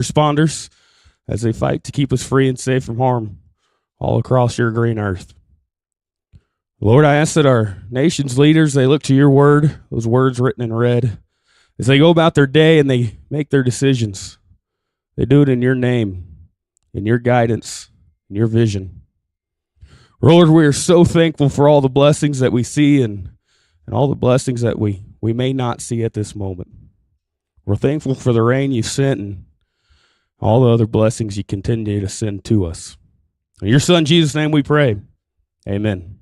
responders as they fight to keep us free and safe from harm all across your green earth. Lord, I ask that our nation's leaders, they look to your word, those words written in red, as they go about their day and they make their decisions. They do it in your name, in your guidance, in your vision. Lord, we are so thankful for all the blessings that we see and all the blessings that we may not see at this moment. We're thankful for the rain you sent and all the other blessings you continue to send to us. In your son, Jesus' name we pray. Amen.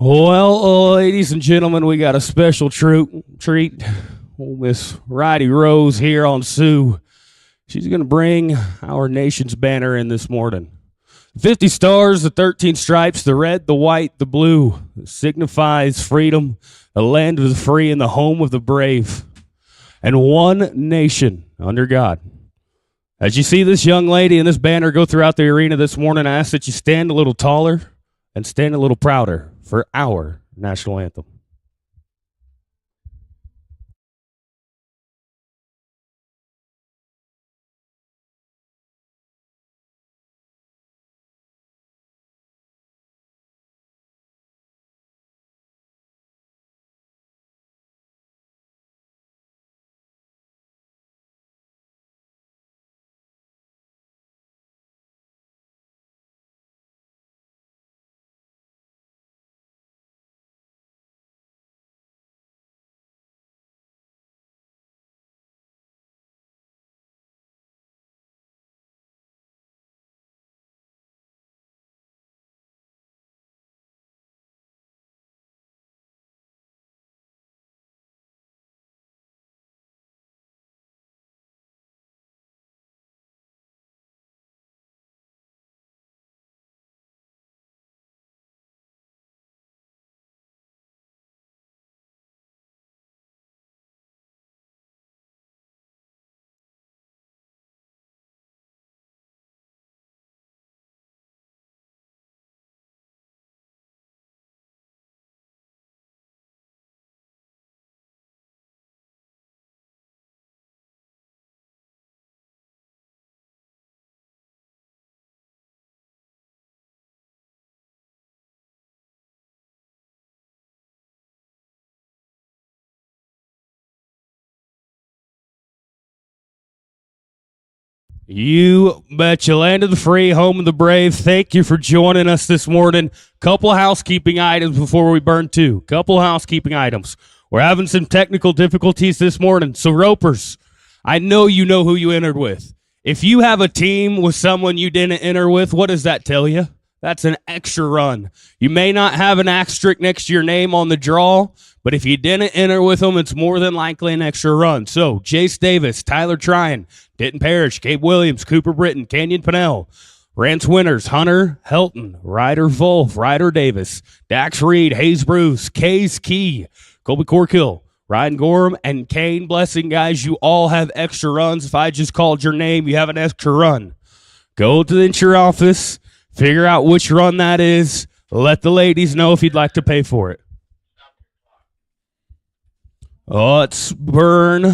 Well, ladies and gentlemen, we got a special treat. Miss Ridey Rose here on Sioux. She's going to bring our nation's banner in this morning. 50 stars, the 13 stripes, the red, the white, the blue. It signifies freedom, the land of the free and the home of the brave. And one nation under God. As you see this young lady and this banner go throughout the arena this morning, I ask that you stand a little taller and stand a little prouder for our national anthem. You betcha. Land of the free, home of the brave. Thank you for joining us this morning. Couple housekeeping items before we burn two. Couple housekeeping items. We're having some technical difficulties this morning. So ropers, I know you know who you entered with. If you have a team with someone you didn't enter with, what does that tell you? That's an extra run. You may not have an asterisk next to your name on the draw, but if you didn't enter with them, it's more than likely an extra run. So Jace Davis, Tyler Tryon, Denton Parrish, Gabe Williams, Cooper Britton, Kenyon Pennell, Rance Winters, Hunter Helton, Ryder Wolf, Ryder Davis, Dax Reed, Hayes Bruce, Case Key, Colby Corkill, Ryan Gorham, and Kane Blessing. Guys, you all have extra runs. If I just called your name, you have an extra run. Go to the insurance office, figure out which run that is, let the ladies know if you'd like to pay for it. Let's burn.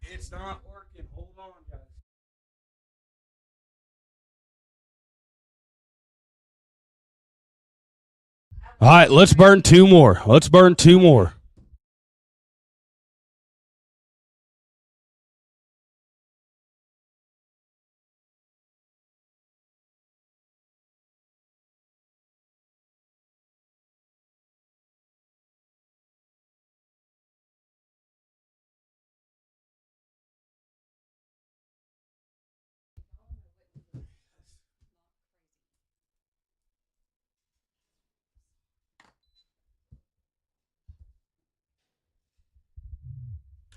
It's not working. Hold on, guys. All right, let's burn two more. Let's burn two more.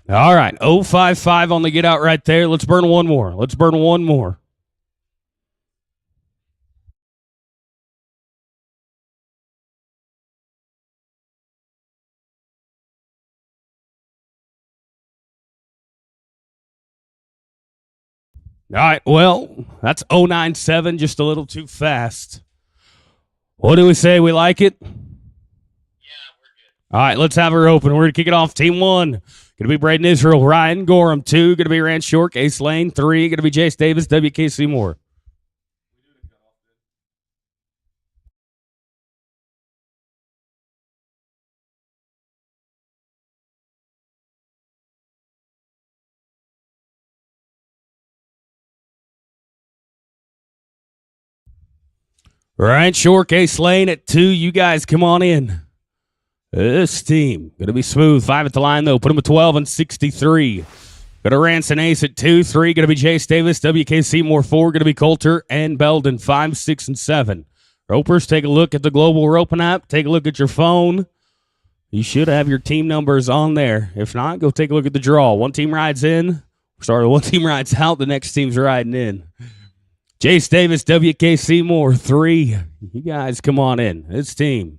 All right, 055 on the get out right there. Let's burn one more. Let's burn one more. All right, well, that's 097, just a little too fast. What do we say? We like it? Yeah, we're good. All right, let's have her open. We're going to kick it off. Team 1, going to be Braden Israel, Ryan Gorham. 2, going to be Rance York, Ace Lane. 3, going to be Jace Davis, WK Seymour. Rance York, Ace Lane at 2. You guys come on in. This team going to be smooth. 5 at the line, though. Put them at 12 and 63. Got to Rance and Ace at 2. 3 going to be Jace Davis, WK Seymour. 4 going to be Coulter and Belden. 5, 6, and 7. Ropers, take a look at the Global Roping app. Take a look at your phone. You should have your team numbers on there. If not, go take a look at the draw. One team rides in. Sorry, one team rides out. The next team's riding in. Jace Davis, WK Seymour, 3. You guys come on in. This team.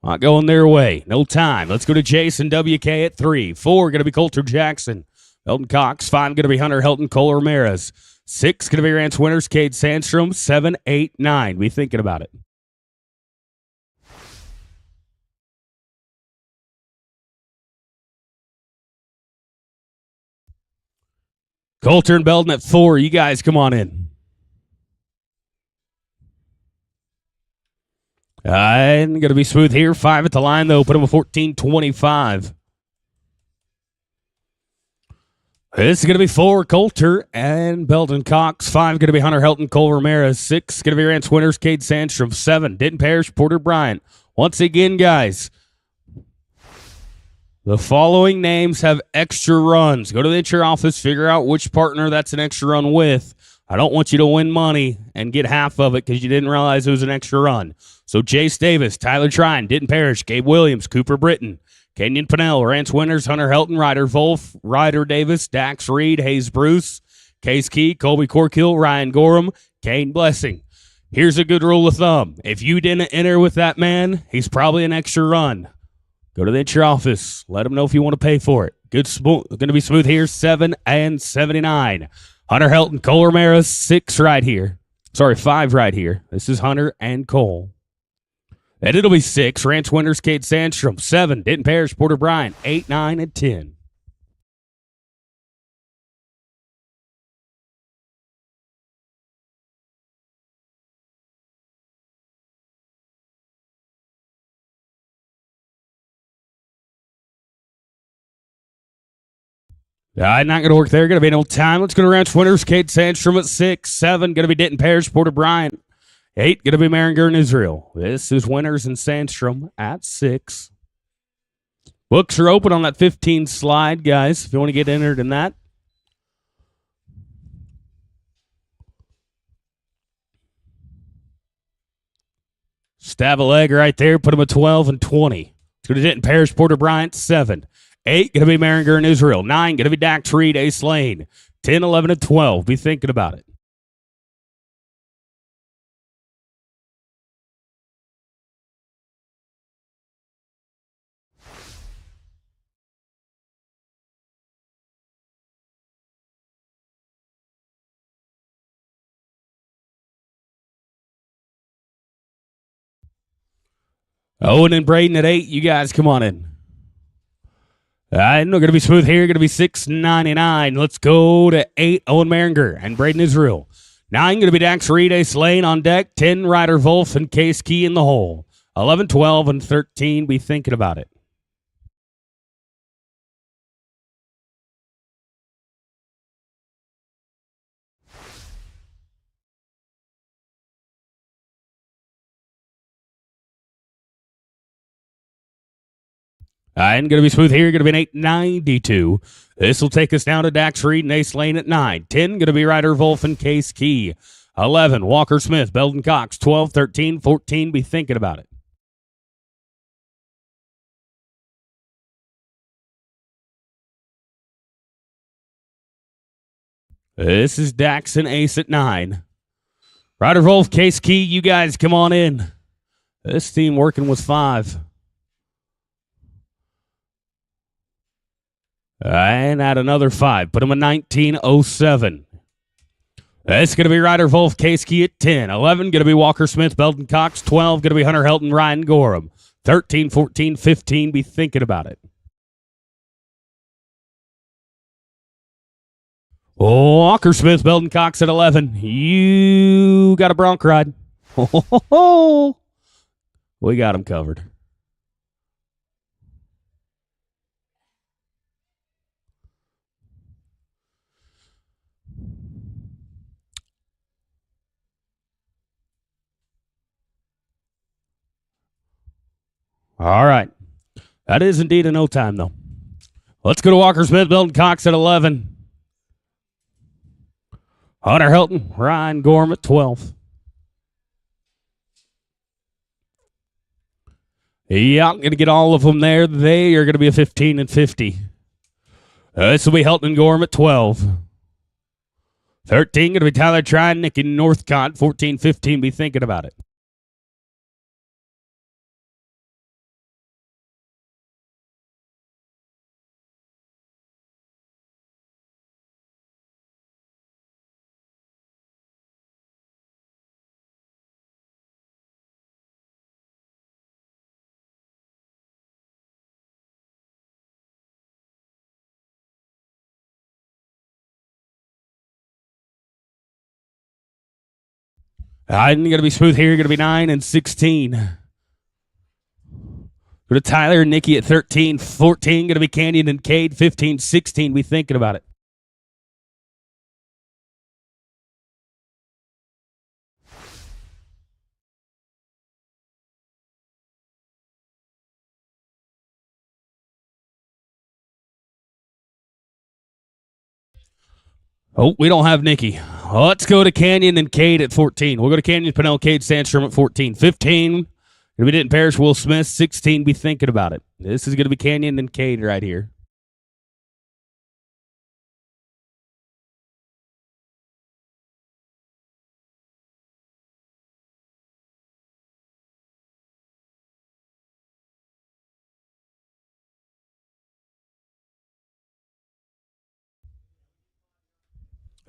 Not going their way. No time. Let's go to Jason WK at 3. 4 going to be Coulter Jackson. Elton Cox. 5 going to be Hunter Helton Cole Ramirez. 6 going to be Rance Winters, Cade Sandstrom. 7, 8, 9. Be thinking about it. Coulter and Belden at 4. You guys come on in. I'm going to be smooth here. 5 at the line, though. Put him at 14-25. This is going to be 4, Coulter and Belden Cox. 5 going to be Hunter Helton, Cole Ramirez. 6 going to be Rance Winters, Cade Sandstrom. 7, Denton Parrish, Porter Bryant. Once again, guys, the following names have extra runs. Go to the insurance office, figure out which partner that's an extra run with. I don't want you to win money and get half of it because you didn't realize it was an extra run. So Jace Davis, Tyler Trine, Denton Parrish, Gabe Williams, Cooper Britton, Kenyon Pennell, Rance Winters, Hunter Helton, Ryder Wolf, Ryder Davis, Dax Reed, Hayes Bruce, Case Key, Colby Corkill, Ryan Gorham, Kane Blessing. Here's a good rule of thumb. If you didn't enter with that man, he's probably an extra run. Go to the insurance office. Let them know if you want to pay for it. Good, going to be smooth here. 7 and 79. Hunter Helton, Cole Ramirez, 6 right here. Sorry, 5 right here. This is Hunter and Cole. And it'll be 6. Rance Winters, Cade Sandstrom. 7. Denton Parrish, Porter Bryant. 8, 9, and 10. Not going to work there. Going to be no time. Let's go to Rance Winters, Cade Sandstrom at 6. 7. Going to be Denton Parrish, Porter Bryant. 8. Going to be Maringer and Israel. This is Winters and Sandstrom at 6. Books are open on that 15 slide, guys, if you want to get entered in that. Stab a leg right there. Put him at 12 and 20. Let's go to Denton Parrish, Porter Bryant, 7. 8, going to be Maringer and Israel. 9, going to be Dax Reed, Ace Lane. 10, 11, and 12. Be thinking about it. Owen and Braden at 8. You guys come on in. We're going to be smooth here. Going to be 6.99. Let's go to 8. Owen Maringer and Braden Israel. 9 going to be Dax Reed, Ace Lane on deck. 10 Ryder Wolf and Case Key in the hole. 11, 12, and 13. Be thinking about it. And going to be smooth here. Going to be an 892. This will take us down to Dax Reed and Ace Lane at 9. 10 going to be Ryder Wolf and Case Key. 11 Walker Smith, Belden Cox. 12, 13, 14. Be thinking about it. This is Dax and Ace at 9. Ryder Wolf, Case Key. You guys come on in. This team working with 5. And add another 5. Put him at 1907. It's going to be Ryder Wolf Case Key at 10. 11 going to be Walker Smith, Belton Cox. 12 going to be Hunter Helton, Ryan Gorham. 13, 14, 15, be thinking about it. Walker Smith, Belton Cox at 11. You got a bronc ride. We got him covered. All right. That is indeed a no time, though. Let's go to Walker Smith, Belton Cox at 11. Hunter Helton, Ryan Gorham at 12. Yeah, I'm going to get all of them there. They are going to be a 15 and 50. This will be Helton and Gorham at 12. 13 going to be Tyler Trine, Nick in Northcott. 14, 15, be thinking about it. I'm going to be smooth here. Going to be 9 and 16. Go to Tyler and Nikki at 13. 14 going to be Canyon and Cade. 15, 16, be thinking about it. Oh, we don't have Nikki. Let's go to Canyon and Cade at 14. We'll go to Canyon, Pennell, Cade, Sandstrom at 14. 15, if we didn't perish, Will Smith. 16, be thinking about it. This is going to be Canyon and Cade right here.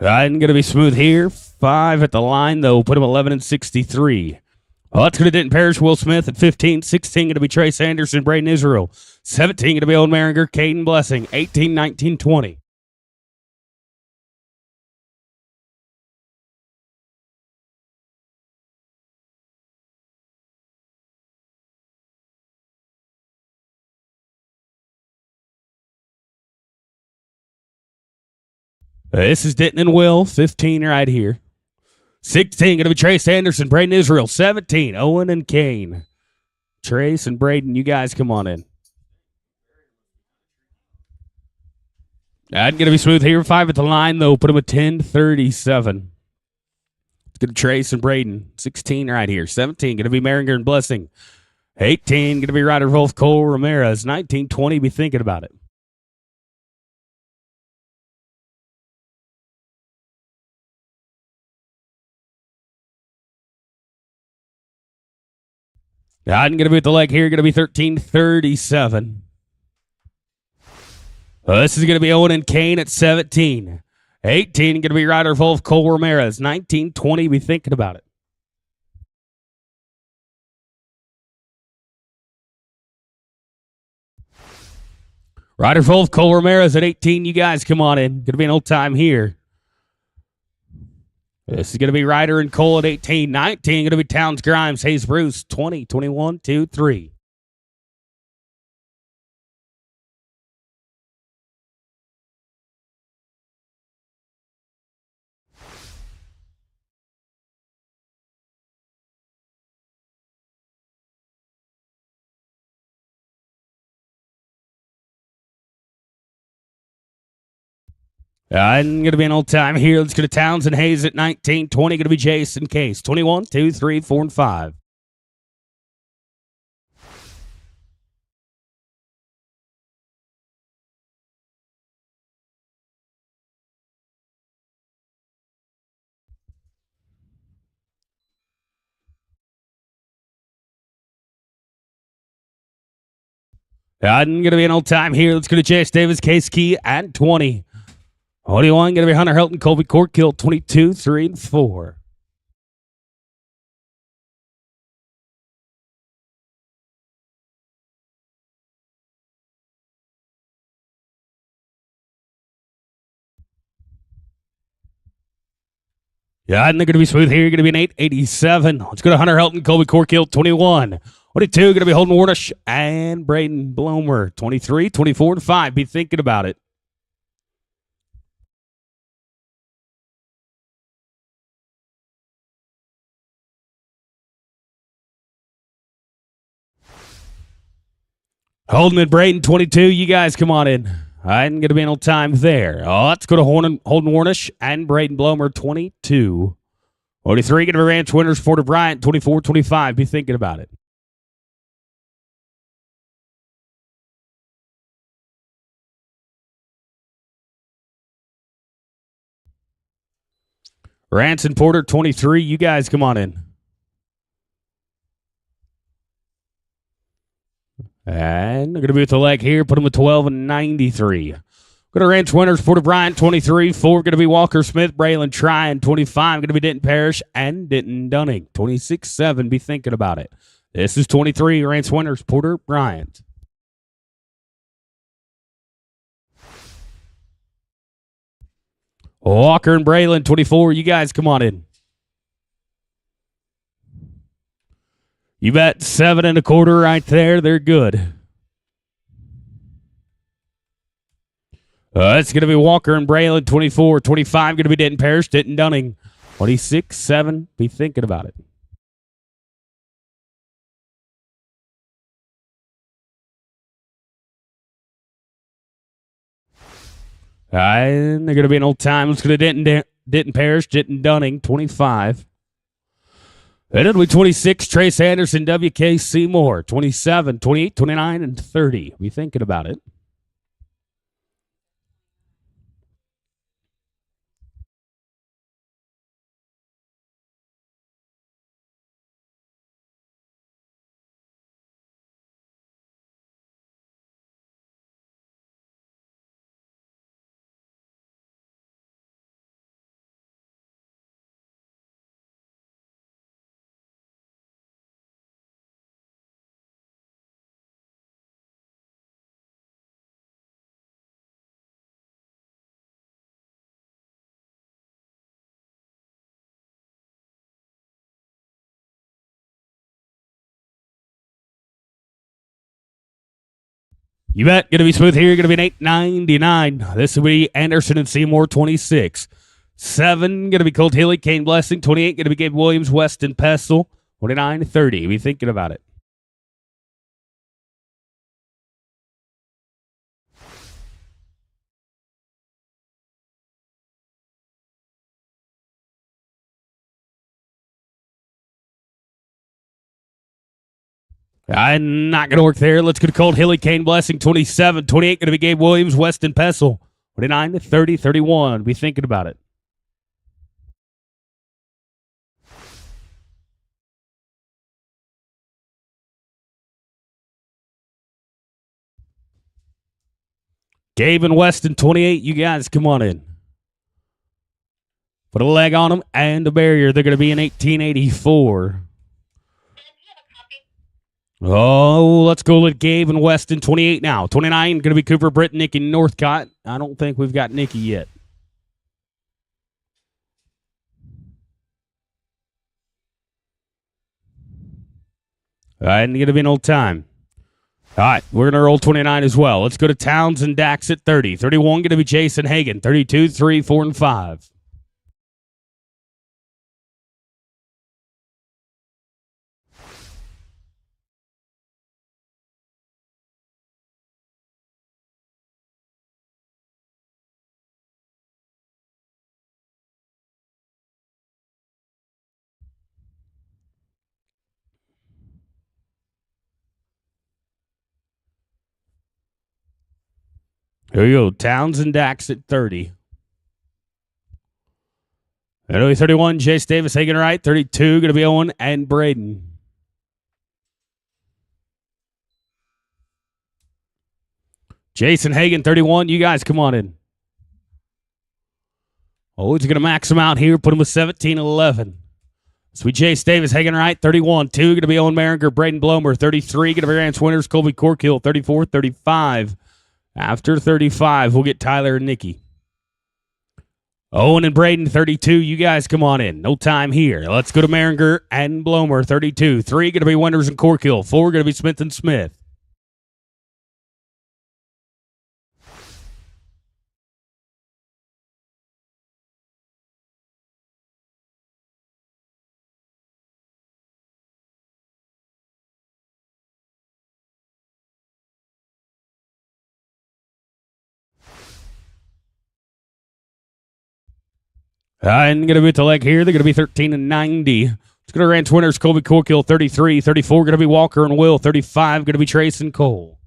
I'm going to be smooth here. 5 at the line, though. Put him 11 and 63. Let's go to Didn't Perish, Will Smith at 15. 16 going to be Trace Anderson, Braden Israel. 17 going to be Old Maringer, Caden Blessing. 18, 19, 20. This is Denton and Will. 15 right here. 16 going to be Trace Anderson, Braden Israel. 17, Owen and Kane. Trace and Braden, you guys come on in. I'm going to be smooth here. 5 at the line, though. Put him at 10-37. It's going to Trace and Braden. 16 right here. 17 going to be Maringer and Blessing. 18 going to be Ryder Wolf, Cole Ramirez. 19, 20, be thinking about it. I'm going to be at the leg here. Going to be 13-37. This is going to be Owen and Kane at 17. 18 going to be Ryder Wolf, Cole Ramirez. 19, 20, be thinking about it. Ryder Wolf, Cole Ramirez at 18. You guys come on in. Going to be an old time here. This is going to be Ryder and Cole at 18. 19 going to be Towns Grimes, Hayes Bruce. 20, 21, 2, 3. I'm going to be an old time here. Let's go to Towns and Hayes at 19. 20 going to be Jason Case. 21, 2, 3, 4, and 5. I'm going to be an old time here. Let's go to Chase Davis, Case Key at 20. 21 going to be Hunter Helton, Colby Corkill, 22, 3, and 4. Yeah, I think they're going to be smooth here. Going to be an 887. Let's go to Hunter Helton, Colby Corkill, 21. 22 going to be Holden Warnish and Braden Blomer, 23, 24, and 5. Be thinking about it. Holden and Braden, 22. You guys come on in. I ain't going to be no time there. Let's go to Holden Warnish and Braden Blomer, 22. 43 going to be Ranch Winners, Porter Bryant, 24, 25. Be thinking about it. Ranson Porter, 23. You guys come on in. And they're going to be with the leg here. Put them at 12 and 93. Go to Ranch Winners, Porter Bryant, 23. 4 going to be Walker Smith, Braylon Tryon, 25. Going to be Denton Parrish and Denton Dunning, 26-7. Be thinking about it. This is 23, Ranch Winners, Porter Bryant. Walker and Braylon, 24. You guys come on in. You bet 7 1/4 right there. They're good. It's going to be Walker and Braylon, 24. 25 going to be Denton Parrish, Denton Dunning, 26-7. Be thinking about it. And they're going to be an old time. Let's go to Denton Parrish, Denton Dunning, 25. And it'll be 26, Trace Anderson, W.K. Seymour, 27, 28, 29, and 30. Be thinking about it. You bet. Going to be smooth here. Going to be an 899. This will be Anderson and Seymour, 26. 7 going to be Colt Hilly, Kane Blessing. 28 going to be Gabe Williams, Weston Pestle. 29, 30. Be thinking about it. I'm not going to work there. Let's go to Colt Hilly, Kane Blessing, 27. 28 going to be Gabe Williams, Weston Pestle. 29, 30, 31. Be thinking about it. Gabe and Weston, 28. You guys come on in. Put a leg on them and a barrier. They're going to be in 1884. Oh, let's go with Gabe and Weston, 28 now. 29, going to be Cooper, Britt, Nicky, Northcott. I don't think we've got Nicky yet. All right, and going to be an old time. All right, we're going to roll 29 as well. Let's go to Towns and Dax at 30. 31 going to be Jason Hagan. 32, 3, 4, and 5. Here we go. Towns and Dax at 30. That'll be 31, Jace Davis, Hagan right. 32, going to be Owen and Braden. Jason Hagan, 31. You guys come on in. Oh, he's going to max him out here, put him with 17-11. Sweet Chase Davis hanging right, 31-2. Going to be Owen Maringer, Braden Blomer, 33. Going to be Rance Winters, Colby Corkill, 34-35. After 35, we'll get Tyler and Nikki. Owen and Braden, 32. You guys come on in. No time here. Let's go to Maringer and Blomer, 32. 3 going to be Winters and Corkill. 4 going to be Smith and Smith. And going to be at the leg here. They're going to be 13-90. It's going to Rance Winters, Colby Corkill, 33. 34 going to be Walker and Will. 35 going to be Trace and Cole.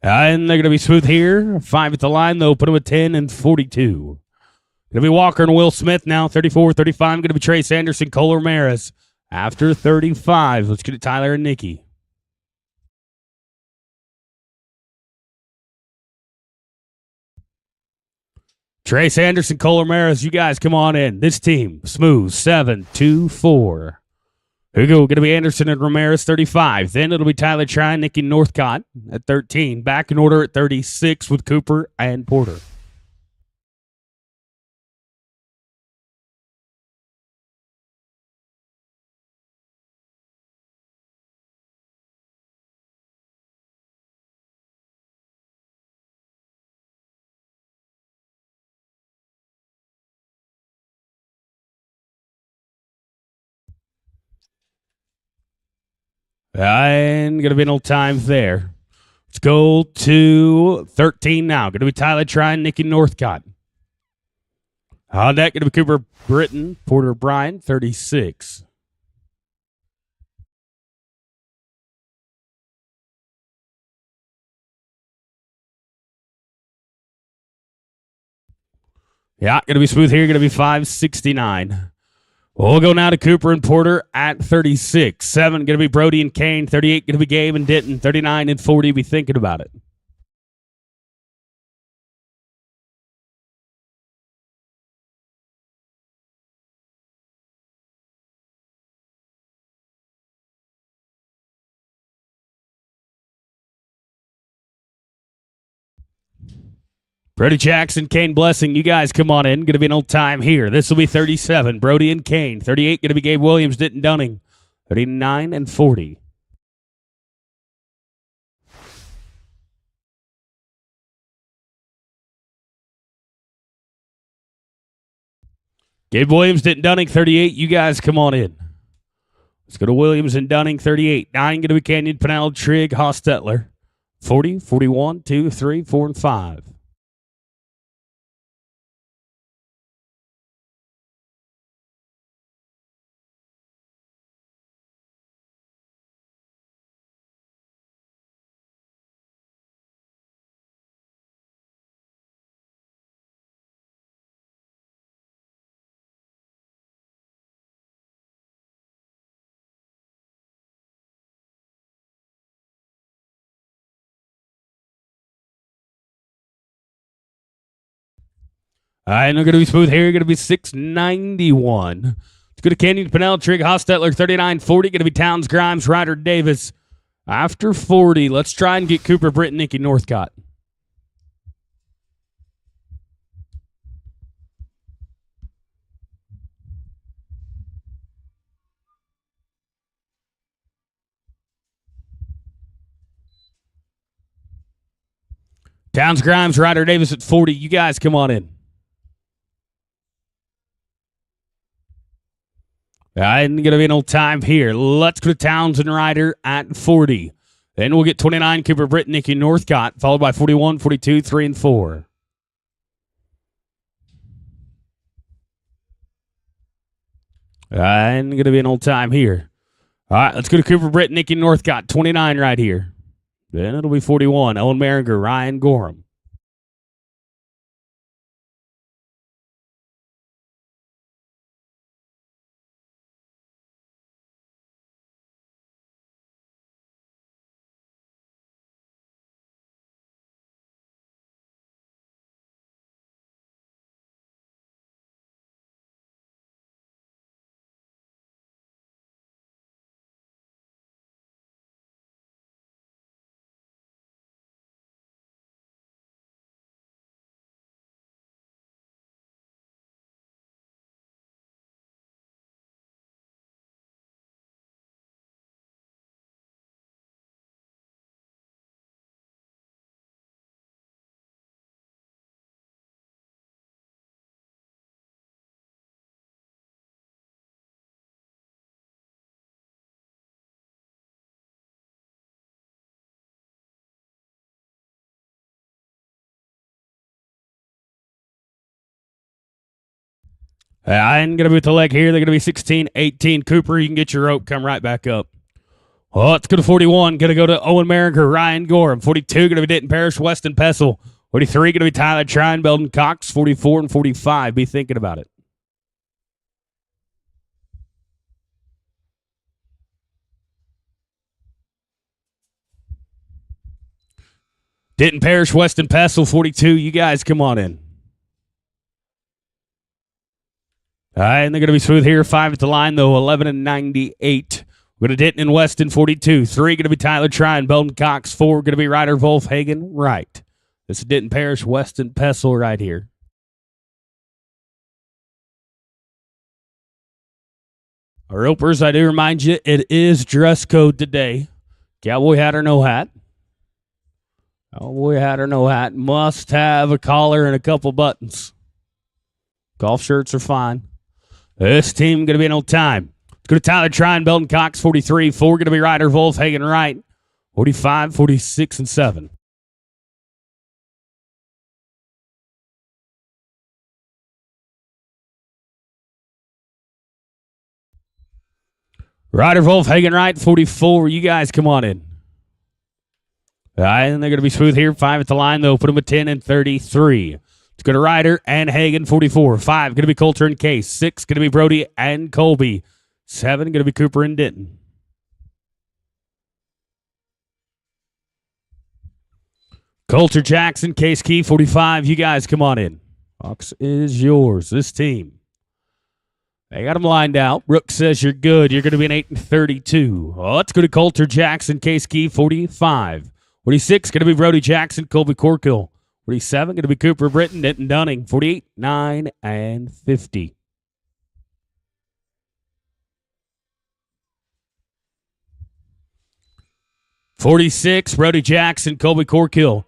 And they're going to be smooth here. 5 at the line, though. Put them at 10 and 42. Going to be Walker and Will Smith now, 34, 35. Going to be Trace Anderson, Cole Ramirez. After 35, let's get it Tyler and Nikki. Trace Anderson, Cole Ramirez, you guys come on in. This team, smooth, 7-2-4. Here we go. Going to be Anderson and Ramirez, 35. Then it'll be Tyler Trine, Nikki Northcott at 13. Back in order at 36 with Cooper and Porter. And going to be no time there. Let's go to 13 now. Going to be Tyler Trine, Nikki Northcott. On that, going to be Cooper Britton, Porter Bryan, 36. Yeah, going to be smooth here. Going to be 569. We'll go now to Cooper and Porter at 36. 7 going to be Brody and Kane. 38 going to be Gabe and Denton. 39 and 40 be thinking about it. Brody Jackson, Kane Blessing, you guys come on in. Going to be an old time here. This will be 37. Brody and Kane. 38 going to be Gabe Williams, Denton Dunning. 39 and 40. Gabe Williams, Denton Dunning, 38. You guys come on in. Let's go to Williams and Dunning, 38. 9 going to be Canyon, Pennell, Trigg, Hostetler. 40, 41, 2, 3, 4, and 5. All right, and they're going to be smooth here. Going to be 691. Let's go to Canyon, Pennell, Trigg, Hostetler, 39, 40. Going to be Towns, Grimes, Ryder, Davis. After 40, let's try and get Cooper, Britton, Nikki Northcott. Towns, Grimes, Ryder, Davis at 40. You guys come on in. I'm going to be an old time here. Let's go to Towns and Ryder at 40. Then we'll get 29, Cooper, Britton, Nikki Northcott, followed by 41, 42, 3, and 4. I'm going to be an old time here. All right, let's go to Cooper, Britton, Nikki Northcott, 29 right here. Then it'll be 41, Owen Maringer, Ryan Gorham. I'm going to be with the leg here. They're going to be 16, 18. Cooper, you can get your rope. Come right back up. Oh, it's going to 41. Going to go to Owen Merringer, Ryan Gorham. 42, going to be Denton Parrish, Weston Pessel. 43, going to be Tyler Trine, Belton Cox. 44 and 45. Be thinking about it. Denton Parrish, Weston Pessel. 42. You guys come on in. All right, and they're going to be smooth here. 5 at the line, though. 11 and 98. We're going to Denton and Weston, 42. 3 going to be Tyler Trine, Belton Cox. 4 going to be Ryder Wolfhagen, right. This is Denton Parrish, Weston Pessel right here. Our ropers, I do remind you, it is dress code today. Cowboy hat or no hat. Cowboy hat or no hat. Must have a collar and a couple buttons. Golf shirts are fine. This team going to be in on time. Let's go to Tyler Trine, Belton Cox, 43. 4 going to be Ryder Wolfhagen, right. 45, 46, and 7. Ryder Wolfhagen, right. 44. You guys come on in. All right, and they're going to be smooth here. 5 at the line, though. Put them at 10 and 33. It's going to Ryder and Hagen, 44. 5 going to be Coulter and Case. 6 going to be Brody and Colby. 7 going to be Cooper and Denton. Coulter, Jackson, Case Key, 45. You guys come on in. Box is yours. This team. They got them lined out. Rook says you're good. You're going to be an 8 and 32. Oh, let's go to Coulter, Jackson, Case Key, 45. 46 going to be Brody Jackson, Colby Corkill. 47 going to be Cooper Britton, Denton Dunning. 48, 9, and 50. $46, Brody Jackson, Colby Corkill.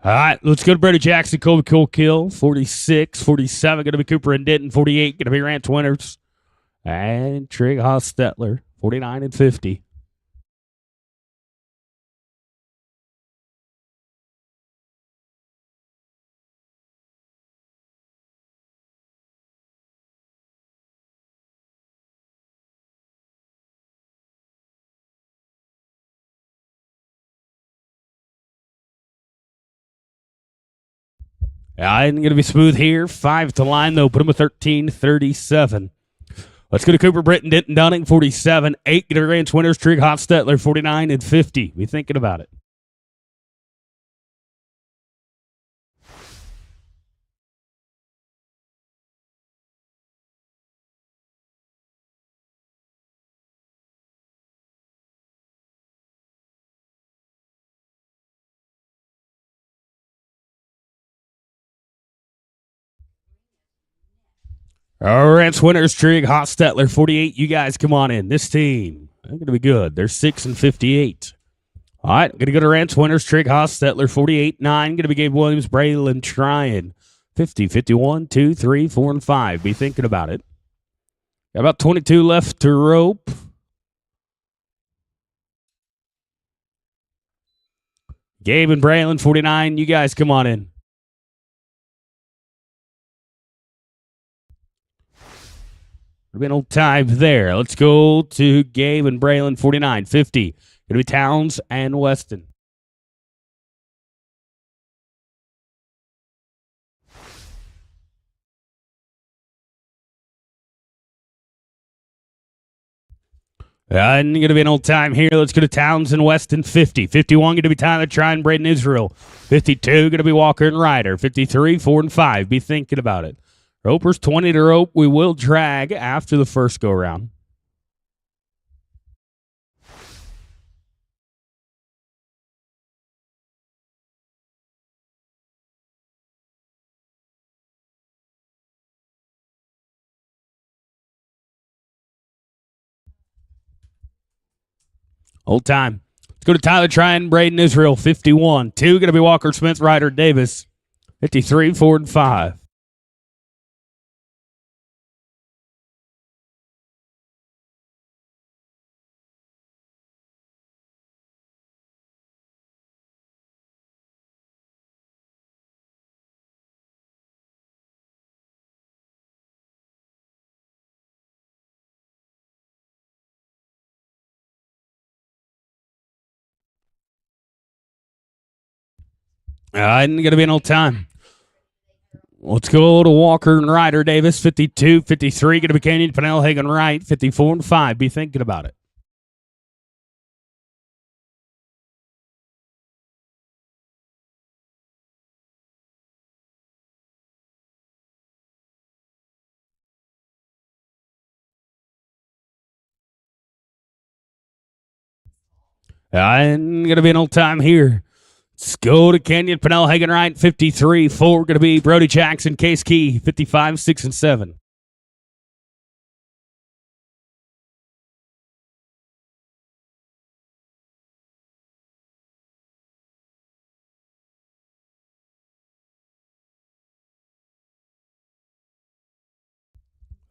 All right, let's go to Brody Jackson, Colby Corkill. 46, 47, going to be Cooper and Denton. 48, going to be Rance Winters. And Trig Hostetler, 49 and 50. I'm going to be smooth here. 5 to line, though. Put him at 13, 37. Let's go to Cooper Britton, Denton Dunning, 47. 8 going to Rance Winters, Trig Hostetler, 49 and 50. Be thinking about it. Rance Winters, Trig Hostetler, 48. You guys come on in. This team, they're going to be good. They're 6 and 58. All right, going to go to Rance Winners, Trig Haas, Stetler, 48-9. Going to be Gabe Williams, Braylon Tryon, 50, 51, 2, 3, 4, and 5. Be thinking about it. Got about 22 left to rope. Gabe and Braylon, 49. You guys come on in. Been old time there. Let's go to Gabe and Braylon, 49, 50. Going to be Towns and Weston. And going to be an old time here. Let's go to Towns and Weston, 50. 51 going to be Tyler Tryon, Braden Israel. 52 going to be Walker and Ryder. 53, 4, and 5. Be thinking about it. Ropers, 20 to rope. We will drag after the first go-round. Old time. Let's go to Tyler Tryon, Braden Israel, 51. 2 going to be Walker Smith, Ryder Davis. 53, 4, and 5. Going to be an old time. Let's go to Walker and Ryder Davis, 52, 53. Going to be Canyon Pennell, Hagen Wright, 54 and 5. Be thinking about it. And going to be an old time here. Let's go to Canyon Pennell, Hagen Wright, 53. 4 going to be Brody Jackson, Case Key, 55, 6, and 7.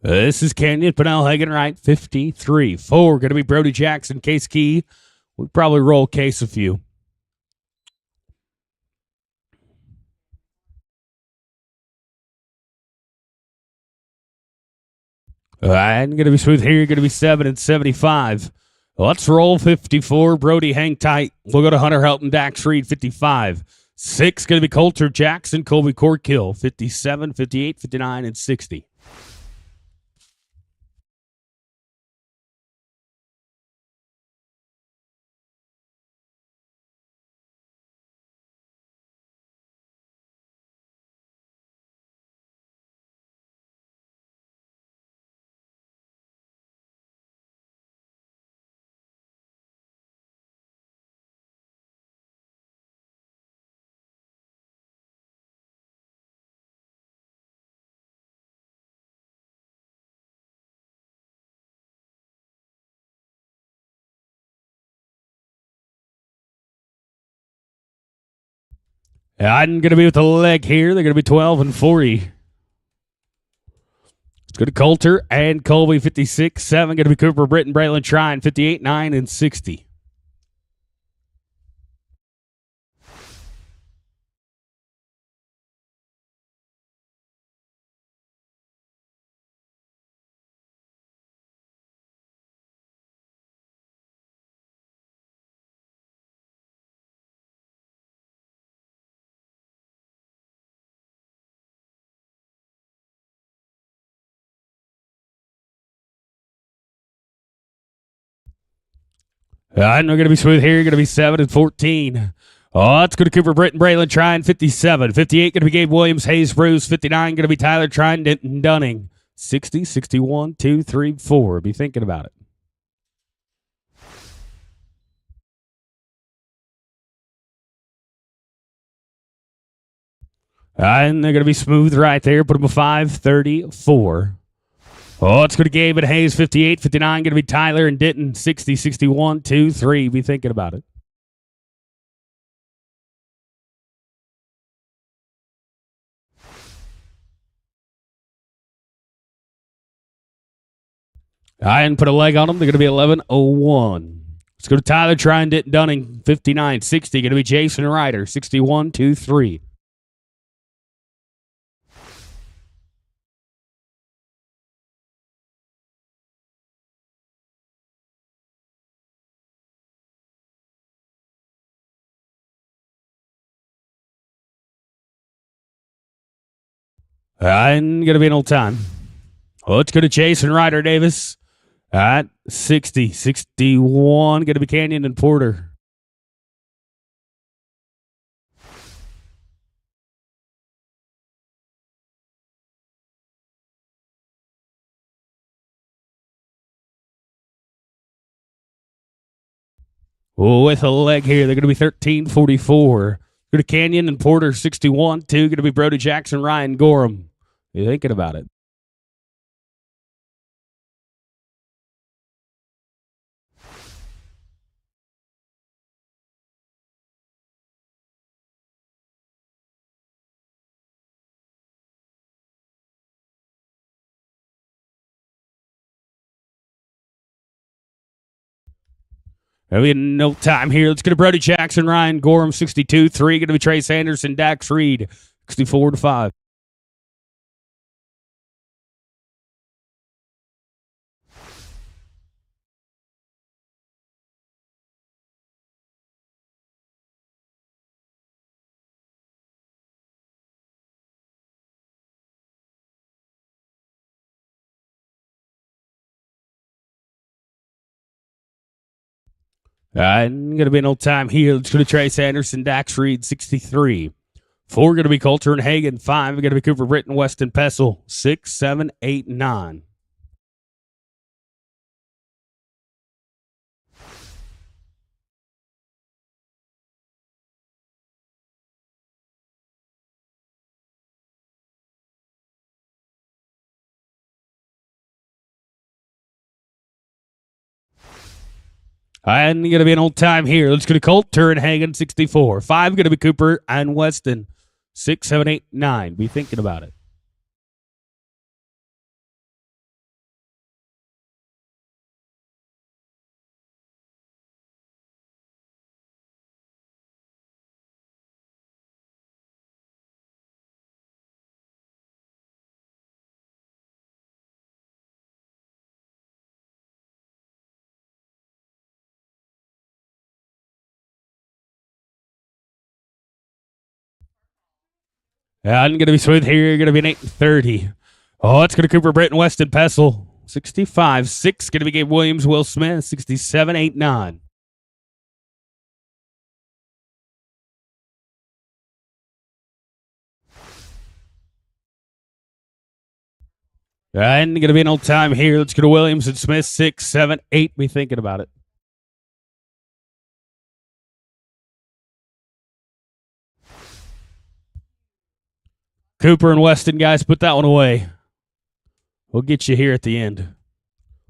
This is Canyon Pennell, Hagen Wright, 53. 4 going to be Brody Jackson, Case Key. We'll probably roll Case a few. And going to be smooth here. Going to be 7 and 75. Let's roll 54. Brody, hang tight. We'll go to Hunter Helton, Dax Reed, 55. 6 going to be Coulter Jackson, Colby Corkill, 57, 58, 59, and 60. I'm going to be with the leg here. They're going to be 12 and 40. Let's go to Coulter and Colby, 56. 7 going to be Cooper, Britton, Braylon Tryon, 58, 9, and 60. I'm going to be smooth here. Going to be 7 and 14. Oh, let's go to Cooper, Britton, Braylon Tryon, 57. 58 going to be Gabe Williams, Hayes Bruce. 59 going to be Tyler Tryon, Denton Dunning. 60, 61, 2, 3, 4. Be thinking about it. And they're going to be smooth right there. Put them a 5-34. Oh, let's go to Gabe and Hayes, 58, 59. Going to be Tyler and Denton, 60, 61, 2, 3. Be thinking about it. I didn't put a leg on them. They're going to be 11:01. Let's go to Tyler Trine Dunning, 59.60. Going to be Jason Ryder, 61.23. And going to be an old time. Well, let's go to Jason Ryder Davis at 60.61. Going to be Canyon and Porter. With a leg here, they're going to be 13.44. Go to Canyon and Porter, 61.2. Going to be Brody Jackson, Ryan Gorham. You thinking about it? We have no time here. Let's go to Brody Jackson, Ryan Gorham, 62.3. Going to be Trace Anderson, Dax Reed, 64-5. Going to be an old time here. Let's go to Trace Anderson, Dax Reed, 63. 4 going to be Coulter and Hagan. 5 going to be Cooper Britton, Weston Pessel, 6, 7, 8, 9. And going to be an old time here. Let's go to Coulter and Hagan, 64. 5 going to be Cooper and Weston, 6, 7, 8, 9. Be thinking about it. And going to be smooth here. Going to be an 8:30. Oh, it's going to Cooper Britton, Weston Pessel, 65. 6 going to be Gabe Williams, Will Smith, 67, 8, 9. And going to be an old time here. Let's go to Williams and Smith, 6, 7, 8. Be thinking about it. Cooper and Weston, guys, put that one away. We'll get you here at the end.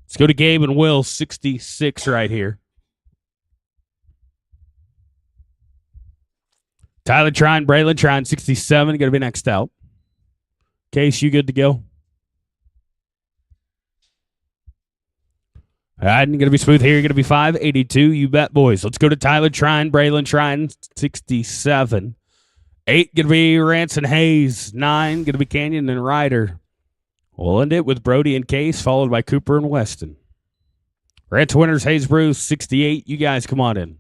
Let's go to Gabe and Will, 66 right here. Tyler Trine, Braylon Trine, 67. Going to be next out. Case, you good to go? All right, going to be smooth here. Going to be 582. You bet, boys. Let's go to Tyler Trine, Braylon Trine, 67. 8 going to be Ranson Hayes. 9 going to be Canyon and Ryder. We'll end it with Brody and Case, followed by Cooper and Weston. Ranch Winters, Hayes Bruce, 68. You guys come on in.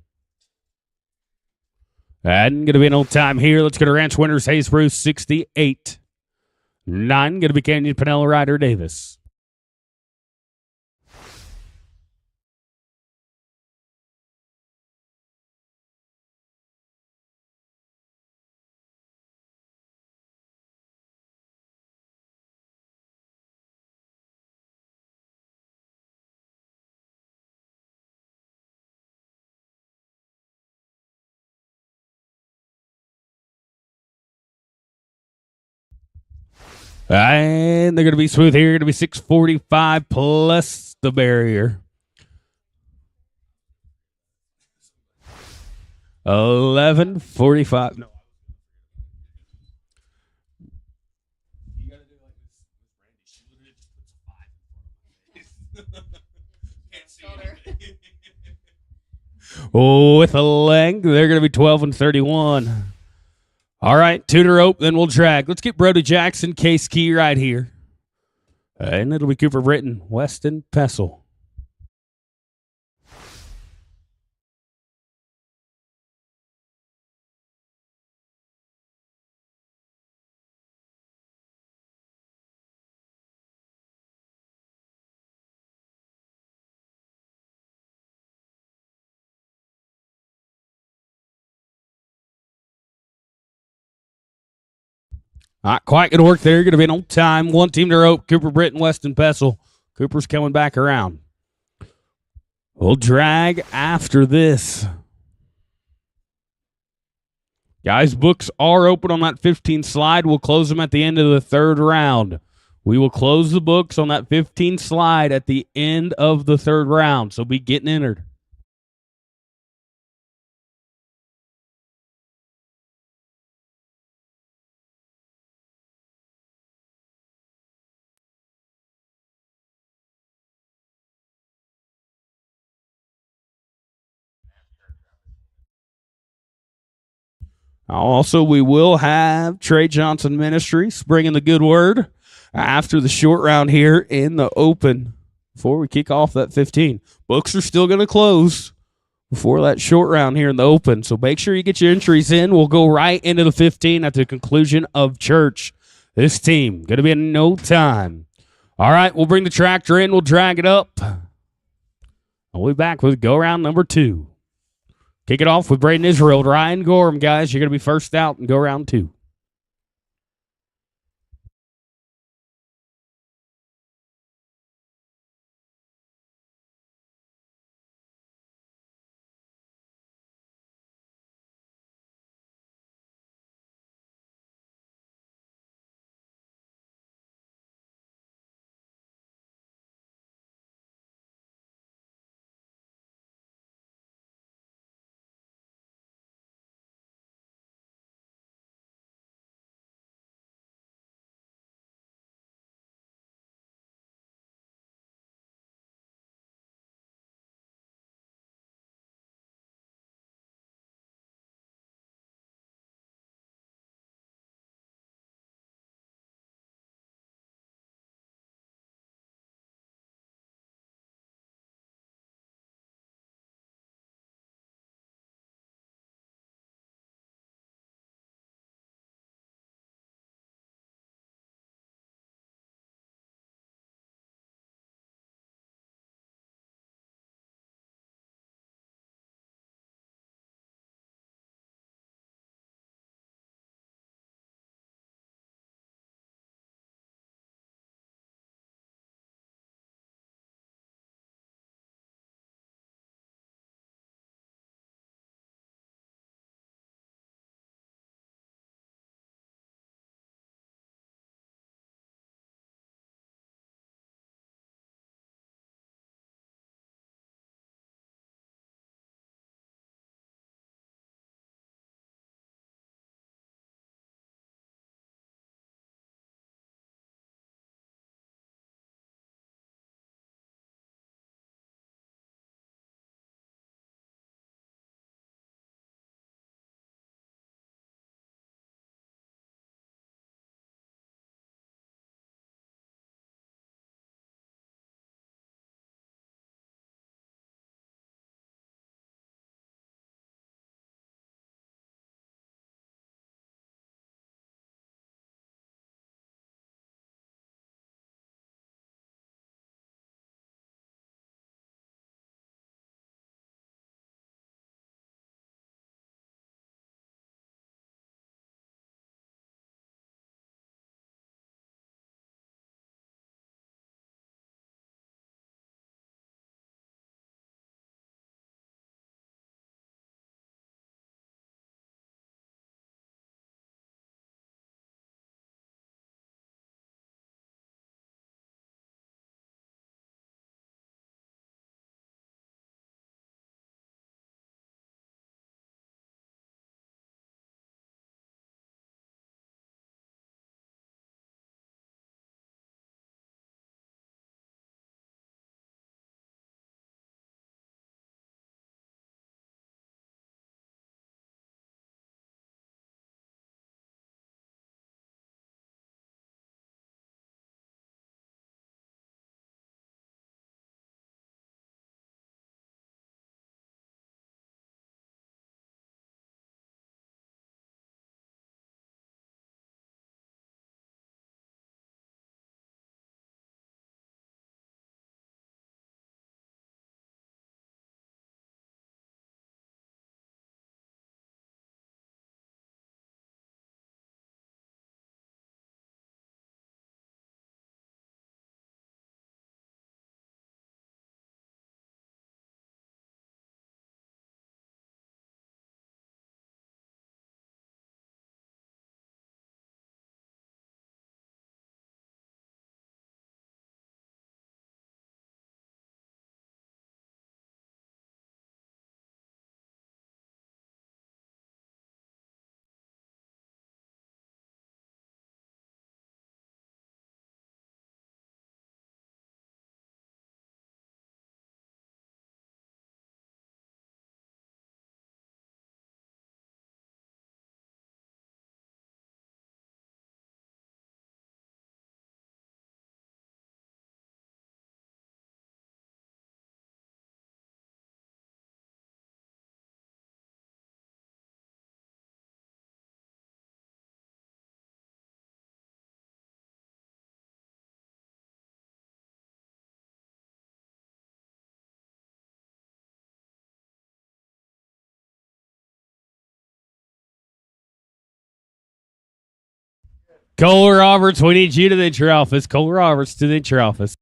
And going to be an old time here. Let's go to Ranch Winters, Hayes Bruce, 68. 9 going to be Canyon Pinella, Ryder Davis. And they're going to be smooth here. Going to be 645 plus the barrier. 11:45. No. You got to do like this. She literally just puts 5 in front of my face. Oh, with a leg, they're going to be 12 and 31. All right, Tudor Ope, then we'll drag. Let's get Brody Jackson, Case Key right here. And it'll be Cooper Britton, Weston Pessel. Not quite going to work there. Going to be an old time. One team to rope. Cooper Britton, Weston Pessel. Cooper's coming back around. We'll drag after this. Guys, books are open on that 15 slide. We'll close them at the end of the third round. We will close the books on that 15 slide at the end of the third round. So be getting entered. Also, we will have Trey Johnson Ministries bringing the good word after the short round here in the open before we kick off that 15. Books are still going to close before that short round here in the open, so make sure you get your entries in. We'll go right into the 15 at the conclusion of church. This team going to be in no time. All right, we'll bring the tractor in. We'll drag it up. We'll be back with go round number 2. Kick it off with Braden Israel, Ryan Gorham, guys. You're going to be first out and go round 2. Cole Roberts, we need you to the entry office. Cole Roberts to the entry office.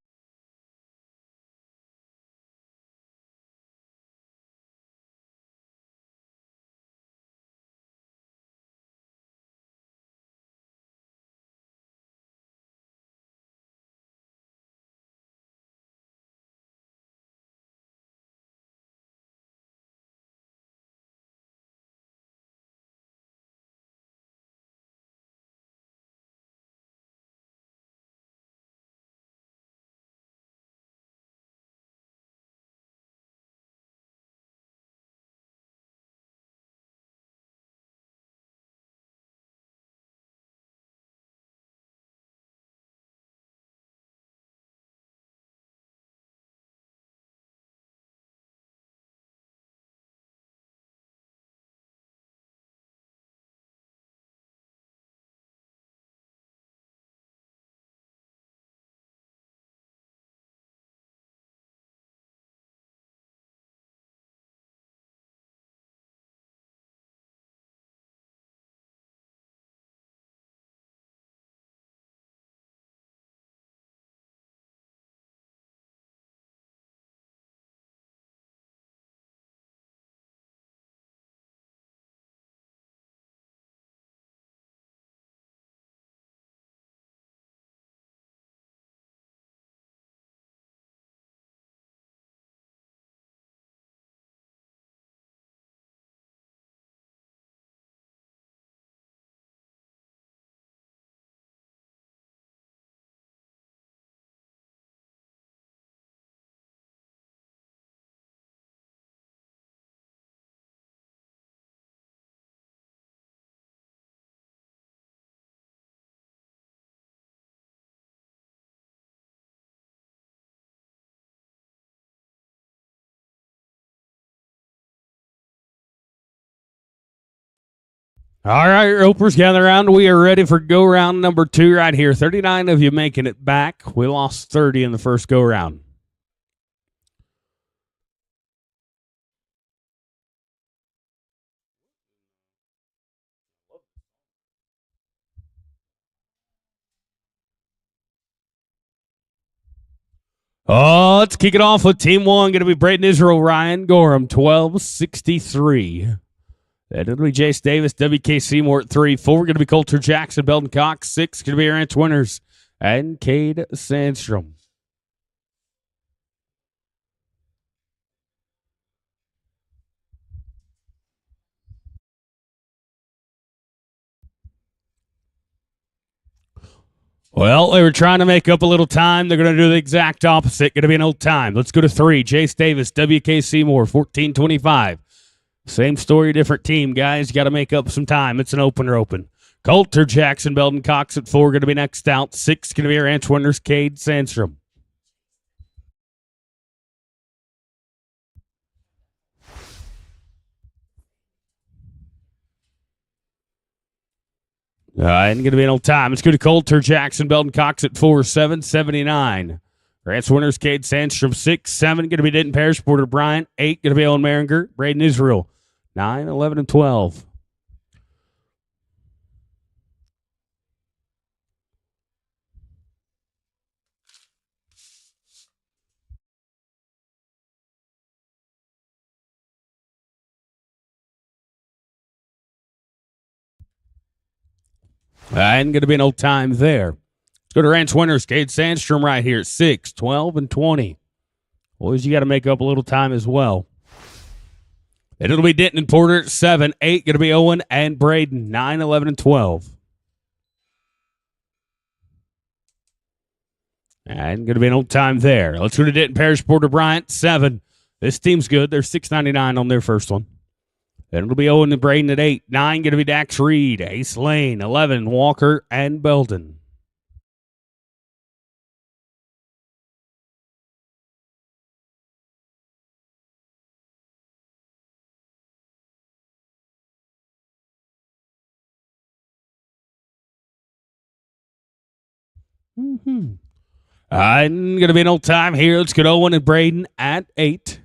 All right, Ropers, gather around. We are ready for go round number 2 right here. 39 of you making it back. We lost 30 in the first go round. Oh, let's kick it off with Team 1. Going to be Braden Israel, Ryan Gorham, 1263. Then it'll be Jace Davis, WK Seymour at 3. 4 going to be Coulter Jackson, Belton Cox. 6 going to be Ranch Winners and Cade Sandstrom. Well, they were trying to make up a little time. They're going to do the exact opposite. Going to be an old time. Let's go to 3. Jace Davis, WK Seymour, 1425. Same story, different team, guys. You got to make up some time. It's an opener open. Coulter Jackson, Belton Cox at 4, going to be next out. 6 going to be Ranch Winners, Cade Sandstrom. And going to be an old time. It's going to Coulter Jackson, Belton Cox at 4, 779. Ranch Winners, Cade Sandstrom, 6, 7. Going to be Denton Parrish, Porter Bryant. 8 going to be Owen Maringer, Braden Israel. 9, 11, and 12. And going to be an old time there. Let's go to Ranch Winners, Cade Sandstrom right here at 6, 12, and 20. Boys, you got to make up a little time as well. And it'll be Denton and Porter at 7, 8 going to be Owen and Braden, 9, 11, and 12. And going to be an old time there. Let's go to Denton Parrish, Porter Bryant, 7. This team's good. They're 699 on their first one. Then it'll be Owen and Braden at 8. 9 going to be Dax Reed, Ace Lane, 11, Walker, and Belton. Mm-hmm. I'm going to be an old time here. Let's go to Owen and Braden at 8.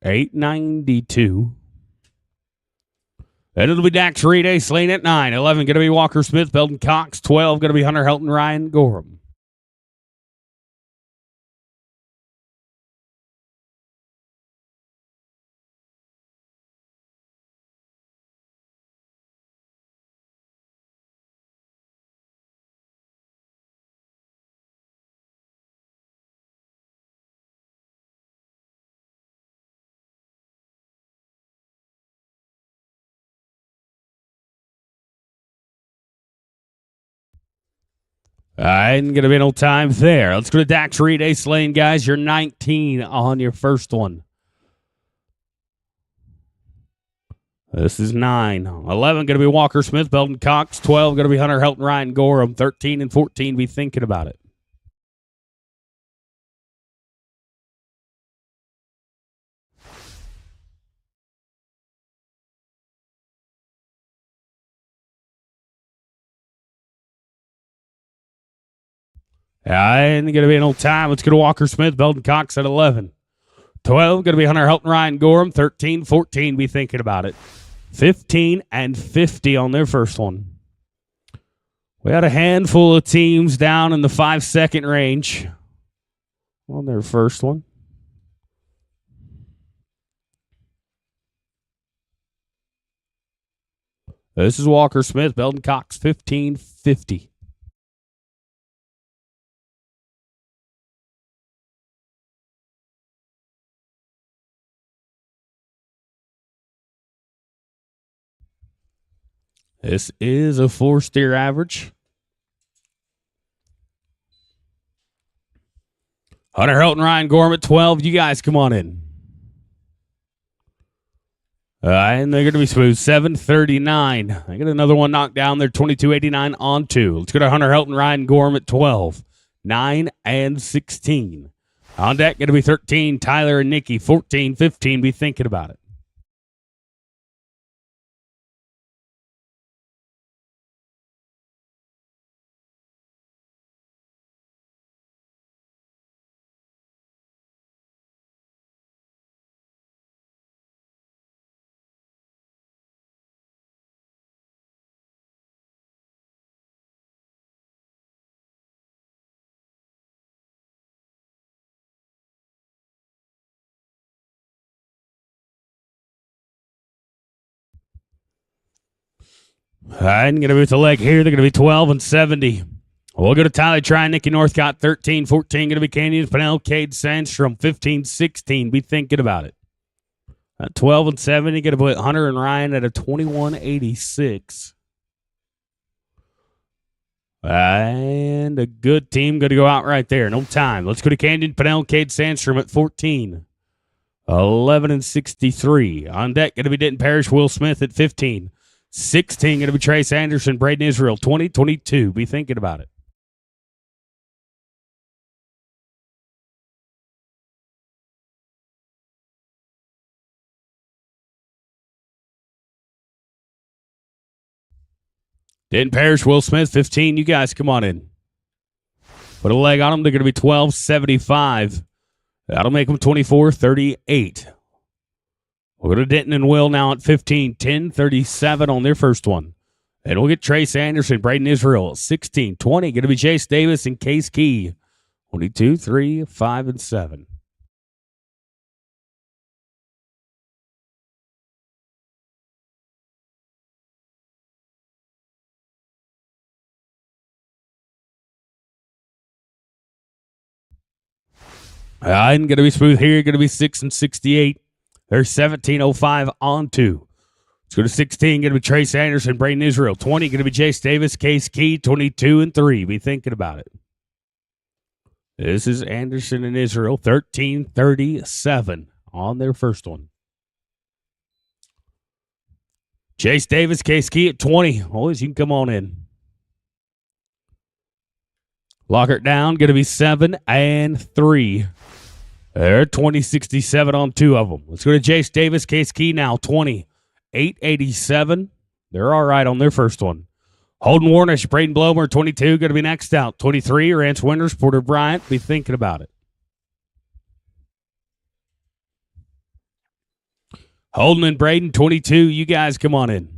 892. And it'll be Dax Reed, Ace Lane at 9. 11 going to be Walker Smith, Belton Cox. 12 going to be Hunter Helton, Ryan Gorham. Ain't going to be no time there. Let's go to Dax Reed, Ace Lane, guys. You're 19 on your first one. This is 9. 11 going to be Walker Smith, Belton Cox. 12 going to be Hunter Helton, Ryan Gorham. 13 and 14 be thinking about it. Ain't going to be no time. Let's go to Walker Smith, Belton Cox at 11. 12 going to be Hunter Helton, Ryan Gorham. 13, 14 be thinking about it. 15 and 50 on their first one. We had a handful of teams down in the 5-second range on their first one. This is Walker Smith, Belton Cox, 15-50. This is a 4-steer average. Hunter Helton, Ryan Gorham at 12. You guys come on in. And they're going to be smooth. 739. I get another one knocked down there. 2289 on 2. Let's go to Hunter Helton, Ryan Gorham at 12. 9 and 16. On deck, going to be 13. Tyler and Nikki. 14, 15. Be thinking about it. I'm going to be with the leg here. They're going to be 12 and 70. We'll go to Tyler Try, Nikki Northcott, 13, 14. Going to be Canyon Pinnell, Cade Sandstrom, 15, 16. Be thinking about it. 12 and 70. Going to put Hunter and Ryan at a 21-86. And a good team going to go out right there. No time. Let's go to Canyon Pinnell, Cade Sandstrom at 14. 11 and 63. On deck, going to be Denton Parrish, Will Smith at 15. 16 going to be Trace Anderson, Braden Israel, 20, 22. Be thinking about it. Denton Parrish, Will Smith, 15. You guys come on in. Put a leg on them. They're going to be 12, 75. That'll make them 24, 38. We'll go to Denton and Will now at 15, 10, 37 on their first one. And we'll get Trace Anderson, Braden Israel, 16, 20. Going to be Chase Davis and Case Key, 22, 3, 5, and 7. I'm going to be smooth here. Going to be 6 and 68. There's 17:05 on 2. Let's go to 16. Going to be Trace Anderson, Braden Israel. 20. Going to be Chase Davis, Case Key. 22 and 3. Be thinking about it. This is Anderson and Israel. 13:37 on their first one. Chase Davis, Case Key at 20. Boys, you can come on in. Lockert down. Going to be 7 and 3. They're 20-67 on 2 of them. Let's go to Chase Davis, Case Key now, 20. 8-87. They're all right on their first one. Holden Warnish, Braden Blomer, 22, going to be next out. 23, Rance Winters, Porter Bryant. Be thinking about it. Holden and Braden, 22. You guys come on in.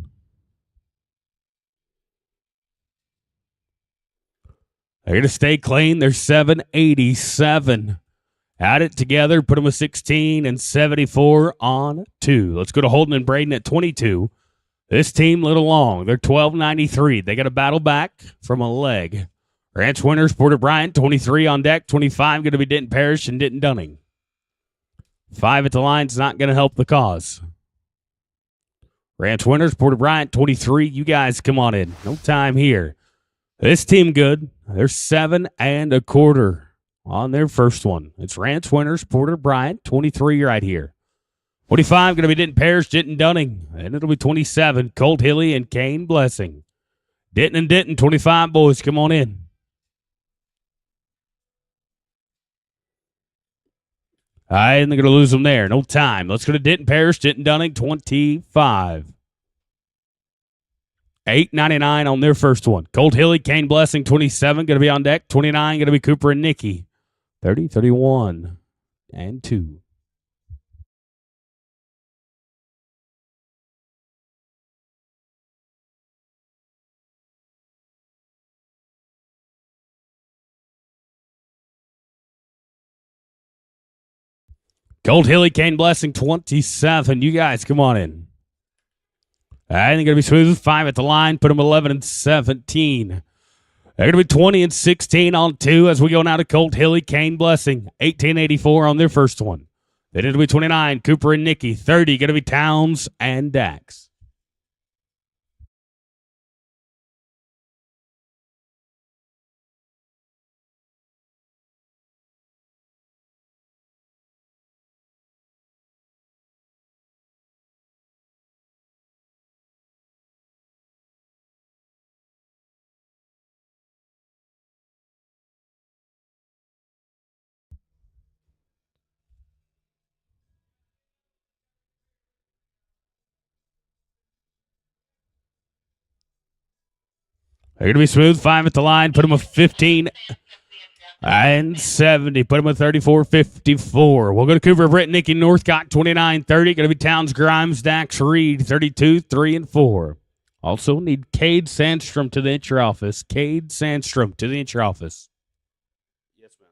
They're going to stay clean. They're 787. Add it together, put them with 16 and 74 on 2. Let's go to Holden and Braden at 22. This team lit along. They're 1293. They got a battle back from a leg. Ranch winners, Porter Bryant, 23 on deck. 25 going to be Denton Parrish and Denton Dunning. 5 at the line's not going to help the cause. Ranch winners, Porter Bryant, 23. You guys come on in. No time here. This team good. They're 7 1/4 on their first one. It's Ranch winners, Porter Bryant, 23 right here. 25 going to be Denton Parrish, Denton Dunning. And it'll be 27, Colt Hilly and Kane Blessing. Denton and Denton, 25 boys, come on in. All right, and they're going to lose them there. No time. Let's go to Denton Parrish, Denton Dunning, 25. 8.99 on their first one. Colt Hilly, Kane Blessing, 27, going to be on deck. 29, going to be Cooper and Nicky. 30, 31, and 2. Colt Hilly, Kane Blessing, 27. You guys, come on in. I think going to be smooth. 5 at the line. Put them 11 and 17. They're going to be 20 and 16 on 2 as we go now to Colt Hilly, Kane Blessing. 1884 on their first one. Then it'll be 29, Cooper and Nicky. 30, going to be Towns and Dax. They're going to be smooth. 5 at the line. Put them with 15 and 70. Put them with 34, 54. We'll go to Cooper, Britt, Nicky, Northcott, 29, 30. Going to be Towns, Grimes, Dax, Reed, 32, 3, and 4. Also need Cade Sandstrom to the entry office. Cade Sandstrom to the entry office. Yes, ma'am.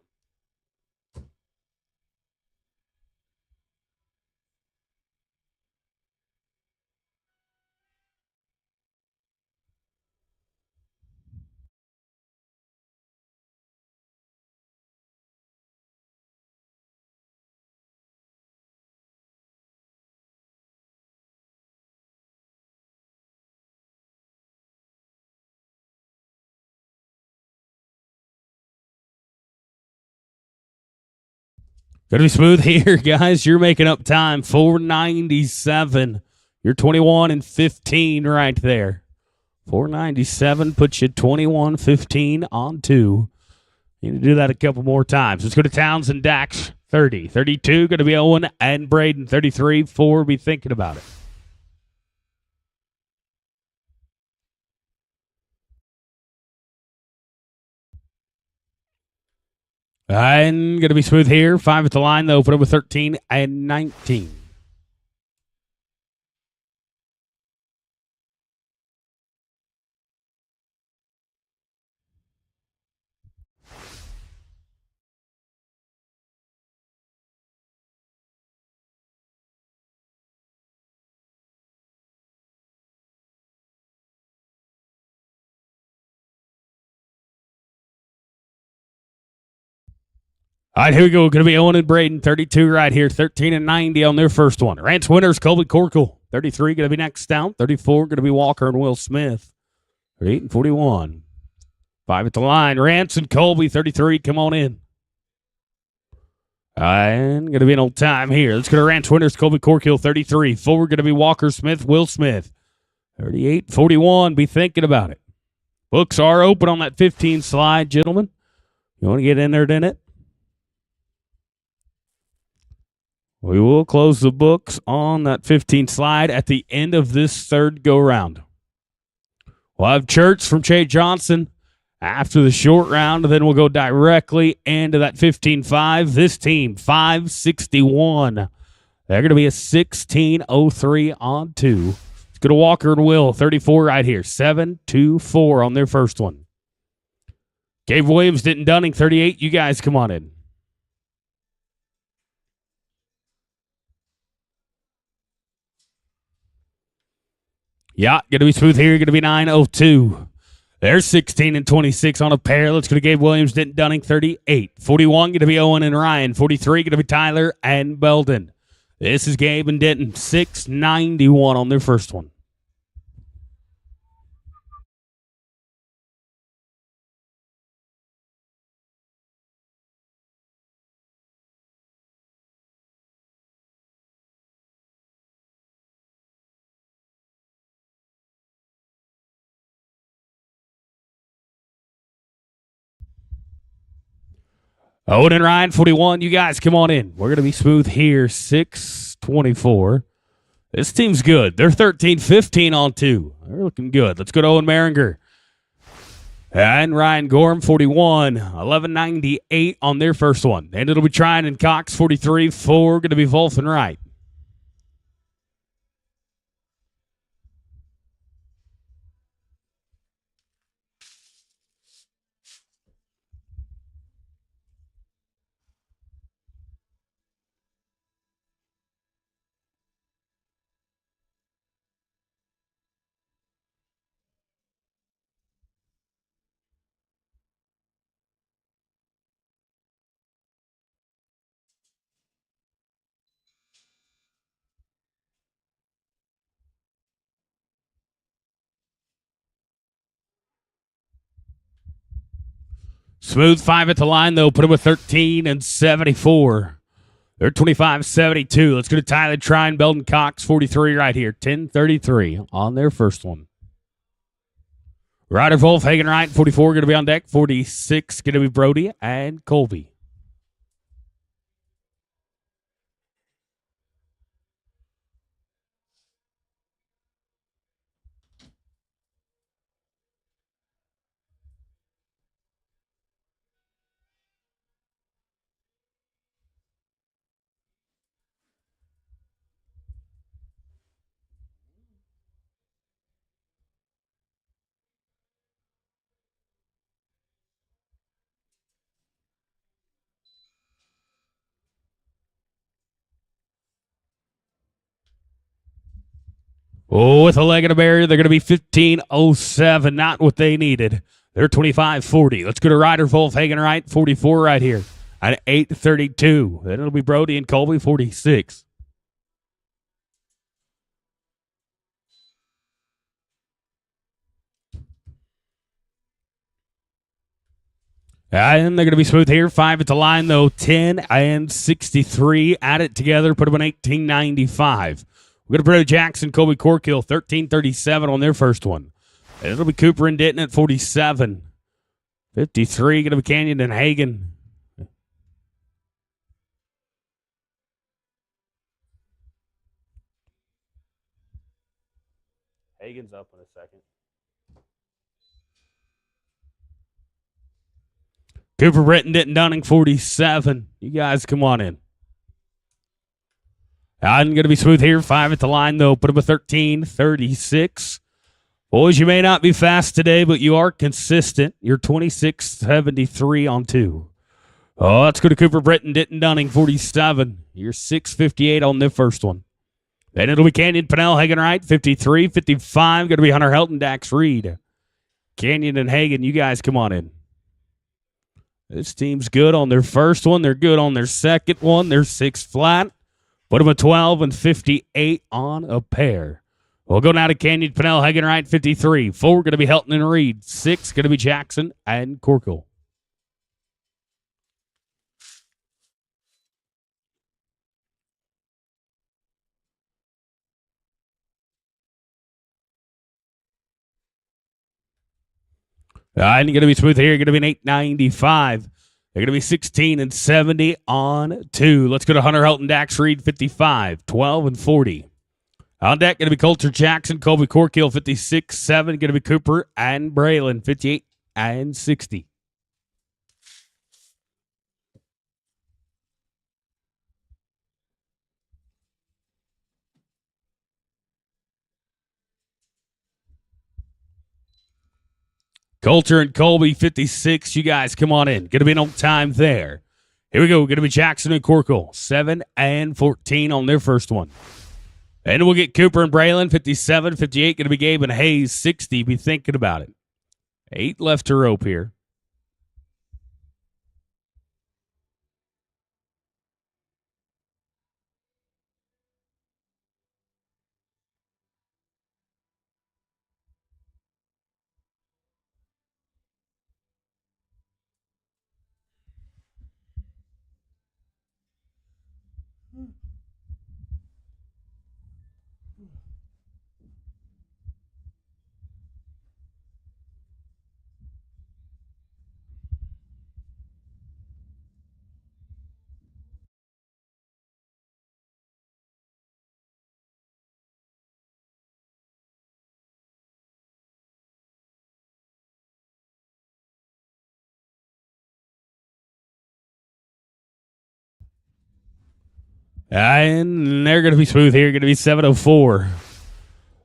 Going to be smooth here, guys. You're making up time. 497. You're 21 and 15 right there. 497 puts you 21, 15 on 2. You need to do that a couple more times. Let's go to Towns and Dax. 30. 32 going to be Owen and Braden. 33, 4. Be thinking about it. And going to be smooth here. 5 at the line, though. Put up with 13 and 19. All right, here we go. Going to be Owen and Braden, 32 right here, 13 and 90 on their first one. Ranch winners, Colby Corkle, 33 going to be next down, 34 going to be Walker and Will Smith, 38 and 41. 5 at the line, Rance and Colby, 33, come on in. And going to be an old time here. Let's go to Ranch winners, Colby Corkle, 33. 4 going to be Walker Smith, Will Smith, 38, 41. Be thinking about it. Books are open on that 15 slide, gentlemen. You want to get entered in it? We will close the books on that 15 slide at the end of this third go-round. We'll have Church from Che Johnson after the short round, and then we'll go directly into that 15-5. This team, 561. They're going to be a 16-03 on 2. Let's go to Walker and Will, 34 right here. 7-2-4 on their first one. Gabe Williams, Denton Dunning, 38. You guys come on in. Yeah, going to be smooth here. Going to be 9:02. There's 16 and 26 on a pair. Let's go to Gabe Williams, Denton Dunning, 38. 41 going to be Owen and Ryan. 43 going to be Tyler and Belden. This is Gabe and Denton, 691 on their first one. Owen and Ryan, 41. You guys come on in. We're going to be smooth here, 624. This team's good. They're 13-15 on two. They're looking good. Let's go to Owen Maringer. And Ryan Gorham, 41. 1198 on their first one. And it'll be Tryon and Cox, 43. 4 going to be Wolf and Wright. Smooth 5 at the line, though. Put them with 13 and 74. They're 25-72. Let's go to Tyler Tryon, Belton Cox, 43 right here. 10-33 on their first one. Ryder Wolf, Hagen Wright, 44 going to be on deck. 46 going to be Brody and Colby. Oh, with a leg and a barrier, they're going to be 15:07. Not what they needed. They're 25-40. Let's go to Ryder Wolf, Hagen Wright, 44 right here at 8:32. Then it'll be Brody and Colby, 46. And they're going to be smooth here. 5 at the line, though. 10 and 63. Add it together. Put them in 1895. We're going to Brody Jackson, Colby Corkill, 13:37 on their first one. And it'll be Cooper and Denton at 47. 53 going to be Canyon and Hagen. Hagen's up in a second. Cooper, Britton, Denton, Dunning, 47. You guys come on in. I'm going to be smooth here. 5 at the line, though. Put him a 13:36. Boys, you may not be fast today, but you are consistent. You're 26-73 on 2. Oh, let's go to Cooper, Britton, Denton, Dunning, 47. You're 6:58 on the first one. Then it'll be Canyon, Pennell, Hagen, Wright, 53. 55, going to be Hunter Helton, Dax Reed. Canyon and Hagen, you guys come on in. This team's good on their first one. They're good on their second one. They're 6 flat. Put them at 12 and 58 on a pair. We'll go now to Canyon, Pennell, Hagen, Wright, 53. 4 going to be Helton and Reed. 6 going to be Jackson and Corkle. And you're going to be smooth here. You're going to be an 895. They're going to be 16 and 70 on 2. Let's go to Hunter Helton, Dax Reed, 55. 12 and 40. On deck, going to be Coulter Jackson, Colby Corkill, 56. 7 going to be Cooper and Braylon, 58 and 60. Coulter and Colby, 56. You guys come on in. Going to be no time there. Here we go. Going to be Jackson and Corkle, 7 and 14 on their first one. And we'll get Cooper and Braylon, 57, 58. Going to be Gabe and Hayes, 60. Be thinking about it. 8 left to rope here. And they're going to be smooth here. Going to be 7:04.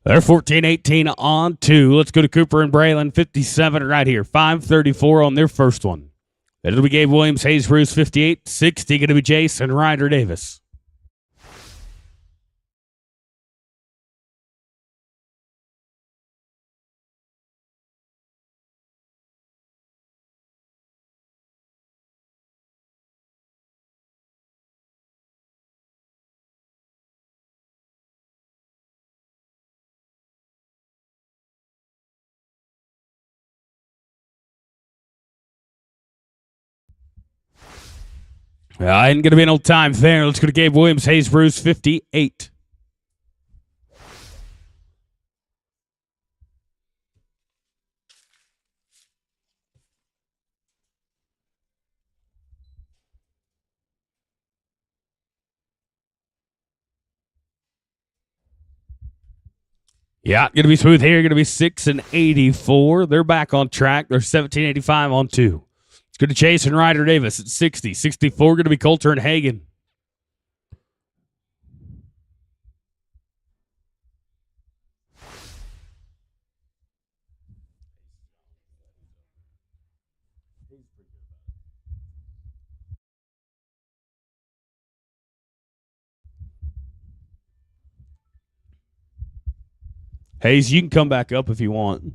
They're 14-18 on 2. Let's go to Cooper and Braylon, 57 right here. 5:34 on their first one. It'll be Gabe Williams, Hayes Bruce, 58. 60 going to be Jason Ryder Davis. Ain't going to be no time there. Let's go to Gabe Williams, Hayes Bruce, 58. Yeah, going to be smooth here. Going to be 6 and 84. They're back on track. They're 17-85 on 2. Let's go to Jason Ryder Davis at 60. 64 going to be Coulter and Hagan. Hayes, you can come back up if you want.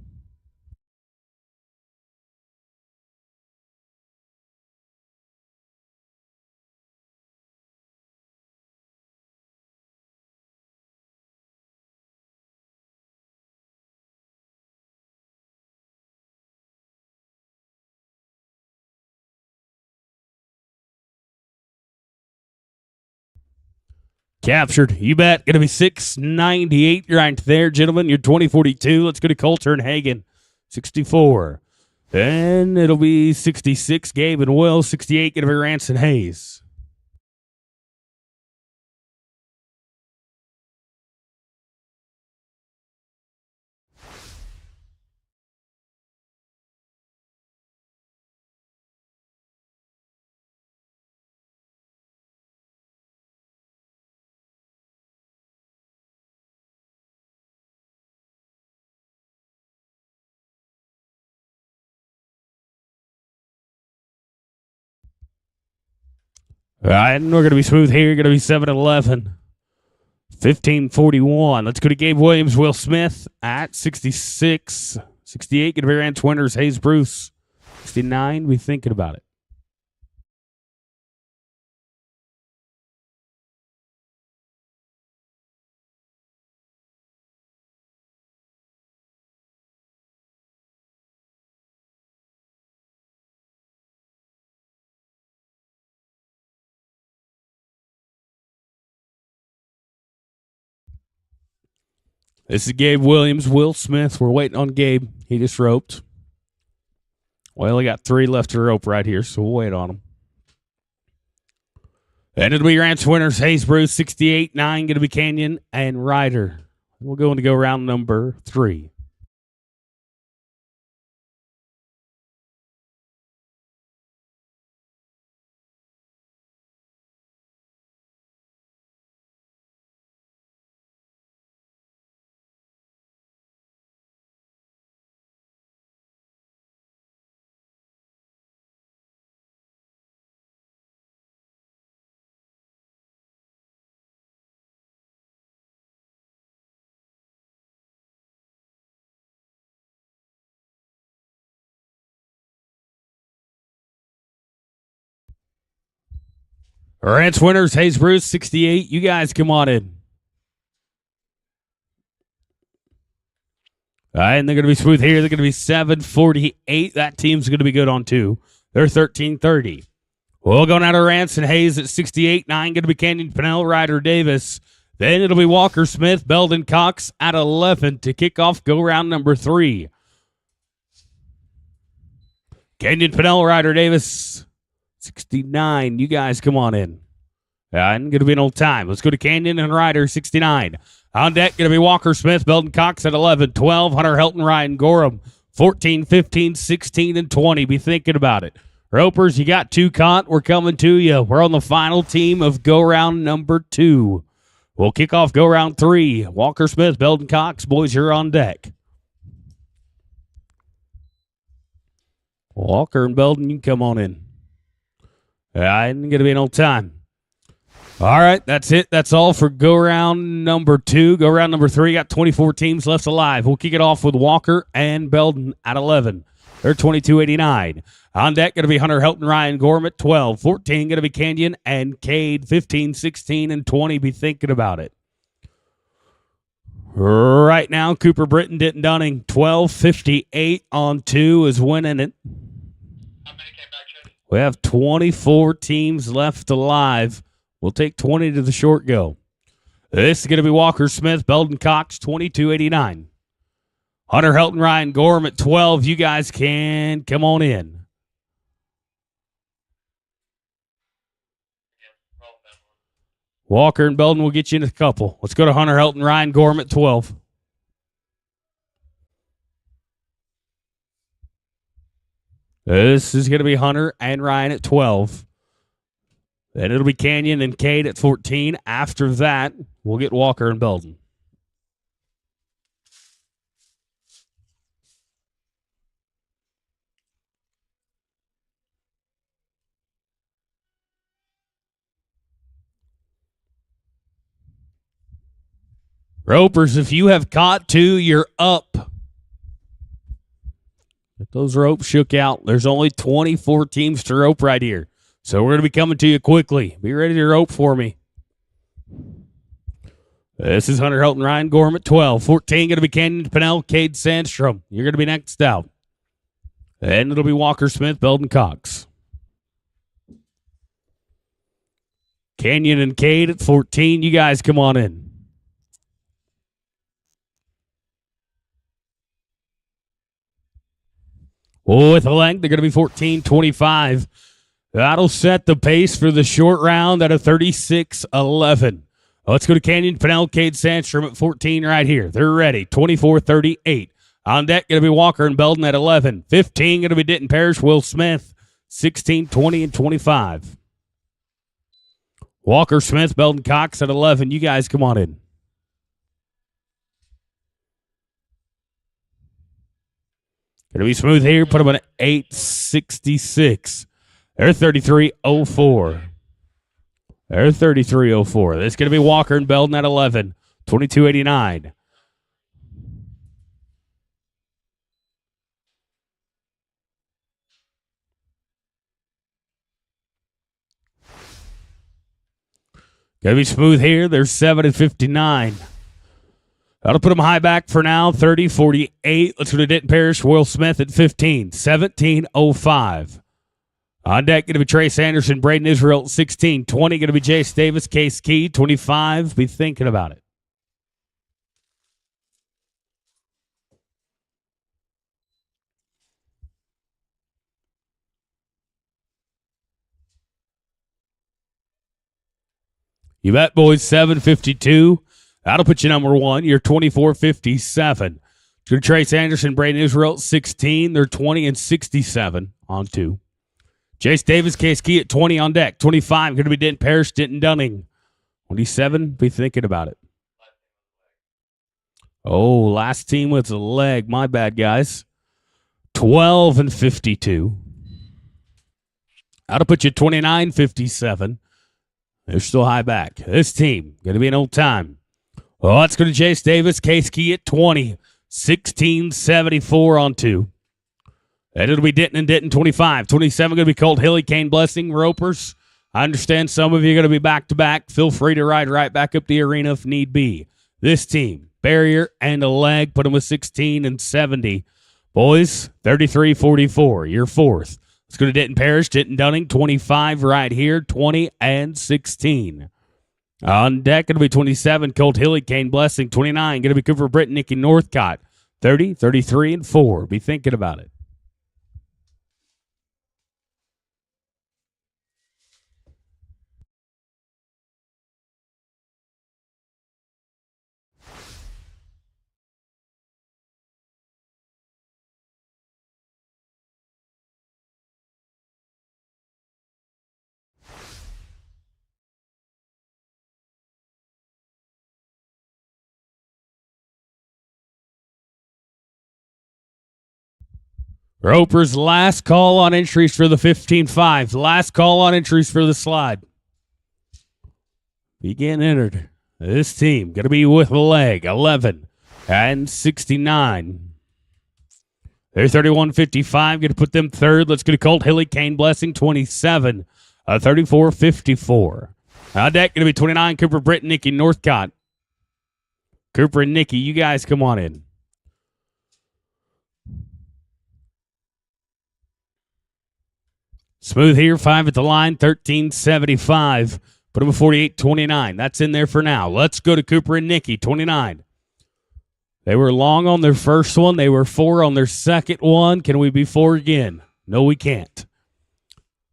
Captured. You bet. Going to be 698 right there, gentlemen. You're 2042. Let's go to Coulter and Hagan. 64. And it'll be 66, Gabe and Will. 68, going to be Rance and Hayes. All right, and we're going to be smooth here. Going to be 7-11. 1541. Let's go to Gabe Williams, Will Smith at 66. 68, going to be Rance Winters, Hayes Bruce. 69, we thinking about it. This is Gabe Williams, Will Smith. We're waiting on Gabe. He just roped. Well, he got 3 left to rope right here, so we'll wait on him. And it'll be Rance Winters, Hayes Bruce, 68, 9, going to be Canyon and Ryder. We're going to go round number 3. Rance winners, Hayes Bruce, 68. You guys come on in. All right, and they're going to be smooth here. They're going to be 748. That team's going to be good on 2. They're 1330. We'll go now to Rance and Hayes at 68. 9 going to be Canyon Pennell, Ryder Davis. Then it'll be Walker Smith, Belden Cox at 11 to kick off go round number 3. Canyon Pennell, Ryder Davis, 69. You guys come on in. And going to be an old time. Let's go to Canyon and Ryder, 69. On deck, going to be Walker Smith, Belden Cox at 11, 12, Hunter Helton, Ryan Gorham, 14, 15, 16, and 20. Be thinking about it. Ropers, you got 2 caught. We're coming to you. We're on the final team of go round number 2. We'll kick off go round 3. Walker Smith, Belden Cox, boys, you're on deck. Walker and Belden, you can come on in. I'm going to be an old time. All right, that's it. That's all for go round number 2. Go round number 3, got 24 teams left alive. We'll kick it off with Walker and Belden at 11. They're 22.89. On deck, going to be Hunter Helton, Ryan Gorham at 12. 14, going to be Canyon and Cade. 15, 16, and 20. Be thinking about it. Right now, Cooper Britton, Denton Dunning, 12.58 on 2 is winning it. How many came back, Shady? We have 24 teams left alive. We'll take 20 to the short go. This is going to be Walker Smith, Belden Cox, 22.89. Hunter Helton, Ryan Gorham at 12. You guys can come on in. Walker and Belden will get you in a couple. Let's go to Hunter Helton, Ryan Gorham at 12. This is going to be Hunter and Ryan at 12. Then it'll be Canyon and Cade at 14. After that, we'll get Walker and Belden. Ropers, if you have caught 2, you're up. Get those ropes shook out. There's only 24 teams to rope right here. So we're going to be coming to you quickly. Be ready to rope for me. This is Hunter Helton, Ryan Gorham at 12. 14 going to be Canyon Pennell, Cade Sandstrom. You're going to be next out. And it'll be Walker Smith, Belden Cox. Canyon and Cade at 14. You guys come on in. With a length, they're going to be 14.25. That'll set the pace for the short round at a 36.11. Let's go to Canyon Pennell, Cade Sandstrom at 14 right here. They're ready. 24.38. On deck, going to be Walker and Belden at 11. 15, going to be Denton Parrish, Will Smith. 16, 20, and 25. Walker Smith, Belden Cox at 11. You guys come on in. Going to be smooth here. Put them on 866. They're 33.04. They're 33.04. This is going to be Walker and Belden at 11. 22.89. Going to be smooth here. They're 7.59. That'll put them high back for now, 30.48. Let's go to Denton Parrish, Will Smith at 15, 17.05. On deck, going to be Trace Anderson, Braden Israel at 16, 20, going to be Jace Davis, Case Key, 25. Be thinking about it. You bet, boys, 7.52. That'll put you number 1. You're 24.57. To Trace Anderson, Braden Israel, 16. They're 20 and 67 on 2. Jace Davis, Case Key at 20 on deck. 25, going to be Denton Parrish, Denton Dunning. 27, be thinking about it. Oh, last team with a leg. My bad, guys. 12 and 52. That'll put you 29.57. They're still high back. This team, going to be an old time. Well, let's go to Jace Davis, Case Key at 20, 16.74 on 2. And it'll be Denton and Denton, 25. 27 going to be Colt Hilly, Kane Blessing, Ropers. I understand some of you are going to be back-to-back. Feel free to ride right back up the arena if need be. This team, barrier and a leg, put them with 16 and 70. Boys, 33-44, you're fourth. Let's go to Denton Parish, Denton Dunning, 25 right here, 20 and 16. On deck, going to be 27, Colt Hilly, Kane Blessing, 29. Going to be Cooper Britton, Nicky Northcott, 30, 33, and 4. Be thinking about it. Roper's last call on entries for the 15-5. Last call on entries for the slide. Begin entered. This team going to be with a leg, 11 and 69. They're 31-55. Going to put them third. Let's go to Colt Hilly, Kane Blessing, 27. 34-54. On deck going to be 29, Cooper Britton, Nicky Northcott. Cooper and Nicky, you guys come on in. Smooth here, 5 at the line, 13-75. Put him at 48-29. That's in there for now. Let's go to Cooper and Nicky, 29. They were long on their first one. They were 4 on their second one. Can we be 4 again? No, we can't.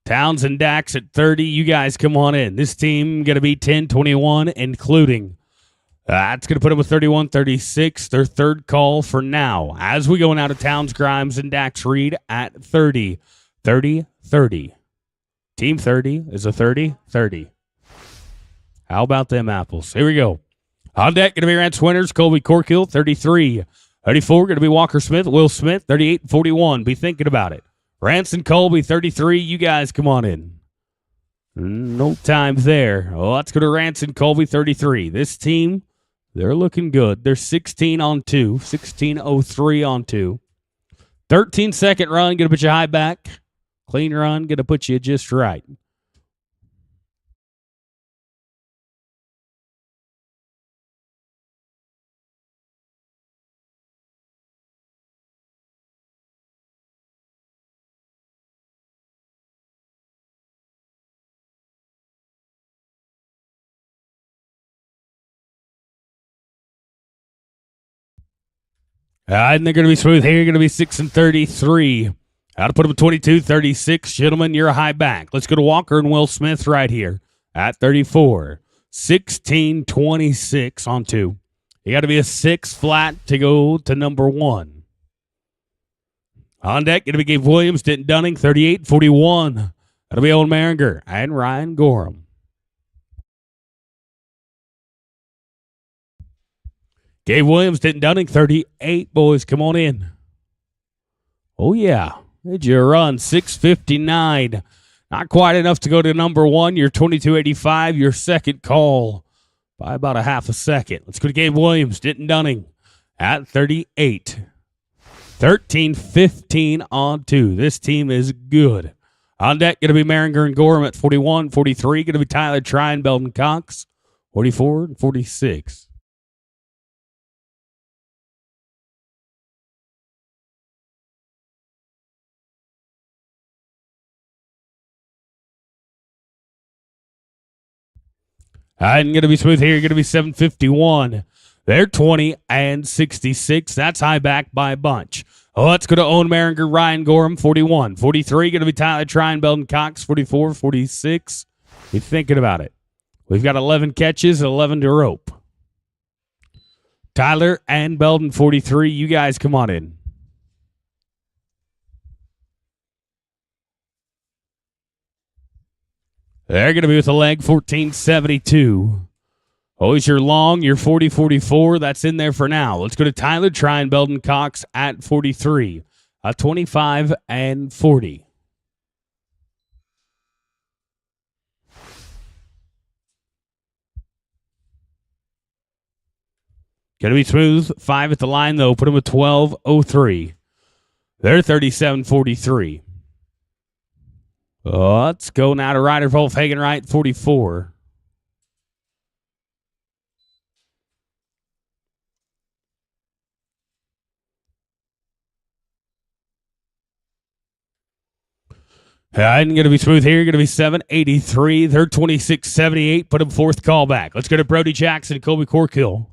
Towns and Dax at 30. You guys come on in. This team going to be 10-21, including. That's going to put them with 31-36. Their third call for now. As we go out of Towns, Grimes, and Dax Reed at 30. 30. Team 30 is a 30. How about them apples? Here we go. On deck, going to be Rance Winters, Colby Corkill, 33. 34, going to be Walker Smith, Will Smith, 38-41. Be thinking about it. Rance and Colby, 33. You guys come on in. No time there. Oh, let's go to Rance and Colby, 33. This team, they're looking good. They're 16 on 2. 16-03 on 2. 13-second run, going to put you high back. Clean run, going to put you just right. And they're going to be smooth here. Going to be 6 and 33. How to put them at 22-36. Gentlemen, you're a high back. Let's go to Walker and Will Smith right here at 34. 16-26 on 2. You got to be a 6 flat to go to number 1. On deck, going to be Gabe Williams, Denton Dunning, 38-41. That'll be Owen Maringer and Ryan Gorham. Gabe Williams, Denton Dunning, 38. Boys, come on in. Oh, yeah. Did you run 6:59? Not quite enough to go to number 1. You're 22.85. Your second call by about a half a second. Let's go to Gabe Williams, Denton Dunning at 38. 13-15 on 2. This team is good. On deck, going to be Maringer and Gorham at 41, 43. Going to be Tyler Trine, Belton Cox, 44 and 46. And going to be smooth here. Going to be 7:51. They're 20 and 66. That's high back by a bunch. Oh, let's go to Owen Maringer, Ryan Gorham, 41. 43, going to be Tyler Trine, Belton Cox, 44, 46. Be thinking about it. We've got 11 catches, 11 to rope. Tyler and Belton, 43. You guys come on in. They're going to be with a leg, 14-72. Always your long, your 40-44. That's in there for now. Let's go to Tyler Trine, Belton Cox at 43. 25 and 40. Going to be smooth. 5 at the line, though. Put them with 12-03. They're 37-43. Let's go now to Ryder Wolfhagen right 44. I'm going to be smooth here. Going to be 783. They're 2678. Put him fourth call back. Let's go to Brody Jackson and Colby Corkill.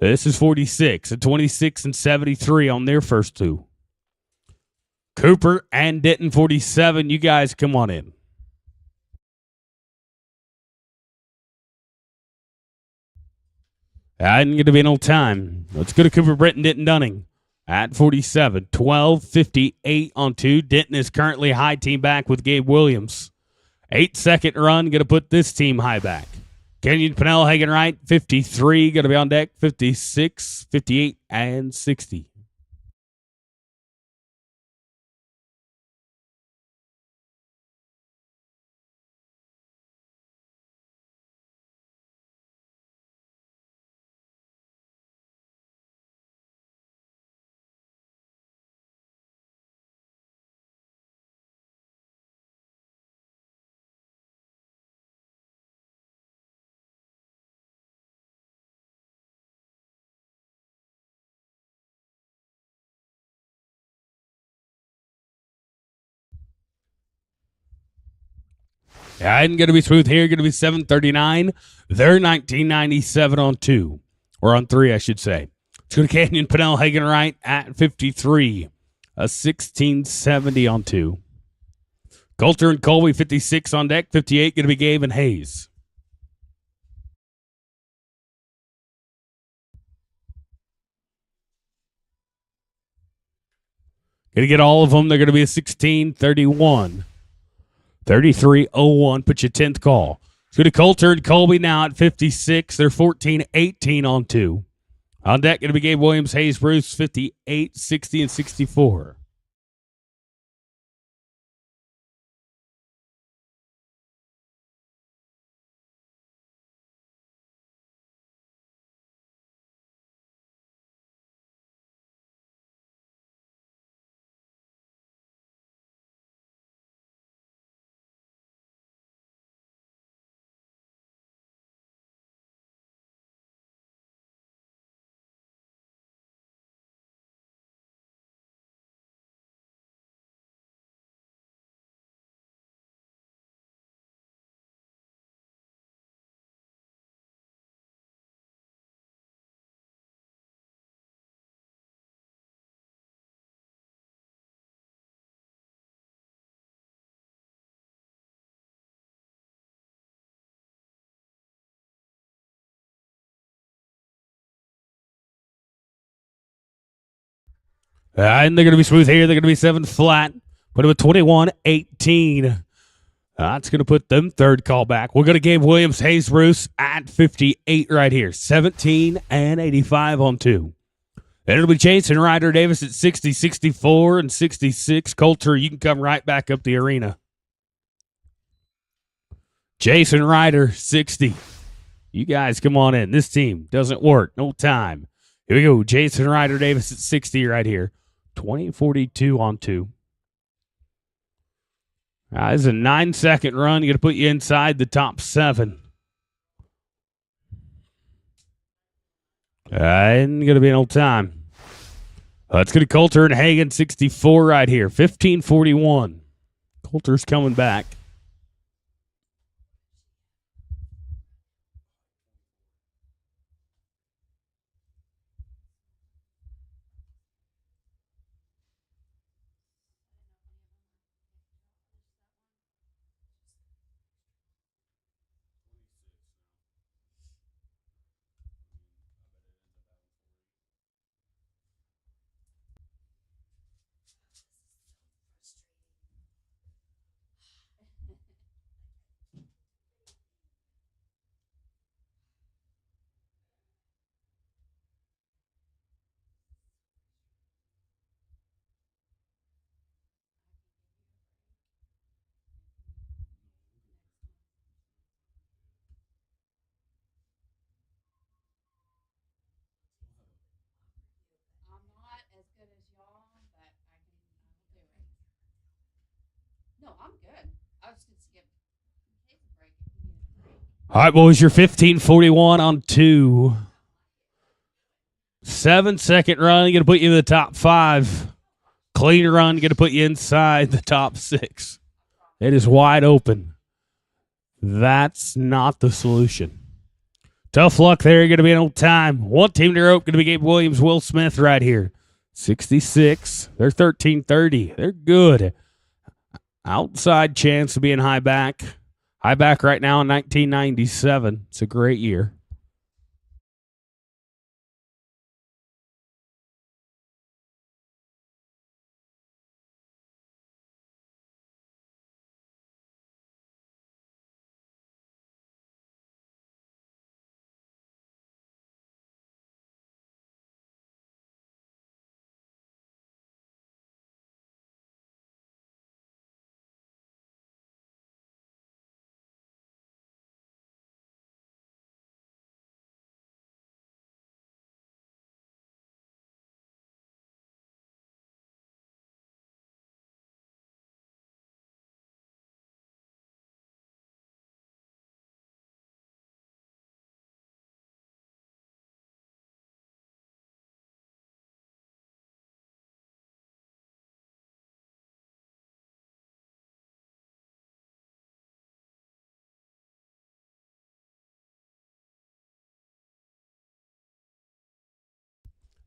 This is 46 and 26 and 73 on their first two. Cooper and Denton 47. You guys come on in. I'm going to be no time. Let's go to Cooper, Britton, Denton, Dunning at 47. 12:58 on two. Denton is currently high team back with Gabe Williams. 8-second run. Going to put this team high back. Kenyon Pennell, Hagen right, 53. Going to be on deck, 56, 58, and 60. I'm going to be smooth here. Going to be 739. They're 1997 on two. Or on three, I should say. Let's go to Canyon Pennell, Hagen right at 53. A 1670 on two. Coulter and Colby, 56 on deck. 58 going to be Gabe and Hayes. Going to get all of them. They're going to be a 1631. 3301. Put your 10th call. Let's go to Coulter and Colby now at 56. They're 1418 on two. On deck, going to be Gabe Williams, Hayes, Bruce, 58, 60, and 64. And they're going to be smooth here. They're going to be 7 flat. Put them at 21-18. That's going to put them third call back. We'll go to Gabe Williams, Hayes, Bruce at 58 right here. 17 and 85 on two. And it'll be Jason Ryder Davis at 60, 64, and 66. Coulter, you can come right back up the arena. Jason Ryder, 60. You guys come on in. This team doesn't work. No time. Here we go. Jason Ryder Davis at 60 right here. 20-42 on two. This is a 9-second run. You're going to put you inside the top 7. Ain't going to be no time. Let's go to Coulter and Hagen, 64 right here. 15-41. Coulter's coming back. No, I'm good. I All right, boys, you're 15:41 on 2. 7-second run, going to put you in the top 5. Clean run, going to put you inside the top 6. It is wide open. That's not the solution. Tough luck there. You're going to be in old time. One team to rope, going to be Gabe Williams, Will Smith right here. 66. They're 13:30. They're good. Outside chance of being high back. High back right now in 1997. It's a great year.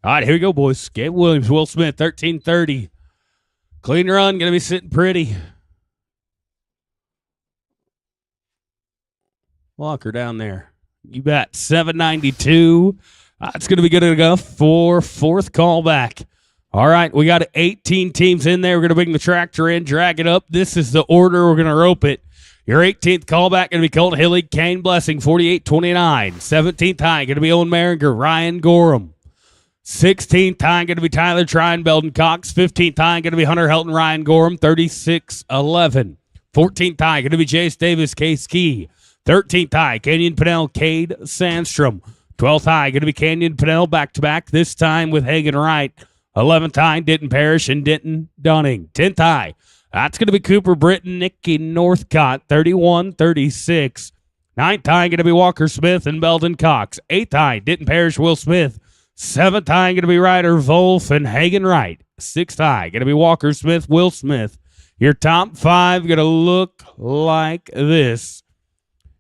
All right, here we go, boys. Gabe Williams, Will Smith, 13:30. Clean run, going to be sitting pretty. Walker down there. You bet. 792. It's going to be good enough for fourth callback. All right, we got 18 teams in there. We're going to bring the tractor in, drag it up. This is the order. We're going to rope it. Your 18th callback going to be Colt Hilly, Kane Blessing, 48-29. 17th high going to be Owen Maringer, Ryan Gorham. 16th high going to be Tyler Trine, Belden Cox. 15th high going to be Hunter Helton, Ryan Gorham, 36-11. 14th high going to be Jace Davis, Case Key. 13th high, Canyon Pinnell, Cade Sandstrom. 12th high, going to be Canyon Pinnell back-to-back, this time with Hagen Wright. 11th high, Denton Parrish and Denton Dunning. 10th high, that's going to be Cooper Britton, Nicky Northcott, 31-36. 9th high, going to be Walker Smith and Belden Cox. 8th high, Denton Parrish, Will Smith. 7th high, going to be Ryder Wolf and Hagen Wright. 6th high, going to be Walker Smith, Will Smith. Your top 5 going to look like this.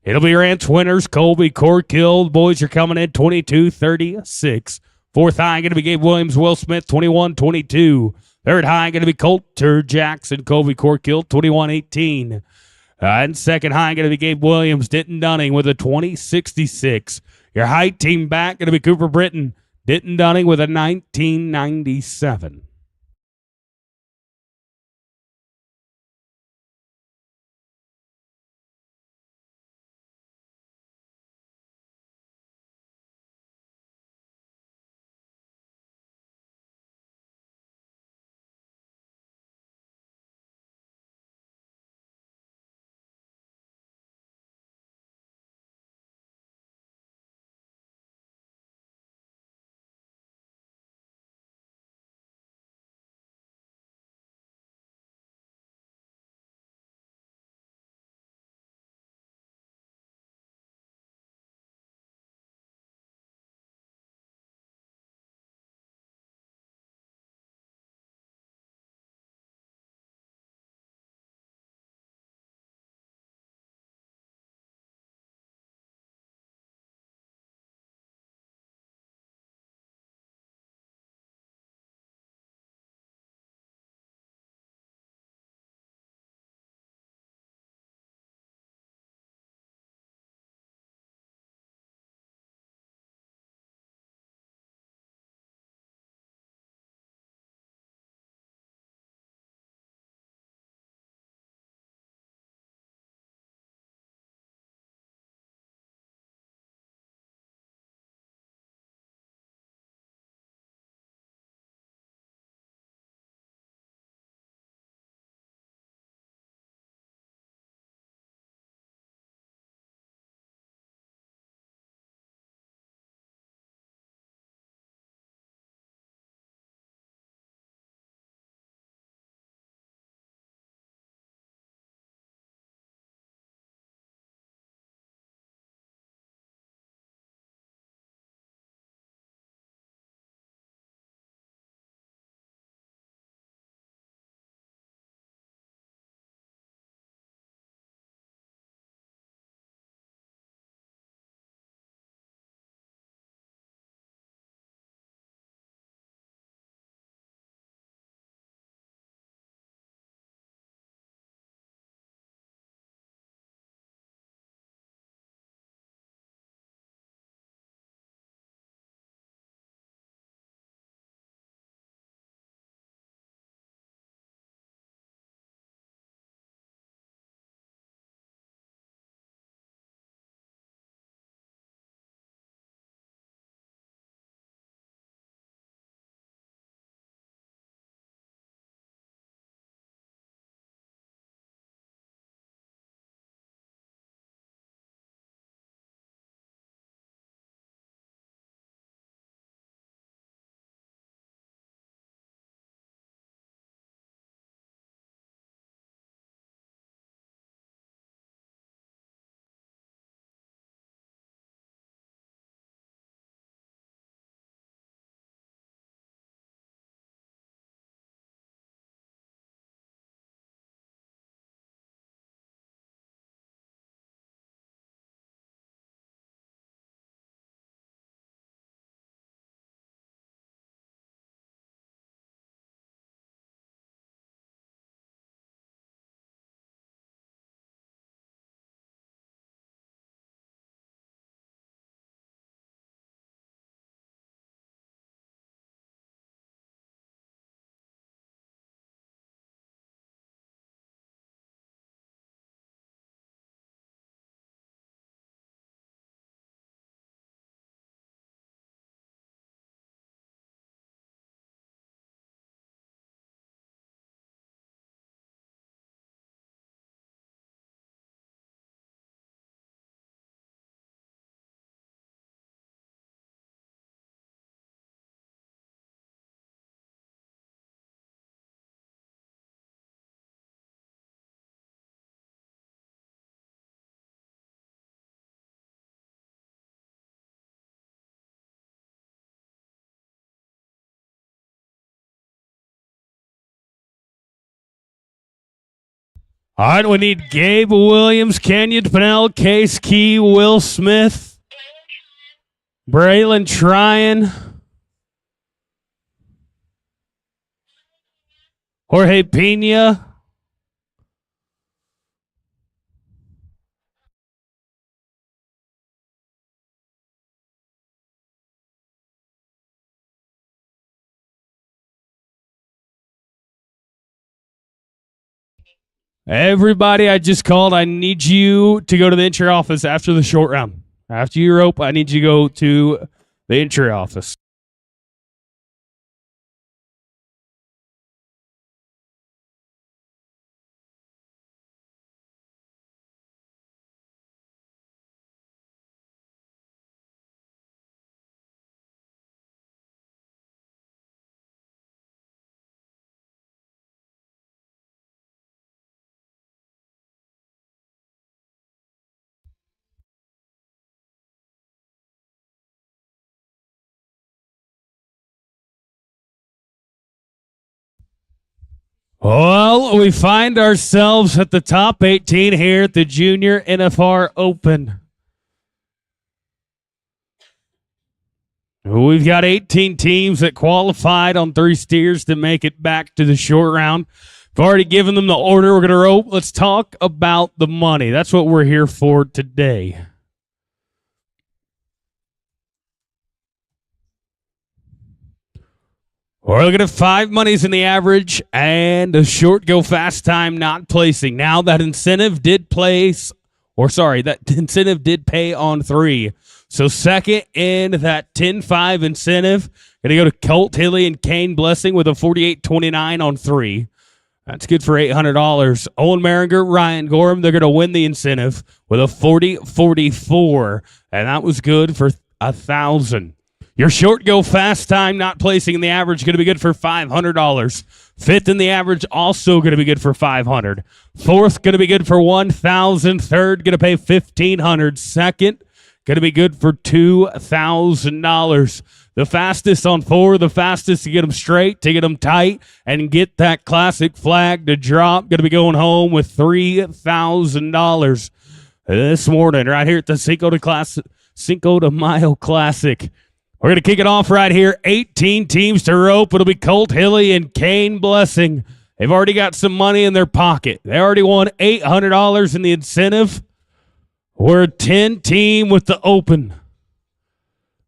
It'll be Ranch winners, Colby Corkill. Boys are coming in 22-36. 4th high going to be Gabe Williams, Will Smith, 21-22. 3rd high going to be Coulter Jackson, Colby Corkill, 21-18. And 2nd high going to be Gabe Williams, Denton Dunning with a 20-66. Your high team back going to be Cooper Britton, Denton Dunning with a 1997. All right, we need Gabe Williams, Kenyon Pennell, Case Key, Will Smith, Braylon Tryon, Jorge Pena. Everybody I just called, I need you to go to the entry office after the short round. After you rope, I need you to go to the entry office. Well, we find ourselves at the top 18 here at the Junior NFR Open. We've got 18 teams that qualified on 3 steers to make it back to the short round. I've already given them the order. We're going to rope. Let's talk about the money. That's what we're here for today. We're looking at 5 monies in the average and a short go fast time not placing. Now that incentive did place, or sorry, that incentive did pay on 3. So second in that 10-5 incentive, going to go to Colt Hilly and Kane Blessing with a 48.29 on 3. That's good for $800. Owen Maringer, Ryan Gorham, they're going to win the incentive with a 40.44, and that was good for $1,000. Your short go fast time not placing in the average going to be good for $500. Fifth in the average also going to be good for $500. Fourth going to be good for $1,000. Third going to pay $1,500. Second going to be good for $2,000. The fastest on 4, the fastest to get them straight, to get them tight, and get that classic flag to drop. Going to be going home with $3,000 this morning right here at the Cinco de Mayo Classic. We're going to kick it off right here. 18 teams to rope. It'll be Colt Hilly and Kane Blessing. They've already got some money in their pocket. They already won $800 in the incentive. We're a 10 team with the open.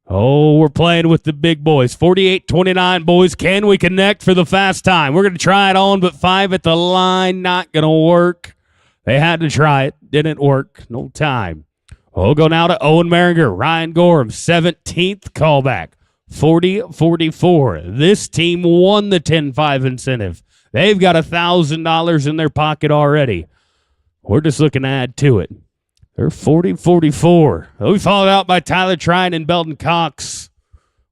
Oh, we're playing with the big boys. 48.29, boys. Can we connect for the fast time? We're going to try it on, but 5 at the line. Not going to work. They had to try it. Didn't work. No time. We'll go now to Owen Maringer, Ryan Gorham, 17th callback, 40.44. This team won the 10-5 incentive. They've got $1,000 in their pocket already. We're just looking to add to it. They're 40.44. We followed out by Tyler Tryon and Belton Cox.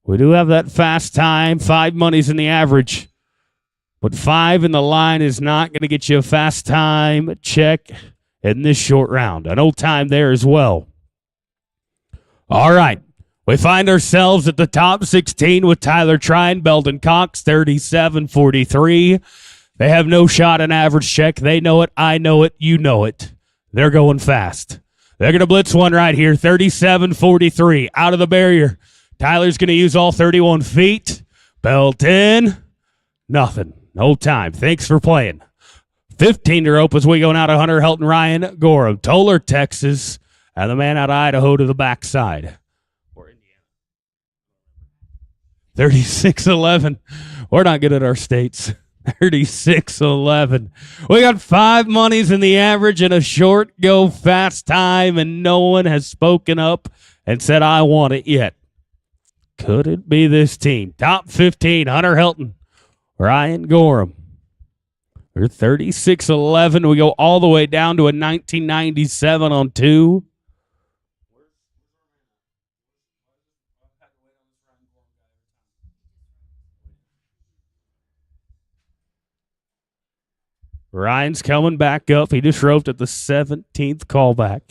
We do have that fast time, 5 monies in the average. But 5 in the line is not going to get you a fast time check in this short round. An old time there as well. All right. We find ourselves at the top 16 with Tyler Tryon, Belton Cox, 37.43. They have no shot in average check. They know it. I know it. You know it. They're going fast. They're going to blitz one right here, 37.43. Out of the barrier. Tyler's going to use all 31 feet. Belton, nothing. No time. Thanks for playing. 15 to rope as we go now to Hunter Helton, Ryan Gorham. Toller, Texas, and the man out of Idaho to the backside. Or Indiana. 36-11. We're not good at our states. 36-11. We got 5 monies in the average and a short go fast time, and no one has spoken up and said, I want it yet. Could it be this team? Top 15, Hunter Helton, Ryan Gorham. We're 36-11. We go all the way down to a 1997 on 2. Ryan's coming back up. He just roped at the 17th callback.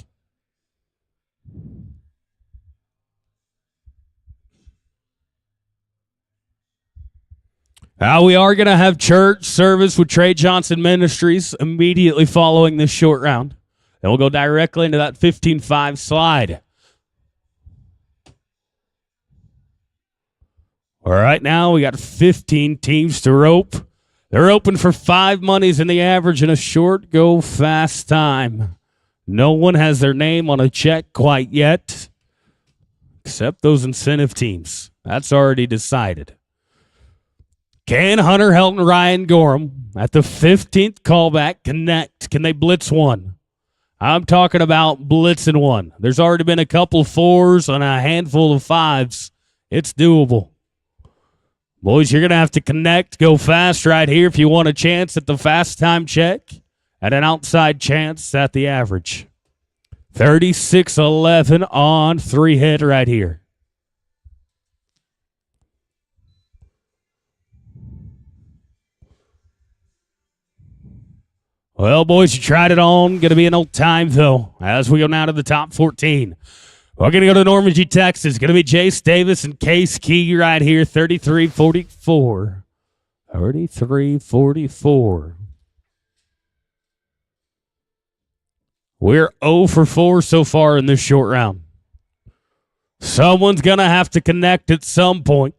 We are going to have church service with Trey Johnson Ministries immediately following this short round. And we'll go directly into that 15-5 slide. All right, now we got 15 teams to rope. They're open for 5 monies in the average and a short go fast time. No one has their name on a check quite yet, except those incentive teams. That's already decided. Can Hunter Helton, Ryan Gorham at the 15th callback connect? Can they blitz one? I'm talking about blitzing one. There's already been a couple 4s and a handful of 5s. It's doable. Boys, you're going to have to connect, go fast right here if you want a chance at the fast time check and an outside chance at the average. 36-11 on 3 hit right here. Well, boys, you tried it on. Going to be an old time, though, as we go now to the top 14. We're going to go to Normandy, Texas. Going to be Jace Davis and Case Key right here, 33-44. 33-44. We're 0 for 4 so far in this short round. Someone's going to have to connect at some point.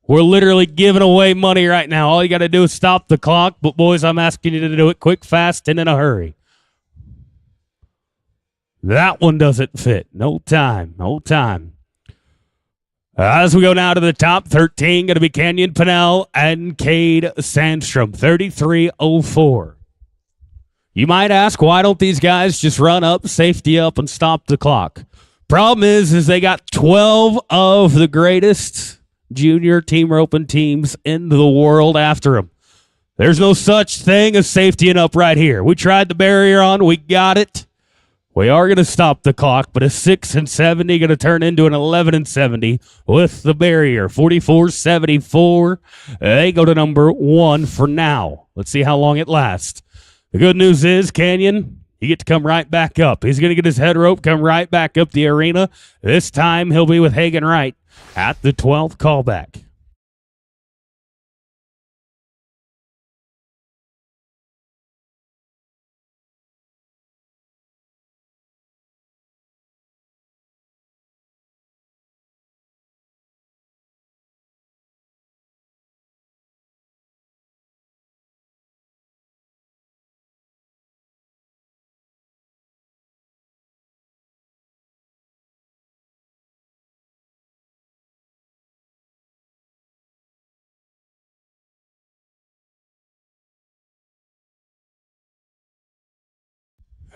We're literally giving away money right now. All you got to do is stop the clock. But, boys, I'm asking you to do it quick, fast, and in a hurry. That one doesn't fit. No time. No time. As we go now to the top 13, going to be Kenyon Pennell and Cade Sandstrom, 33-04. You might ask, why don't these guys just run up, safety up, and stop the clock? Problem is they got 12 of the greatest junior team roping teams in the world after them. There's no such thing as safetying up right here. We tried the barrier on. We got it. We are going to stop the clock, but a 6-70 going to turn into an 11-70 with the barrier. 44-74. They go to number 1 for now. Let's see how long it lasts. The good news is, Canyon, you get to come right back up. He's going to get his head rope, come right back up the arena. This time he'll be with Hagen Wright at the 12th callback.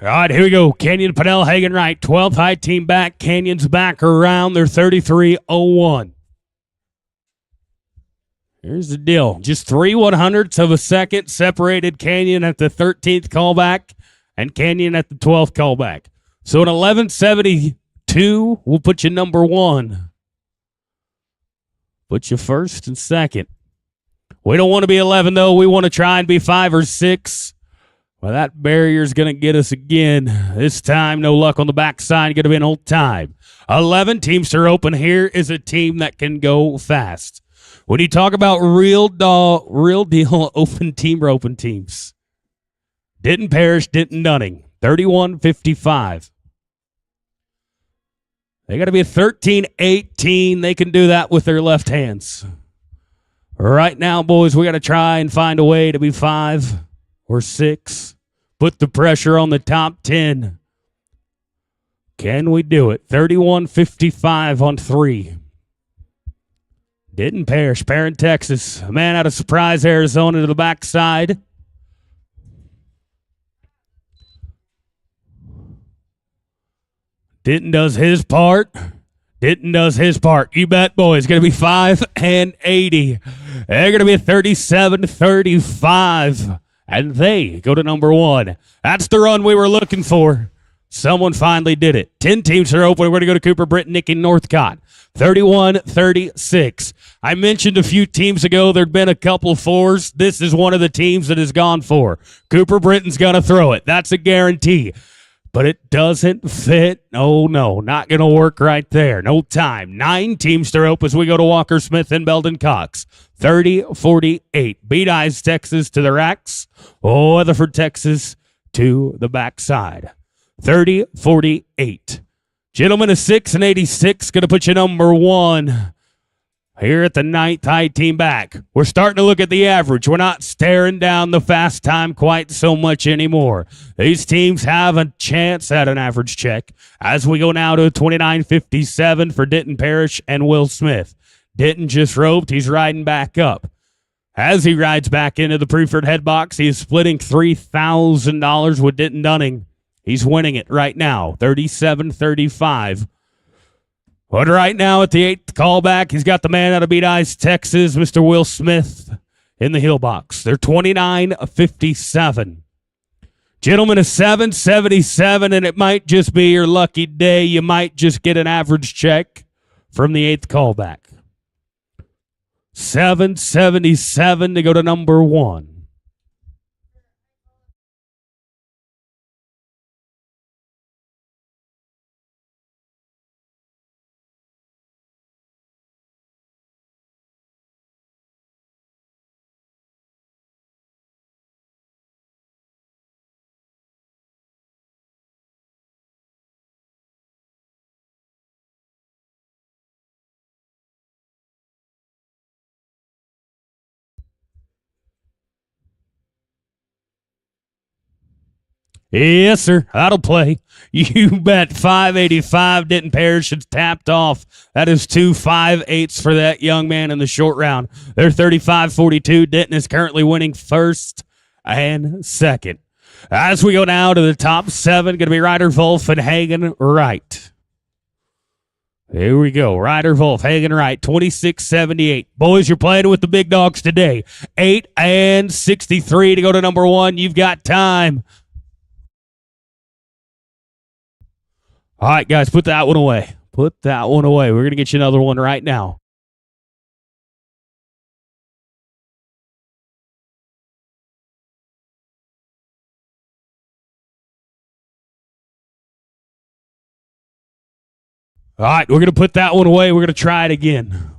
All right, here we go. Canyon, Pennell, Hagen Wright, 12th high team back. Canyon's back around. They're 33-01. Here's the deal. Just 3/100ths of a second separated Canyon at the 13th callback and Canyon at the 12th callback. So an 11:72 will put you number 1. Put you first and second. We don't want to be 11, though. We want to try and be 5 or 6. Well, that barrier's going to get us again. This time, no luck on the backside. Going to be an old time. 11 teams are open. Here is a team that can go fast. When you talk about real deal open teams, Denton Parish, Denton Dunning, 31-55. They got to be a 13-18. They can do that with their left hands. Right now, boys, we got to try and find a way to be 5 or 6. Put the pressure on the top 10. Can we do it? 31-55 on 3. Didn't Parish, Perrin, Texas. A man out of Surprise, Arizona to the backside. Denton does his part. You bet, boys. Going to be 5 and 80. They're going to be a 37-35. And they go to number 1. That's the run we were looking for. Someone finally did it. 10 teams are open. We're going to go to Cooper, Britton, Nick, and Northcott. 31-36. I mentioned a few teams ago there'd been a couple 4s. This is one of the teams that has gone 4. Cooper Britton's going to throw it. That's a guarantee. but it doesn't fit. Oh, no, not going to work right there. No time. 9 teams to rope as we go to Walker Smith and Belden Cox. 30-48. Beat Eyes, Texas to the racks. Weatherford, Texas to the backside. 30-48. Gentlemen, a 6 and 86 going to put you number 1. Here at the 9th high team back. We're starting to look at the average. We're not staring down the fast time quite so much anymore. These teams have a chance at an average check as we go now to 29.57 for Denton Parrish and Will Smith. Denton just roped. He's riding back up. As he rides back into the Preferred head box, he is splitting $3,000 with Denton Dunning. He's winning it right now, 37-35. But right now at the 8th callback, he's got the man out of Beat Eyes, Texas, Mr. Will Smith, in the heel box. They're 29-57. Gentlemen, a 7.77, and it might just be your lucky day. You might just get an average check from the 8th callback. 7.77 to go to number 1. Yes, sir. That'll play. You bet. 585. Denton Parrish is tapped off. That is 2 5/8s for that young man in the short round. They're 35-42. Denton is currently winning first and second. As we go now to the top 7, going to be Ryder Wolf and Hagen Wright. Here we go. Ryder Wolf, Hagen Wright, 26-78. Boys, you're playing with the big dogs today. 8 and 63 to go to number 1. You've got time. All right, guys, put that one away. Put that one away. We're going to get you another one right now. All right, we're going to put that one away. We're going to try it again.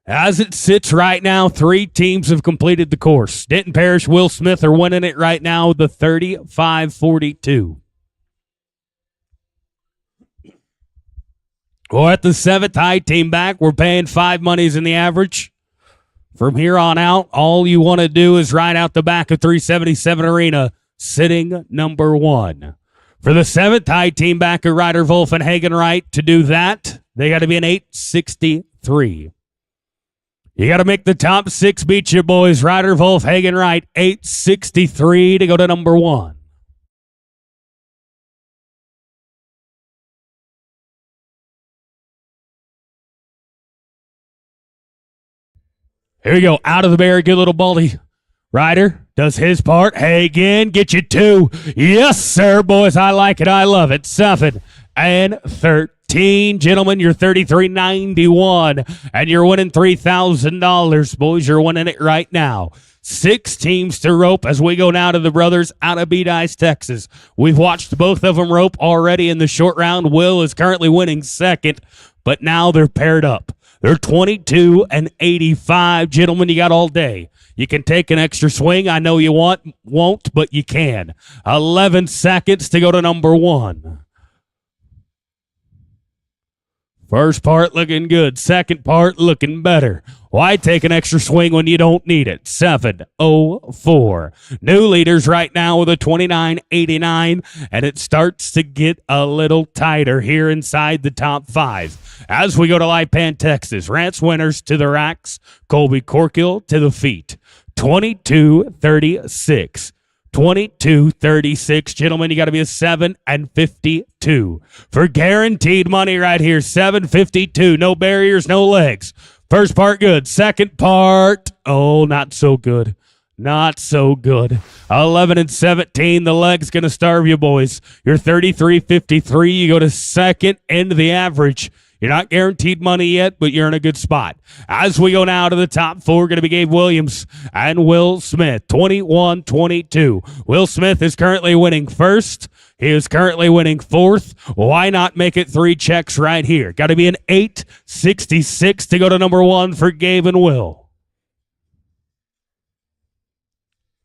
As it sits right now, 3 teams have completed the course. Denton Parrish, Will Smith are winning it right now with the 35-42. Well, at the 7th high team back, we're paying 5 monies in the average. From here on out, all you want to do is ride out the back of 377 Arena, sitting number 1. For the 7th high team back of Ryder Wolf and Hagen Wright, to do that, they got to be an 863. You got to make the top 6 beat you, boys. Ryder Wolf, Hagen Wright, 863 to go to number 1. Here we go. Out of the barrier. Good little baldy. Ryder does his part. Hagen, get you 2. Yes, sir, boys. I like it. I love it. 7 and 13. Gentlemen, you're 33.91, and you're winning $3,000. Boys, you're winning it right now. 6 teams to rope as we go now to the brothers out of Beat Eyes, Texas. We've watched both of them rope already in the short round. Will is currently winning second, but now they're paired up. They're 22 and 85. Gentlemen, you got all day. You can take an extra swing. I know you won't, but you can. 11 seconds to go to number 1. First part looking good. Second part looking better. Why take an extra swing when you don't need it? 7:04. New leaders right now with a 29.89, and it starts to get a little tighter here inside the top 5. As we go to Lipan, Texas, Rance Winters to the racks, Colby Corkill to the feet. 22-36. 22-36. Gentlemen, you got to be a 7 and 52 for guaranteed money right here. 752. No barriers, no legs. First part good. Second part, oh, not so good. Not so good. 11 and 17. The leg's going to starve you, boys. You're 33-53. You go to second into the average. You're not guaranteed money yet, but you're in a good spot. As we go now to the top four, going to be Gabe Williams and Will Smith, 21-22. Will Smith is currently winning first. He is currently winning fourth. Why not make it 3 checks right here? Got to be an 866 to go to number 1 for Gabe and Will.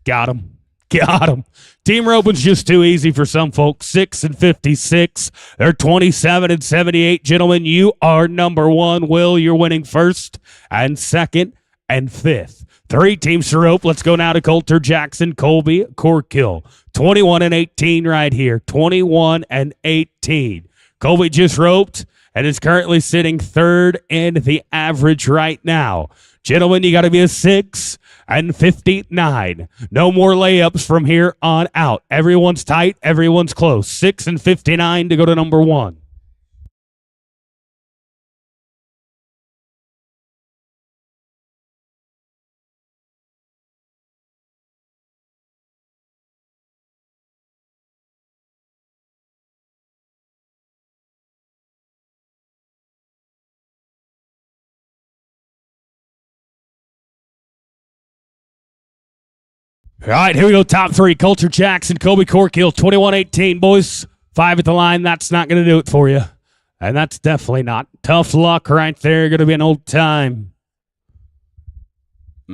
Got him. Got him. Team roping's just too easy for some folks. 6 and 56. They're 27 and 78. Gentlemen, you are number 1. Will, you're winning first and second and fifth. 3 teams to rope. Let's go now to Coulter, Jackson, Colby, Corkill. 21 and 18 right here. 21 and 18. Colby just roped and is currently sitting third in the average right now. Gentlemen, you got to be a 6 and 59. No more layups from here on out. Everyone's tight. Everyone's close. 6 and 59 to go to number 1. All right, here we go. Top 3. Coulter, Jackson, Kobe Corkill, 21-18. Boys, 5 at the line. That's not going to do it for you. And that's definitely not. Tough luck right there. Going to be an old time.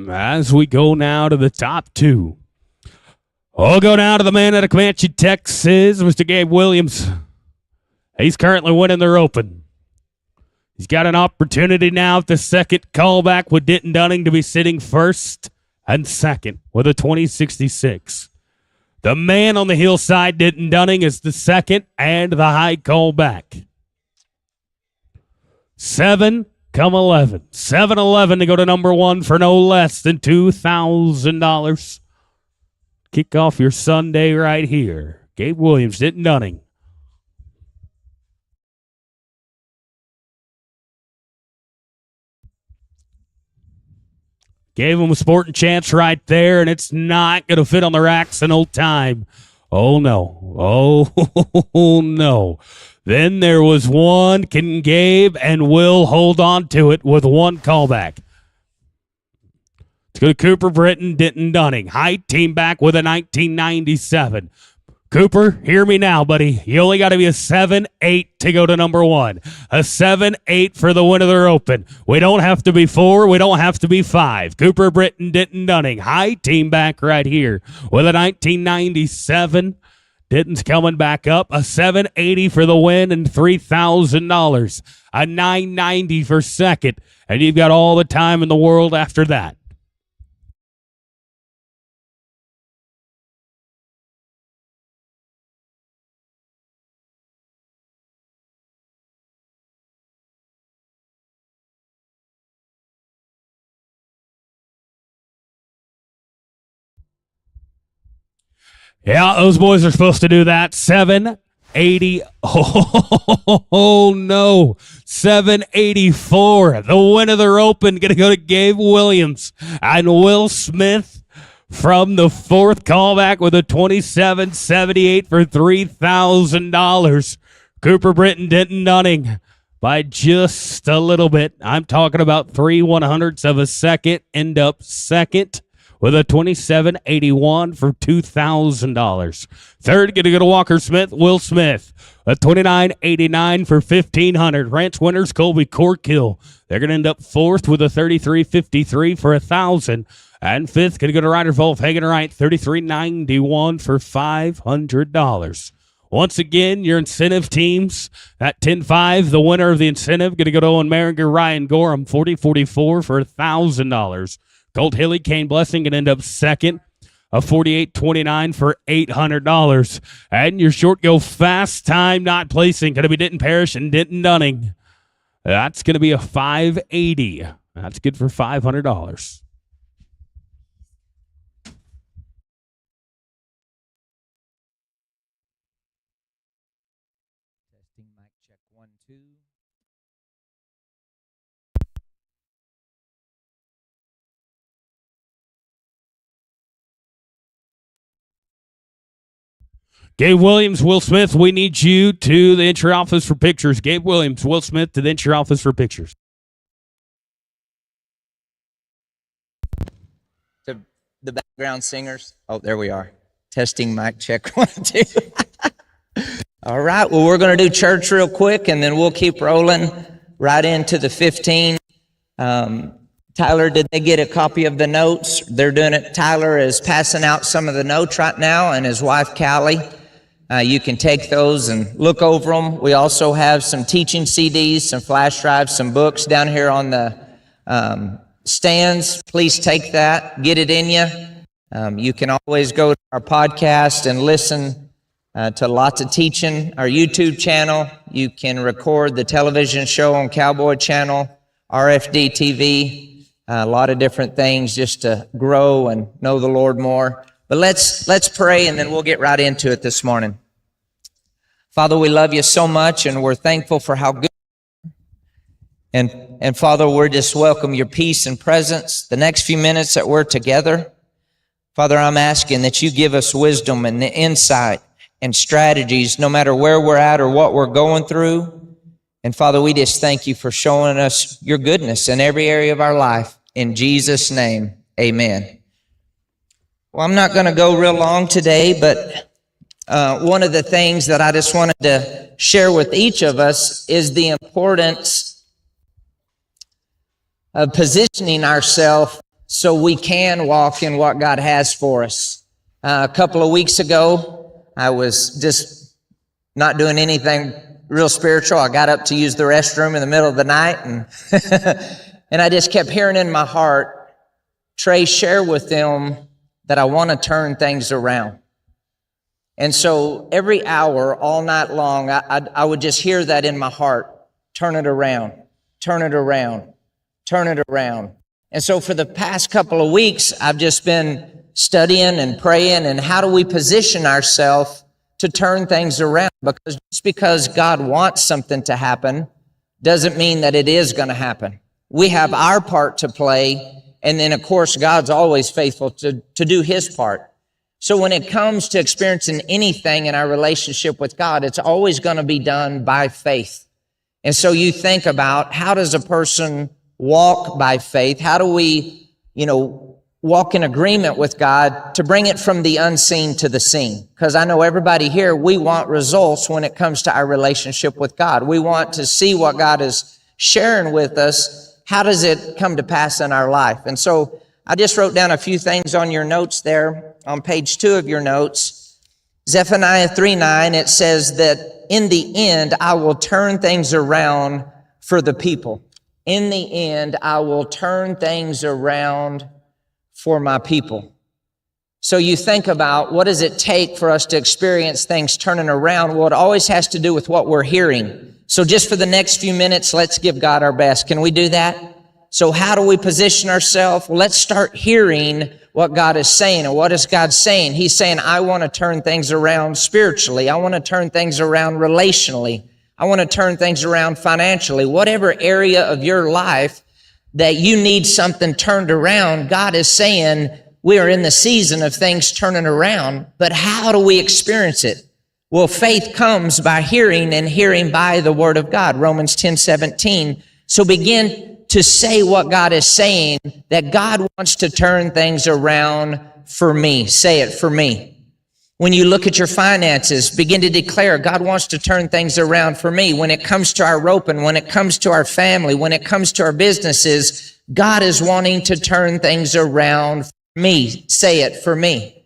As we go now to the top 2. We'll go now to the man out of Comanche, Texas, Mr. Gabe Williams. He's currently winning the roping. He's got an opportunity now at the second callback with Denton Dunning to be sitting first and second with a 20-66. The man on the hillside, Denton Dunning, is the second and the high callback. 7 come 11. 7-11 to go to number 1 for no less than $2,000. Kick off your Sunday right here. Gabe Williams, Denton Dunning. Gave him a sporting chance right there, and it's not going to fit on the racks in old time. Oh, no. Oh, no. Then there was one. Can Gabe and Will hold on to it with 1 callback? Let's go to Cooper Britton, Denton Dunning. High team back with a 1997. Cooper, hear me now, buddy. You only got to be a 7-8 to go to number 1. A 7-8 for the win of the open. We don't have to be 4. We don't have to be 5. Cooper Britton, Denton Dunning. High team back right here with a 1997. Denton's coming back up. A 780 for the win and $3,000. A 990 for second. And you've got all the time in the world after that. Yeah, those boys are supposed to do that. 780. Oh, no. 784. The win of the open going to go to Gabe Williams and Will Smith from the 4th callback with a 27-78 for $3,000. Cooper Britton, Denton Dunning by just a little bit. I'm talking about 3/100ths of a second. End up second with a 27.81 for $2,000. Third, going to go to Walker Smith, Will Smith, a 29.89 for $1,500. Ranch winners, Colby Corkill. They're going to end up fourth with a 33.53 for $1,000. And fifth, going to go to Ryder Wolf, Hagen Wright, 33.91 for $500. Once again, your incentive teams at 10-5. The winner of the incentive going to go to Owen Maringer, Ryan Gorham, 40.44 for $1,000. Colt Hilly, Kane Blessing can end up second, a 48.29 for $800. And your short go fast time not placing going to be Denton Parrish and Denton Dunning. That's going to be a 580. That's good for $500. Testing mic check 1 2. Gabe Williams, Will Smith, we need you to the entry office for pictures. Gabe Williams, Will Smith to the entry office for pictures. The background singers. Oh, there we are. Testing mic check 1, 2. All right. Well, we're going to do church real quick, and then we'll keep rolling right into the 15. Tyler, did they get a copy of the notes? They're doing it. Tyler is passing out some of the notes right now, and his wife, Callie. You can take those and look over them. We also have some teaching CDs, some flash drives, some books down here on the stands. Please take that. Get it in you. You can always go to our podcast and listen to lots of teaching. Our YouTube channel. You can record the television show on Cowboy Channel, RFD TV. A lot of different things just to grow and know the Lord more. But let's pray, and then we'll get right into it this morning. Father, we love you so much, and we're thankful for how good you are. And Father, we're just welcome your peace and presence the next few minutes that we're together. Father, I'm asking that you give us wisdom and insight and strategies no matter where we're at or what we're going through. And Father, we just thank you for showing us your goodness in every area of our life. In Jesus' name, amen. Well, I'm not going to go real long today, but one of the things that I just wanted to share with each of us is the importance of positioning ourselves so we can walk in what God has for us. A couple of weeks ago, I was just not doing anything real spiritual. I got up to use the restroom in the middle of the night, and and I just kept hearing in my heart, Trey, share with them that I want to turn things around. And so every hour, all night long, I would just hear that in my heart. Turn it around, turn it around, turn it around. And so for the past couple of weeks, I've just been studying and praying, and how do we position ourselves to turn things around? Because just because God wants something to happen doesn't mean that it is going to happen. We have our part to play. And then, of course, God's always faithful to do his part. So when it comes to experiencing anything in our relationship with God, it's always going to be done by faith. And so you think about, how does a person walk by faith? How do we, walk in agreement with God to bring it from the unseen to the seen? Because I know everybody here, we want results when it comes to our relationship with God. We want to see what God is sharing with us. How does it come to pass in our life? And so I just wrote down a few things on your notes there on page 2 of your notes. Zephaniah 3:9, it says that in the end, I will turn things around for the people. In the end, I will turn things around for my people. So you think about, what does it take for us to experience things turning around? Well, it always has to do with what we're hearing. So just for the next few minutes, let's give God our best. Can we do that? So how do we position ourselves? Well, let's start hearing what God is saying. And what is God saying? He's saying, I want to turn things around spiritually. I want to turn things around relationally. I want to turn things around financially. Whatever area of your life that you need something turned around, God is saying, we are in the season of things turning around. But how do we experience it? Well, faith comes by hearing, and hearing by the word of God. Romans 10:17. So begin to say what God is saying, that God wants to turn things around for me. Say it, for me. When you look at your finances, begin to declare, God wants to turn things around for me. When it comes to our roping, when it comes to our family, when it comes to our businesses, God is wanting to turn things around for me. Say it, for me.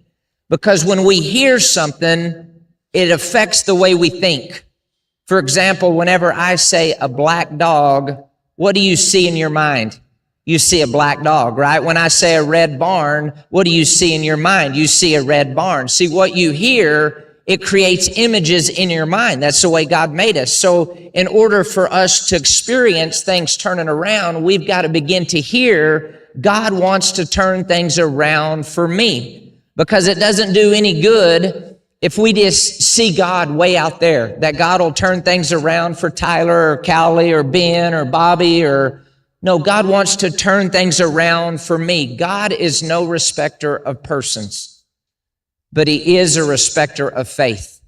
Because when we hear something, it affects the way we think. For example, whenever I say a black dog, what do you see in your mind? You see a black dog, right? When I say a red barn, what do you see in your mind? You see a red barn. See, what you hear, it creates images in your mind. That's the way God made us. So in order for us to experience things turning around, we've got to begin to hear, God wants to turn things around for me. Because it doesn't do any good if we just see God way out there, that God will turn things around for Tyler or Callie or Ben or Bobby or... No, God wants to turn things around for me. God is no respecter of persons. but he is a respecter of faith.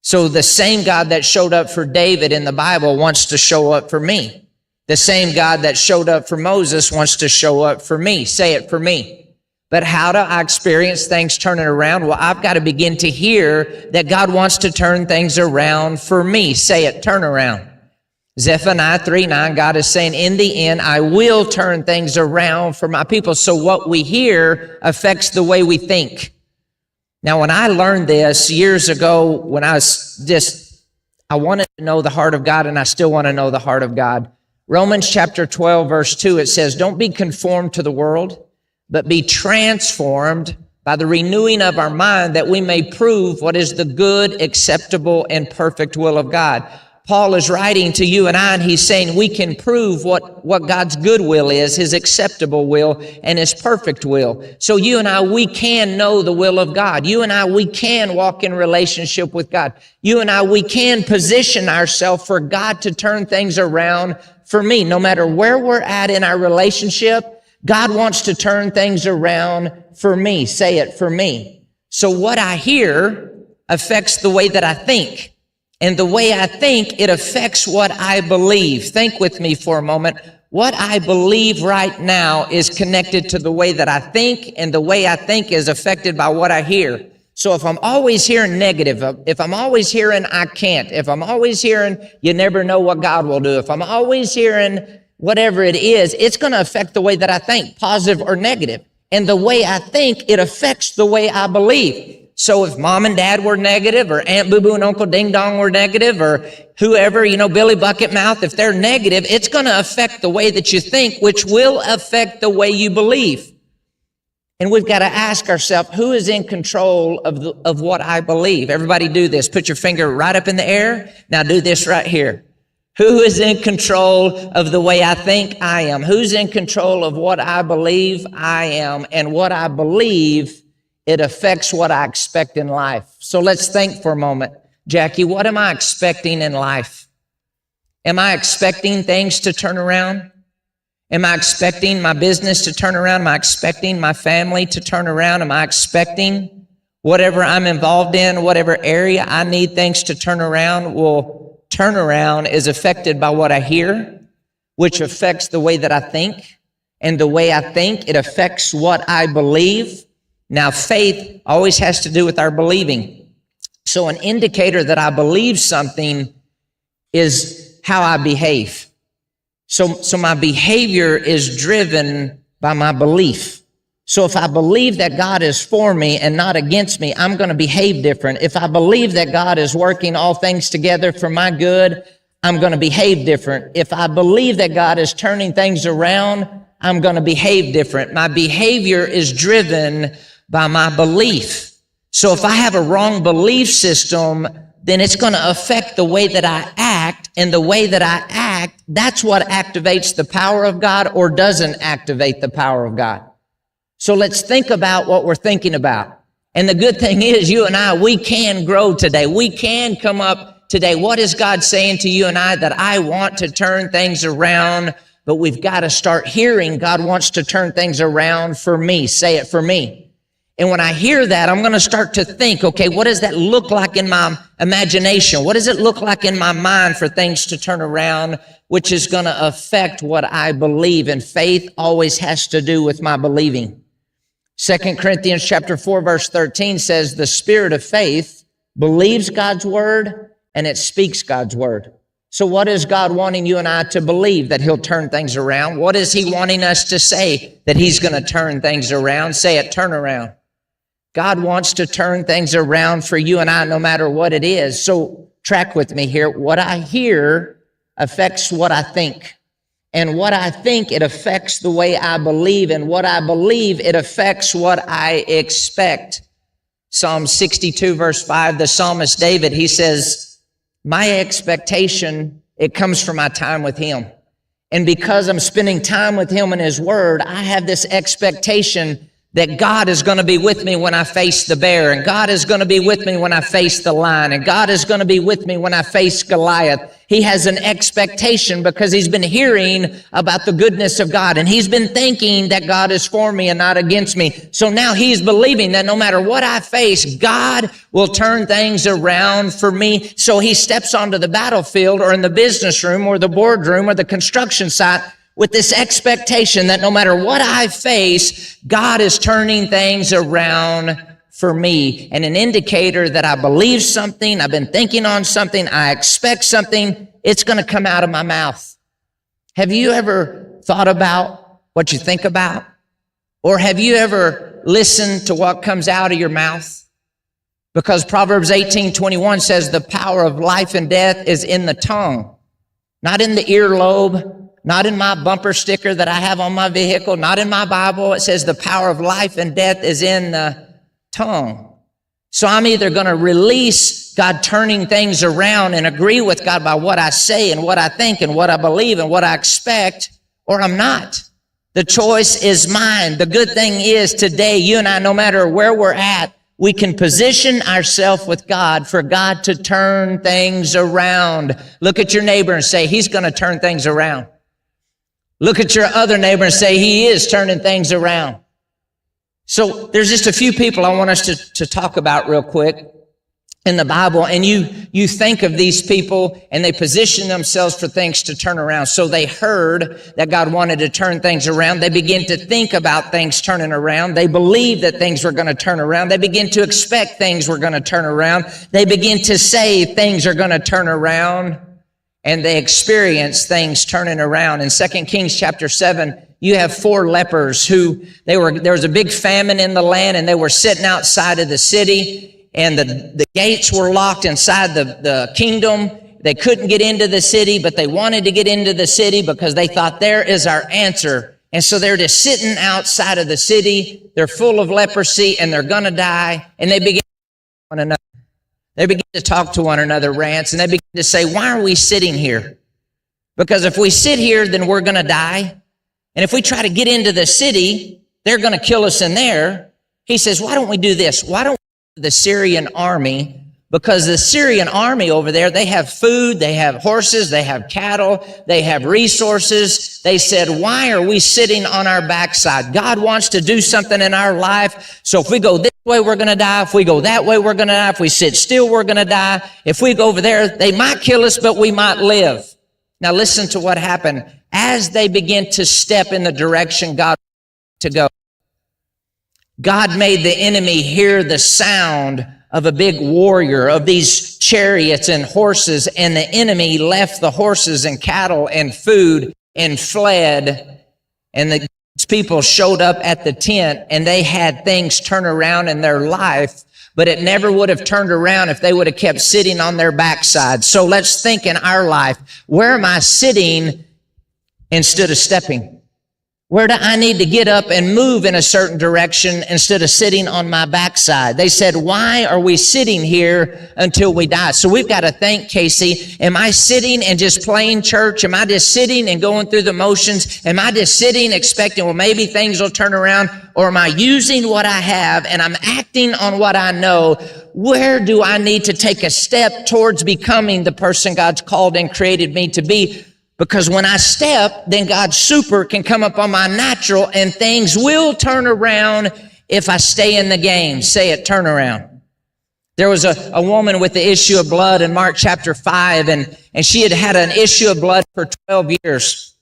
So the same God that showed up for David in the Bible wants to show up for me. The same God that showed up for Moses wants to show up for me. Say it, for me. But how do I experience things turning around? Well, I've got to begin to hear that God wants to turn things around for me. Say it, turn around. Zephaniah 3:9, God is saying, in the end, I will turn things around for my people. So what we hear affects the way we think. Now, when I learned this years ago, when I wanted to know the heart of God, and I still want to know the heart of God. Romans chapter 12, verse 2, it says, don't be conformed to the world, but be transformed by the renewing of our mind, that we may prove what is the good, acceptable, and perfect will of God. Paul is writing to you and I, and he's saying we can prove what God's good will is, his acceptable will, and his perfect will. So you and I, we can know the will of God. You and I, we can walk in relationship with God. You and I, we can position ourselves for God to turn things around for me. No matter where we're at in our relationship, God wants to turn things around for me. Say it, for me. So what I hear affects the way that I think. And the way I think, it affects what I believe. Think with me for a moment. What I believe right now is connected to the way that I think, and the way I think is affected by what I hear. So if I'm always hearing negative, if I'm always hearing I can't, if I'm always hearing you never know what God will do, if I'm always hearing whatever it is, it's going to affect the way that I think, positive or negative. And the way I think, it affects the way I believe. So if mom and dad were negative, or Aunt Boo Boo and Uncle Ding Dong were negative, or whoever, Billy Bucketmouth, if they're negative, it's going to affect the way that you think, which will affect the way you believe. And we've got to ask ourselves, who is in control of what I believe? Everybody do this. Put your finger right up in the air. Now do this right here. Who is in control of the way I think? I am. Who's in control of what I believe? I am. And what I believe, it affects what I expect in life. So let's think for a moment. Jackie, what am I expecting in life? Am I expecting things to turn around? Am I expecting my business to turn around? Am I expecting my family to turn around? Am I expecting whatever I'm involved in, whatever area I need things to turn around? Well, turnaround is affected by what I hear, which affects the way that I think. And the way I think, it affects what I believe. Now, faith always has to do with our believing. So an indicator that I believe something is how I behave. So my behavior is driven by my belief. So if I believe that God is for me and not against me, I'm going to behave different. If I believe that God is working all things together for my good, I'm going to behave different. If I believe that God is turning things around, I'm going to behave different. My behavior is driven by my belief. So if I have a wrong belief system, then it's going to affect the way that I act, and the way that I act, that's what activates the power of God or doesn't activate the power of God. So let's think about what we're thinking about. And the good thing is, you and I, we can grow today. We can come up today. What is God saying to you and I? That I want to turn things around, but we've got to start hearing God wants to turn things around for me. Say it, for me. And when I hear that, I'm going to start to think, okay, what does that look like in my imagination? What does it look like in my mind for things to turn around, which is going to affect what I believe? And faith always has to do with my believing. 2 Corinthians chapter 4, verse 13 says, the spirit of faith believes God's word and it speaks God's word. So what is God wanting you and I to believe? That he'll turn things around. What is he wanting us to say? That he's going to turn things around. Say it, turn around. God wants to turn things around for you and I, no matter what it is. So track with me here. What I hear affects what I think. And what I think, it affects the way I believe. And what I believe, it affects what I expect. Psalm 62, verse 5, the psalmist David, he says, my expectation, it comes from my time with him. And because I'm spending time with him in his word, I have this expectation that God is going to be with me when I face the bear, and God is going to be with me when I face the lion, and God is going to be with me when I face Goliath. He has an expectation because he's been hearing about the goodness of God, and he's been thinking that God is for me and not against me. So now he's believing that no matter what I face, God will turn things around for me. So he steps onto the battlefield or in the business room or the boardroom or the construction site with this expectation that no matter what I face, God is turning things around for me. And an indicator that I believe something, I've been thinking on something, I expect something, it's going to come out of my mouth. Have you ever thought about what you think about? Or have you ever listened to what comes out of your mouth? Because Proverbs 18:21 says the power of life and death is in the tongue, not in the earlobe, not in my bumper sticker that I have on my vehicle, not in my Bible. It says the power of life and death is in the tongue. So I'm either going to release God turning things around and agree with God by what I say and what I think and what I believe and what I expect, or I'm not. The choice is mine. The good thing is today, you and I, no matter where we're at, we can position ourselves with God for God to turn things around. Look at your neighbor and say, he's going to turn things around. Look at your other neighbor and say, he is turning things around. So there's just a few people I want us to talk about real quick in the Bible. And you think of these people and they position themselves for things to turn around. So they heard that God wanted to turn things around. They begin to think about things turning around. They believe that things were going to turn around. They begin to expect things were going to turn around. They begin to say things are going to turn around. And they experience things turning around. In 2 Kings chapter 7, you have 4 lepers there was a big famine in the land, and they were sitting outside of the city, and the gates were locked inside the kingdom. They couldn't get into the city, but they wanted to get into the city because they thought, there is our answer. And so they're just sitting outside of the city. They're full of leprosy, and they're going to die. And they begin one another. They begin to talk to one another, rants, and they begin to say, why are we sitting here? Because if we sit here, then we're going to die. And if we try to get into the city, they're going to kill us in there. He says, why don't we do this? Why don't we go to the Syrian army? Because the Syrian army over there, they have food, they have horses, they have cattle, they have resources. They said, why are we sitting on our backside? God wants to do something in our life. So if we go this way, we're going to die. If we go that way, we're going to die. If we sit still, we're going to die. If we go over there, they might kill us, but we might live. Now listen to what happened. As they begin to step in the direction God wanted to go, God made the enemy hear the sound of a big warrior, of these chariots and horses, and the enemy left the horses and cattle and food and fled. And the people showed up at the tent, and they had things turn around in their life, but it never would have turned around if they would have kept sitting on their backside. So let's think in our life, where am I sitting instead of stepping? Where do I need to get up and move in a certain direction instead of sitting on my backside? They said, why are we sitting here until we die? So we've got to think, Casey, am I sitting and just playing church? Am I just sitting and going through the motions? Am I just sitting expecting, well, maybe things will turn around? Or am I using what I have and I'm acting on what I know? Where do I need to take a step towards becoming the person God's called and created me to be? Because when I step, then God's super can come up on my natural, and things will turn around if I stay in the game. Say it, turn around. There was a woman with the issue of blood in Mark chapter 5, and she had had an issue of blood for 12 years.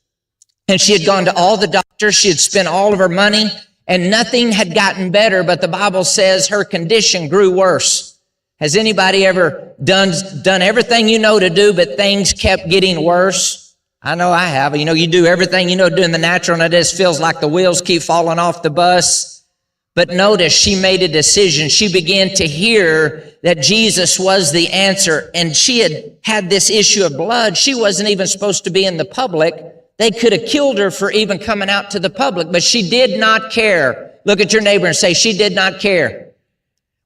And she had gone to all the doctors. She had spent all of her money, and nothing had gotten better, but the Bible says her condition grew worse. Has anybody ever done everything you know to do, but things kept getting worse? I know I have. You know, you do everything you know to do in the natural, and it just feels like the wheels keep falling off the bus. But notice she made a decision. She began to hear that Jesus was the answer, and she had this issue of blood. She wasn't even supposed to be in the public. They could have killed her for even coming out to the public, but she did not care. Look at your neighbor and say, she did not care.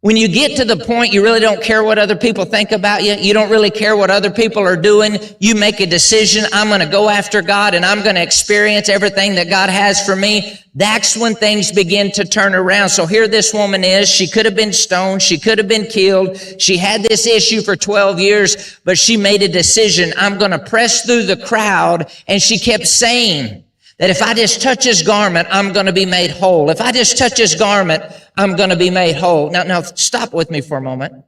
When you get to the point you really don't care what other people think about you, you don't really care what other people are doing, you make a decision, I'm going to go after God and I'm going to experience everything that God has for me, that's when things begin to turn around. So here this woman is, she could have been stoned, she could have been killed, she had this issue for 12 years, but she made a decision, I'm going to press through the crowd, and she kept saying that if I just touch his garment, I'm going to be made whole. If I just touch his garment, I'm going to be made whole. Now stop with me for a moment.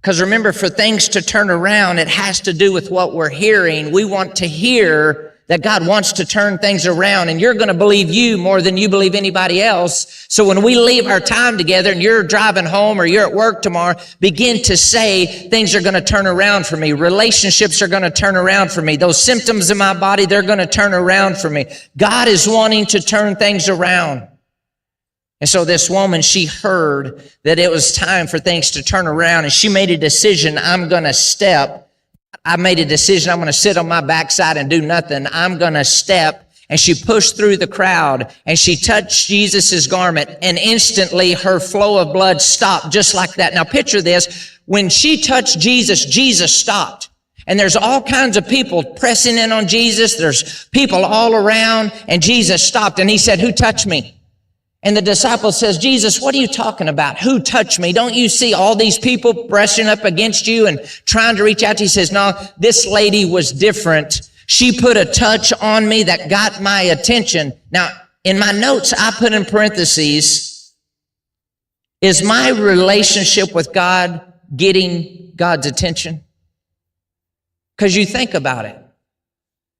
Because remember, for things to turn around, it has to do with what we're hearing. We want to hear that God wants to turn things around, and you're going to believe you more than you believe anybody else. So when we leave our time together and you're driving home or you're at work tomorrow, begin to say, things are going to turn around for me. Relationships are going to turn around for me. Those symptoms in my body, they're going to turn around for me. God is wanting to turn things around. And so this woman, she heard that it was time for things to turn around, and she made a decision, I'm going to step. I made a decision, I'm going to sit on my backside and do nothing. I'm going to step. And she pushed through the crowd, and she touched Jesus' garment, and instantly her flow of blood stopped just like that. Now picture this. When she touched Jesus, Jesus stopped. And there's all kinds of people pressing in on Jesus. There's people all around, and Jesus stopped, and he said, who touched me? And the disciple says, Jesus, what are you talking about? Who touched me? Don't you see all these people brushing up against you and trying to reach out to you? He says, no, this lady was different. She put a touch on me that got my attention. Now, in my notes, I put in parentheses, is my relationship with God getting God's attention? Because you think about it.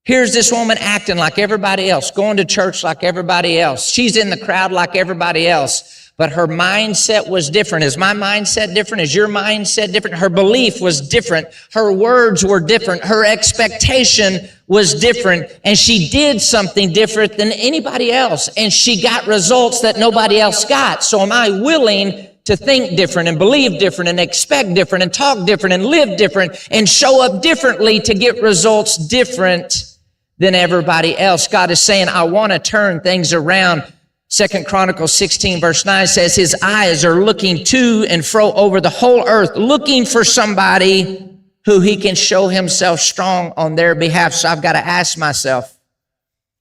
Here's this woman acting like everybody else, going to church like everybody else. She's in the crowd like everybody else, but her mindset was different. Is my mindset different? Is your mindset different? Her belief was different. Her words were different. Her expectation was different, and she did something different than anybody else, and she got results that nobody else got. So am I willing to think different and believe different and expect different and talk different and live different and show up differently to get results different than everybody else? God is saying, I want to turn things around. 2 Chronicles 16 verse 9 says, his eyes are looking to and fro over the whole earth, looking for somebody who he can show himself strong on their behalf. So I've got to ask myself,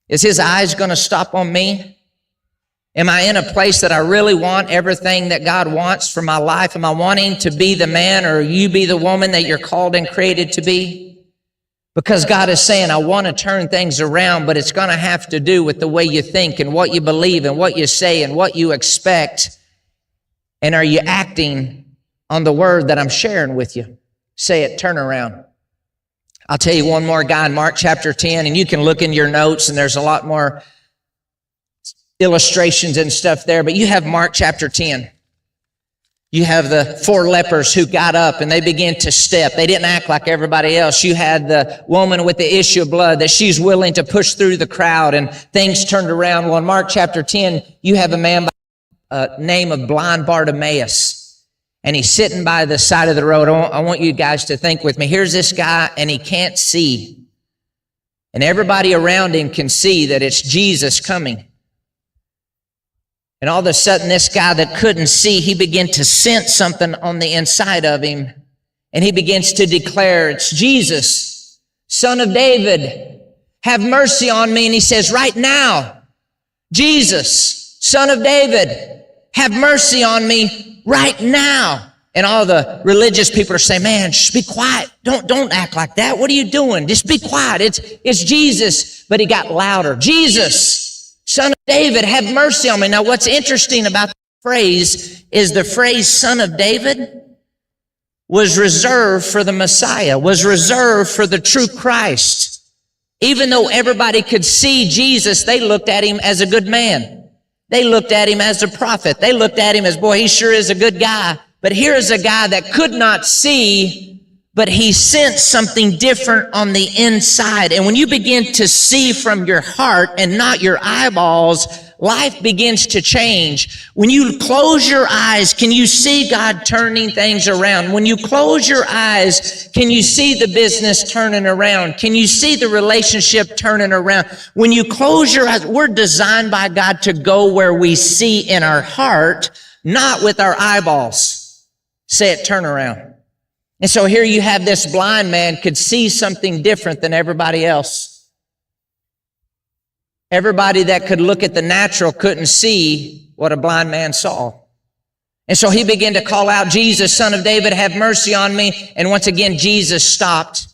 is his eyes going to stop on me? Am I in a place that I really want everything that God wants for my life? Am I wanting to be the man, or you be the woman that you're called and created to be? Because God is saying, I want to turn things around, but it's going to have to do with the way you think and what you believe and what you say and what you expect. And are you acting on the word that I'm sharing with you? Say it, turn around. I'll tell you one more guy in Mark chapter 10, and you can look in your notes, and there's a lot more illustrations and stuff there, but you have Mark chapter 10. You have the 4 lepers who got up and they began to step. They didn't act like everybody else. You had the woman with the issue of blood that she's willing to push through the crowd, and things turned around. Well, in Mark chapter 10, you have a man by the name of blind Bartimaeus, and he's sitting by the side of the road. I want you guys to think with me. Here's this guy, and he can't see. And everybody around him can see that it's Jesus coming. And all of a sudden, this guy that couldn't see, he began to sense something on the inside of him. And he begins to declare, it's Jesus, Son of David, have mercy on me. And he says, right now, Jesus, Son of David, have mercy on me right now. And all the religious people are saying, man, just be quiet. Don't act like that. What are you doing? Just be quiet. It's Jesus. But he got louder. Jesus, Son of David, have mercy on me. Now, what's interesting about the phrase is the phrase Son of David was reserved for the Messiah, was reserved for the true Christ. Even though everybody could see Jesus, they looked at him as a good man. They looked at him as a prophet. They looked at him as, boy, he sure is a good guy. But here's a guy that could not see, but he sensed something different on the inside. And when you begin to see from your heart and not your eyeballs, life begins to change. When you close your eyes, can you see God turning things around? When you close your eyes, can you see the business turning around? Can you see the relationship turning around? When you close your eyes, we're designed by God to go where we see in our heart, not with our eyeballs. Say it, turn around. And so here you have this blind man could see something different than everybody else. Everybody that could look at the natural couldn't see what a blind man saw. And so he began to call out, Jesus, Son of David, have mercy on me. And once again, Jesus stopped.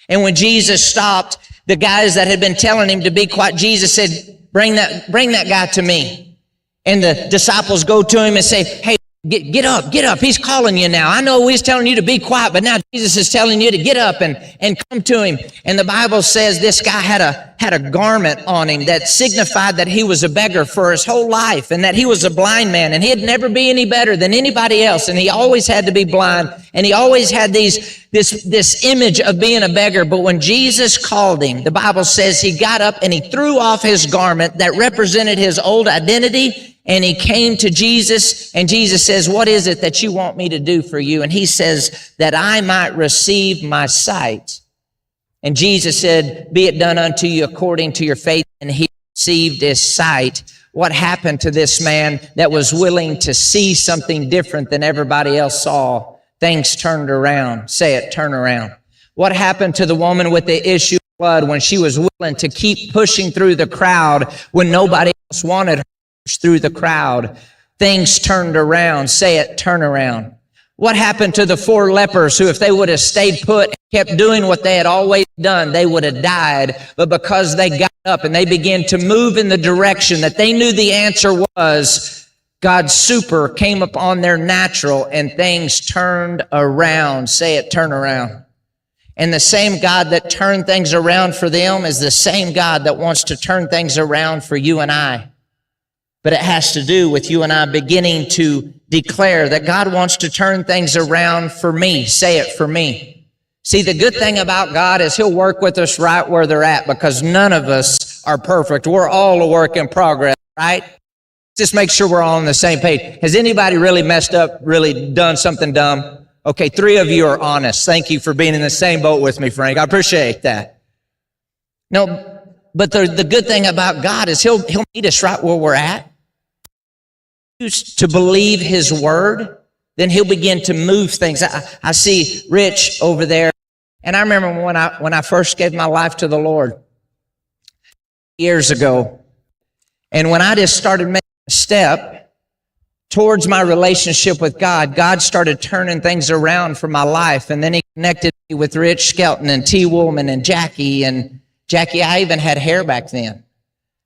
And when Jesus stopped, the guys that had been telling him to be quiet, Jesus said, bring that guy to me. And the disciples go to him and say, hey, get up. He's calling you now. I know he's telling you to be quiet, but now Jesus is telling you to get up and come to him. And the Bible says this guy had a garment on him that signified that he was a beggar for his whole life and that he was a blind man and he'd never be any better than anybody else. And he always had to be blind and he always had this image of being a beggar. But when Jesus called him, the Bible says he got up and he threw off his garment that represented his old identity. And he came to Jesus, and Jesus says, what is it that you want me to do for you? And he says, that I might receive my sight. And Jesus said, be it done unto you according to your faith. And he received his sight. What happened to this man that was willing to see something different than everybody else saw? Things turned around. Say it, turn around. What happened to the woman with the issue of blood when she was willing to keep pushing through the crowd when nobody else wanted her? Through the crowd, things turned around. Say it, turn around. What happened to the 4 lepers who, if they would have stayed put and kept doing what they had always done, they would have died. But because they got up and they began to move in the direction that they knew the answer was, God's super came upon their natural and things turned around. Say it, turn around. And the same God that turned things around for them is the same God that wants to turn things around for you and I. But it has to do with you and I beginning to declare that God wants to turn things around for me. Say it, for me. See, the good thing about God is he'll work with us right where they're at because none of us are perfect. We're all a work in progress, right? Just make sure we're all on the same page. Has anybody really messed up, really done something dumb? Okay, 3 of you are honest. Thank you for being in the same boat with me, Frank. I appreciate that. No, but the good thing about God is he'll meet us right where we're at. To believe his word, then he'll begin to move things. I see Rich over there, and I remember when I first gave my life to the Lord years ago, and when I just started making a step towards my relationship with God, God started turning things around for my life, and then he connected me with Rich Skelton and T. Woolman and Jackie. I even had hair back then.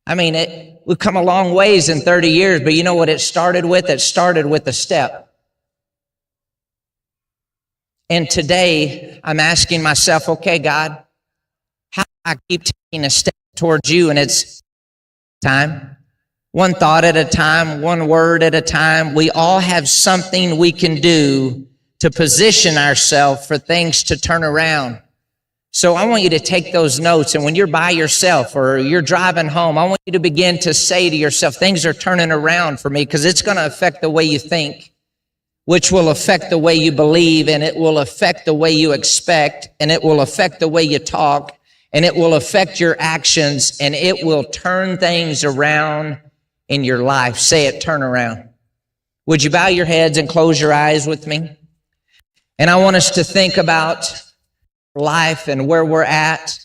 I mean, we've come a long ways in 30 years, but you know what it started with? It started with a step. And today, I'm asking myself, okay, God, how do I keep taking a step towards you? And it's time. One thought at a time, one word at a time. We all have something we can do to position ourselves for things to turn around. So I want you to take those notes, and when you're by yourself or you're driving home, I want you to begin to say to yourself, things are turning around for me, because it's going to affect the way you think, which will affect the way you believe, and it will affect the way you expect, and it will affect the way you talk, and it will affect your actions, and it will turn things around in your life. Say it, turn around. Would you bow your heads and close your eyes with me? And I want us to think about life and where we're at,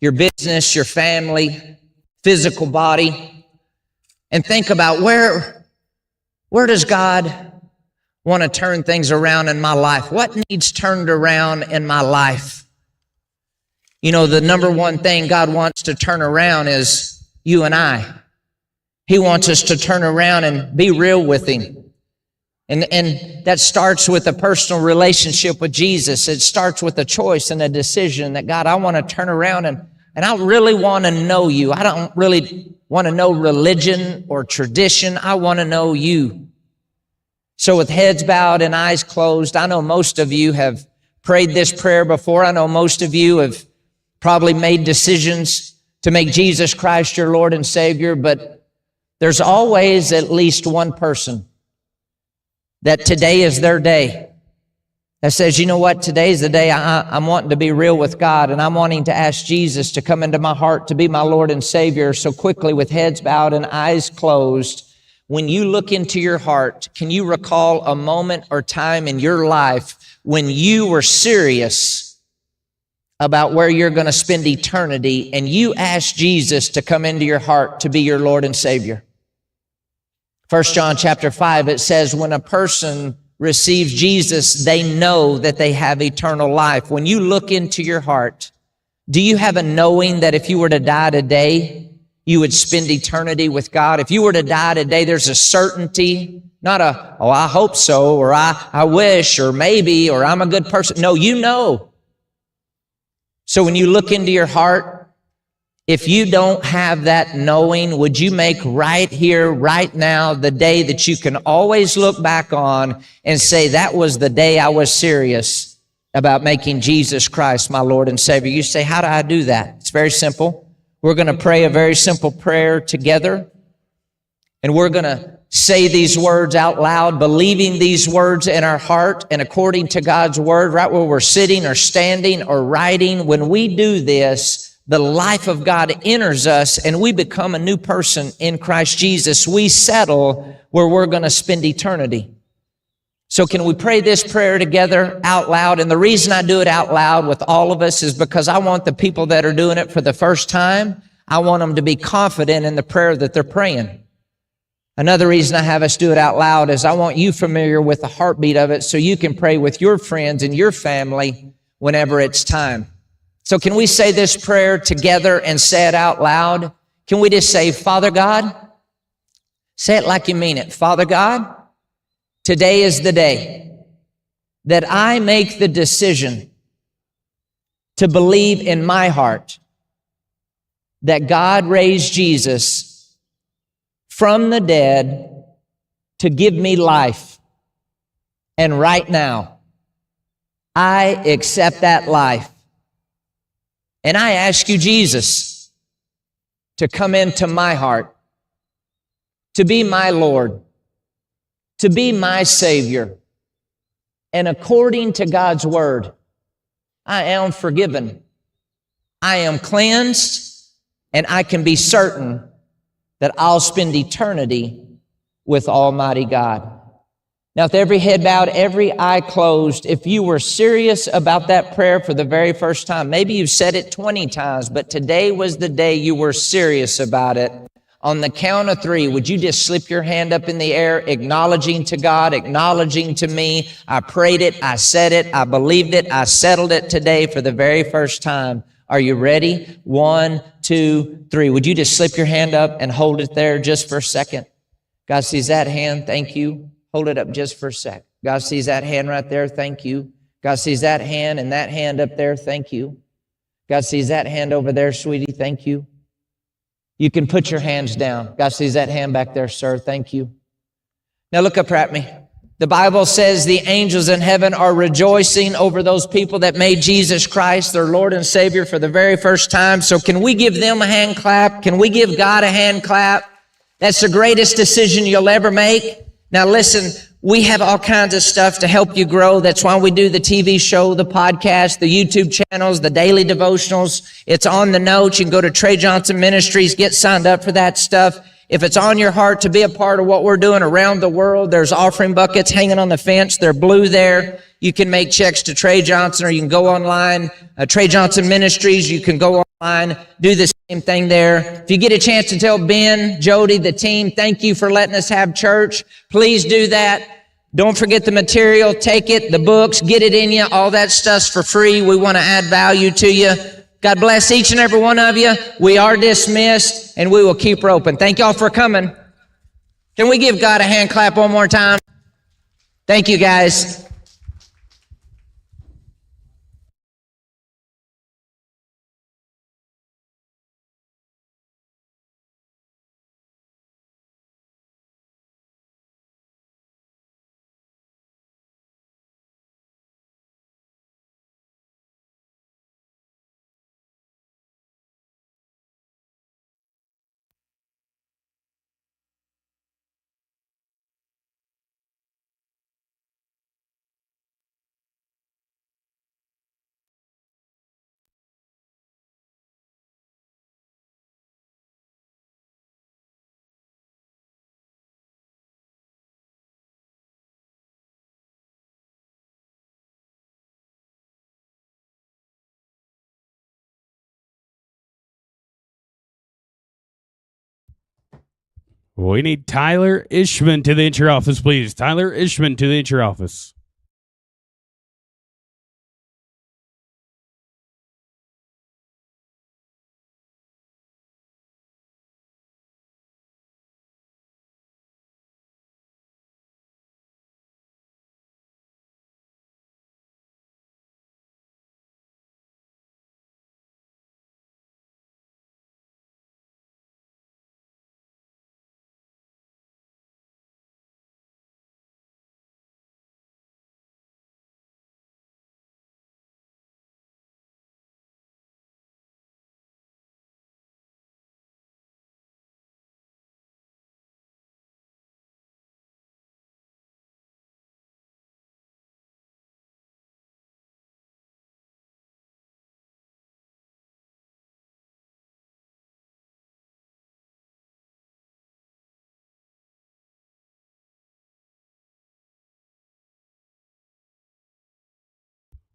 your business, your family, physical body, and think about where does God want to turn things around in my life? What needs turned around in my life? You know, the number one thing God wants to turn around is you and I. He wants us to turn around and be real with him. And that starts with a personal relationship with Jesus. It starts with a choice and a decision that, God, I want to turn around and I really want to know you. I don't really want to know religion or tradition. I want to know you. So with heads bowed and eyes closed, I know most of you have prayed this prayer before. I know most of you have probably made decisions to make Jesus Christ your Lord and Savior, but there's always at least one person that today is their day, that says, you know what, today's the day I'm wanting to be real with God, and I'm wanting to ask Jesus to come into my heart to be my Lord and Savior. So quickly, with heads bowed and eyes closed, When you look into your heart, can you recall a moment or time in your life when you were serious about where you're going to spend eternity and you asked Jesus to come into your heart to be your Lord and Savior? 1 John chapter 5, it says, when a person receives Jesus, they know that they have eternal life. When you look into your heart, do you have a knowing that if you were to die today, you would spend eternity with God? If you were to die today, there's a certainty, not a, oh, I hope so, or I wish, or maybe, or I'm a good person. No, you know. So when you look into your heart, if you don't have that knowing, would you make right here, right now, the day that you can always look back on and say, that was the day I was serious about making Jesus Christ my Lord and Savior? You say, how do I do that? It's very simple. We're going to pray a very simple prayer together, and we're going to say these words out loud, believing these words in our heart and according to God's word, right where we're sitting or standing or writing. When we do this, the life of God enters us and we become a new person in Christ Jesus. We settle where we're going to spend eternity. So can we pray this prayer together out loud? And the reason I do it out loud with all of us is because I want the people that are doing it for the first time, I want them to be confident in the prayer that they're praying. Another reason I have us do it out loud is I want you familiar with the heartbeat of it so you can pray with your friends and your family whenever it's time. So can we say this prayer together and say it out loud? Can we just say, Father God? Say it like you mean it. Father God, today is the day that I make the decision to believe in my heart that God raised Jesus from the dead to give me life. And right now, I accept that life. And I ask you, Jesus, to come into my heart, to be my Lord, to be my Savior. And according to God's word, I am forgiven. I am cleansed, and I can be certain that I'll spend eternity with Almighty God. Now, with every head bowed, every eye closed, if you were serious about that prayer for the very first time, maybe you've said it 20 times, but today was the day you were serious about it. On the count of 3, would you just slip your hand up in the air, acknowledging to God, acknowledging to me, I prayed it, I said it, I believed it, I settled it today for the very first time. Are you ready? 1, 2, 3. Would you just slip your hand up and hold it there just for a second? God sees that hand. Thank you. Hold it up just for a sec. God sees that hand right there. Thank you. God sees that hand and that hand up there. Thank you. God sees that hand over there, sweetie. Thank you. You can put your hands down. God sees that hand back there, sir. Thank you. Now look up at me. The Bible says the angels in heaven are rejoicing over those people that made Jesus Christ their Lord and Savior for the very first time. So can we give them a hand clap? Can we give God a hand clap? That's the greatest decision you'll ever make. Now listen, we have all kinds of stuff to help you grow. That's why we do the TV show, the podcast, the YouTube channels, the daily devotionals. It's on the notes. You can go to Trey Johnson Ministries, get signed up for that stuff. If it's on your heart to be a part of what we're doing around the world, there's offering buckets hanging on the fence. They're blue there. You can make checks to Trey Johnson, or you can go online, Trey Johnson Ministries. You can go online, do the same thing there. If you get a chance to tell Ben, Jody, the team, thank you for letting us have church, please do that. Don't forget the material. Take it, the books, get it in you. All that stuff's for free. We want to add value to you. God bless each and every one of you. We are dismissed, and we will keep roping. Thank y'all for coming. Can we give God a hand clap one more time? Thank you, guys. We need Tyler Ishman to the entry office, please. Tyler Ishman to the entry office.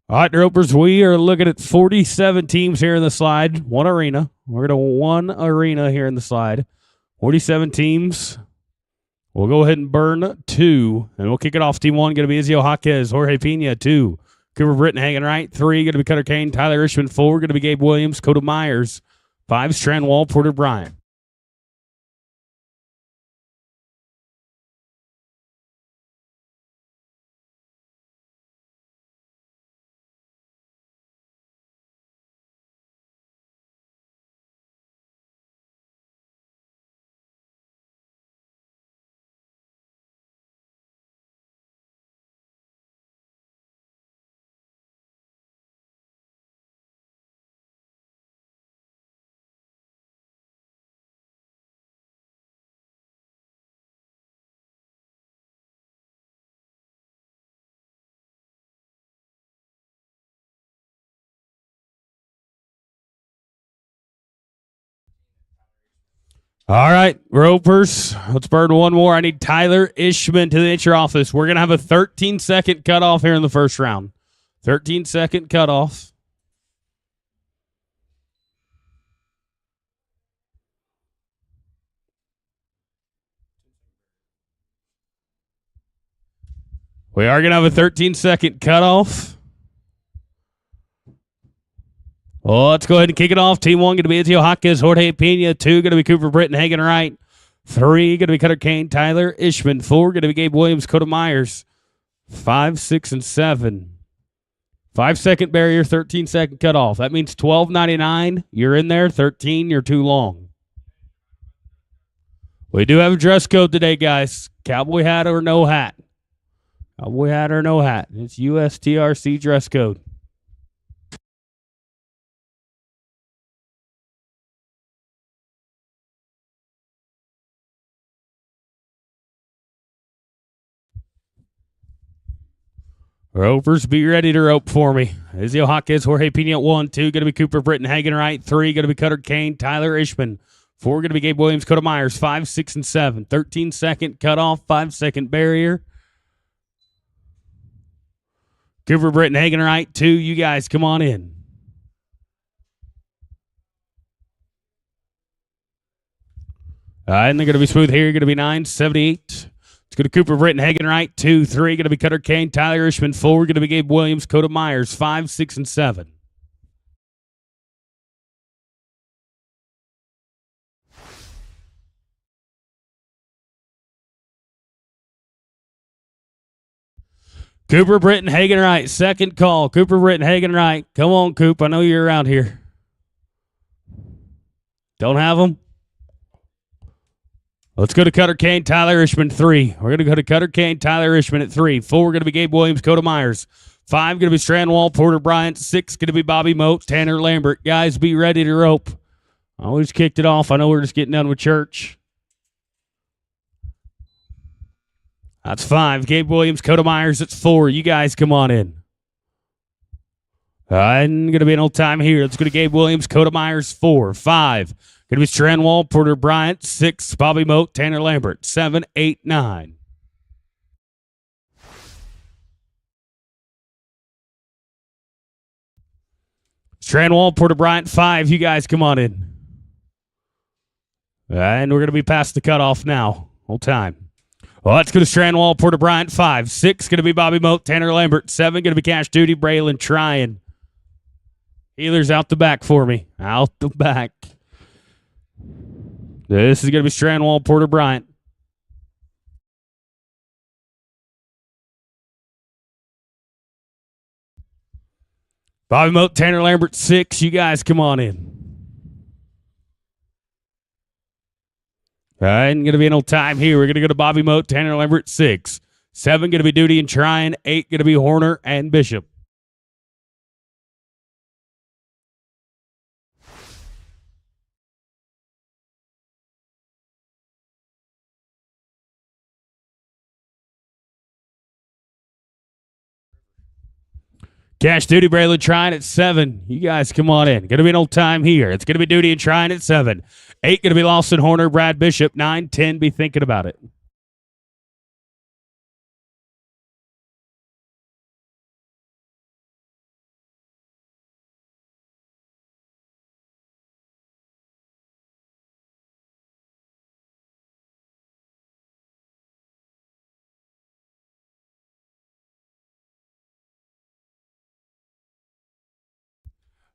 All right, ropers, we are looking at 47 teams here in the slide. One arena. We're going to one arena here in the slide. 47 teams. We'll go ahead and burn 2, and we'll kick it off. Team 1 going to be Izio Jaquez, Jorge Pena, 2. Cooper Britton hanging right. 3 going to be Cutter Kane, Tyler Ishman. 4 going to be Gabe Williams, Coda Myers. 5, Strand Wall, Porter Bryant. All right, ropers, let's burn one more. I need Tyler Ishman to the entry office. We're going to have a 13-second cutoff here in the first round. 13-second cutoff. We are going to have a 13-second cutoff. Well, let's go ahead and kick it off. Team 1 going to be Izio Jaquez, Jorge Pena. 2 going to be Cooper Britton hanging right. 3 going to be Cutter Kane, Tyler Ishman. 4 going to be Gabe Williams, Coda Myers. 5, 6, and 7. 5-second barrier, 13-second cutoff. That means $12.99. You're in there. 13, you're too long. We do have a dress code today, guys. Cowboy hat or no hat. Cowboy hat or no hat. It's USTRC dress code. Ropers, be ready to rope for me. Izio Jaquez, Jorge Pena at 1. 2 going to be Cooper Britton hanging right. 3 going to be Cutter Kane, Tyler Ishman. 4 going to be Gabe Williams, Coda Myers. 5, 6, and 7. 13-second cutoff, 5-second barrier. Cooper Britton hanging right. 2, you guys come on in. And they're going to be smooth here. Going to be 978. It's going to Cooper Britton hanging right. 2, 3 going to be Cutter Kane, Tyler Ishman. 4 going to be Gabe Williams, Coda Myers. 5, 6, and 7. Cooper Britton hanging right. Second call. Cooper Britton hanging right. Come on, Coop. I know you're around here. Don't have them? Let's go to Cutter Kane, Tyler Ishman, 3. We're going to go to Cutter Kane, Tyler Ishman at 3. 4 going to be Gabe Williams, Coda Myers. 5 going to be Strand Wall, Porter Bryant. 6 going to be Bobby Moat, Tanner Lambert. Guys, be ready to rope. I always kicked it off. I know we're just getting done with church. That's 5. Gabe Williams, Coda Myers. That's 4. You guys come on in. I'm going to be an old time here. Let's go to Gabe Williams, Coda Myers, 4. 5. Going to be Strand Wall, Porter Bryant. 6, Bobby Moat, Tanner Lambert. 7, 8, 9. Strand Wall, Porter Bryant, 5. You guys come on in. And we're going to be past the cutoff now. Hold time. Well, let's go to Strandwall, Porter Bryant, 5. 6 going to be Bobby Moat, Tanner Lambert. 7 going to be Cash Duty, Braylon trying. Healers out the back for me. Out the back. This is going to be Strandwall, Porter Bryant. Bobby Moat, Tanner Lambert, 6. You guys come on in. All right, and going to be an old time here. We're going to go to Bobby Moat, Tanner Lambert, 6. 7 going to be Duty and Trying. 8 going to be Horner and Bishop. Cash Duty, Braylon trying at 7. You guys come on in. Going to be an old time here. It's going to be Duty and Trying at 7. 8 going to be Lawson, Horner, Brad Bishop. 9, 10 be thinking about it.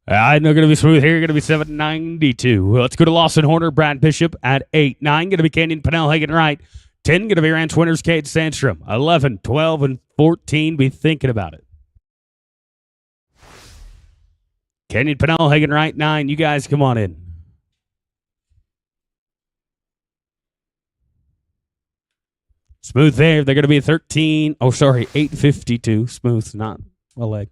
I know going to be smooth here. Going to be 792. Let's go to Lawson Horner, Brad Bishop at 8. 9 going to be Canyon Pennell, Hagen Wright. 10 going to be Ranch Winners, Cade Sandstrom. 11, 12, and 14 be thinking about it. Canyon Pennell, Hagen Wright, 9. You guys come on in. Smooth there. They're going to be 13. Oh, sorry, 852. Smooth, not a leg.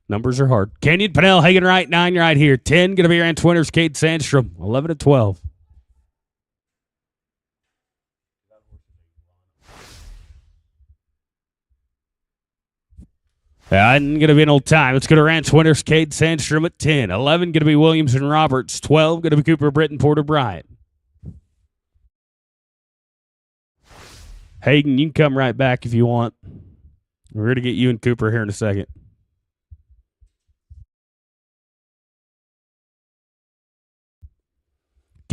Numbers are hard. Canyon Pennell, Hagen Wright, 9 right here. 10 going to be Ranch Winners, Cade Sandstrom. 11 and 12. And going to be an old time. Let's go to Ranch Winners, Cade Sandstrom at 10. 11 going to be Williams and Roberts. 12 going to be Cooper, Britton, Porter, Bryant. Hayden, you can come right back if you want. We're going to get you and Cooper here in a second.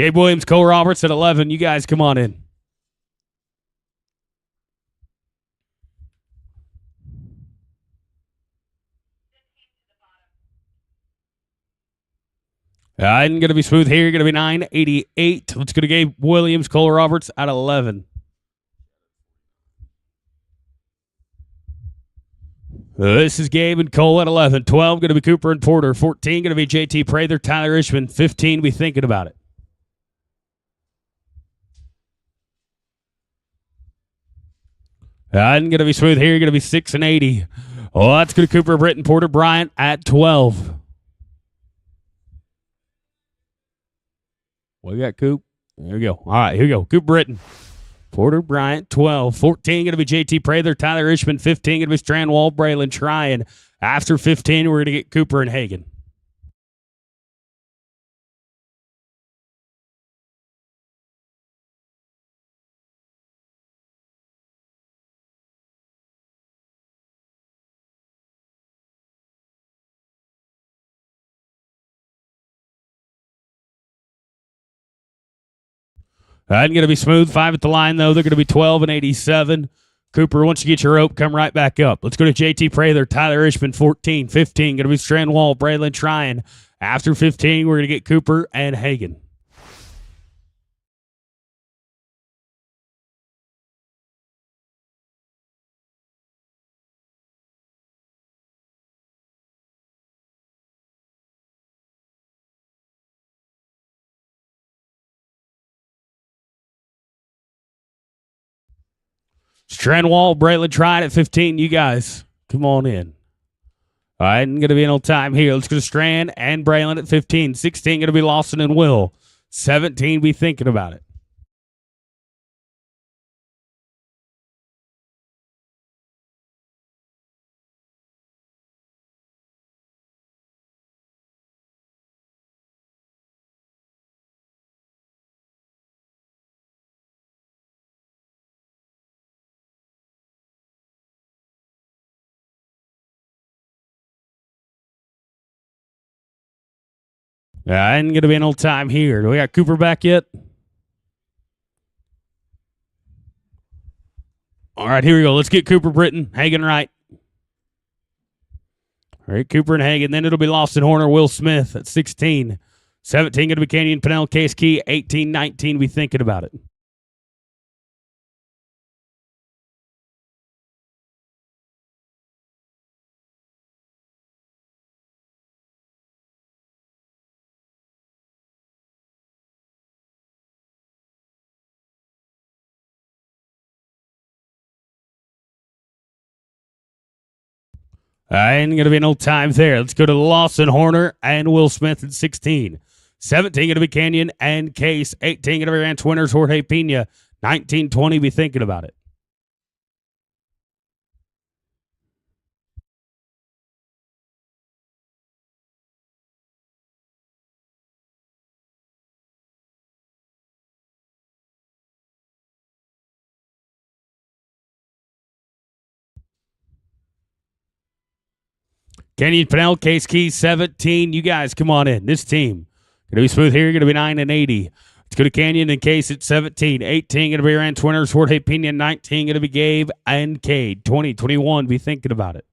Gabe Williams, Cole Roberts at 11. You guys come on in. I'm going to be smooth here. Going to be 988. Let's go to Gabe Williams, Cole Roberts at 11. This is Gabe and Cole at 11. 12 going to be Cooper and Porter. 14 going to be JT Prather, Tyler Ishman. 15 be thinking about it. I'm going to be smooth here. Going to be 6 and 80. Oh, that's going to Cooper, Britton, Porter, Bryant at 12. We got Coop. There we go. All right, here we go. Coop Britton. Porter Bryant, 12. 14 going to be JT Prather, Tyler Ishman. 15 going to be Strandwall, Braylon trying. After 15, we're going to get Cooper and Hagen. I'm going to be smooth. 5 at the line, though. They're going to be 12 and 87. Cooper, once you get your rope, come right back up. Let's go to JT Prather, Tyler Ishman, 14. 15, going to be Strandwall, Braylon trying. After 15, we're going to get Cooper and Hagen. Strandwall, Braylon trying at 15. You guys, come on in. All right, going to be an old time here. Let's go to Strand and Braylon at 15. 16 going to be Lawson and Will. 17 be thinking about it. And going to be an old time here. Do we got Cooper back yet? All right, here we go. Let's get Cooper Britton, Hagen right. All right, Cooper and Hagen. Then it'll be Lawson Horner, Will Smith at 16. 17 going to be Canyon Pennell, Case Key. 18, 19, be thinking about it. And going to be no time there. Let's go to Lawson Horner and Will Smith at 16. 17 going to be Canyon and Case. 18 going to be Ranch Winners, Jorge Pena. 19, 20, be thinking about it. Canyon Pennell, Case Key, 17. You guys, come on in. This team going to be smooth here. Going to be 9 and 80. Let's go to Canyon and Case at 17. 18 going to be Ranch Winners, Jorge Pena. 19 going to be Gabe and Cade. 20, 21, be thinking about it.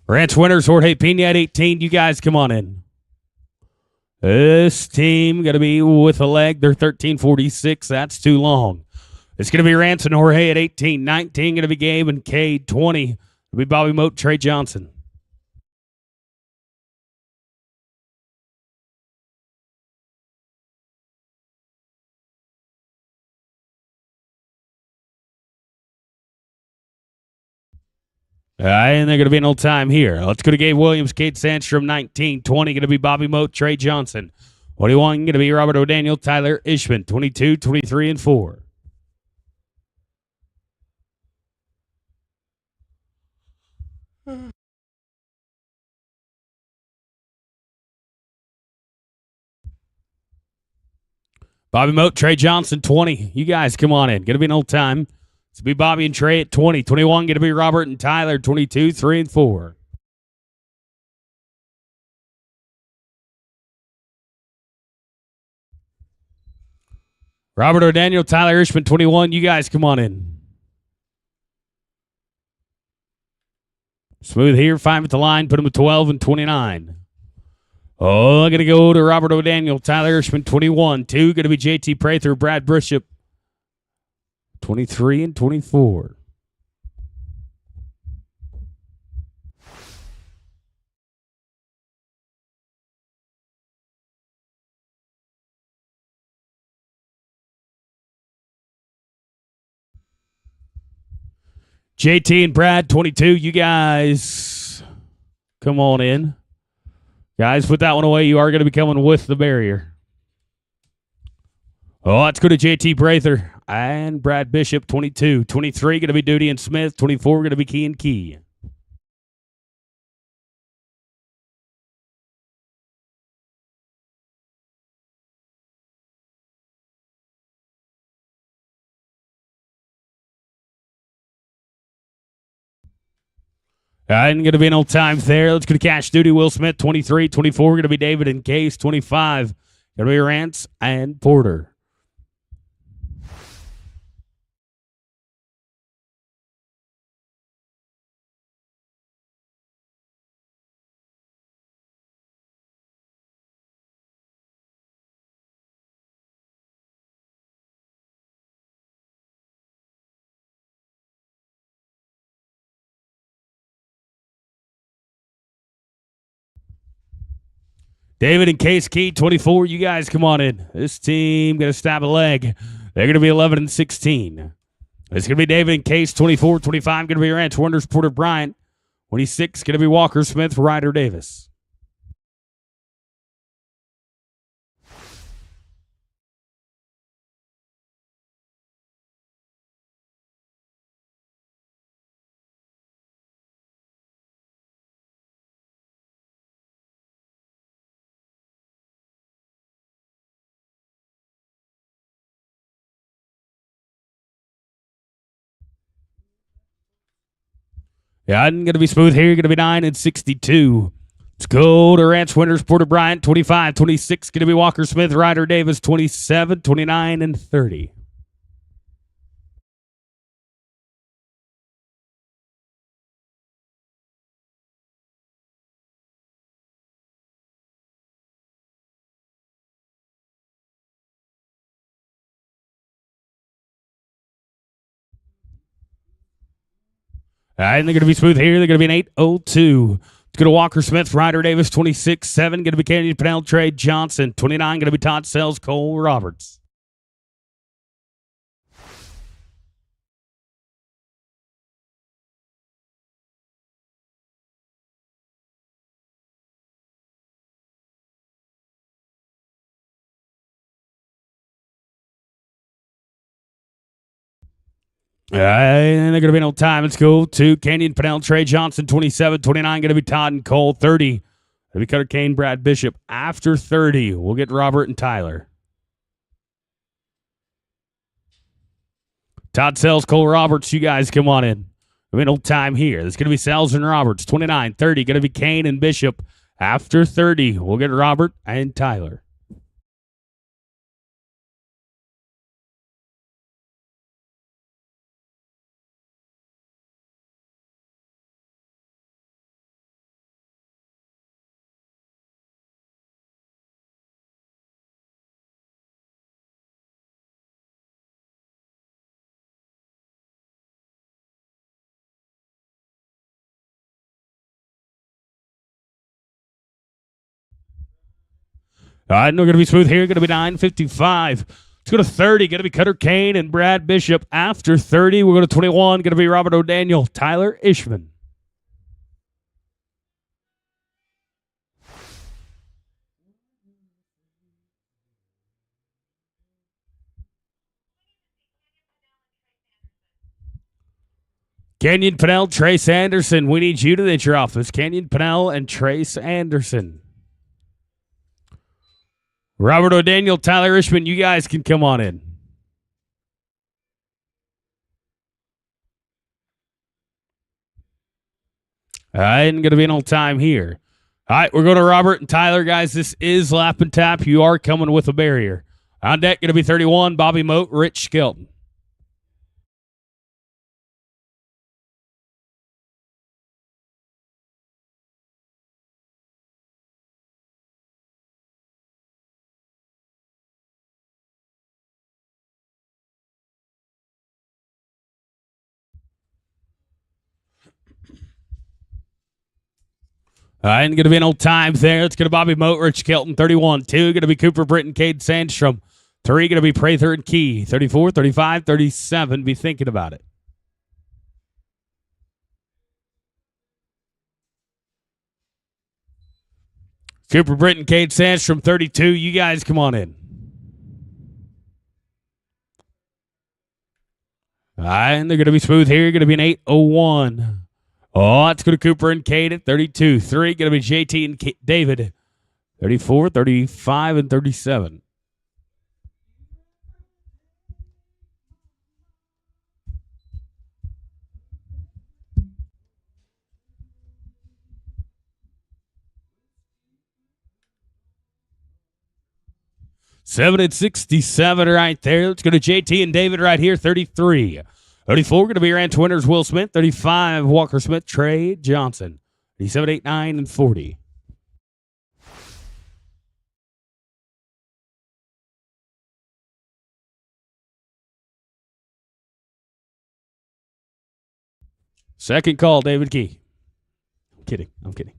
Ranch Winners, Jorge Pena at 18. You guys, come on in. This team going to be with a leg. They're 13:46. That's too long. It's going to be Rance and Jorge at 18. 19 going to be Gabe and Cade. 20 will be Bobby Moat, Trey Johnson. And they're going to be an old time here. Let's go to Gabe Williams, Cade Sandstrom, 19. 20 going to be Bobby Moat, Trey Johnson. 21 going to be Robert O'Daniel, Tyler Ishman. 22, 23, and 4. Bobby Moat, Trey Johnson, 20. You guys, come on in. Going to be an old time. It's going to be Bobby and Trey at 20. 21 going to be Robert and Tyler, 22, 3, and 4. Robert O'Daniel, Tyler Ishman, 21. You guys, come on in. Smooth here, 5 at the line. Put him at 12 and 29. Oh, I'm going to go to Robert O'Daniel, Tyler Ishman, 21. 2 going to be JT Prather, Brad Bishop, 23 and 24. JT and Brad, 22. You guys, come on in. Guys, put that one away. You are going to be coming with the barrier. Oh, let's go to JT Prather and Brad Bishop, 22. 23 going to be Duty and Smith. 24 going to be Key and Key. And going to be an old time there. Let's go to Cash Duty, Will Smith, 23. 24 going to be David and Case. 25 going to be Rance and Porter. David and Case Key, 24. You guys come on in. This team going to stab a leg. They're going to be 11 and 16. It's going to be David and Case, 24. 25 going to be Ranch Wonders, Porter Bryant. 26 going to be Walker Smith, Ryder Davis. Yeah, I'm going to be smooth here. Going to be 9 and 62. Let's go to Ranch winners. Porter Bryant, 25, 26. Going to be Walker Smith. Ryder Davis, 27, 29, and 30. All right, and they're going to be smooth here. They're going to be an 8:02. Let's go to Walker Smith. Ryder Davis, 26, 7. Going to be Canyon Pennell, Trey Johnson. 29, going to be Todd Sells, Cole Roberts. All right, and they're going to be no time. Let's go to Canyon Pennell, Trey Johnson, 27, 29. Going to be Todd and Cole, 30. Going to be Cutter Kane, Brad Bishop. After 30, we'll get Robert and Tyler. Todd Sells, Cole Roberts, you guys come on in. We have no time here. There's going to be Sells and Roberts, 29, 30. Going to be Kane and Bishop. After 30, we'll get Robert and Tyler. All right, we're going to be smooth here. Going to be 9:55. Let's go to 30. Going to be Cutter Kane and Brad Bishop. After 30, we're going to 21. Going to be Robert O'Daniel, Tyler Ishman. Kenyon Pennell, Trace Anderson. We need you to enter your office. Kenyon Pennell and Trace Anderson. Robert O'Daniel, Tyler Ishman, you guys can come on in. All right, and going to be an old time here. All right, we're going to Robert and Tyler, guys. This is Lap and Tap. You are coming with a barrier. On deck, going to be 31, Bobby Moat, Rich Skelton. All right, and going to be an old time there. It's going to be Bobby Moat, Rich Kelton, 31. 2, going to be Cooper Britton, Cade Sandstrom. 3, going to be Prather and Key. 34, 35, 37. Be thinking about it. Cooper Britton, Cade Sandstrom, 32. You guys come on in. All right, and they're going to be smooth here. Going to be an 8:01. Oh, it's going to Cooper and Cade at 32. 3, going to be JT and David. 34, 35, and 37. Seven and 67 right there. Let's go to JT and David right here, 33. 34 going to be Ranch winners, Will Smith. 35, Walker Smith, Trey Johnson. 37, 8, 9, and 40. Second call, David Key. I'm kidding.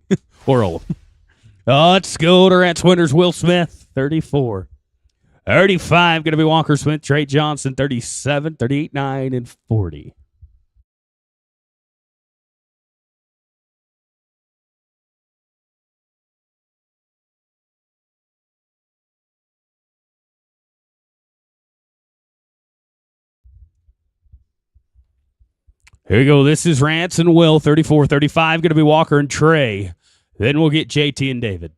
Or Olaf. Let's go to Ranch winners, Will Smith. 34. 35 going to be Walker Smith, Trey Johnson. 37, 38, 9, and 40. Here we go. This is Rance and Will, 34, 35. Going to be Walker and Trey. Then we'll get JT and David.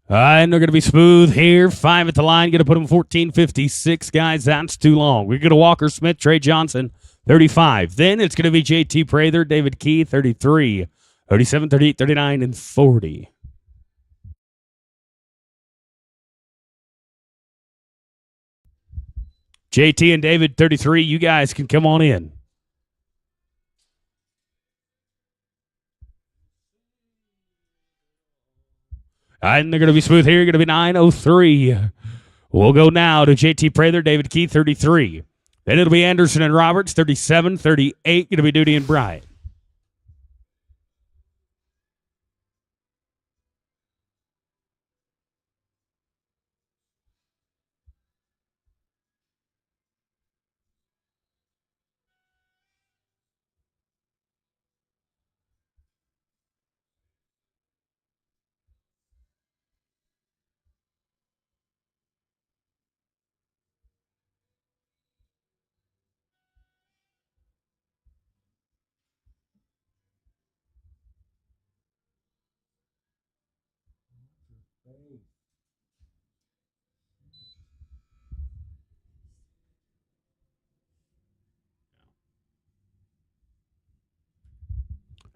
And they're going to be smooth here. 5 at the line. Going to put them 14.56, guys. That's too long. We're going to Walker Smith, Trey Johnson, 35. Then it's going to be JT Prather, David Key, 33, 37, 38, 39, and 40. JT and David, 33. You guys can come on in. And they're going to be smooth here. Going to be 9:03. We'll go now to JT Prather, David Key, 33. Then it'll be Anderson and Roberts, 37, 38. Going to be Duty and Bryant.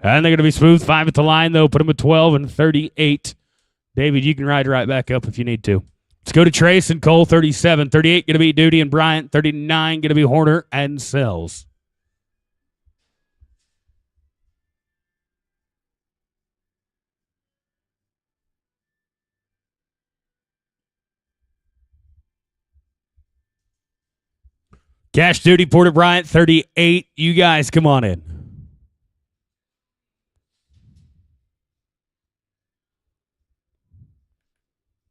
And they're going to be smooth. 5 at the line, though. Put them at 12 and 38. David, you can ride right back up if you need to. Let's go to Trace and Cole, 37. 38 going to be Duty and Bryant. 39 going to be Horner and Sells. Cash Duty, Porter Bryant, 38. You guys come on in.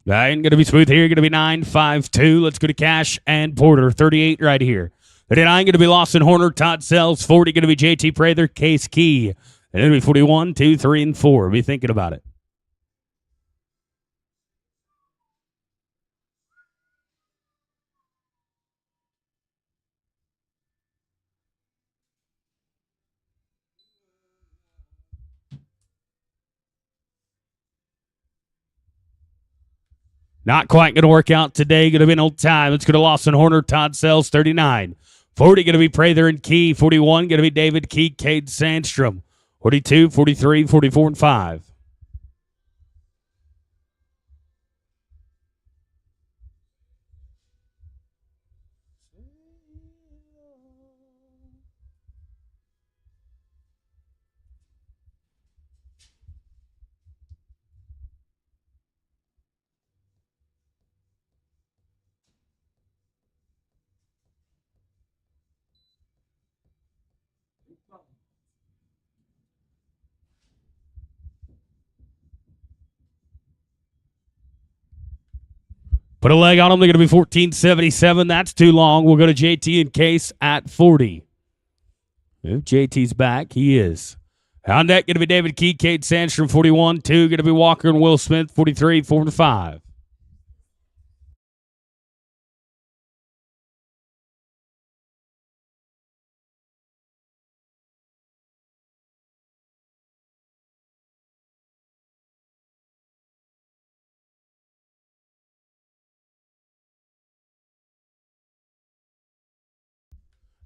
Going to be smooth here. Going to be 9.52. Let's go to Cash and Porter. 38 right here. 39 going to be Lawson Horner. Todd Sells. 40 going to be JT Prather. Case Key. And it'll be 41, 2, 3, and 4. Be thinking about it. Not quite going to work out today. Going to be an old time. Let's go to Lawson Horner. Todd Sells, 39. 40 going to be Prather and Key. 41 going to be David Key, Cade Sandstrom. 42, 43, 44, and 5. Put a leg on them. They're going to be 14.77. That's too long. We'll go to JT and Case at 40. If JT's back, he is. On deck, going to be David Key, Cade Sandstrom, 41. 2, going to be Walker and Will Smith, 43, 4, and 5.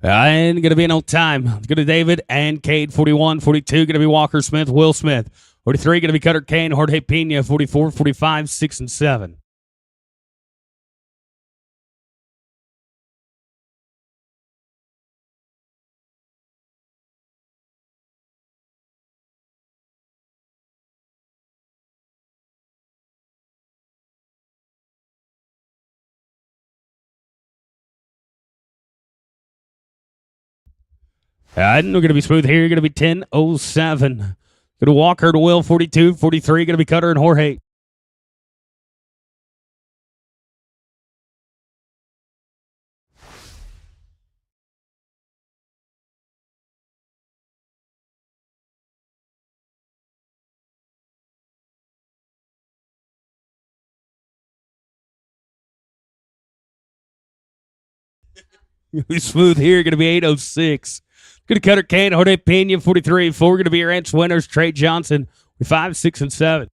And going to be an old time. It's going to David and Cade, 41. 42, going to be Walker Smith, Will Smith. 43, going to be Cutter Kane, Jorge Pena, 44, 45, 6, and 7. And we're going to be smooth here. You're going to be 10.07. Going to Walker to Will, 42. 43, going to be Cutter and Jorge. Smooth here. Going to be 8.06. Going to Cutter Kane, Jorge Pena, 43. 4, going to be your Ranch winners, Trey Johnson, with 5, 6, and 7.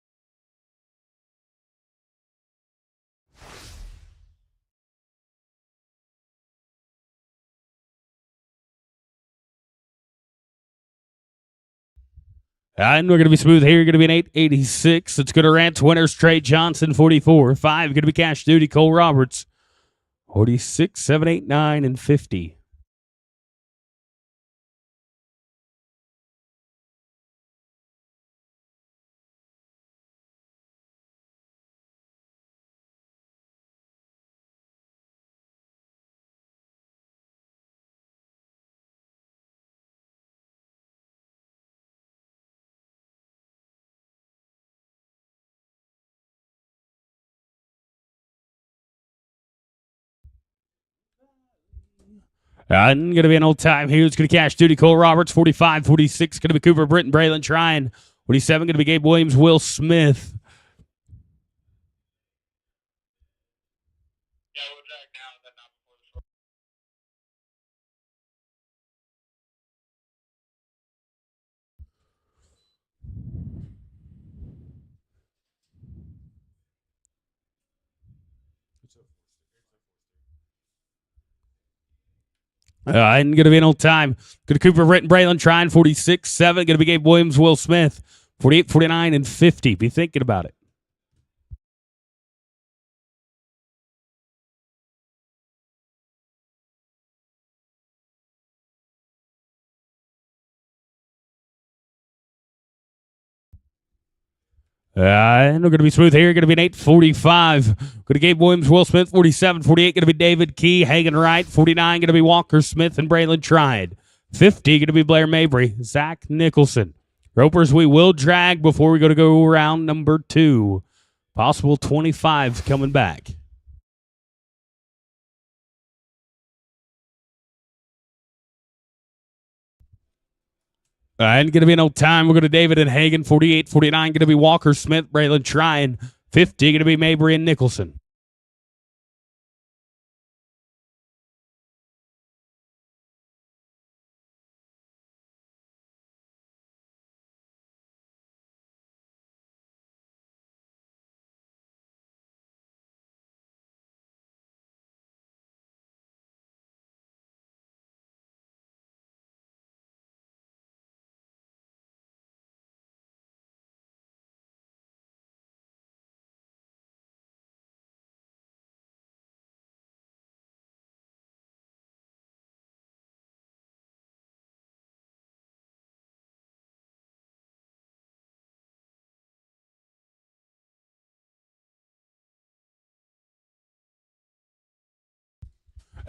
And we're going to be smooth here. Going to be an 886. It's going to rant winners Trey Johnson 44. 5 going to be cash duty Cole Roberts 46, 7, 8, 9, and 50. And going to be an old time here. It's going to cash duty Cole Roberts 45, 46. Going to be Cooper Britton, Braylon Tryon 47. Going to be Gabe Williams, Will Smith. Yeah, we'll drag now, but not before the short. And going to be an old time. Going to Cooper Britton, Braylon Tryon 46, 7. Going to be Gabe Williams, Will Smith 48, 49, and 50. Be thinking about it. And we're going to be smooth here. Going to be an 845. Going to Gabe Williams, Will Smith, 47, 48. Going to be David Key, hanging right. 49 going to be Walker Smith and Braylon Tryon. 50 going to be Blair Mabry, Zach Nicholson. Ropers, we will drag before we go round number 2. Possible 25 coming back. And going to be an old time. We're going to David and Hagan, 48, 49. Going to be Walker Smith, Braylon Tryon. 50 going to be Mabry and Nicholson.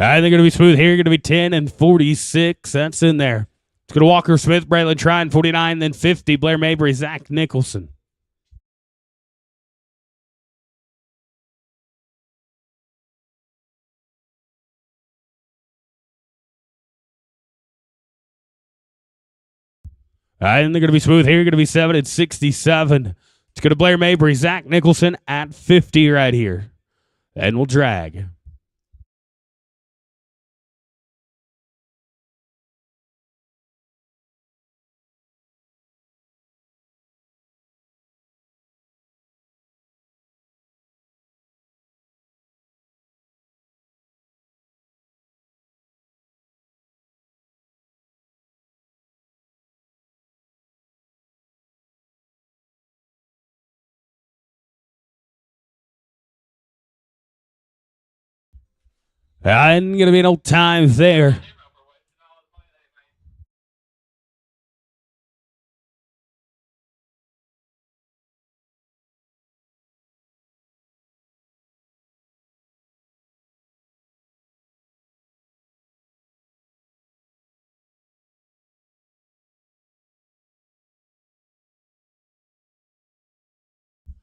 I think going to be smooth here. Going to be 10 and 46. That's in there. It's going to Walker Smith, Braylon Tryon, 49, then 50. Blair Mabry, Zach Nicholson. I think they're going to be smooth here. Going to be 7 and 67. It's going to Blair Mabry, Zach Nicholson at 50 right here. And we'll drag. And going to be an old time there.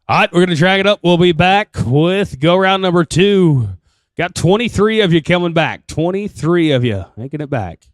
All right, we're going to drag it up. We'll be back with go round number 2. Got 23 of you coming back. 23 of you making it back.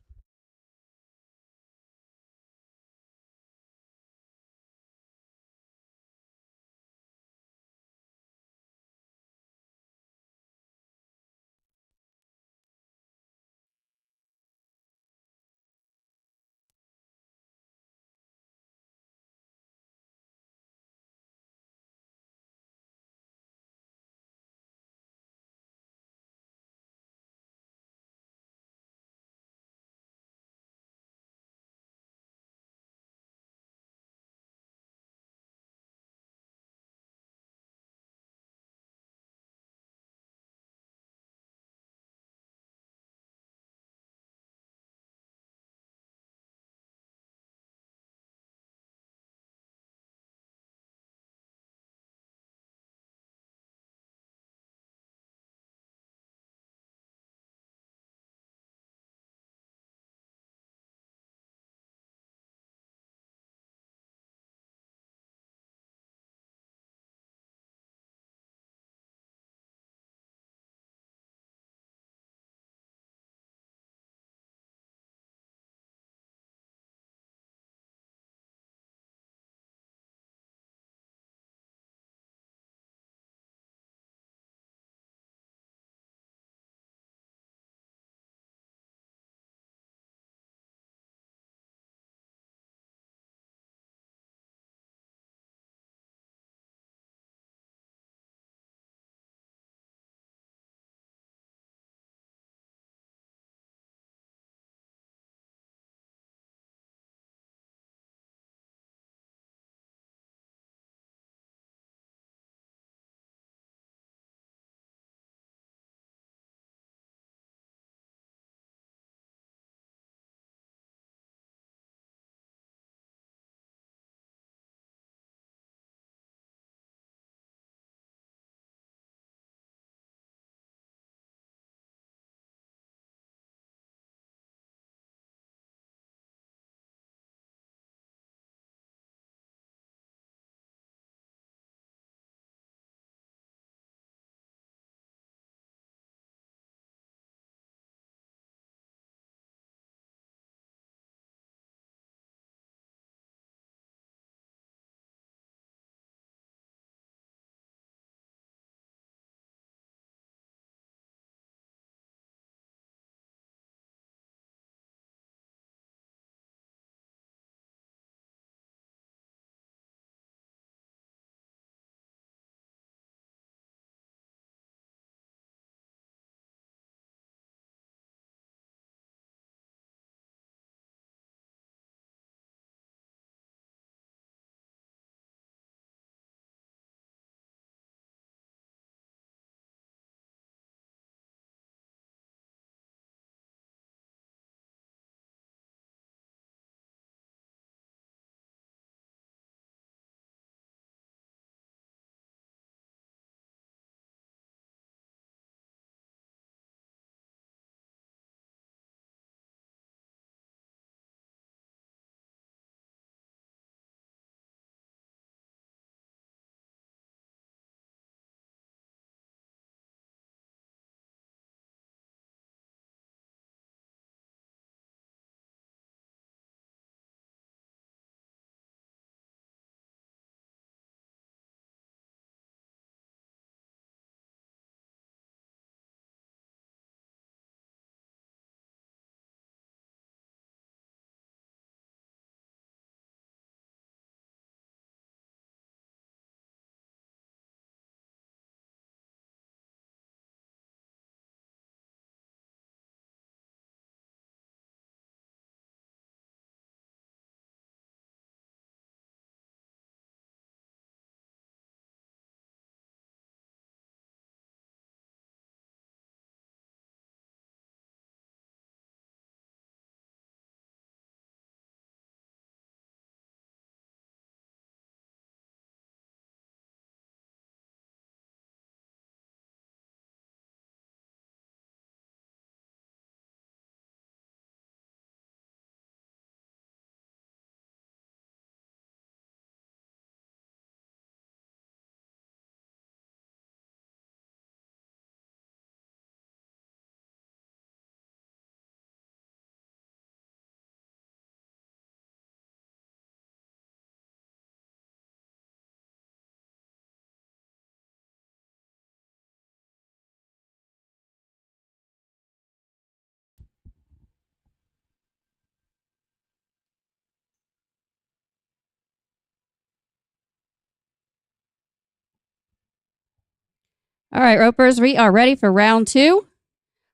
All right, Ropers, we are ready for round 2.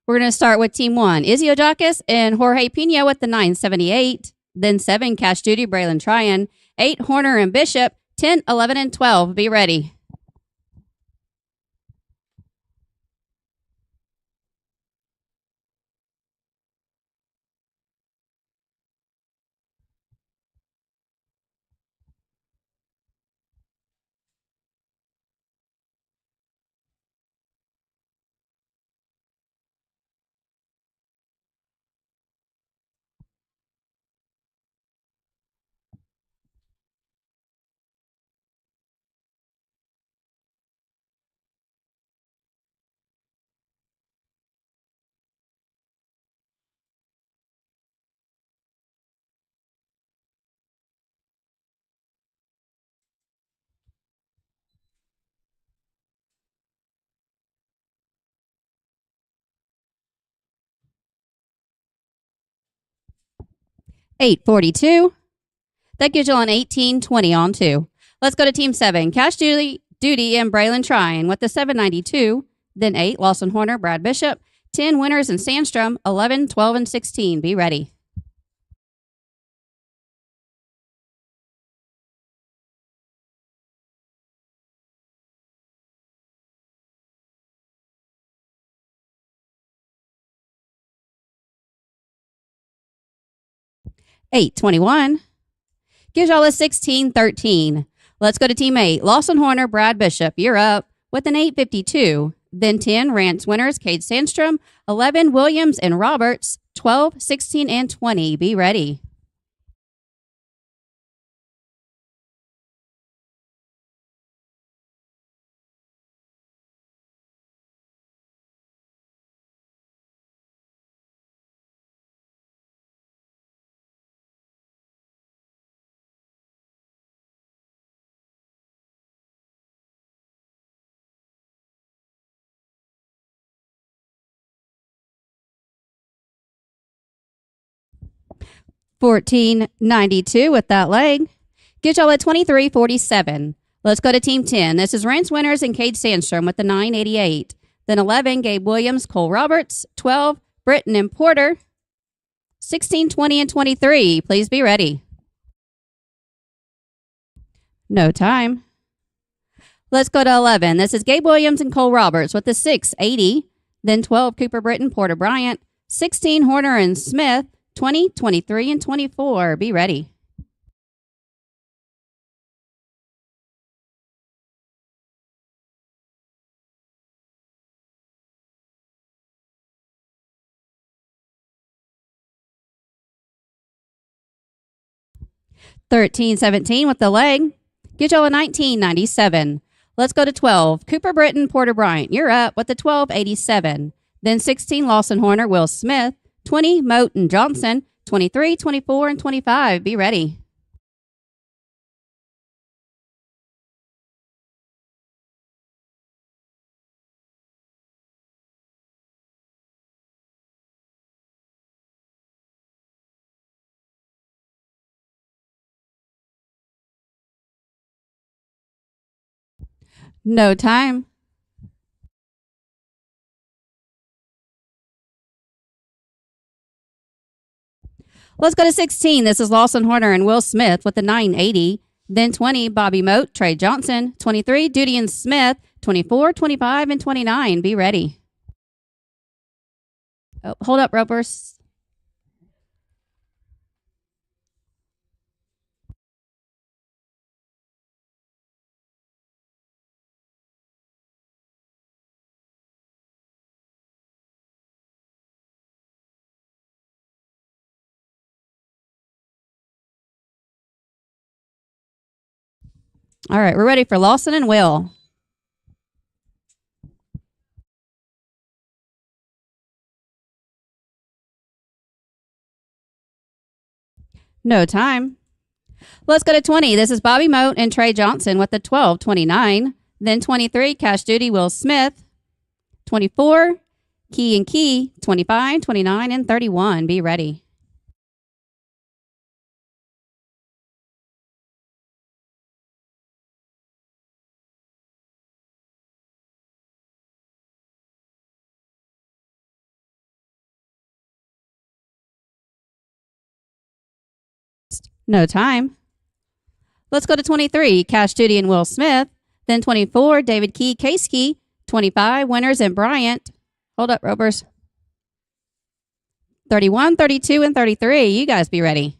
We're going to start with Team 1. Izzy Ojakis and Jorge Pino with the 978. Then 7, Cash Duty, Braylon Tryon. 8, Horner and Bishop. 10, 11, and 12. Be ready. $8.42. That gives you an $18.20 on 2. Let's go to Team 7. Cash Duty and Braylon Tryon with the 792. Then 8, Lawson Horner, Brad Bishop. 10, Winters and Sandstrom. 11, 12, and 16. Be ready. $8.21. Gives y'all a $16.13. Let's go to Team 8. Lawson Horner, Brad Bishop. You're up with an $8.52. Then 10, Rance Winters, Cade Sandstrom. 11, Williams and Roberts. 12, 16, and 20. Be ready. $14.92 with that leg. Get y'all at $23.47. Let's go to Team 10. This is Rance Winters and Cade Sandstrom with the 988. Then 11, Gabe Williams, Cole Roberts. 12, Britton and Porter. 16, 20, and 23. Please be ready. No time. Let's go to 11. This is Gabe Williams and Cole Roberts with the 680. Then 12, Cooper Britton, Porter Bryant. 16, Horner and Smith. 20, 23, and 24. Be ready. $13.17 with the leg. Get y'all a $19.97. Let's go to 12. Cooper Britton, Porter Bryant. You're up with the $12.87. Then 16, Lawson Horner, Will Smith. 20, Moat and Johnson. 23, 24, and 25. Be ready. No time. Let's go to 16. This is Lawson Horner and Will Smith with the 980. Then 20, Bobby Moat, Trey Johnson. 23, Duty and Smith. 24, 25, and 29. Be ready. Oh, hold up, Ropers. All right, we're ready for Lawson and Will. No time. Let's go to 20. This is Bobby Moat and Trey Johnson with the 12.29. Then 23, Cash Duty, Will Smith. 24, Key and Key. 25, 29, and 31. Be ready. No time. Let's go to 23, Cash Duty and Will Smith. Then 24, David Key, Case Key. 25, Winters and Bryant. Hold up, Ropers. 31, 32, and 33. You guys be ready.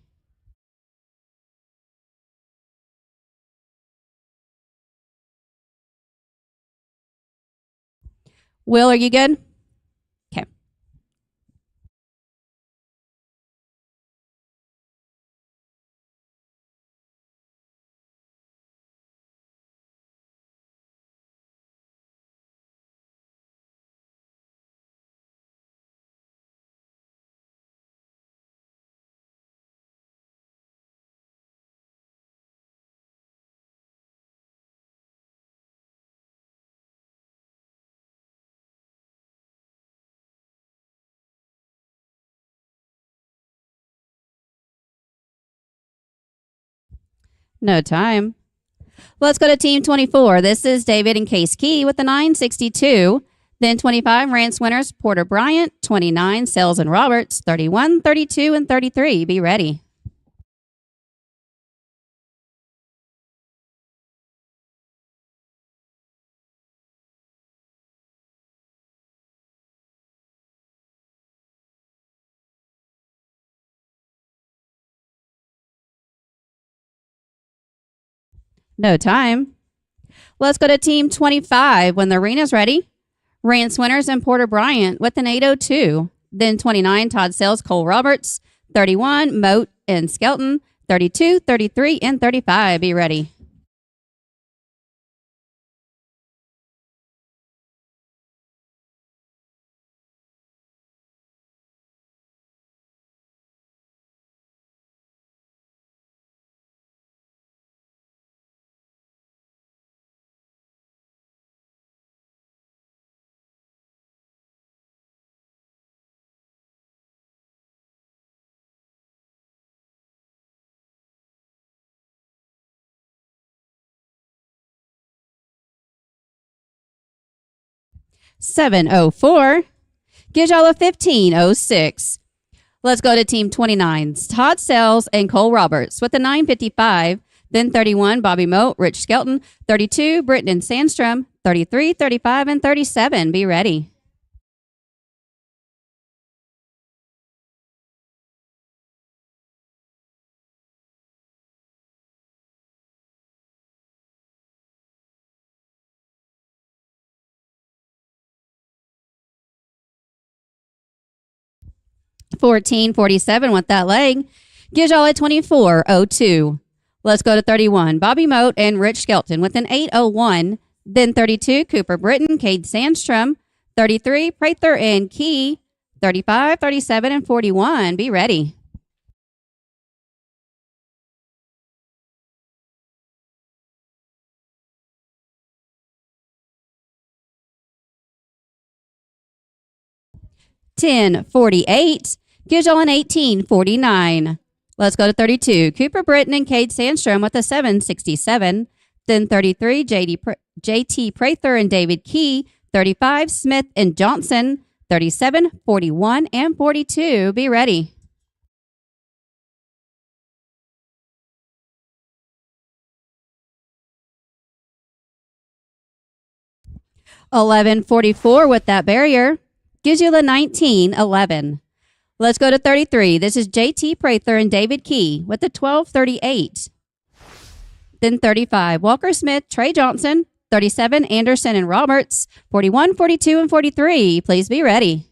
Will, are you good? Okay. No time. Let's go to team 24. This is David and Case Key with the 962. Then 25, Rance Winters, Porter Bryant. 29, Sells and Roberts. 31, 32, and 33. Be ready. No time. Let's go to team 25 when the arena's ready. Rance Winters and Porter Bryant with an 802. Then 29, Todd Sells, Cole Roberts. 31, Moat and Skelton. 32, 33, and 35. Be ready. $704. Gives y'all a $15.06. Let's go to team 29. Todd Sells and Cole Roberts with a 955. Then 31, Bobby Moat, Rich Skelton. 32, Britton Sandstrom. 33, 35, and 37. Be ready. $14.47 with that leg. Gives y'all a $24.02. Let's go to 31. Bobby Moat and Rich Skelton with an 801. Then 32, Cooper Britton, Cade Sandstrom. 33, Prather and Key. 35, 37, and 41. Be ready. $10.48. Gives y'all an $18.49. Let's go to 32. Cooper Britton and Cade Sandstrom with a 767. Then 33, JT Prather and David Key. 35, Smith and Johnson. 37, 41, and 42. Be ready. $11.44 with that barrier. Gives you the 19.11. Let's go to 33. This is JT Prather and David Key with the 1238. Then 35, Walker Smith, Trey Johnson. 37, Anderson and Roberts. 41, 42, and 43. Please be ready.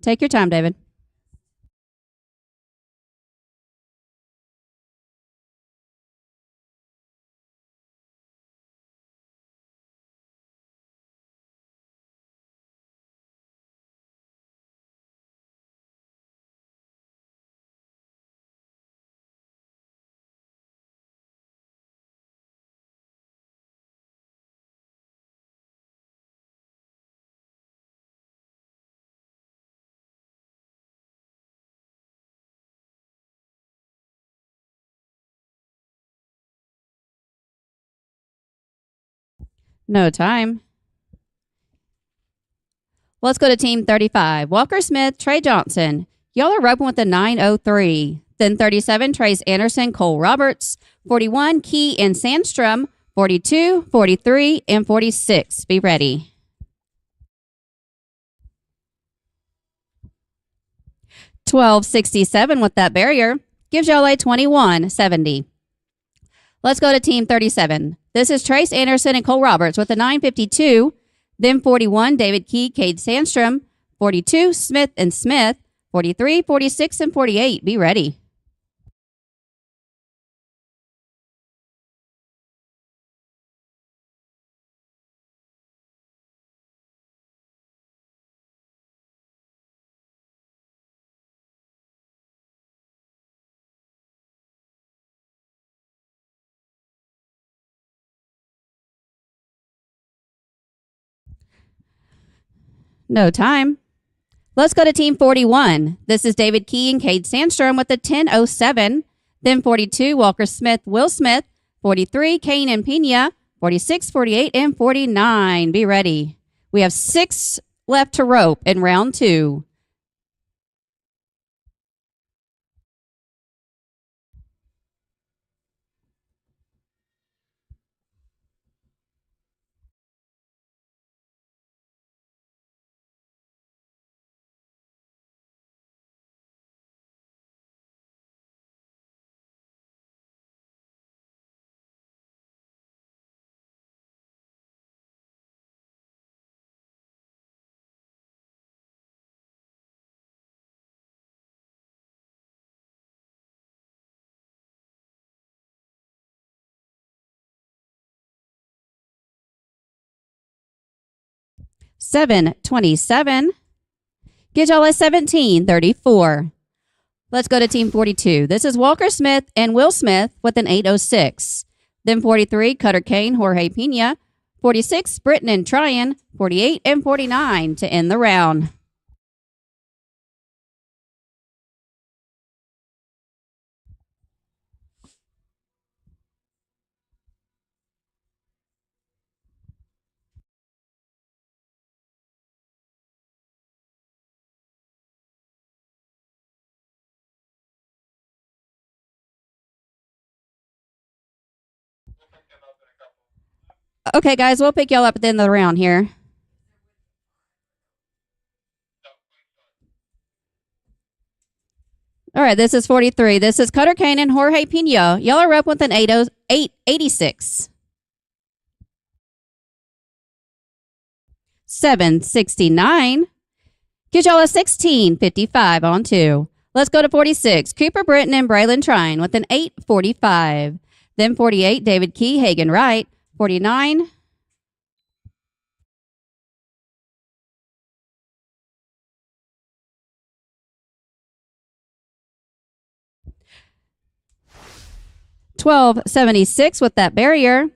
Take your time, David. No time. Let's go to team 35. Walker Smith, Trey Johnson. Y'all are roping with the 903. Then 37, Trace Anderson, Cole Roberts. 41, Key and Sandstrom. 42, 43, and 46. Be ready. $12.67 with that barrier gives y'all a $21.70. Let's go to team 37. This is Trace Anderson and Cole Roberts with a 952. Then 41, David Key, Cade Sandstrom. 42, Smith and Smith. 43, 46, and 48. Be ready. No time. Let's go to team 41. This is David Key and Cade Sandstrom with the 1007. Then 42, Walker Smith, Will Smith. 43, Kane and Pena. 46, 48, and 49. Be ready. We have 6 left to rope in round 2. $7.27. Get y'all a $17.34. Let's go to team 42. This is Walker Smith and Will Smith with an 806. Then 43, Cutter Kane, Jorge Pena. 46, Britton and Tryon. 48 and 49 to end the round. Okay, guys, we'll pick y'all up at the end of the round here. All right, this is 43. This is Cutter Kane and Jorge Pena. Y'all are up with an 886. $7.69. Get y'all a $16.55 on 2. Let's go to 46. Cooper Britton and Braylon Trine with an 845. Then 48, David Key, Hagen Wright. 49. $12.76 with that barrier.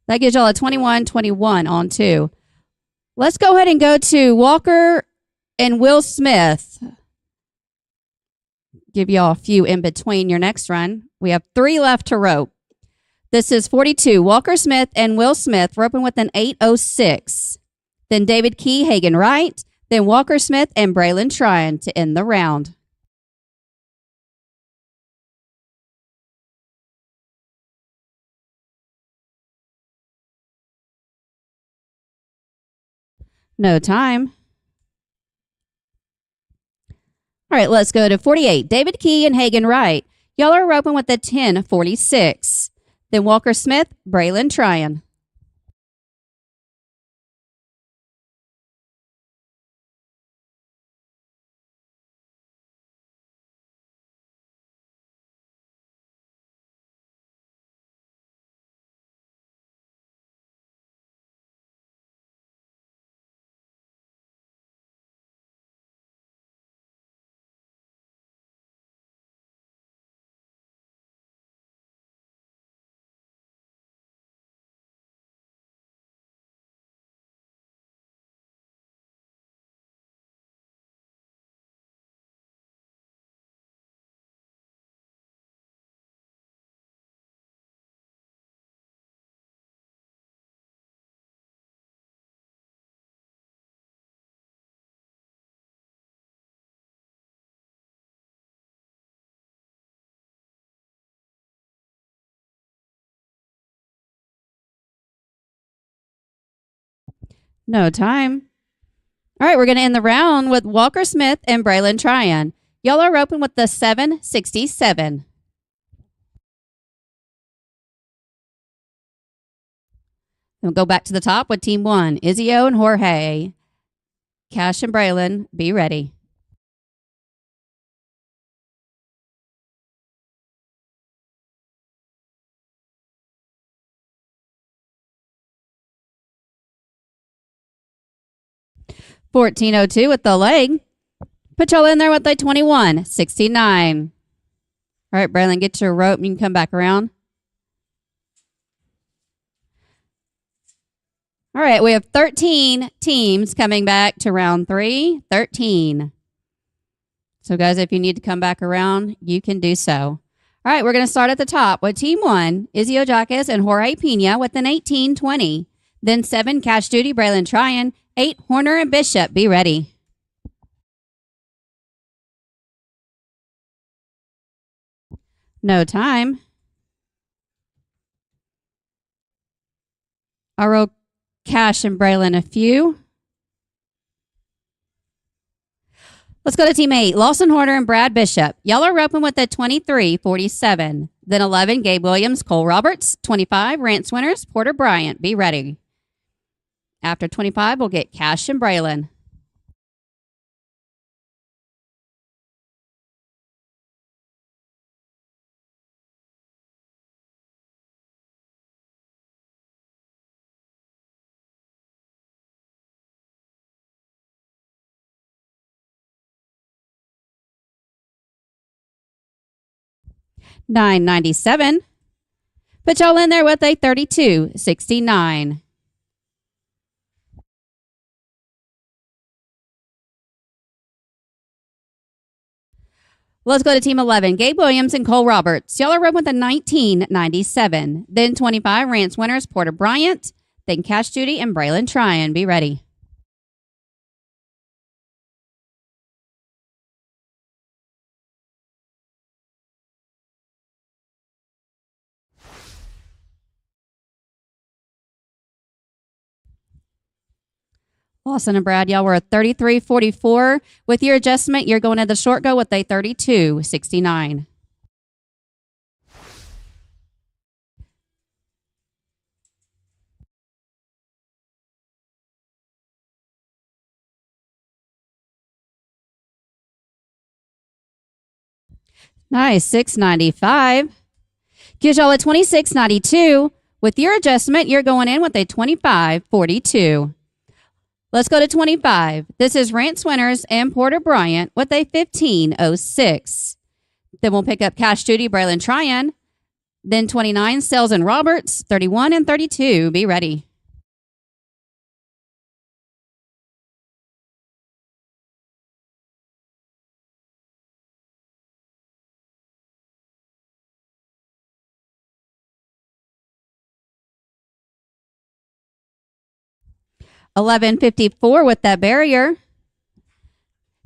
That gives y'all a 21-21 on 2. Let's go ahead and go to Walker and Will Smith. Give y'all a few in between your next run. We have 3 left to rope. This is 42. Walker Smith and Will Smith roping with an 806. Then David Key, Hagen Wright. Then Walker Smith and Braylon Tryon to end the round. No time. All right, let's go to 48. David Key and Hagen Wright. Y'all are roping with the 1046. Then Walker Smith, Braylon Tryon. No time. All right, we're going to end the round with Walker Smith and Braylon Tryon. Y'all are open with the 767. We'll go back to the top with Team 1, Izio and Jorge. Cash and Braylon, be ready. $14.02 with the leg. Put y'all in there with the 21.69. All right, Braylon, get your rope and you can come back around. All right, we have 13 teams coming back to round 3. 13. So, guys, if you need to come back around, you can do so. All right, we're going to start at the top with Team 1, Izio Jaquez and Jorge Pina with an 18-20. Then 7, Cash Duty, Braylon Tryon. 8, Horner and Bishop. Be ready. No time. I'll roll Cash and Braylon a few. Let's go to Team 8, Lawson Horner and Brad Bishop. Y'all are open with a 23-47. Then 11, Gabe Williams, Cole Roberts. 25, Rance Winters, Porter Bryant. Be ready. After 25, we'll get Cash and Braylon. $9.97. Put y'all in there with a 32.69. Let's go to Team 11, Gabe Williams and Cole Roberts. Y'all are up with a 19.97. Then 25, Rance Winters, Porter Bryant. Then Cash Duty and Braylon Tryon. Be ready. Lawson and Brad, y'all were a 33.44. With your adjustment, you're going to the short go with a 32.69. Nice, 6.95. Gives y'all a 26.92. With your adjustment, you're going in with a 25.42. Let's go to 25. This is Rance Winters and Porter Bryant with a 15.06. Then we'll pick up Cash Duty, Braylon Tryon. Then 29, Sells and Roberts. 31 and 32. Be ready. $11.54 with that barrier.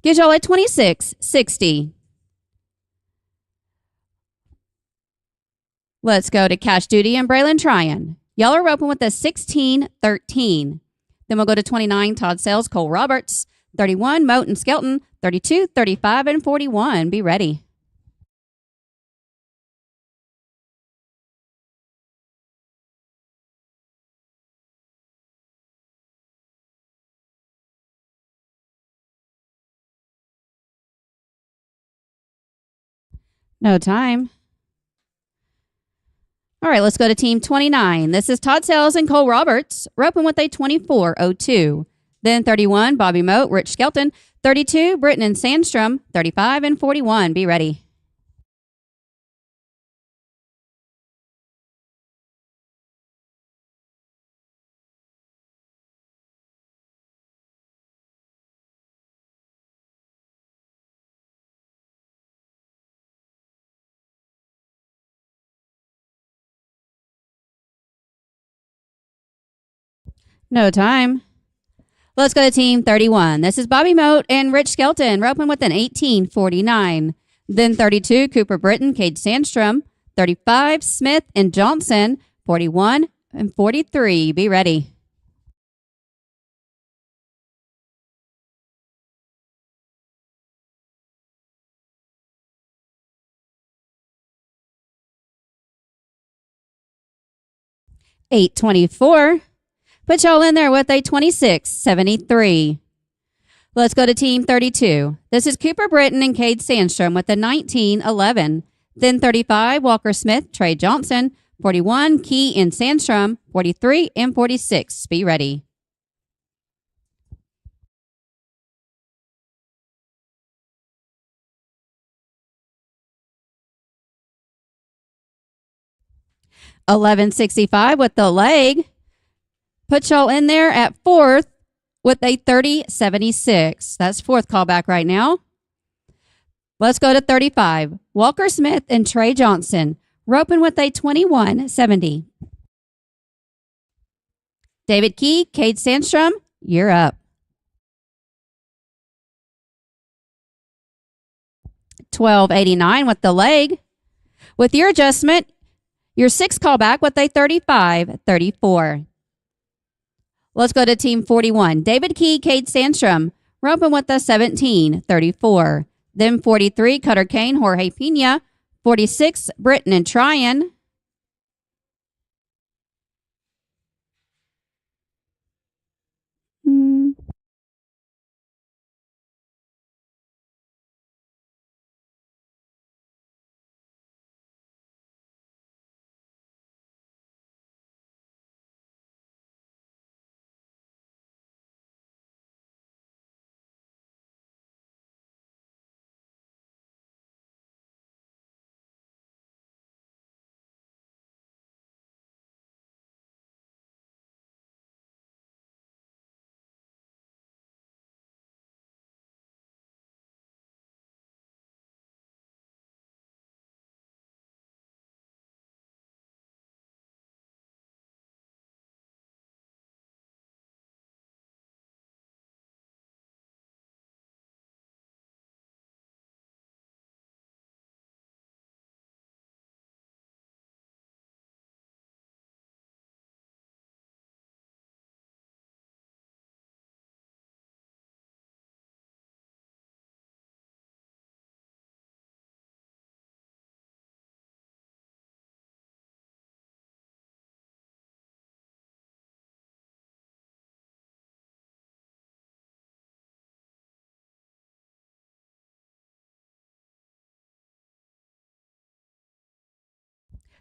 Gives y'all a 26.60. Let's go to Cash Duty and Braylon Tryon. Y'all are open with a 16.13. Then we'll go to 29, Todd Sells, Cole Roberts. 31, Moat and Skelton. 32, 35, and 41. Be ready. No time. All right, let's go to Team 29. This is Todd Sells and Cole Roberts. We're open with a 24.02. Then 31, Bobby Moat, Rich Skelton. 32, Britton and Sandstrom. 35 and 41. Be ready. No time. Let's go to Team 31. This is Bobby Moat and Rich Skelton. We're open with an 18.49. Then 32, Cooper Britton, Cade Sandstrom. 35, Smith and Johnson. 41 and 43. Be ready. 824. Put y'all in there with a 2673. Let's go to team 32. This is Cooper Britton and Cade Sandstrom with a 1911. Then 35, Walker Smith, Trey Johnson. 41, Key and Sandstrom. 43 and 46. Be ready. $11.65 with the leg. Put y'all in there at fourth with a 30.76. That's fourth callback right now. Let's go to 35. Walker Smith and Trey Johnson. Roping with a 21.70. David Key, Cade Sandstrom, you're up. 12.89 with the leg. With your adjustment, your sixth callback with a 35.34. Let's go to team 41. David Key, Cade Sandstrom, roping with a 17.34. Then 43, Cutter Kane, Jorge Pina. 46, Britton and Tryon.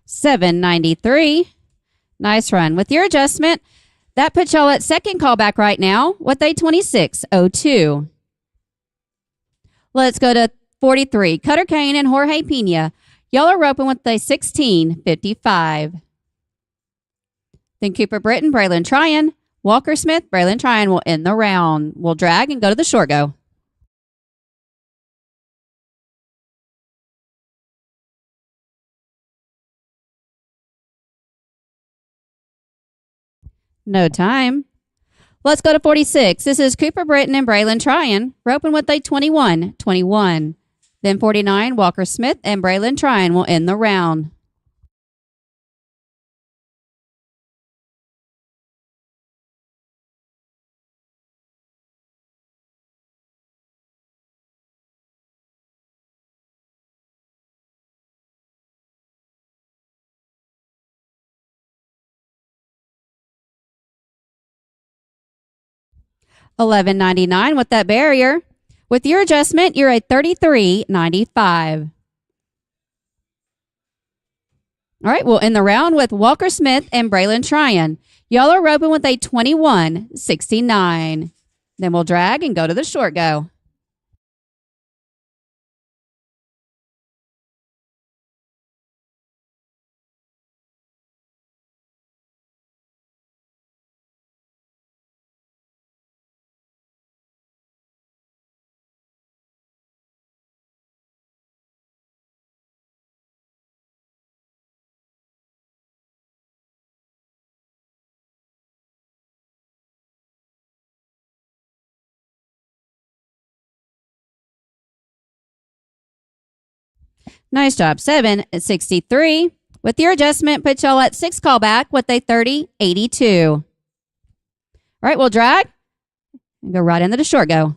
$7.93. Nice run. With your adjustment, that puts y'all at second callback right now with a 26.02. Let's go to 43. Cutter Kane and Jorge Pina. Y'all are roping with a 16.55. Then Cooper Britton, Braylon Tryon. Walker Smith, Braylon Tryon will end the round. We'll drag and go to the short go. No time. Let's go to 46. This is Cooper Britton and Braylon Tryon, roping with a 21.21. Then 49, Walker Smith and Braylon Tryon will end the round. $11.99 with that barrier. With your adjustment, you're at $33.95. All right, we'll end the round with Walker Smith and Braylon Tryon. Y'all are roping with a 21.69. Then we'll drag and go to the short go. Nice job. 7.63. With your adjustment, put y'all at six callback with a 30.82. All right, we'll drag and go right into the short go.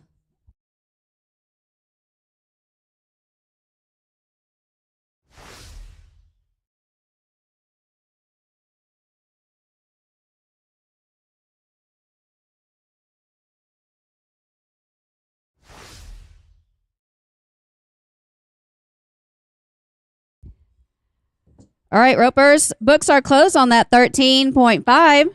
All right, ropers, books are closed on that 13.5.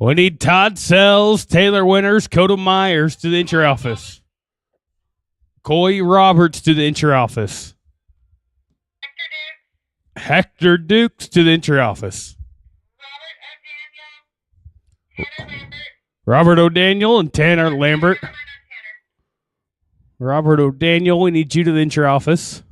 We need Todd Sells, Taylor Winters, Coda Myers to the entry office. Coy Roberts to the entry office. Hector Dukes to the entry office. Robert O'Daniel and Tanner Lambert. Robert O'Daniel, we need you to the entry office.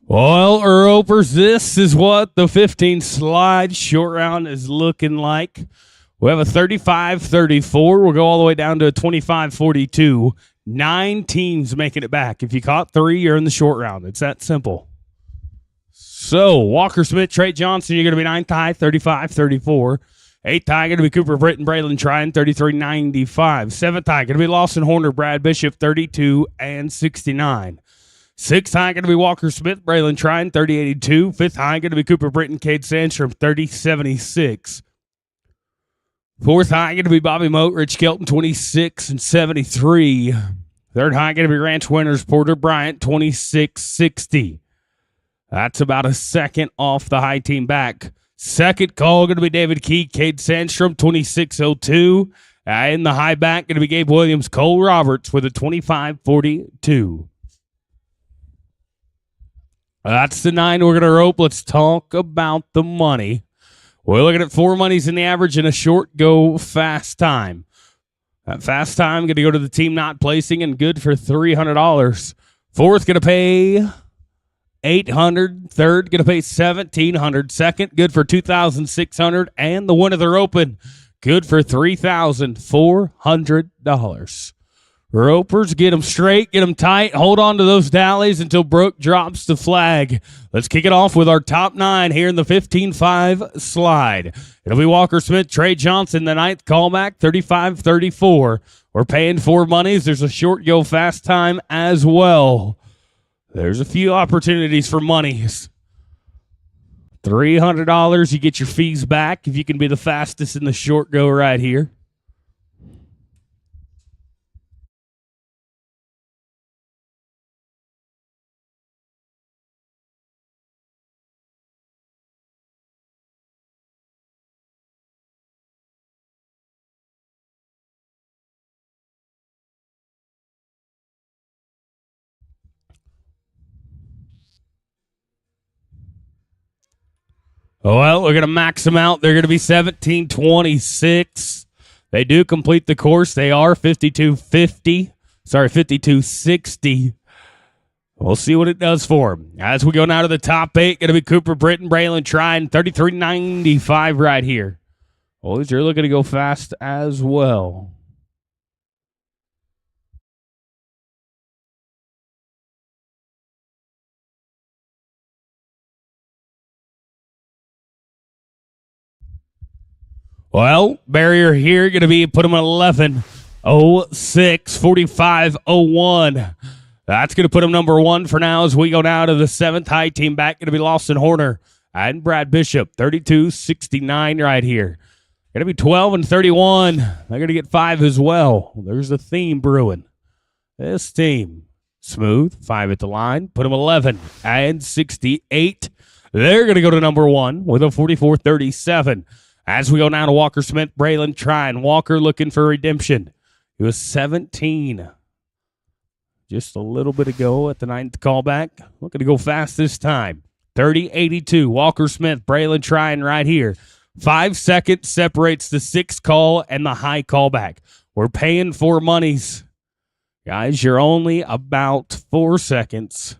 Well, ropers, this is what the 15 slide short round is looking like. We have a 35-34. We'll go all the way down to a 25-42. 9 teams making it back. If you caught 3, you're in the short round. It's that simple. So, Walker Smith, Trey Johnson, you're going to be 9th high, 35-34. 8th high, going to be Cooper Britton, Braylon Tryon, 33-95. 7th high, going to be Lawson Horner, Brad Bishop, 32-69. 6th high, going to be Walker Smith, Braylon Tryon, 30-82. 5th high, going to be Cooper Britton, Cade Sandstrom, 30-76. 4th high, going to be Bobby Moat, Rich Kelton, 26-73. 3rd high, going to be Ranch Winners, Porter Bryant, 26-60. That's about a second off the high team back. Second call going to be David Key, Cade Sandstrom, 26-02. In the high back, going to be Gabe Williams, Cole Roberts with a 25-42. That's the 9 we're going to rope. Let's talk about the money. We're looking at 4 monies in the average and a short go fast time. That fast time going to go to the team not placing and good for $300. Fourth going to pay $800. Third going to pay $1,700. Second good for $2,600, and the winner of the open good for $3,400. Ropers, get them straight, get them tight. Hold on to those dallies until Brooke drops the flag. Let's kick it off with our top 9 here in the 15-5 slide. It'll be Walker Smith, Trey Johnson, the 9th callback, 35-34. We're paying 4 monies. There's a short go fast time as well. There's a few opportunities for monies. $300, you get your fees back if you can be the fastest in the short go right here. Well, we're going to max them out. They're going to be 1726. They do complete the course. They are 5260. We'll see what it does for them. As we go now to the top 8, going to be Cooper Britton, Braylon Tryon, 33.95 right here. Boys, you're looking to go fast as well. Well, barrier here going to be put them at 11. 06, 45, 01. That's going to put them number 1 for now as we go now to the 7th high team back. Going to be Lawson Horner and Brad Bishop, 32.69 right here. Going to be 12 and 31. They're going to get 5 as well. There's a theme brewing. This team, smooth, 5 at the line. Put them 11 and 68. They're going to go to number 1 with a 44.37. As we go now to Walker Smith, Braylon Tryon. Walker looking for redemption. He was 17 just a little bit ago at the 9th callback. Looking to go fast this time. 30.82. Walker Smith, Braylon Tryon right here. 5 seconds separates the 6th call and the high callback. We're paying 4 monies. Guys, you're only about 4 seconds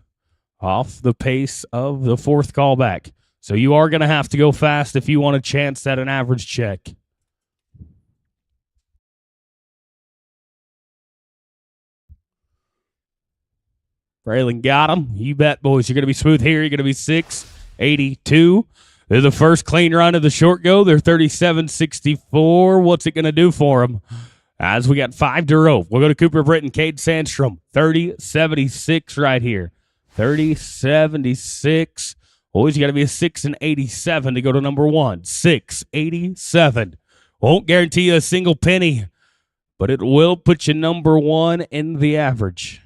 off the pace of the 4th callback. So you are going to have to go fast if you want a chance at an average check. Braylon got him. You bet, boys. You're going to be smooth here. You're going to be 6.82. They're the first clean run of the short go. They're 37.64. What's it going to do for them? As we got 5 to rope. We'll go to Cooper Britton, Cade Sandstrom. 30.76 right here. 30.76. Boys, you got to be a 6.87 to go to number 1. 6.87. Won't guarantee you a single penny, but it will put you number 1 in the average.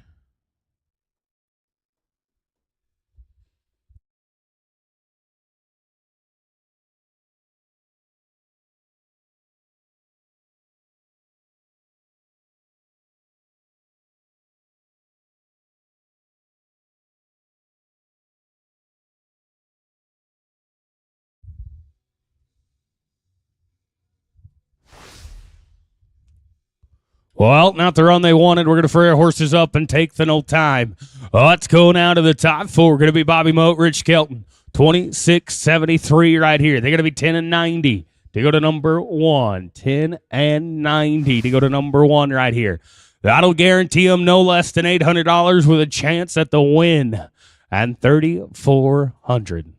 Well, not the run they wanted. We're going to free our horses up and take the no time. Let's go now to the top four. We're going to be Bobby Moat, Rich Kelton, 26.73 right here. They're going to be 10 and 90 to go to number 1. 10 and 90 to go to number 1 right here. That'll guarantee them no less than $800 with a chance at the win. And 3,400.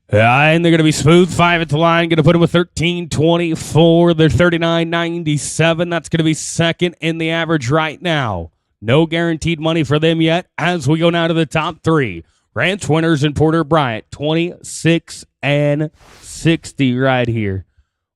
And they're going to be smooth 5 at the line. Going to put them with 13.24. They're 39.97. That's going to be second in the average right now. No guaranteed money for them yet as we go now to the top 3. Ranch Winners and Porter Bryant, 26 and 60 right here.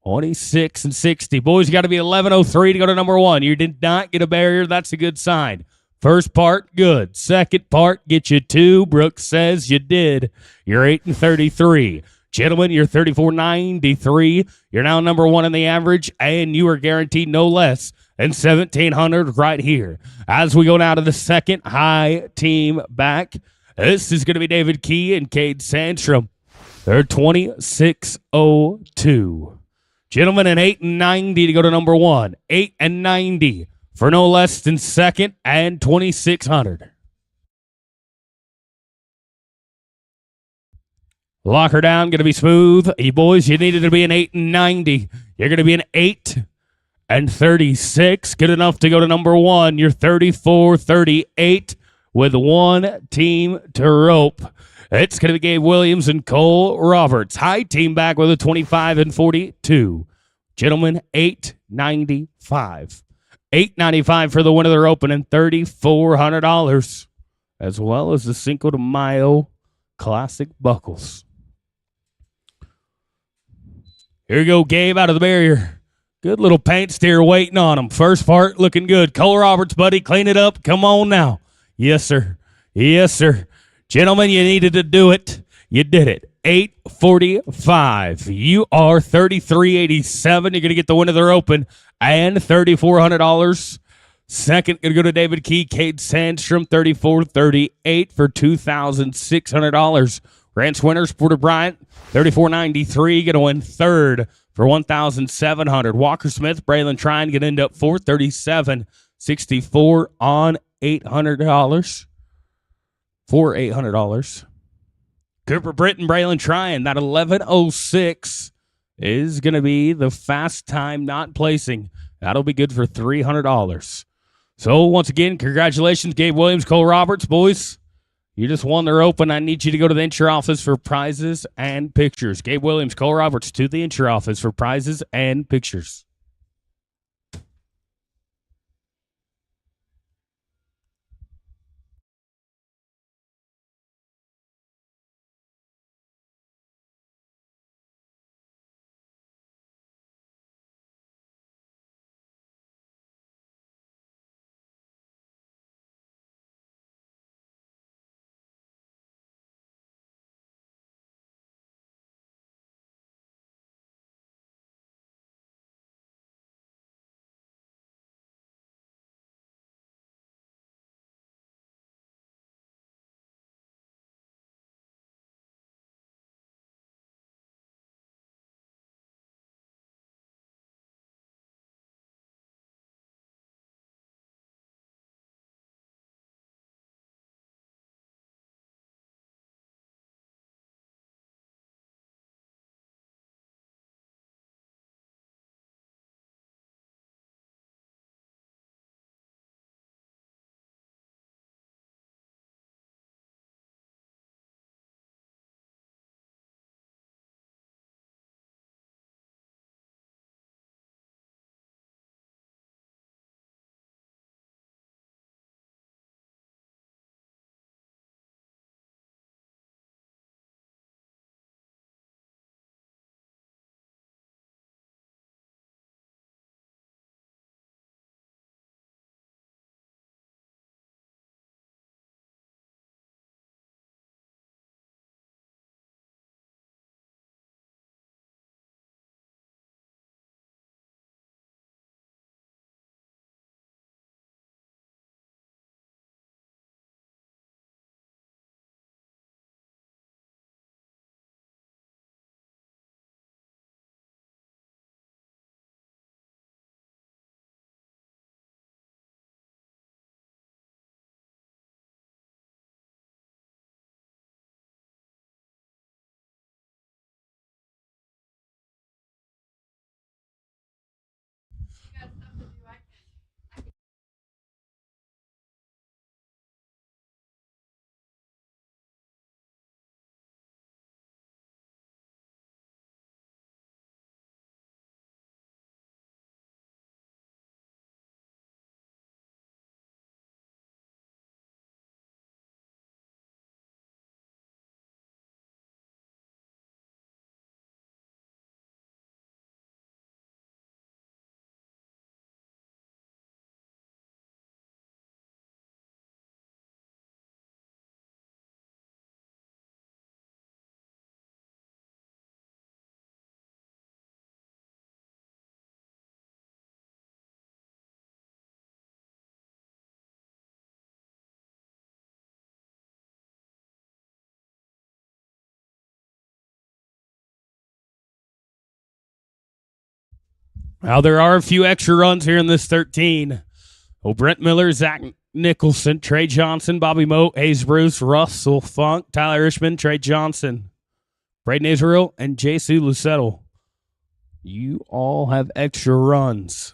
26 and 60. Boys, you got to be 11.03 to go to number 1. You did not get a barrier. That's a good sign. First part, good. Second part, get you 2. Brooks says you did. You're 8 and 33. Gentlemen, you're 34.93. You're now number 1 in the average, and you are guaranteed no less than 1,700 right here. As we go now to the second high team back, this is going to be David Key and Cade Sandstrom. They're 26.02. Gentlemen, an 8 and 90 to go to number 1. 8 and 90 for no less than second and 2,600. Lock her down, going to be smooth. You boys, you needed to be an 8 and 90. You're going to be an 8 and 36. Good enough to go to number 1. You're 34.38 with 1 team to rope. It's going to be Gabe Williams and Cole Roberts. High team back with a 25 and 42. Gentlemen, 895. 895 for the win of their open and $3,400, as well as the Cinco de Mayo Classic buckles. Here you go, Gabe out of the barrier. Good little paint steer waiting on him. First part looking good. Cole Roberts, buddy, clean it up. Come on now. Yes, sir. Yes, sir. Gentlemen, you needed to do it. You did it. 845. You are 33.87. You're going to get the win of their open and $3,400. Second, going to go to David Key, Cade Sandstrom, 34.38 for $2,600. Ranch Winners, Porter Bryant, 34.93. Going to win third for $1,700. Walker Smith, Braylon Trine, going to end up 437.64 on $800. For $800. Cooper Britton, Braylon Trine, that 11.06 is going to be the fast time not placing. That'll be good for $300. So, once again, congratulations, Gabe Williams, Cole Roberts. Boys, you just won their open. I need you to go to the entry office for prizes and pictures. Gabe Williams, Cole Roberts to the entry office for prizes and pictures. Now, there are a few extra runs here in this 13. Oh, Brent Miller, Zach Nicholson, Trey Johnson, Bobby Moat, Hayes Bruce, Russell Funk, Tyler Ishman, Trey Johnson, Braden Israel, and J.C. Lucettle. You all have extra runs.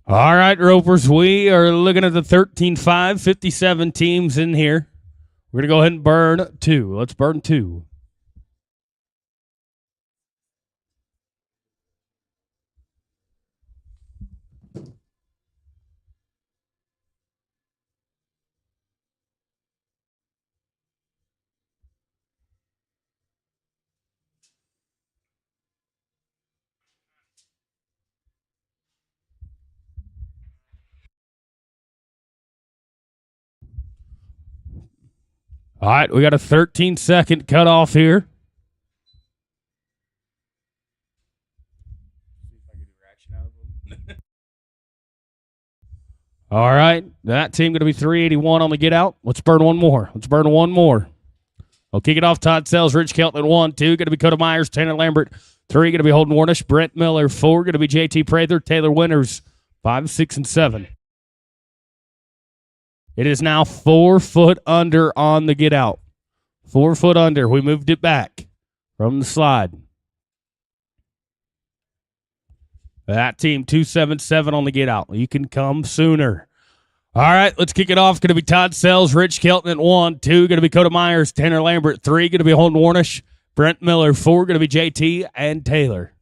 All right, Ropers, we are looking at the 13-5, 57 teams in here. We're going to go ahead and burn 2. Let's burn 2. All right, we got a 13-second cutoff here. All right. That team going to be 381 on the get out. Let's burn one more. We'll kick it off. Todd Sells, Rich Kelton at 1. 2 going to be Coda Myers, Tanner Lambert. 3 going to be Holden Warnish, Brent Miller. 4 going to be JT Prather, Taylor Winters. 5, 6, and 7. It is now 4 foot under on the get out. 4 foot under. We moved it back from the slide. That team 277 on the get out. You can come sooner. All right, let's kick it off. Going to be Todd Sells, Rich Kelton at 1. 2 going to be Coda Myers, Tanner Lambert. 3 going to be Holden Warnish, Brent Miller. 4 going to be JT and Taylor.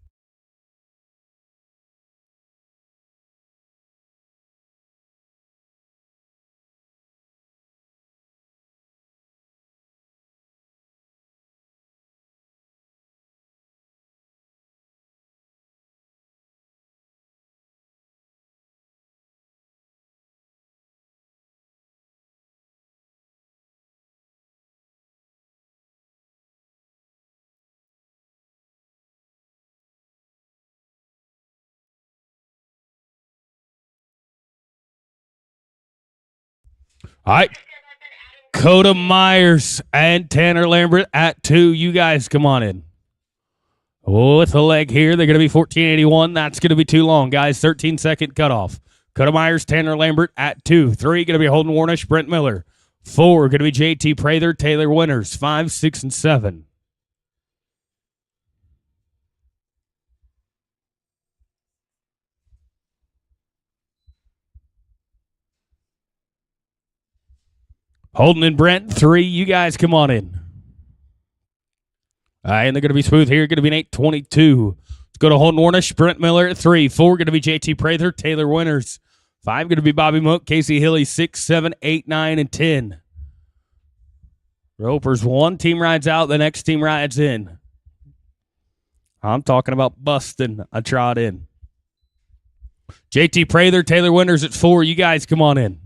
All right. Coda Myers and Tanner Lambert at 2. You guys come on in. With the leg here, they're going to be 1481. That's going to be too long, guys. 13-second cutoff. Coda Myers, Tanner Lambert at 2. 3 going to be Holden Warnish, Brent Miller. 4 going to be JT Prather, Taylor Winters. 5, 6, and 7. Holden and Brent, 3. You guys come on in. All right, and they're going to be smooth here. Going to be an 822. Let's go to Holden Warnish, Brent Miller at 3. 4 going to be JT Prather, Taylor Winters. 5 going to be Bobby Mook, Casey Hilly. 6, 7, 8, 9, and 10. Ropers, one team rides out, the next team rides in. I'm talking about busting a trot in. JT Prather, Taylor Winters at 4. You guys come on in.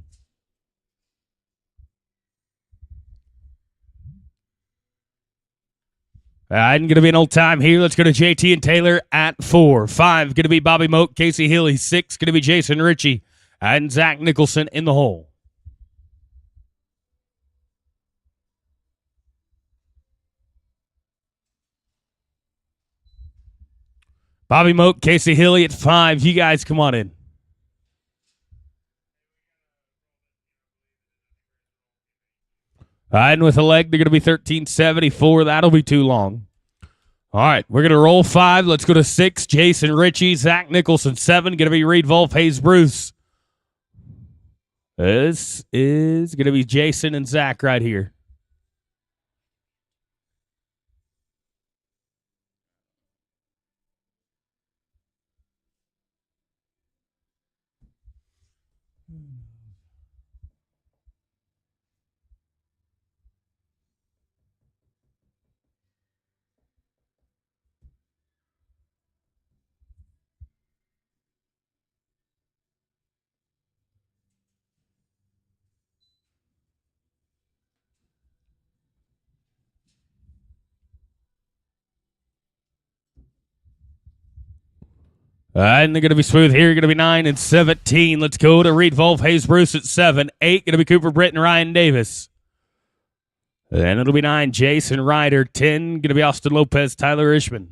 I'm going to be an old time here. Let's go to JT and Taylor at 4. 5 going to be Bobby Moak, Casey Hilly. 6 going to be Jason Ritchie and Zach Nicholson in the hole. Bobby Moak, Casey Hilly at 5. You guys come on in. And with a leg, they're going to be 1374. That'll be too long. All right, we're going to roll 5. Let's go to 6. Jason Ritchie, Zach Nicholson. 7 going to be Reed Wolf, Hayes Bruce. This is going to be Jason and Zach right here. And they're going to be smooth here. Going to be 9 and 17. Let's go to Reed Wolf, Hayes Bruce at 7. 8 going to be Cooper Britt and Ryan Davis. And it'll be 9, Jason Ryder. 10 going to be Austin Lopez, Tyler Ishman.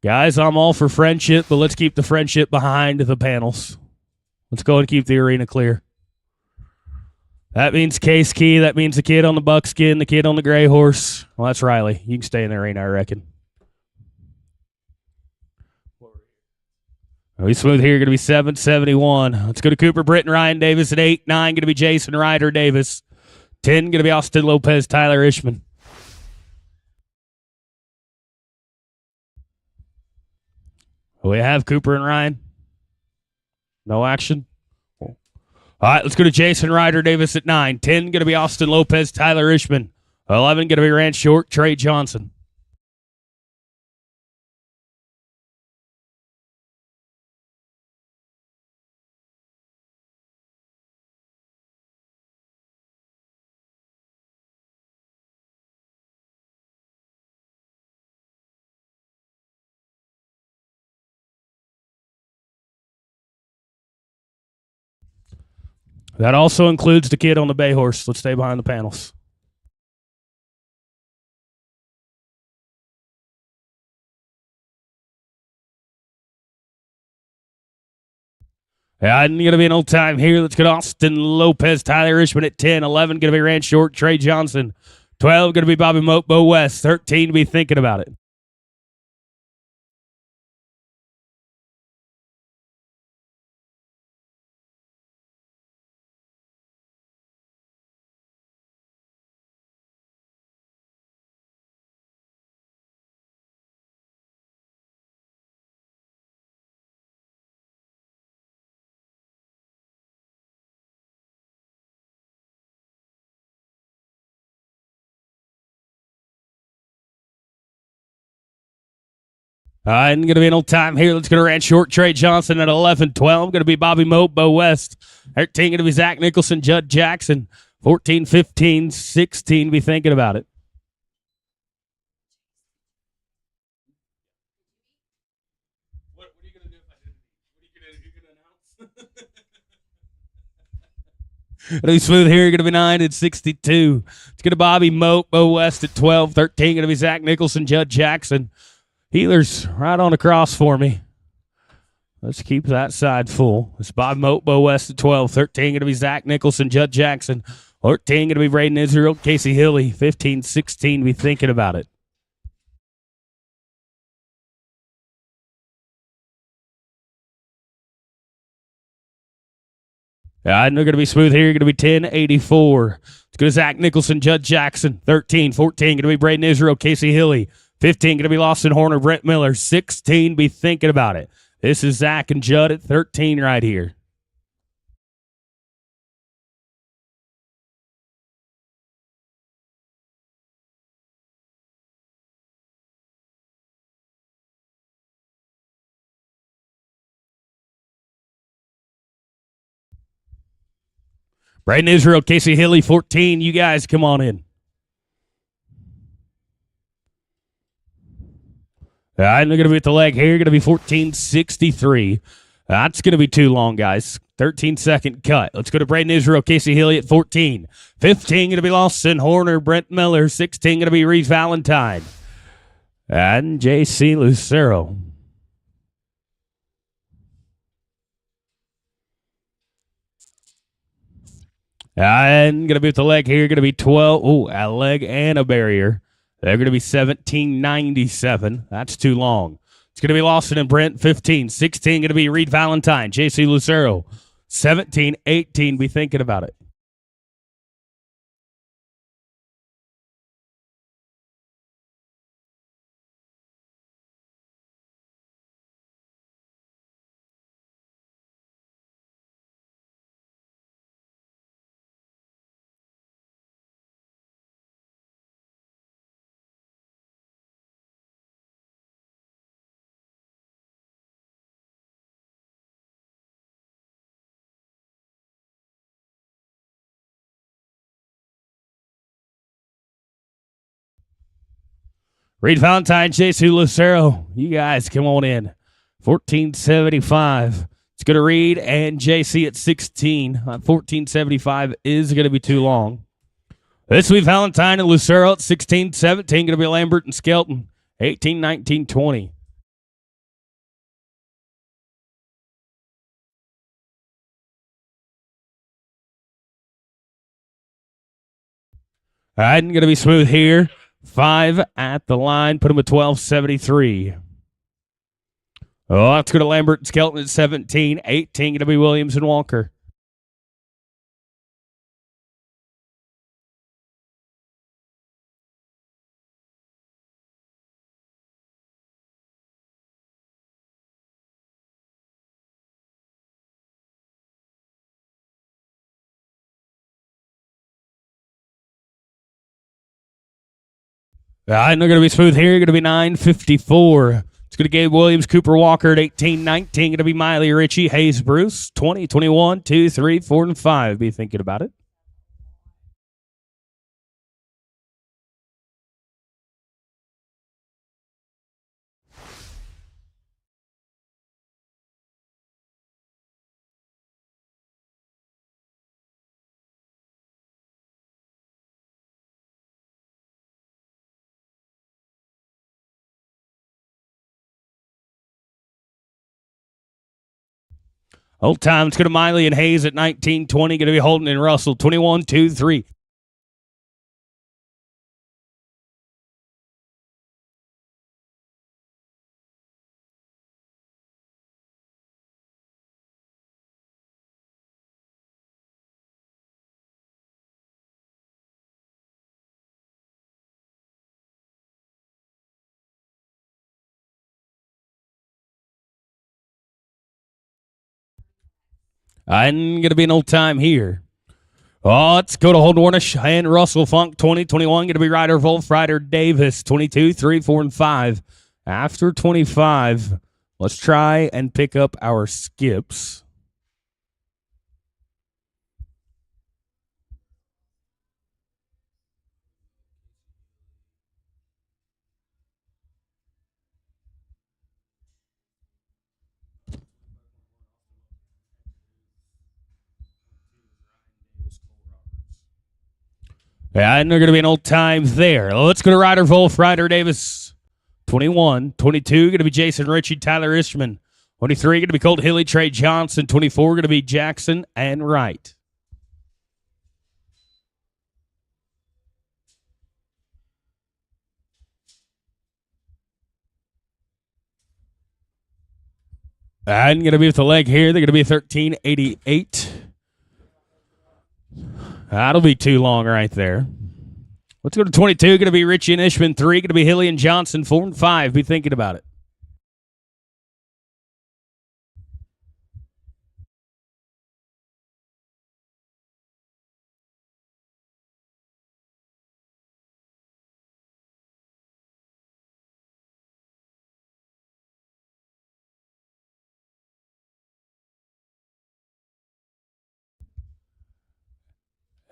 Guys, I'm all for friendship, but let's keep the friendship behind the panels. Let's go and keep the arena clear. That means Case Key. That means the kid on the buckskin, the kid on the gray horse. Well, that's Riley. You can stay in the arena, I reckon. We smooth here. Going to be 771. Let's go to Cooper Britt and Ryan Davis at 8. 9 going to be Jason Ryder Davis. 10 going to be Austin Lopez, Tyler Ishman. We have Cooper and Ryan. No action. All right, let's go to Jason Ryder Davis at 9. 10 going to be Austin Lopez, Tyler Ishman. 11 going to be Rand Short, Trey Johnson. That also includes the kid on the bay horse. Let's stay behind the panels. And going to be an old time here. Let's get Austin Lopez, Tyler Ishman at 10. 11 going to be Ran Short, Trey Johnson. 12 going to be Bobby Moat, Bo West. 13 to be Thinking About It. And going to be an old time here. Let's go to Ran Short, Trey Johnson at 11. 12 going to be Bobby Moat, Bo West. 13 going to be Zach Nicholson, Judd Jackson. 14, 15, 16 be Thinking About It. What are you going to do if I didn't? What are you going to announce? It'll be Smooth here. Going to be 9 at 62. It's going to Bobby Moat, Bo West at 12. 13 going to be Zach Nicholson, Judd Jackson. Healers right on across for me. Let's keep that side full. It's Bob Moat, Bo West at 12. 13 going to be Zach Nicholson, Judd Jackson. 14 going to be Braden Israel, Casey Hilly. 15, 16 be Thinking About It. And they're going to be Smooth here. Going to be 10, 84. It's going to Zach Nicholson, Judd Jackson. 13, 14 going to be Braden Israel, Casey Hilly. 15 going to be Lawson Horner, Brent Miller. 16 be Thinking About It. This is Zach and Judd at 13 right here. Braden Israel, Casey Hilly, 14. You guys come on in. All right, they're going to be at the leg here. Going to be 14:63. That's going to be too long, guys. 13-second cut. Let's go to Braden Israel, Casey Hilly at 14. 15 going to be Lawson Horner, Brent Miller. 16 going to be Reese Valentine. And J.C. Lucero. And going to be at the leg here. Going to be 12. Oh, a leg and a barrier. They're going to be 17.97. That's too long. It's going to be Lawson and Brent, 15. 16 going to be Reed Valentine, J.C. Lucero. 17, 18 be Thinking About It. Reed Valentine, J.C. Lucero, you guys come on in. 14.75. It's going to Reed and J.C. at 16. 14.75 is going to be too long. This will be Valentine and Lucero at 16. 17 going to be Lambert and Skelton. 18, 19, 20. All right, going to be Smooth here. 5 at the line. Put him at 12.73. Oh, let's go to Lambert and Skelton at 17. 18 going to be Williams and Walker. All right, they're going to be Smooth here. Going to be 9.54. It's going to Gabe Williams, Cooper Walker at 18, 19. Going to be Miley Ritchie, Hayes Bruce, 20, 21, 2, 3, 4, and 5. Be Thinking About It. Old time, let's go to Miley and Hayes at 19-20. Going to be Holden and Russell, 21-2-3. I'm going to be an old time here. Oh, let's go to Holden Warnish and Russell Funk, 20-21. Going to be Ryder Wolf, Ryder Davis, 22, 3, 4, and 5. After 25, let's try and pick up our skips. Yeah, and they're going to be an old time there. Let's go to Ryder Wolf, Ryder Davis, 21. 22, going to be Jason Ritchie, Tyler Ishman. 23, going to be Colt Hilly, Trey Johnson. 24, going to be Jackson and Wright. And going to be with the leg here. They're going to be 1388. That'll be too long right there. Let's go to 22. Going to be Richie and Ishman. 3. Going to be Hilly and Johnson. 4 and 5. Be thinking about it.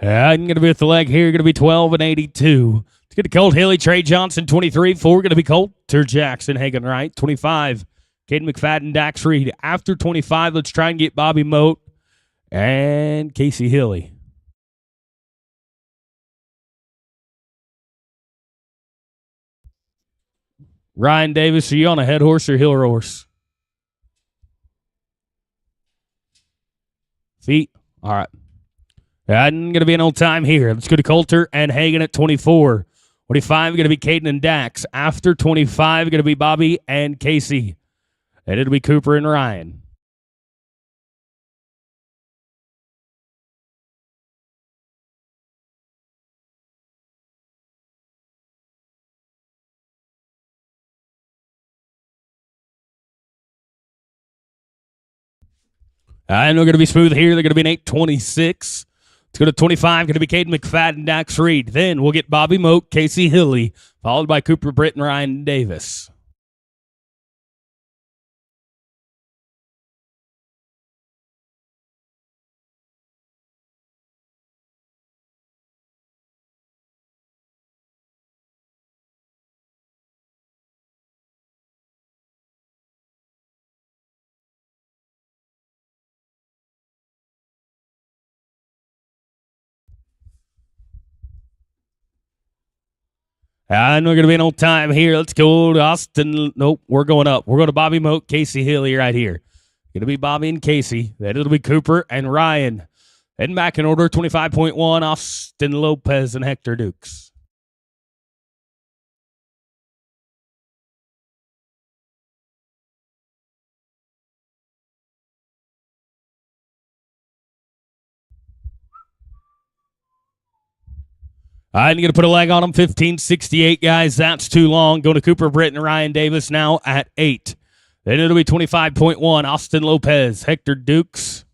I'm going to be with the leg here. Going to be 12 and 82. Let's get to Colt Hilly, Trey Johnson, 23. 4 going to be Coulter Jackson, Hagen Wright, 25. Caden McFadden, Dax Reed. After 25, let's try and get Bobby Moat and Casey Hilly. Ryan Davis, are you on a head horse or hill horse? Feet? All right. I'm going to be an old time here. Let's go to Coulter and Hagen at 24. 25 going to be Caden and Dax. After 25 going to be Bobby and Casey. And it'll be Cooper and Ryan. And we're going to be smooth here. They're going to be an 826. Let's go to 25. Going to be Caden McFadden, Dax Reed. Then we'll get Bobby Moat, Casey Hilly, followed by Cooper Britt and Ryan Davis. And we're going to be an old time here. Let's go to Austin. Nope, we're going up. We're going to Bobby Moat, Casey Hilly right here. Going to be Bobby and Casey. Then it'll be Cooper and Ryan. Heading back in order, 25.1, Austin Lopez and Hector Dukes. I'm going to put a leg on him. 1568, guys. That's too long. Go to Cooper Britt and Ryan Davis now at 8. Then it'll be 25.1. Austin Lopez, Hector Dukes.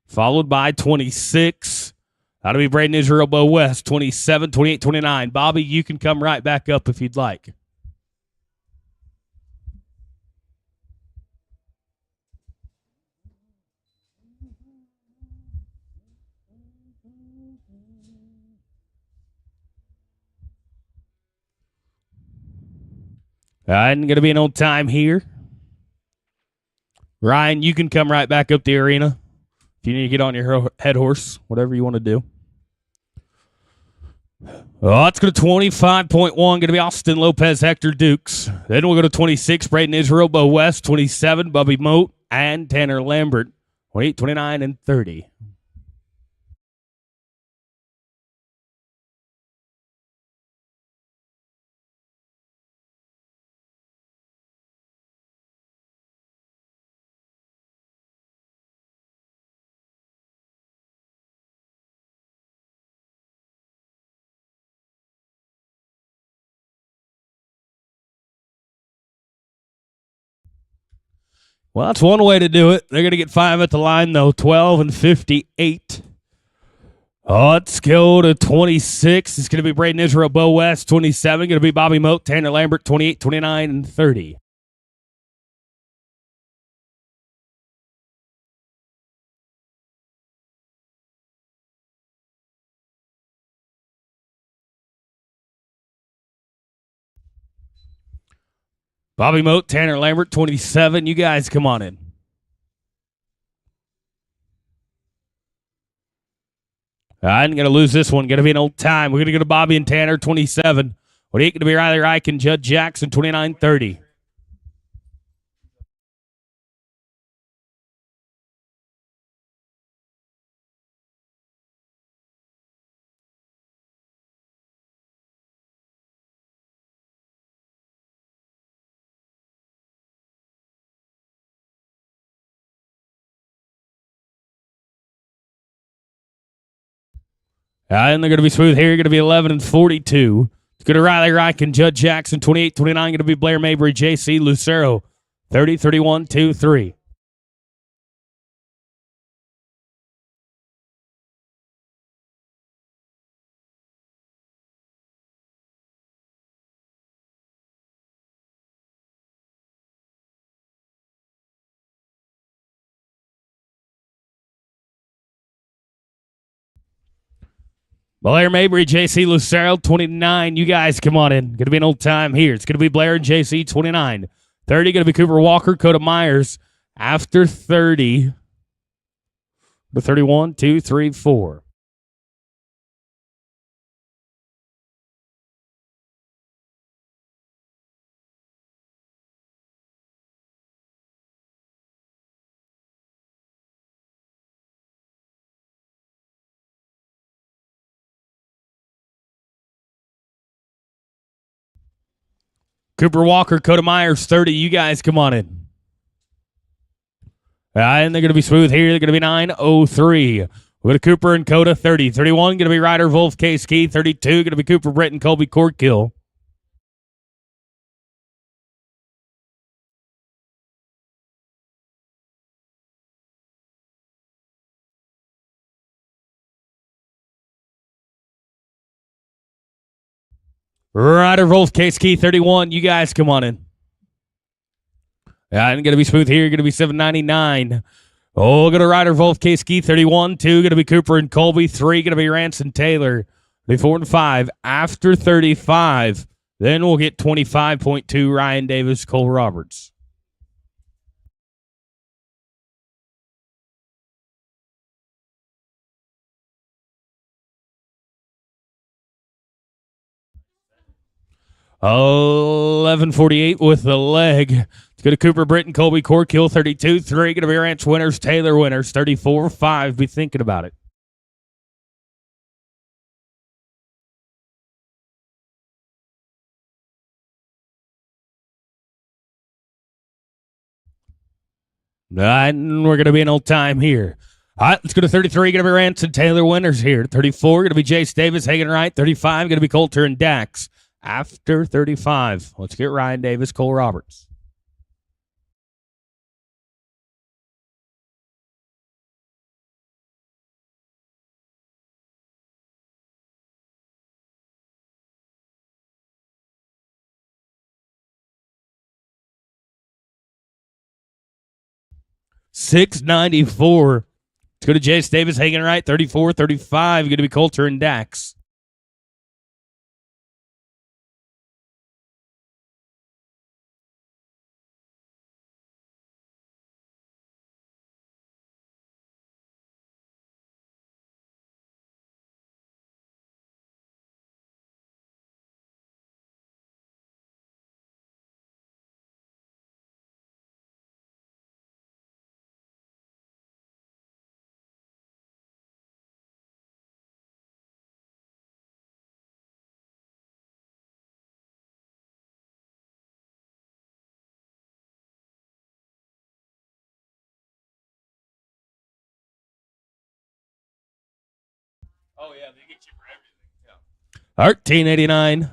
Followed by 26. That'll be Braden Israel Bo West, 27, 28, 29. Bobby, you can come right back up if you'd like. I'm going to be an old time here. Ryan, you can come right back up the arena. If you need to get on your head horse, whatever you want to do. Oh, it's going to 25.1. Going to be Austin Lopez, Hector Dukes. Then we'll go to 26. Braden Israel, Bo West. 27. Bubby Moat and Tanner Lambert. 28, 29, and 30. Well, that's one way to do it. They're going to get 5 at the line, though. 12 and 58. Oh, let's go to 26. It's going to be Braden Israel, Bo West. 27. Going to be Bobby Moat, Tanner Lambert. 28, 29, and 30. Bobby Moat, Tanner Lambert, 27. You guys come on in. I'm going to lose this one. Going to be an old time. We're going to go to Bobby and Tanner, 27. What are you going to be? Riley Reich and Judd Jackson, 29, 30. And they're going to be smooth here. Going to be 11 and 42. It's going to Riley Reich and Judd Jackson, 28, 29. Going to be Blair Mabry, JC Lucero, 30, 31, 2, 3. Blair Mabry, JC Lucero, 29. You guys come on in. Going to be an old time here. It's going to be Blair and JC, 29. 30, going to be Cooper Walker, Coda Myers. After 30, the 31, 2, 3, 4. Cooper Walker, Coda Myers, 30. You guys come on in. And they're going to be smooth here. They're going to be 9:03. We're going to Cooper and Coda, 30. 31, going to be Ryder Wolf, K Ski. 32, going to be Cooper Brett and Colby Corkill. Ryder Wolf, K Ski, 31. You guys come on in. And going to be smooth here. Going to be 799. Oh, going to Ryder Wolf, K Ski, 31. 2, going to be Cooper and Colby. 3, going to be Ranson Taylor. 4 and 5. After 35, then we'll get 25.2, Ryan Davis, Cole Roberts. Oh, 11:48 with the leg. It's going to Cooper Britton, Colby Corkill, 32. 3, going to be Ranch winners, Taylor winners, 34. 5, be thinking about it. And we're going to be an old time here. All right, let's go to 33. Going to be Ranson Taylor winners here. 34, going to be Jace Davis, Hagen Wright. 35, going to be Coulter and Dax. After 35, let's get Ryan Davis, Cole Roberts. $6.94. Let's go to Jace Davis, Hagen Wright. 34, 35, going to be Coulter and Dax. Oh, yeah, they get you for everything. Yeah. 1389.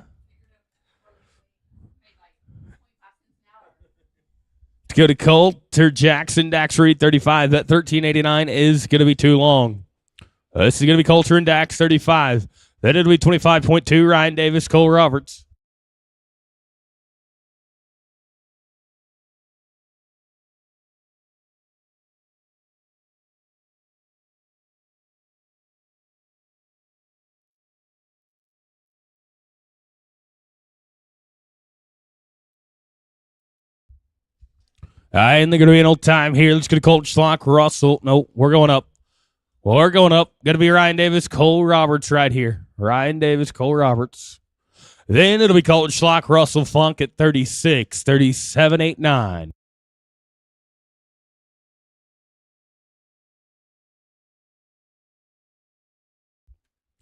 Let's go to Coulter Jackson, Dax Reed, 35. That 1389 is going to be too long. This is going to be Coulter and Dax, 35. Then it'll be 25.2, Ryan Davis, Cole Roberts. And they're going to be an old time here. Let's go to Colton Schlock, Russell. No, we're going up. We're going up. Going to be Ryan Davis, Cole Roberts right here. Ryan Davis, Cole Roberts. Then it'll be Colton Schlock, Russell Funk at 36, 37.89.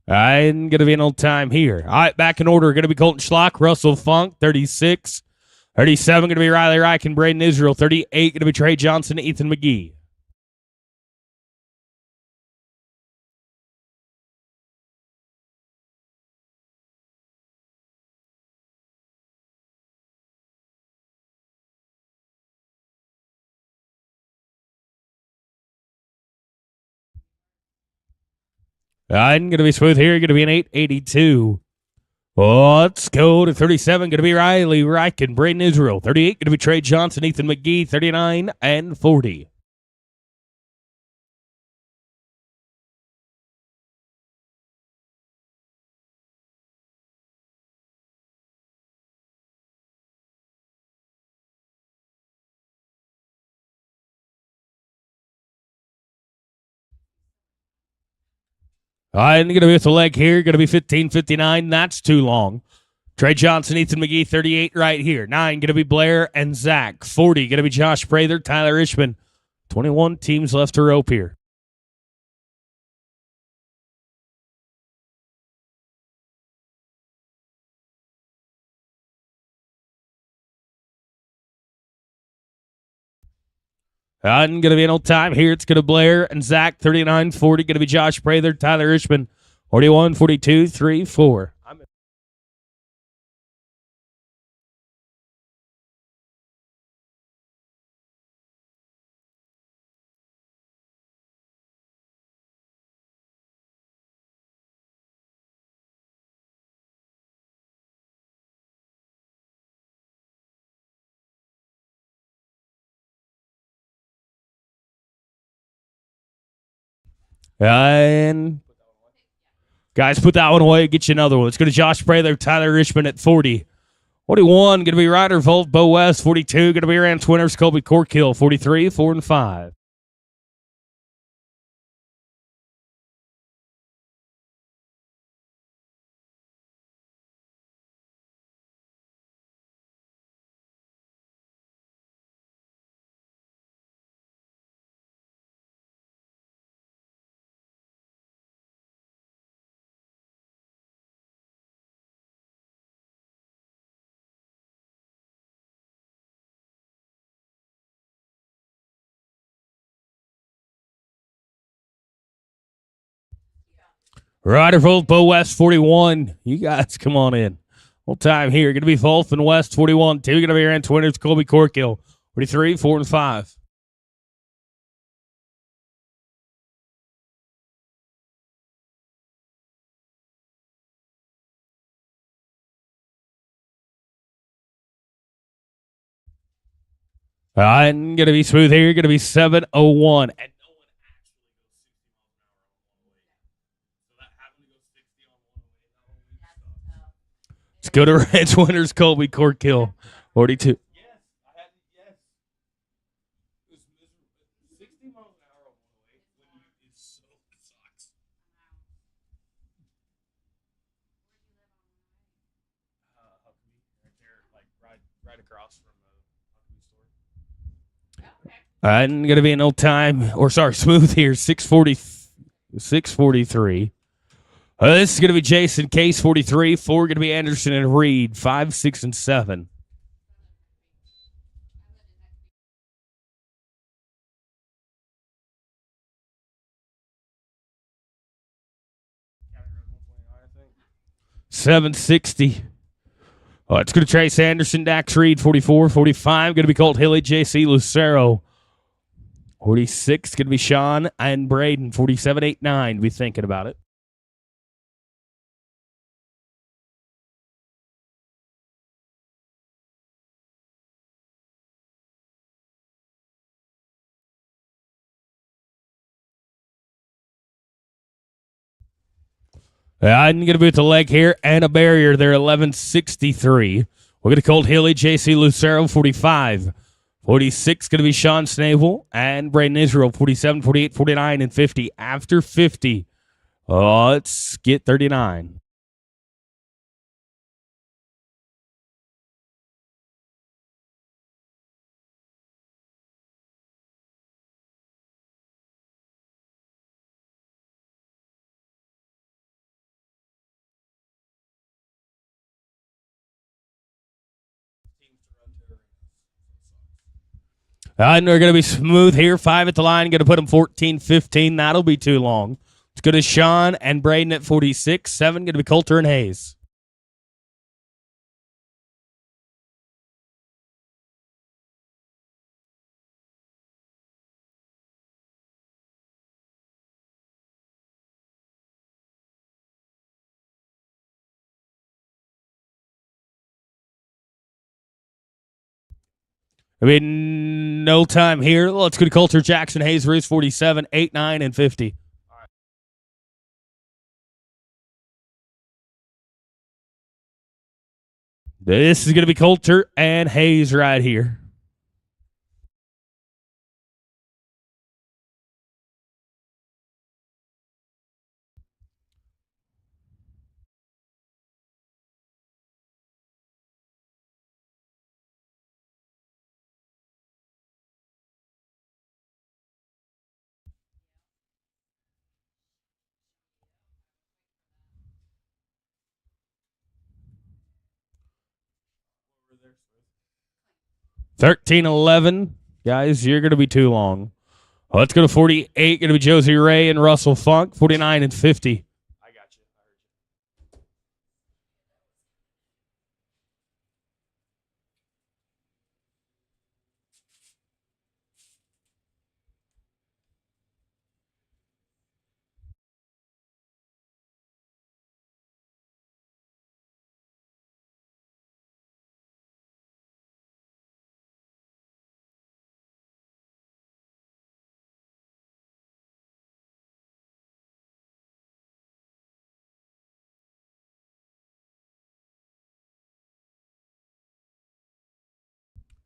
And going to be an old time here. All right, back in order. Going to be Colton Schlock, Russell Funk, 36. 37 going to be Riley Reich and Braden Israel. 38 going to be Trey Johnson, Ethan McGee. I'm going to be smooth here. Going to be an 882. Let's go to 37. Going to be Riley Reich and Braden Israel. 38 going to be Trey Johnson, Ethan McGee. 39 and 40. I'm going to be with the leg here. Going to be 15:59. That's too long. Trey Johnson, Ethan McGee, 38 right here. 9 going to be Blair and Zach. 40 going to be Josh Prather, Tyler Ishman. 21 teams left to rope here. I'm going to be an old time here. It's going to Blair and Zach, 39, 40. Going to be Josh Prather, Tyler Ishman, 41, 42, 3, 4. And guys, put that one away. Get you another one. Let's go to Josh Prather, Tyler Ishman at 40. 41, going to be Ryder Volt, Bo West. 42, going to be Rance Winters, Colby Corkill. 43, 4 and 5. Ryder Volt, Bo West, 41. You guys, come on in. Full time here. Going to be Volf and West, 41. 2 going to be Rance Winters, Colby Corkill. 43, 4 and 5. I'm going to be smooth here. Going to be 7:01. And no one actually goes 60 miles an hour on one way. So that having to go 60 on one way. Let's go to Rance Winters, Colby Corkill. 42. Yes, I had yes. It was 60 miles an hour on one way when it sucks. Right there, like right across from the Huckabee store. I'm going to be an old time, or sorry, smooth here, 643. This is going to be Jason Case, 43. 4 going to be Anderson and Reed, 5, 6, and 7. 760. Oh, it's going to Trace Anderson, Dax Reed, 44. 45, going to be Colt Hilly, JC Lucero. 46, going to be Sean and Braden. 47, 8, 9. Be thinking about it. I'm going to be with the leg here and a barrier there, 1163. We're going to Colt Hilly, JC Lucero, 45. 46 going to be Sean Snavel and Braden Israel, 47, 48, 49, and 50. After 50, let's get 39. And we're going to be smooth here. 5 at the line. Going to put them 14, 15. That'll be too long. Let's go to Sean and Braden at 46. 7 going to be Coulter and Hayes. I mean, no time here. Let's go to Coulter, Jackson, Hayes, Reese, 47, 8, 9, and 50. This is going to be Coulter and Hayes right here. $13, $11. Guys, you're going to be too long. Let's go to 48. Going to be Josie Ray and Russell Funk, 49 and 50. I got you.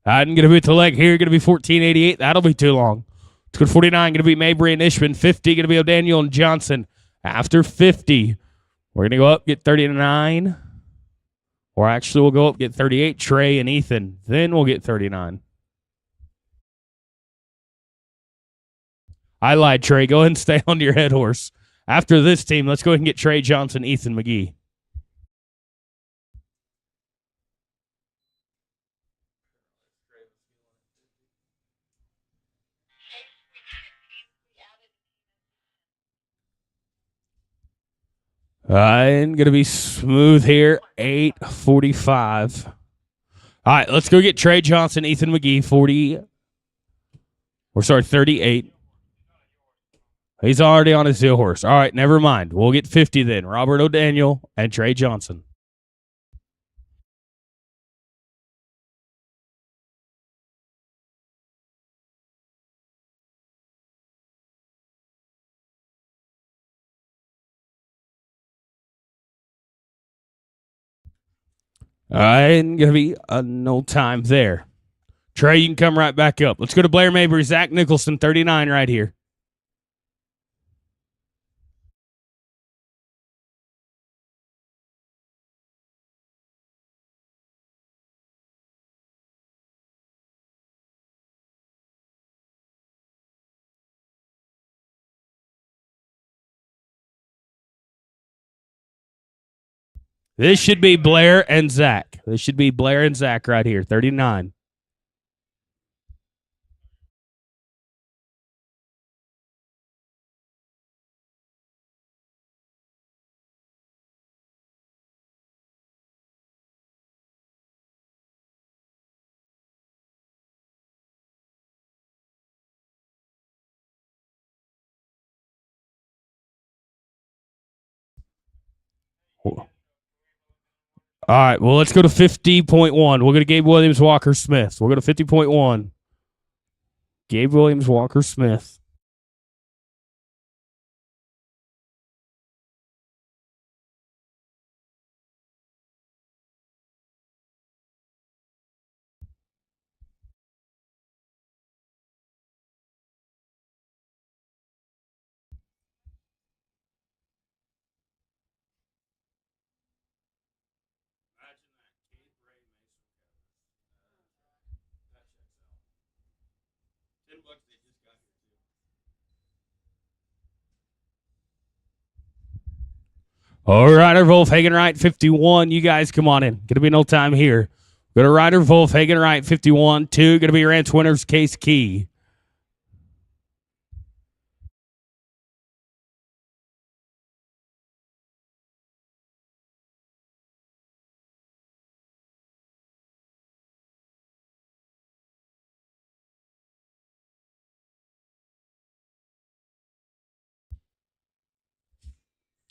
I'm going to be with the leg here. Going to be 1488. That'll be too long. Let's go to 49. Going to be Mabry and Ishman. 50. Going to be O'Daniel and Johnson. After 50, we're going to go up, get 39. Or actually, we'll go up, get 38. Trey and Ethan. Then we'll get 39. I lied, Trey. Go ahead and stay on your head horse. After this team, let's go ahead and get Trey Johnson, Ethan McGee. I'm going to be smooth here. 8:45. All right, let's go get Trey Johnson, Ethan McGee, 38. He's already on his heel horse. All right, never mind. We'll get 50 then. Robert O'Daniel and Trey Johnson. All right, and going to be no time there. Trey, you can come right back up. Let's go to Blair Mabry, Zach Nicholson, 39 right here. This should be Blair and Zach. This should be Blair and Zach right here, 39. All right, well, let's go to 50.1. We'll go to Gabe Williams, Walker Smith. We'll go to 50.1. Gabe Williams, Walker Smith. All right, Ryder Wolf, Hagen Wright, 51. You guys come on in. Gonna be no time here. Go to Ryder Wolf, Hagen Wright, 51. 2, gonna be Ranch Winners, Case Key.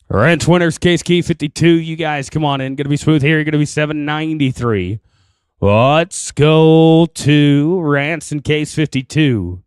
Ranch Winners, Case Key, 52. You guys come on in. Gonna be smooth here. Gonna be 793. Let's go to Rance and Case 52.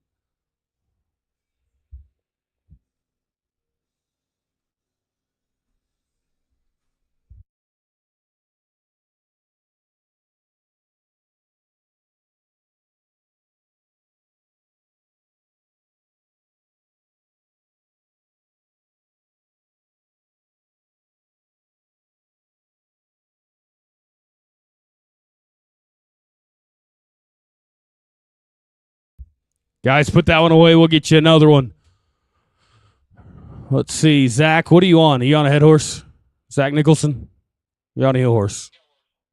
Guys, put that one away. We'll get you another one. Let's see. Zach, what are you on? Are you on a head horse? Zach Nicholson? You're on a hill horse.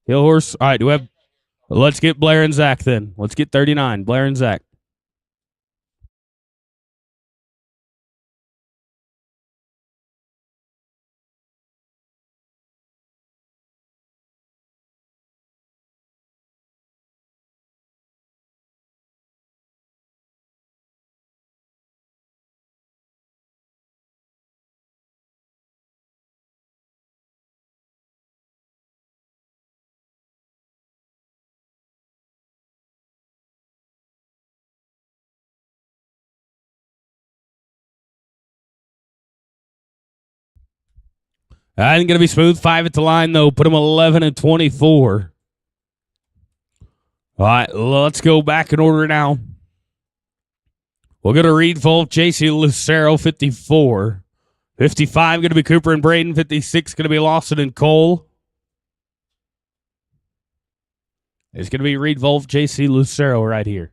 Hill horse? All right, do we have... Let's get Blair and Zach then. Let's get 39. Blair and Zach. I ain't going to be smooth. 5 at the line, though. Put them 11 and 24. All right, let's go back in order now. We'll go to Reed Wolf, JC Lucero, 54. 55 going to be Cooper and Braden. 56 going to be Lawson and Cole. It's going to be Reed Wolf, JC Lucero right here.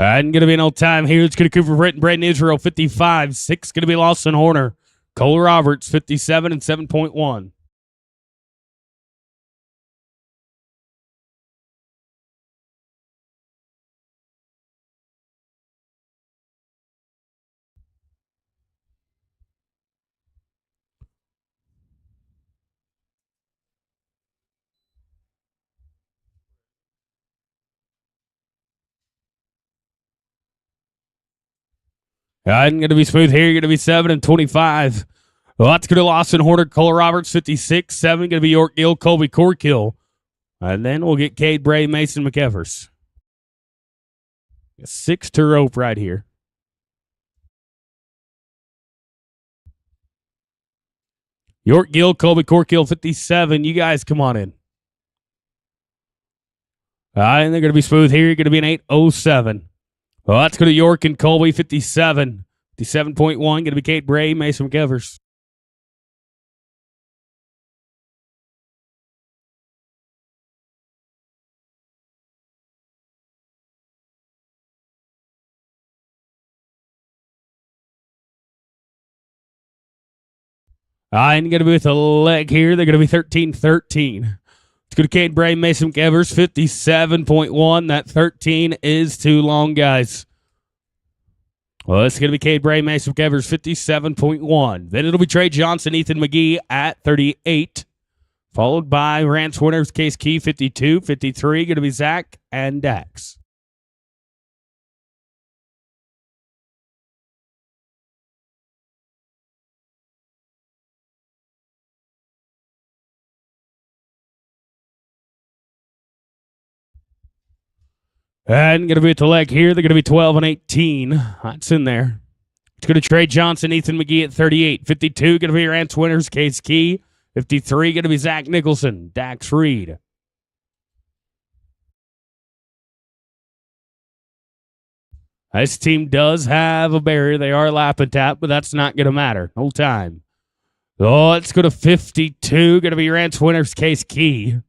And going to be an old time here. It's going to Cooper Britton, Braden Israel, 55. 6 going to be Lawson Horner. Cole Roberts, 57 and 7.1. I'm going to be smooth here. You're going to be 7 and 25. Well, that's going to Lawson Horner, Cole Roberts, 56. 7 going to be York Gill, Colby Corkill. And then we'll get Cade Bray, Mason McEvers. 6 to rope right here. York Gill, Colby Corkill, 57. You guys come on in. And they're going to be smooth here. You're going to be an 8:07. Well, that's going to York and Colby, 57. 57.1, going to be Kate Bray, Mason McEvers. And going to be with a leg here. They're going to be 13-13. It's going to Kate Bray, Mason McEvers, 57.1. That 13 is too long, guys. Well, it's going to be Cade Bray, Mason Evers, 57.1. Then it'll be Trey Johnson, Ethan McGee at 38. Followed by Rance Winters, Case Key, 52. 53, going to be Zach and Dax. And going to be at the leg here. They're going to be 12 and 18. That's in there. It's going to Trey Johnson, Ethan McGee at 38. 52, going to be Rance Winters, Case Key. 53, going to be Zach Nicholson, Dax Reed. This team does have a barrier. They are lap and tap, but that's not going to matter. No time. Oh, let's go to 52. Going to be Rance Winters, Case Key.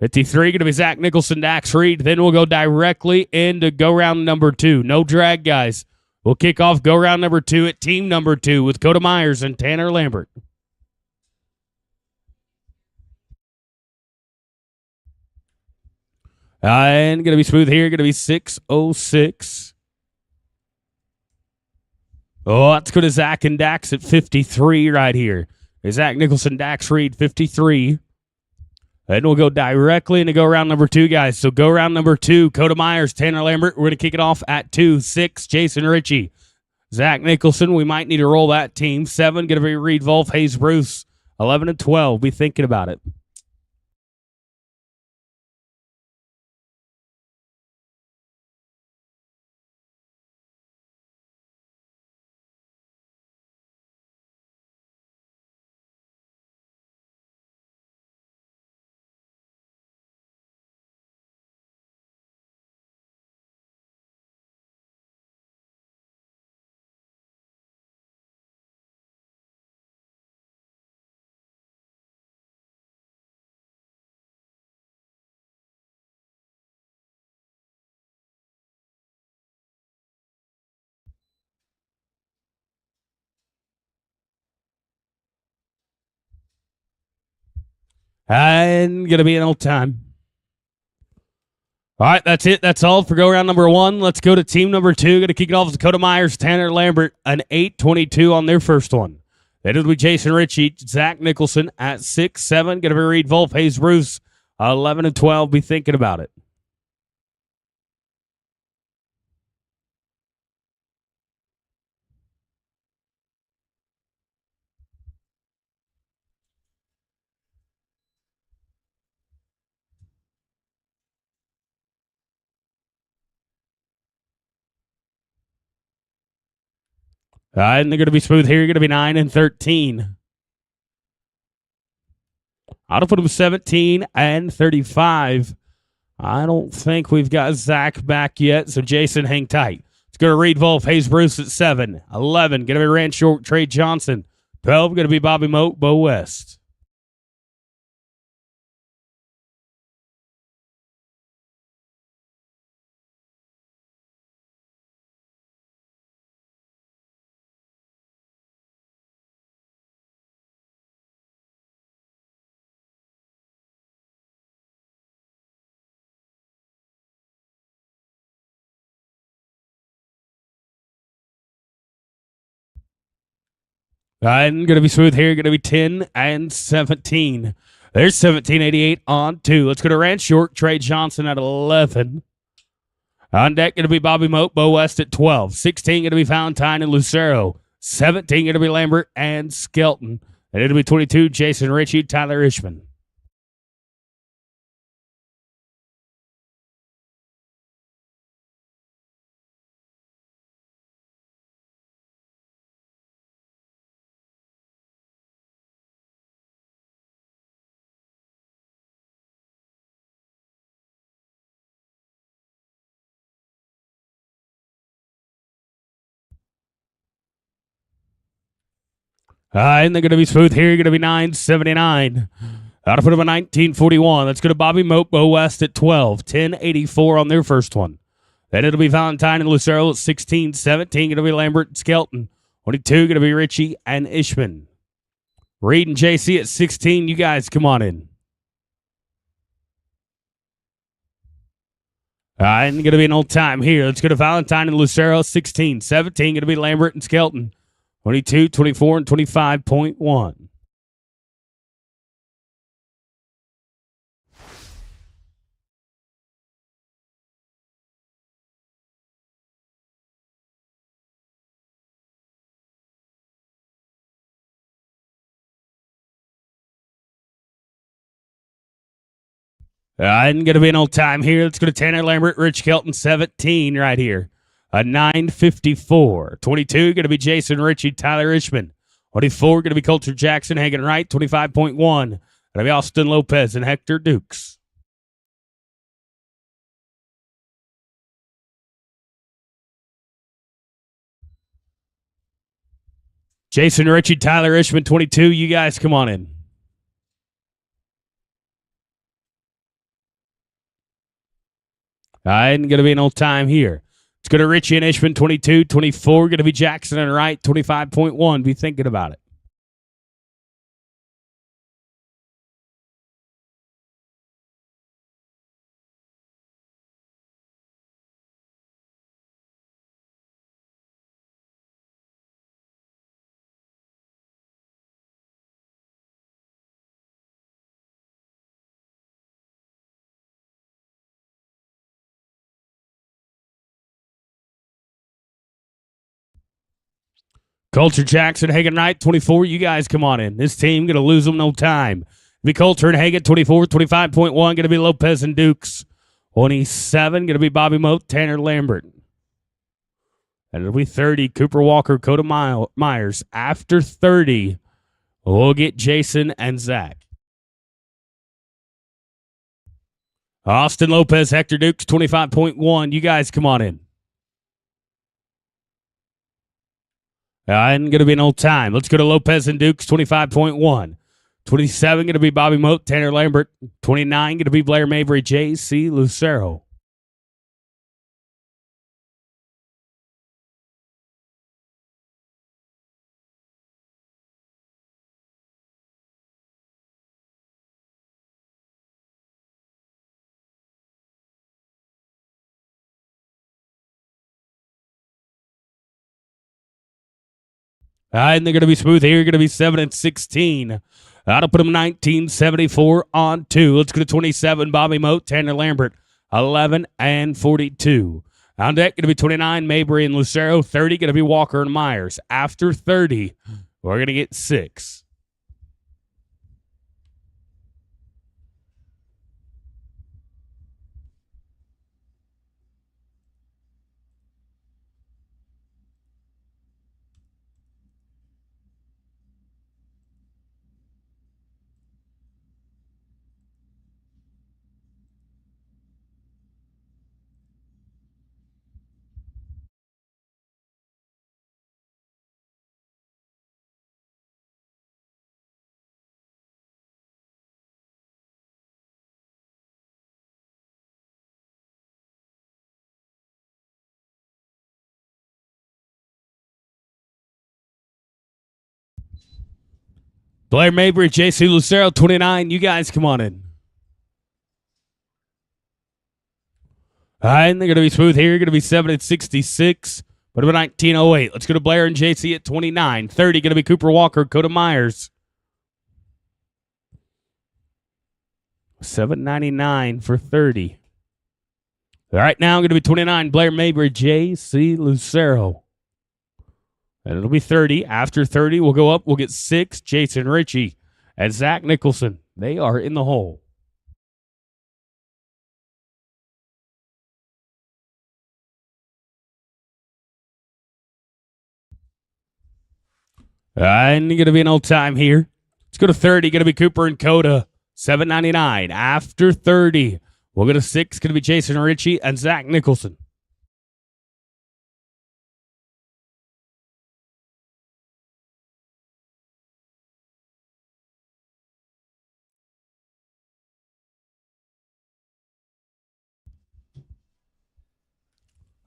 53 going to be Zach Nicholson, Dax Reed. Then we'll go directly into go round number 2. No drag, guys. We'll kick off go round number 2 at team number 2 with Coda Myers and Tanner Lambert. And going to be smooth here. Going to be 6:06. Oh, let's go to Zach and Dax at 53 right here. Zach Nicholson, Dax Reed, 53. And we'll go directly into go round number 2, guys. So go round number 2, Coda Myers, Tanner Lambert. We're going to kick it off at 2. 6, Jason Ritchie. Zach Nicholson, we might need to roll that team. 7, going to be Reed Wolf, Hayes Bruce. 11 and 12, be thinking about it. And going to be an old time. All right, that's it. That's all for go round number 1. Let's go to team number 2. Going to kick it off with Coda Myers, Tanner Lambert, an 8:22 on their first one. Then it'll be Jason Ritchie, Zach Nicholson at 6, 7. Going to be Reed Wolf, Hayes Bruce, 11 and 12. Be thinking about it. And they're going to be smooth here. You're going to be 9 and 13. I'll put them 17 and 35. I don't think we've got Zach back yet, so Jason, hang tight. Let's go to Reed Wolf, Hayes Bruce at 7. 11, going to be Rance Short, Trey Johnson. 12, going to be Bobby Moat, Bo West. And going to be smooth here. Going to be 10 and 17. There's 1788 on 2. Let's go to Rance Short, Trey Johnson at 11. On deck, going to be Bobby Moat, Bo West at 12. 16 going to be Valentine and Lucero. 17 going to be Lambert and Skelton. And it'll be 22, Jason Ritchie, Tyler Ishman. And they're going to be smooth here. You're going to be 979. Out of put them a 1941. Let's go to Bobby Moat, Bo West at 12. 1084 on their first one. Then it'll be Valentine and Lucero at 16. 17 going to be Lambert and Skelton. 22 going to be Ritchie and Ishman. Reed and JC at 16. You guys come on in. All right, and going to be an old time here. Let's go to Valentine and Lucero, 16. 17, going to be Lambert and Skelton, 22, 24, and 25.1. And going to be an old time here. Let's go to Tanner Lambert, Rich Kelton, 17 right here. A 9:54. 22 going to be Jason Ritchie, Tyler Richmond. 24 going to be Coulter Jackson, Hagen Wright, 25.1. Going to be Austin Lopez and Hector Dukes. Jason Ritchie, Tyler Richmond, 22. You guys come on in. All right, and going to be an old time here. It's going to Richie and Ishman, 22, 24. Going to be Jackson and Wright, 25.1. Be thinking about it. Coulter Jackson, Hagen Wright, 24. You guys come on in. This team going to lose them no time. Be Coulter and Hagen, 24, 25.1. Going to be Lopez and Dukes. 27, going to be Bobby Moat, Tanner Lambert. And it'll be 30, Cooper Walker, Coda Myers. After 30, we'll get Jason and Zach. Austin Lopez, Hector Dukes, 25.1. You guys come on in. And going to be an old time. Let's go to Lopez and Dukes, 25.1. 27 going to be Bobby Moat, Tanner Lambert. 29 going to be Blair Mabry, J.C. Lucero. And they're going to be smooth here. Going to be 7 and 16. That'll put them 1974 on 2. Let's go to 27, Bobby Moat, Tanner Lambert, 11 and 42. On deck, going to be 29, Mabry and Lucero. 30, going to be Walker and Myers. After 30, we're going to get 6. Blair Mabry, J.C. Lucero, 29. You guys come on in. All right, and they're going to be smooth here. Going to be 7 at 66. But about 1908. Let's go to Blair and J.C. at 29. 30, going to be Cooper Walker, Coda Myers. 799 for 30. All right, now going to be 29, Blair Mabry, J.C. Lucero. And it'll be 30. After 30, we'll go up. We'll get 6, Jason Ritchie and Zach Nicholson. They are in the hole. And going to be an old time here. Let's go to 30. Going to be Cooper and Coda, 799. After 30, we'll go to 6. Going to be Jason Ritchie and Zach Nicholson.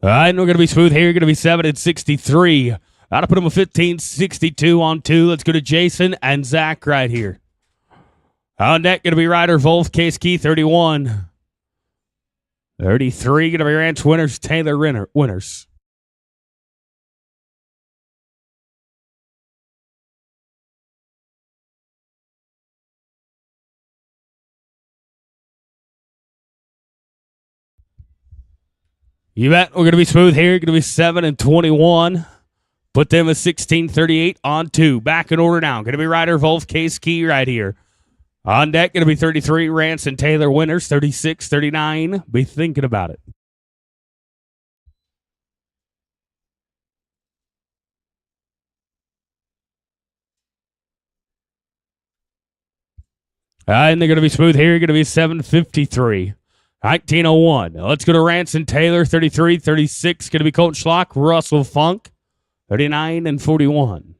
All right, and we're going to be smooth here. Going to be 7 at 63. That'll put them a 15-62 on 2. Let's go to Jason and Zach right here. On deck, going to be Ryder Wolf, Case Key, 31. 33 going to be Ranch Winners, Taylor Winners. You bet. We're going to be smooth here. Going to be 7 and 21. Put them at 16-38 on 2. Back in order now. Going to be Ryder Wolf, Case Key right here. On deck, going to be 33, Rance and Taylor Winners, 36-39. Be thinking about it. And they're going to be smooth here. Going to be 7:53. 1901. Let's go to Rance and Taylor, 33, 36. Going to be Colt Schlock, Russell Funk, 39 and 41.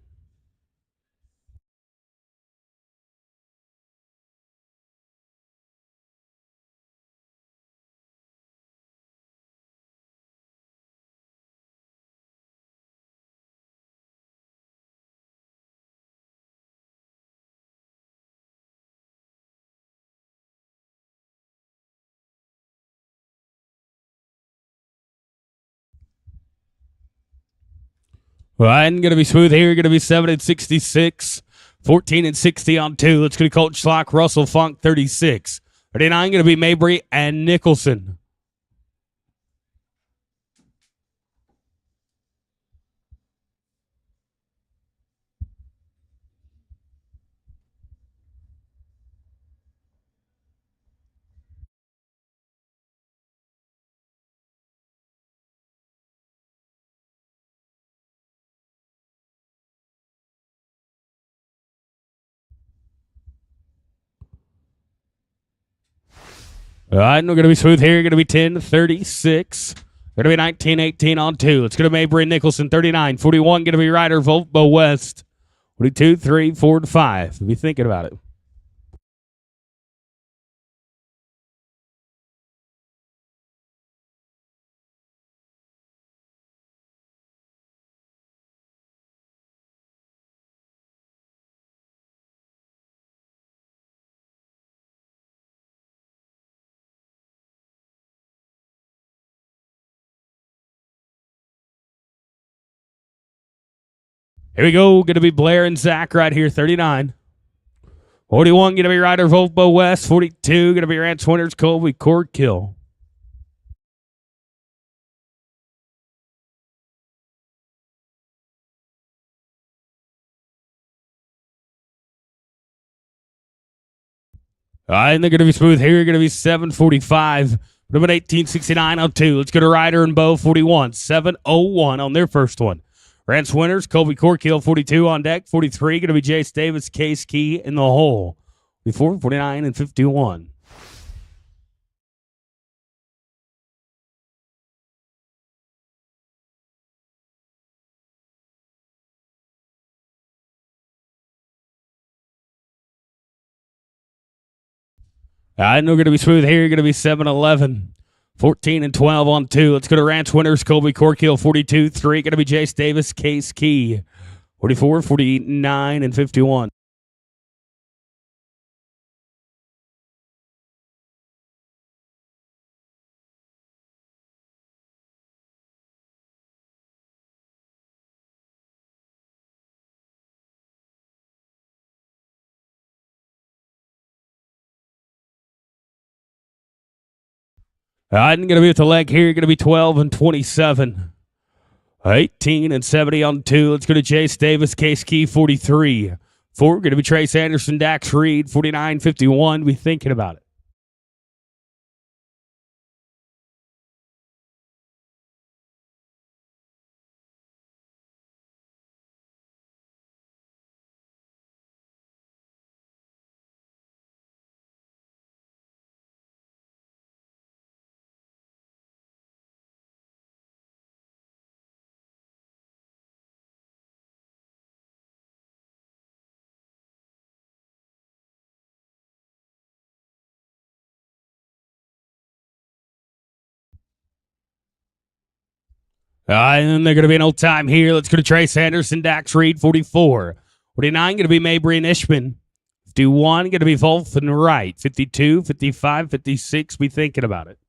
And going to be smooth here. Going to be 7 and 66. 14 and 60 on 2. Let's go to Colt Schlock, Russell Funk, 36. 39 going to be Mabry and Nicholson. And we're going to be smooth here. Going to be 10-36. Going to be 19-18 on 2. Let's go to Mabry and Nicholson, 39. 41 going to be Ryder Volpo West. 42, 3, 4, 5. Be thinking about it. Here we go. Going to be Blair and Zach right here, 39. 41 going to be Ryder Volpo West. 42 going to be Rance Winners, Colby Corkill. And they're going to be smooth here. Going to be 7:45. Number 1869 on 2. Let's go to Ryder and Bo, 41. 7:01 on their first one. Rance Winners, Colby Corkill, 42 on deck. 43 going to be Jace Davis, Case Key in the hole. Before 49 and 51. And we're going to be smooth here. Going to be 7-11. 14 and 12 on 2. Let's go to Rance Winners, Colby Corkill, 42. 3 going to be Jace Davis, Case Key. 44, 49, and 51. I'm going to be with the leg here. Going to be 12 and 27. 18 and 70 on 2. Let's go to Jace Davis, Case Key, 43. 4 going to be Trace Anderson, Dax Reed, 49, 51. Be thinking about it. And then they're going to be an old time here. Let's go to Trace Anderson, Dax Reed, 44. 49 going to be Mabry and Ishman. 51 going to be Wolf and Wright. 52, 55, 56. Be thinking about it.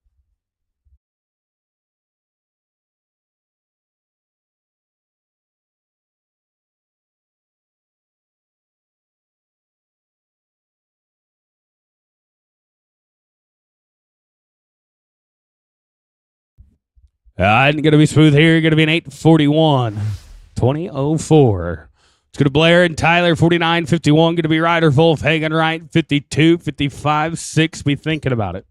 Going to be smooth here. Going to be an 8:41. 20:04. Let's go to Blair and Tyler, 49:51. Going to be Ryder Wolf, hanging right, 52:55. 6. Be thinking about it.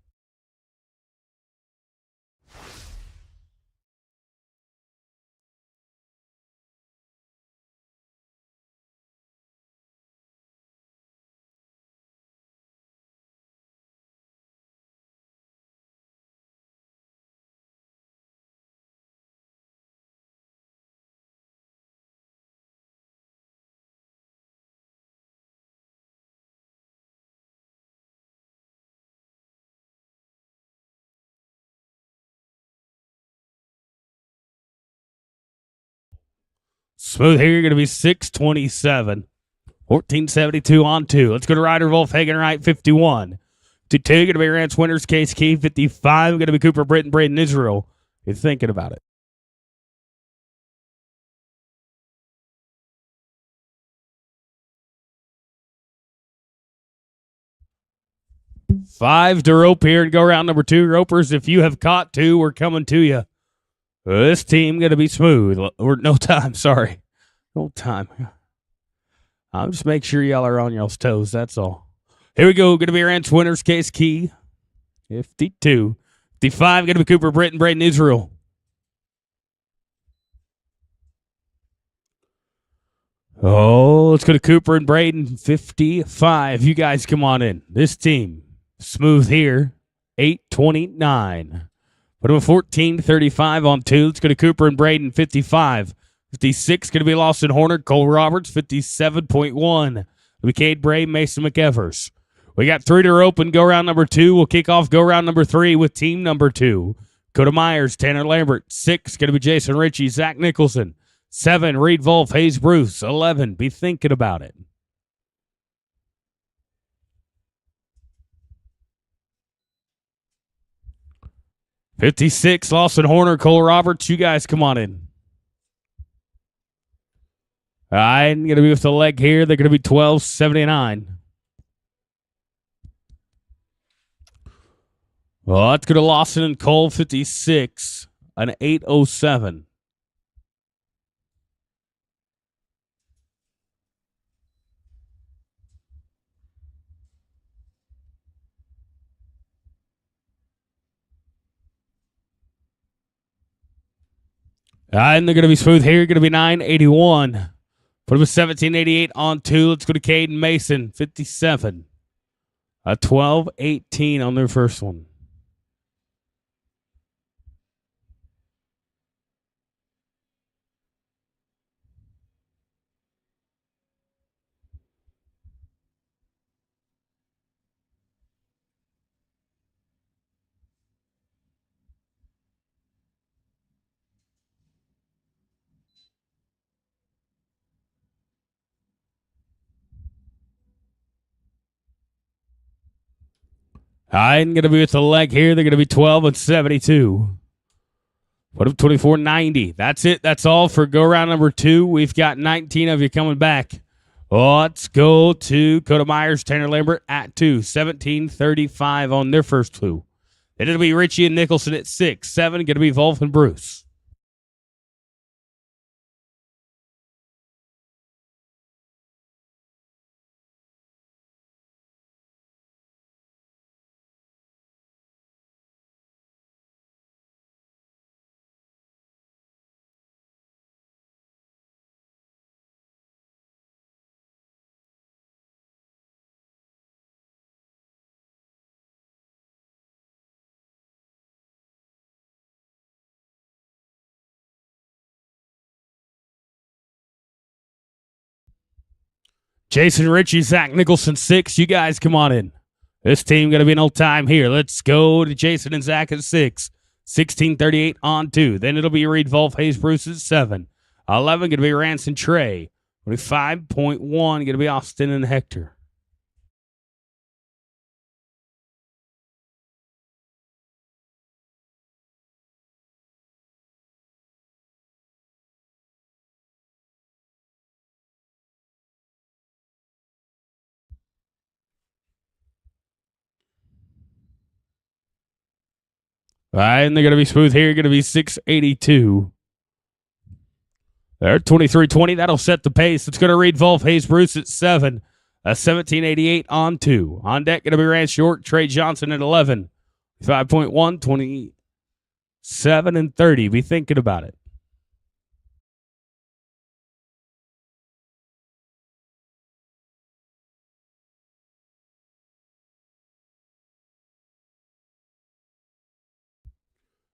Smooth here. Going to be 6:27. 14:72 on 2. Let's go to Ryder Wolf, hanging right, 51. To 2, going to be Rance Winters, Case Key, 55. Going to be Cooper Britton, Braden Israel. You're thinking about it. Five to rope here and go round number 2. Ropers, if you have caught 2, we're coming to you. This team going to be smooth. Or no time, sorry. No time. I'm just making sure y'all are on y'all's toes, that's all. Here we go. Going to be Rance Winters, Case Key, 52. 55, going to be Cooper Britton, Braden Israel. Oh, let's go to Cooper and Braden, 55. You guys come on in. This team, smooth here, 8:29. Put him 14:35 on 2. Let's go to Cooper and Braden, 55. 56, going to be Lawson Horner, Cole Roberts, 57.1. Cade Bray, Mason McEvers. We got 3 to rope and go round number 2. We'll kick off go round number 3 with team number 2. Coda Myers, Tanner Lambert. 6, going to be Jason Ritchie, Zach Nicholson. 7, Reed Wolf, Hayes Bruce. 11, be thinking about it. $56, Lawson Horner, Cole Roberts. You guys come on in. I'm going to be with the leg here. They're going to be 12.79. Well, let's go to Lawson and Cole, 56, an 8:07. And they're going to be smooth here. Going to be 9:81. Put him with 17.88 on 2. Let's go to Caden Mason, 57. A 12.18 on their first one. I'm going to be with the leg here. They're going to be 12.72. Put up 24.90. That's it. That's all for go round number 2. We've got 19 of you coming back. Let's go to Coda Myers, Tanner Lambert at 2. 17.35 on their first 2. Then it'll be Richie and Nicholson at 6. 7, going to be Wolf and Bruce. Jason Ritchie, Zach Nicholson, 6. You guys come on in. This team going to be no time here. Let's go to Jason and Zach at 6. 16.38 on 2. Then it'll be Reed Wolf, Hayes Bruce at 7. 11 going to be Rance and Trey. 5.1 going to be Austin and Hector. All right, and they're going to be smooth here. Going to be 682. There, 23-20. That'll set the pace. It's going to read Wolf Hayes Bruce at 7. 1788 on 2. On deck, going to be Rance York, Trey Johnson at 11. 5.1, 27, and 30. Be thinking about it.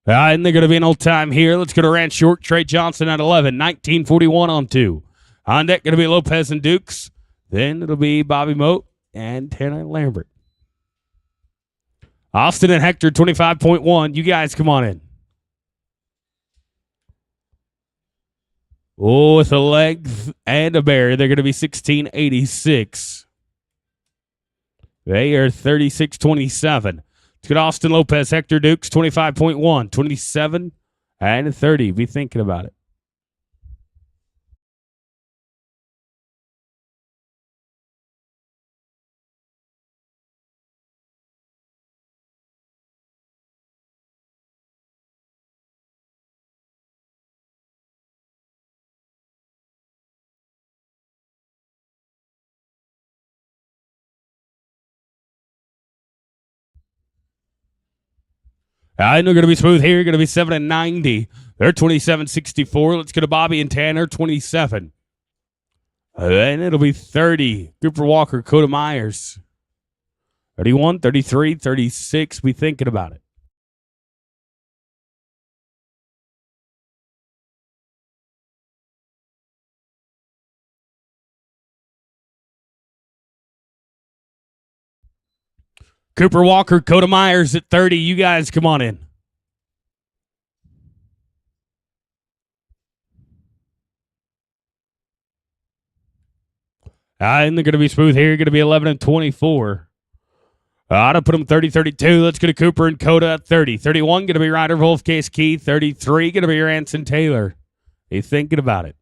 And they're going to be an old time here. Let's go to Rance York, Trey Johnson at 11. 1941 on 2. On deck, going to be Lopez and Dukes. Then it'll be Bobby Moat and Tanner Lambert. Austin and Hector, 25.1. You guys come on in. Oh, with a leg and a barrier, they're going to be 1686. They are 36-27. Let's get Austin Lopez, Hector Dukes, 25.1, 27, and 30. Be thinking about it. I know going to be smooth here. Going to be 7 and 90. They're 27-64. Let's go to Bobby and Tanner, 27. Then it'll be 30. Cooper Walker, Coda Myers. 31, 33, 36. Be thinking about it. Cooper Walker, Coda Myers at 30. You guys come on in. And they're going to be smooth here. Going to be 11 and 24. I'd put them 30-32. Let's go to Cooper and Coda at 30. 31 going to be Ryder Wolf, Case Key. 33 going to be Ranson Taylor. Are you thinking about it?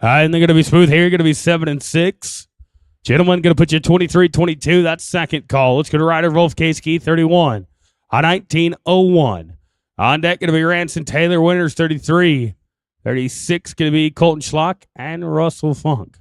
And they're going to be smooth here. Going to be 7 and 6. Gentlemen, going to put you 23-22. That's second call. Let's go to Ryder Wolf, Case Key, 31. On 1901. On deck, going to be Ranson Taylor. Winners, 33. 36 going to be Colton Schlock and Russell Funk.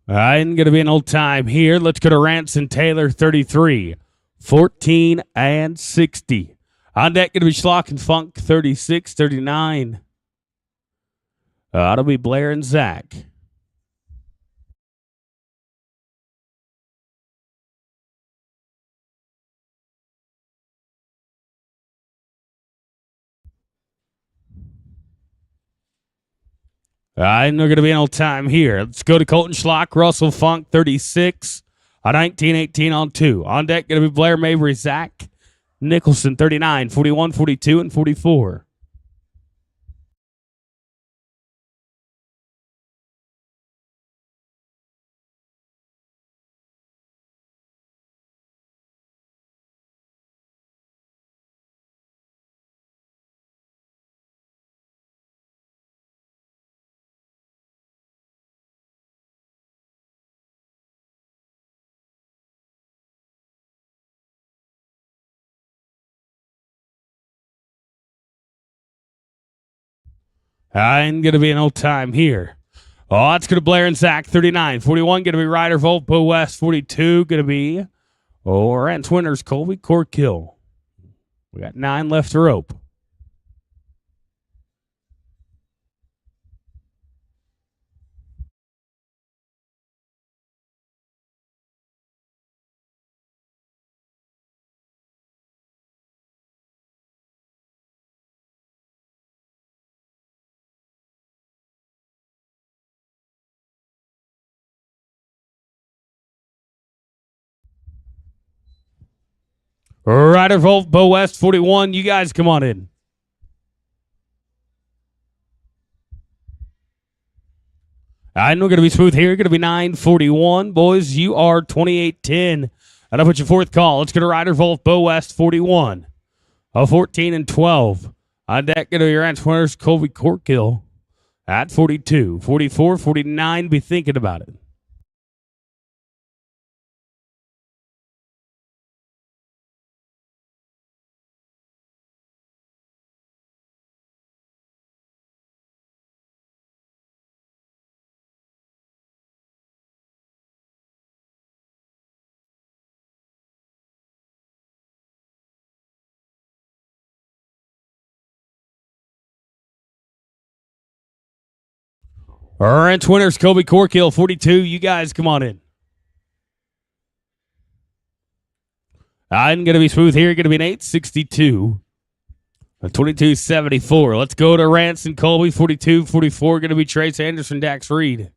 And going to be an old time here. Let's go to Ranson Taylor, 33. 14 and 60. On deck, going to be Schlock and Funk, 36, 39. That'll be Blair and Zach. And they're going to be an old time here. Let's go to Colton Schlock, Russell Funk, 36. 1918 on 2. On deck, going to be Blair Mabry, Zach Nicholson, 39, 41, 42, and 44. And going to be an old time here. Oh, it's going to Blair and Zach, 39. 41 going to be Ryder Volt, Bo West. 42 going to be Rance Winters, Colby Corkill. We got 9 left to rope. Ryder Volt, Bow West 41. You guys come on in. I know we're going to be smooth here. Going to be 941. Boys, you are 28-10. And I'll put your fourth call. Let's go to Ryder Volt, Bow West 41. 14 and 12. On deck, going to be your Rance winners, Colby Corkill at 42. 44, 49. Be thinking about it. Rance winners, Colby Corkill 42. You guys come on in. I'm going to be smooth here. Going to be an 862. A 22-74. Let's go to Rance and Colby 42-44. Going to be Trace Anderson, Dax Reed.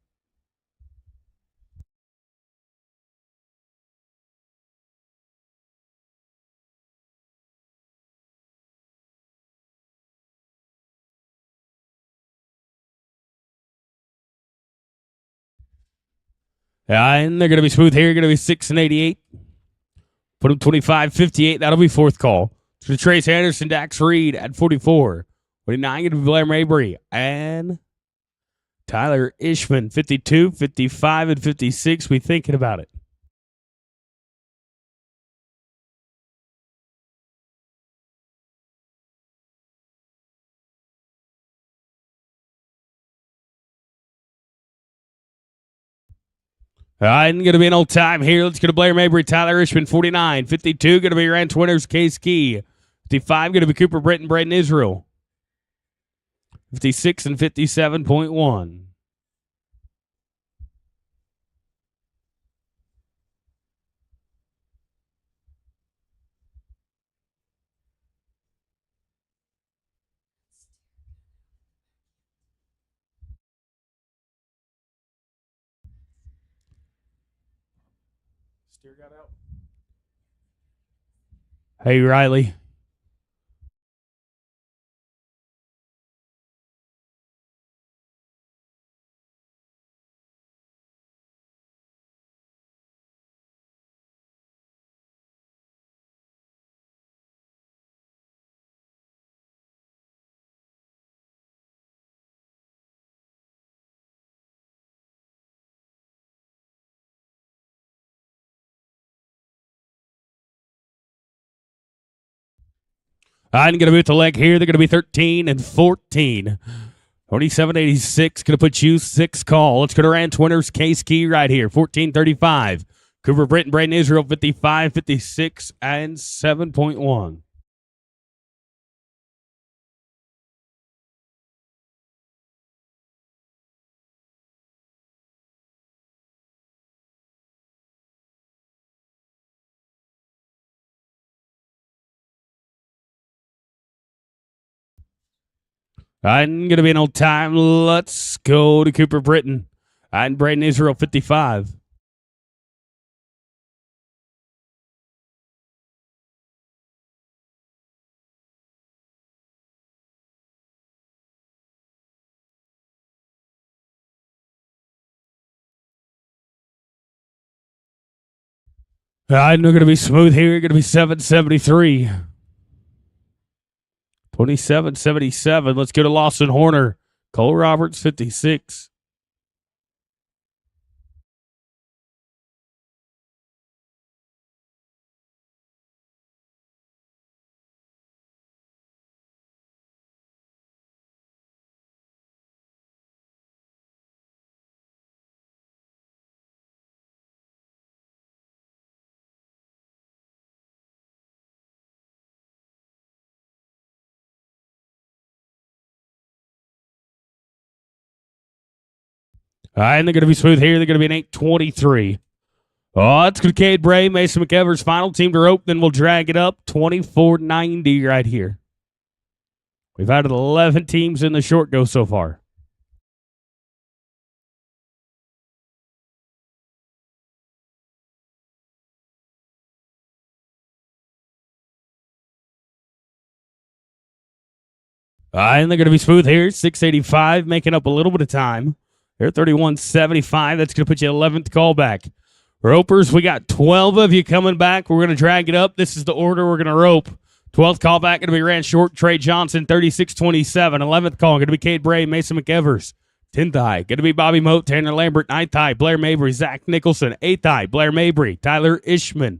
And they're going to be smooth here. Going to be 6 and 88. Put them 25-58. That'll be fourth call. To Trace Anderson, Dax Reed at 44. 49 going to be Blair Mabry. And Tyler Ishman, 52, 55, and 56. We thinking about it. I'm going to be an old time here. Let's go to Blair Mabry, Tyler Ishman, 49. 52 going to be Rance winners, Case Key. 55 going to be Cooper Britton, Braden Israel. 56 and 57.1. Steer got out. Hey, Riley. I'm going to move the leg here. They're going to be 13 and 14. 27-86. Going to put you 6 call. Let's go to Rance winners, Case Key right here. 14-35. Cooper Britton, Braden Israel, 55, 56, and 7.1. I'm going to be an old time. Let's go to Cooper Britton. And Braden Israel, 55. I'm going to be smooth here. Going to be 773. 27-77. Let's go to Lawson Horner. Cole Roberts, 56. And they're going to be smooth here. They're going to be an 823. Oh, it's going to Cade Bray, Mason McEvers, final team to rope. Then we'll drag it up 24-90 right here. We've had 11 teams in the short go so far. And they're going to be smooth here. 685, making up a little bit of time. They're 31.75. That's going to put you 11th call back. Ropers, we got 12 of you coming back. We're going to drag it up. This is the order we're going to rope. 12th call back going to be ran short. Trey Johnson, 36.27. 11th call going to be Cade Bray, Mason McEvers. 10th high going to be Bobby Moat, Tanner Lambert. 9th high, Blair Mabry, Zach Nicholson. 8th high, Blair Mabry, Tyler Ishman.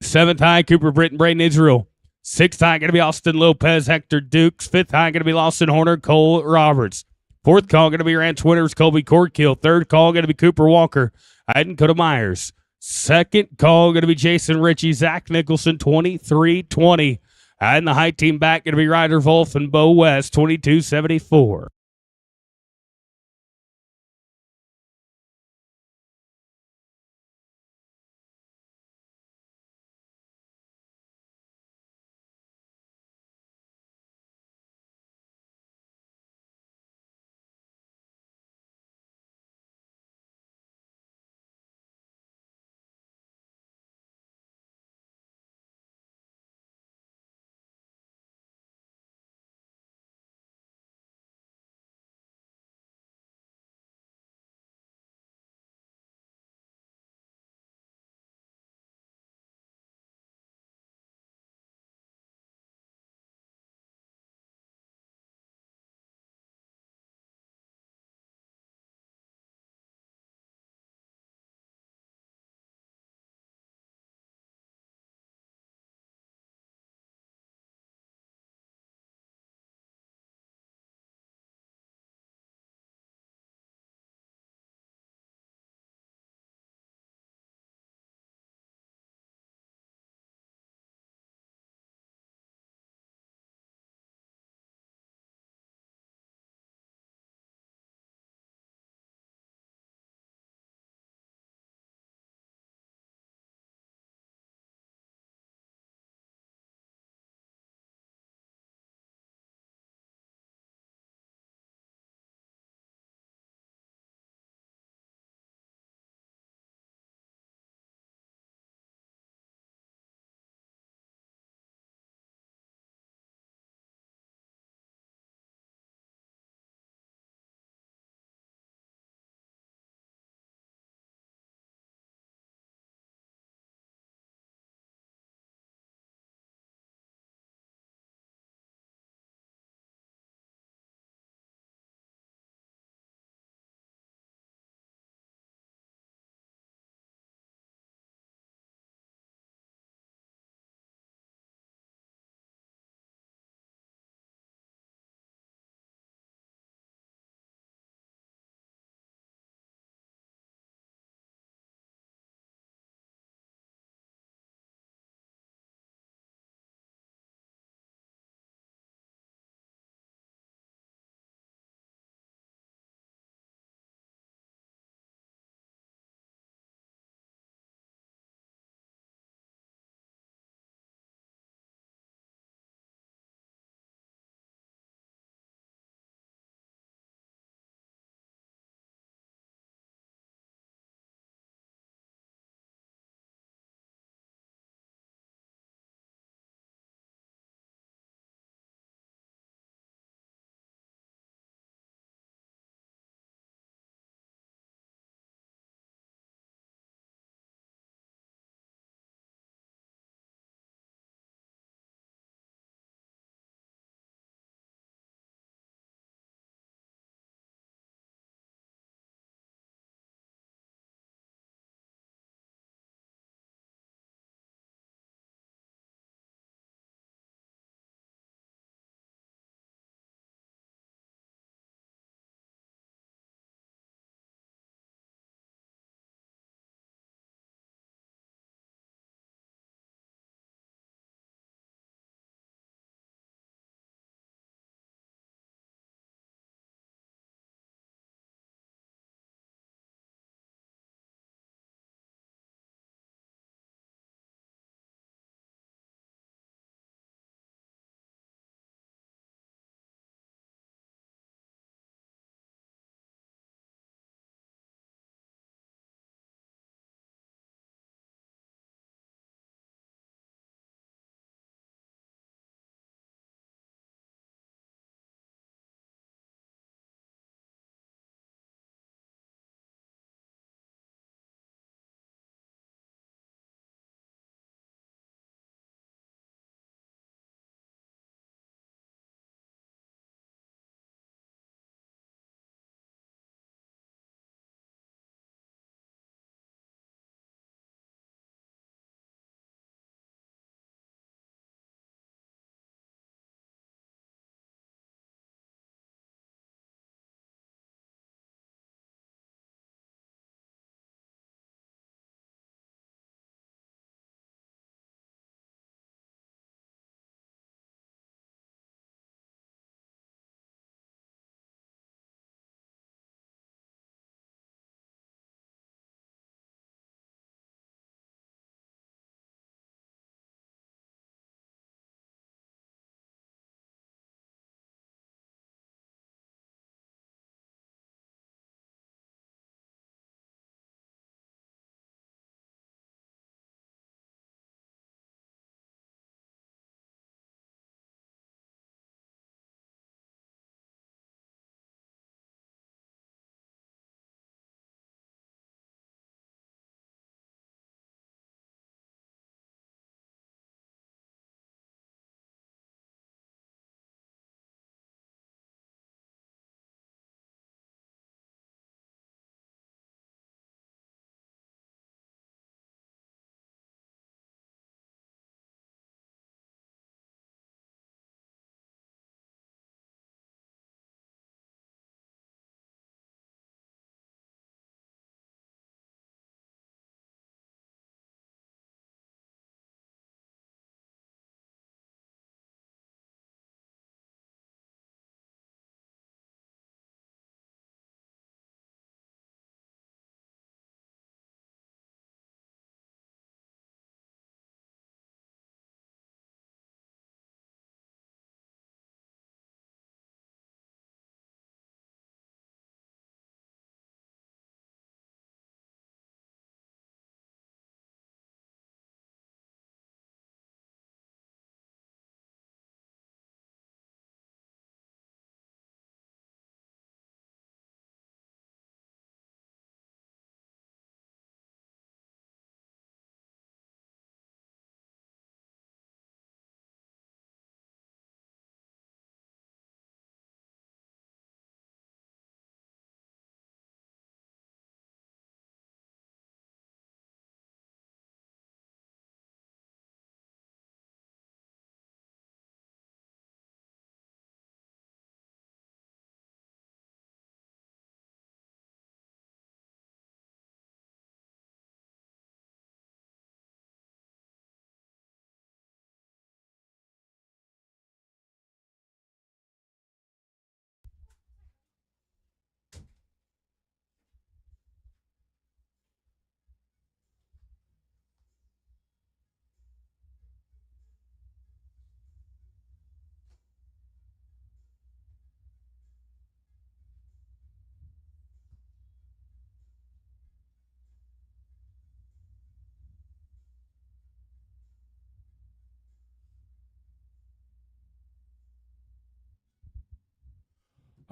7th high, Cooper Britton, Braden Israel. 6th high going to be Austin Lopez, Hector Dukes. 5th high going to be Lawson Horner, Cole Roberts. 4th call going to be Ranch Winters, Colby Corkill. 3rd call going to be Cooper Walker, Iden Coda Myers. 2nd call going to be Jason Ritchie, Zach Nicholson, 23-20. And the high team back going to be Ryder Wolf and Bo West, 22-74.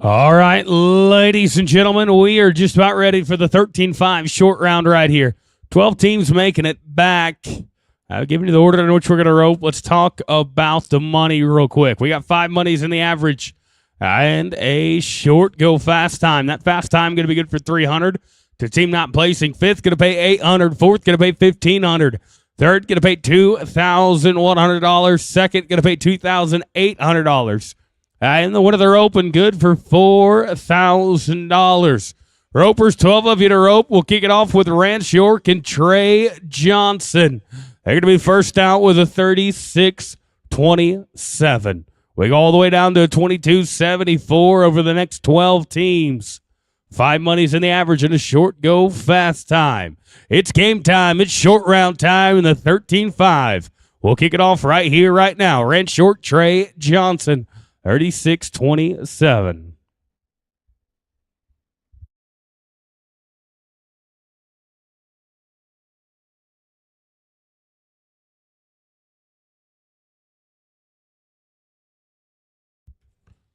All right, ladies and gentlemen, we are just about ready for the 13-5 short round right here. 12 teams making it back. I've given you the order in which we're going to rope. Let's talk about the money real quick. We got 5 monies in the average and a short go fast time. That fast time going to be good for $300. The team not placing, fifth going to pay $800, fourth going to pay $1,500, third going to pay $2,100, second going to pay $2,800. And the winner of the open good for $4,000. Ropers, 12 of you to rope. We'll kick it off with Rance York and Trey Johnson. They're going to be first out with a 36-27. We go all the way down to a 22-74 over the next 12 teams. 5 monies in the average and a short go fast time. It's game time. It's short round time in the 13-5. We'll kick it off right here, right now. Rance York, Trey Johnson, 36-27.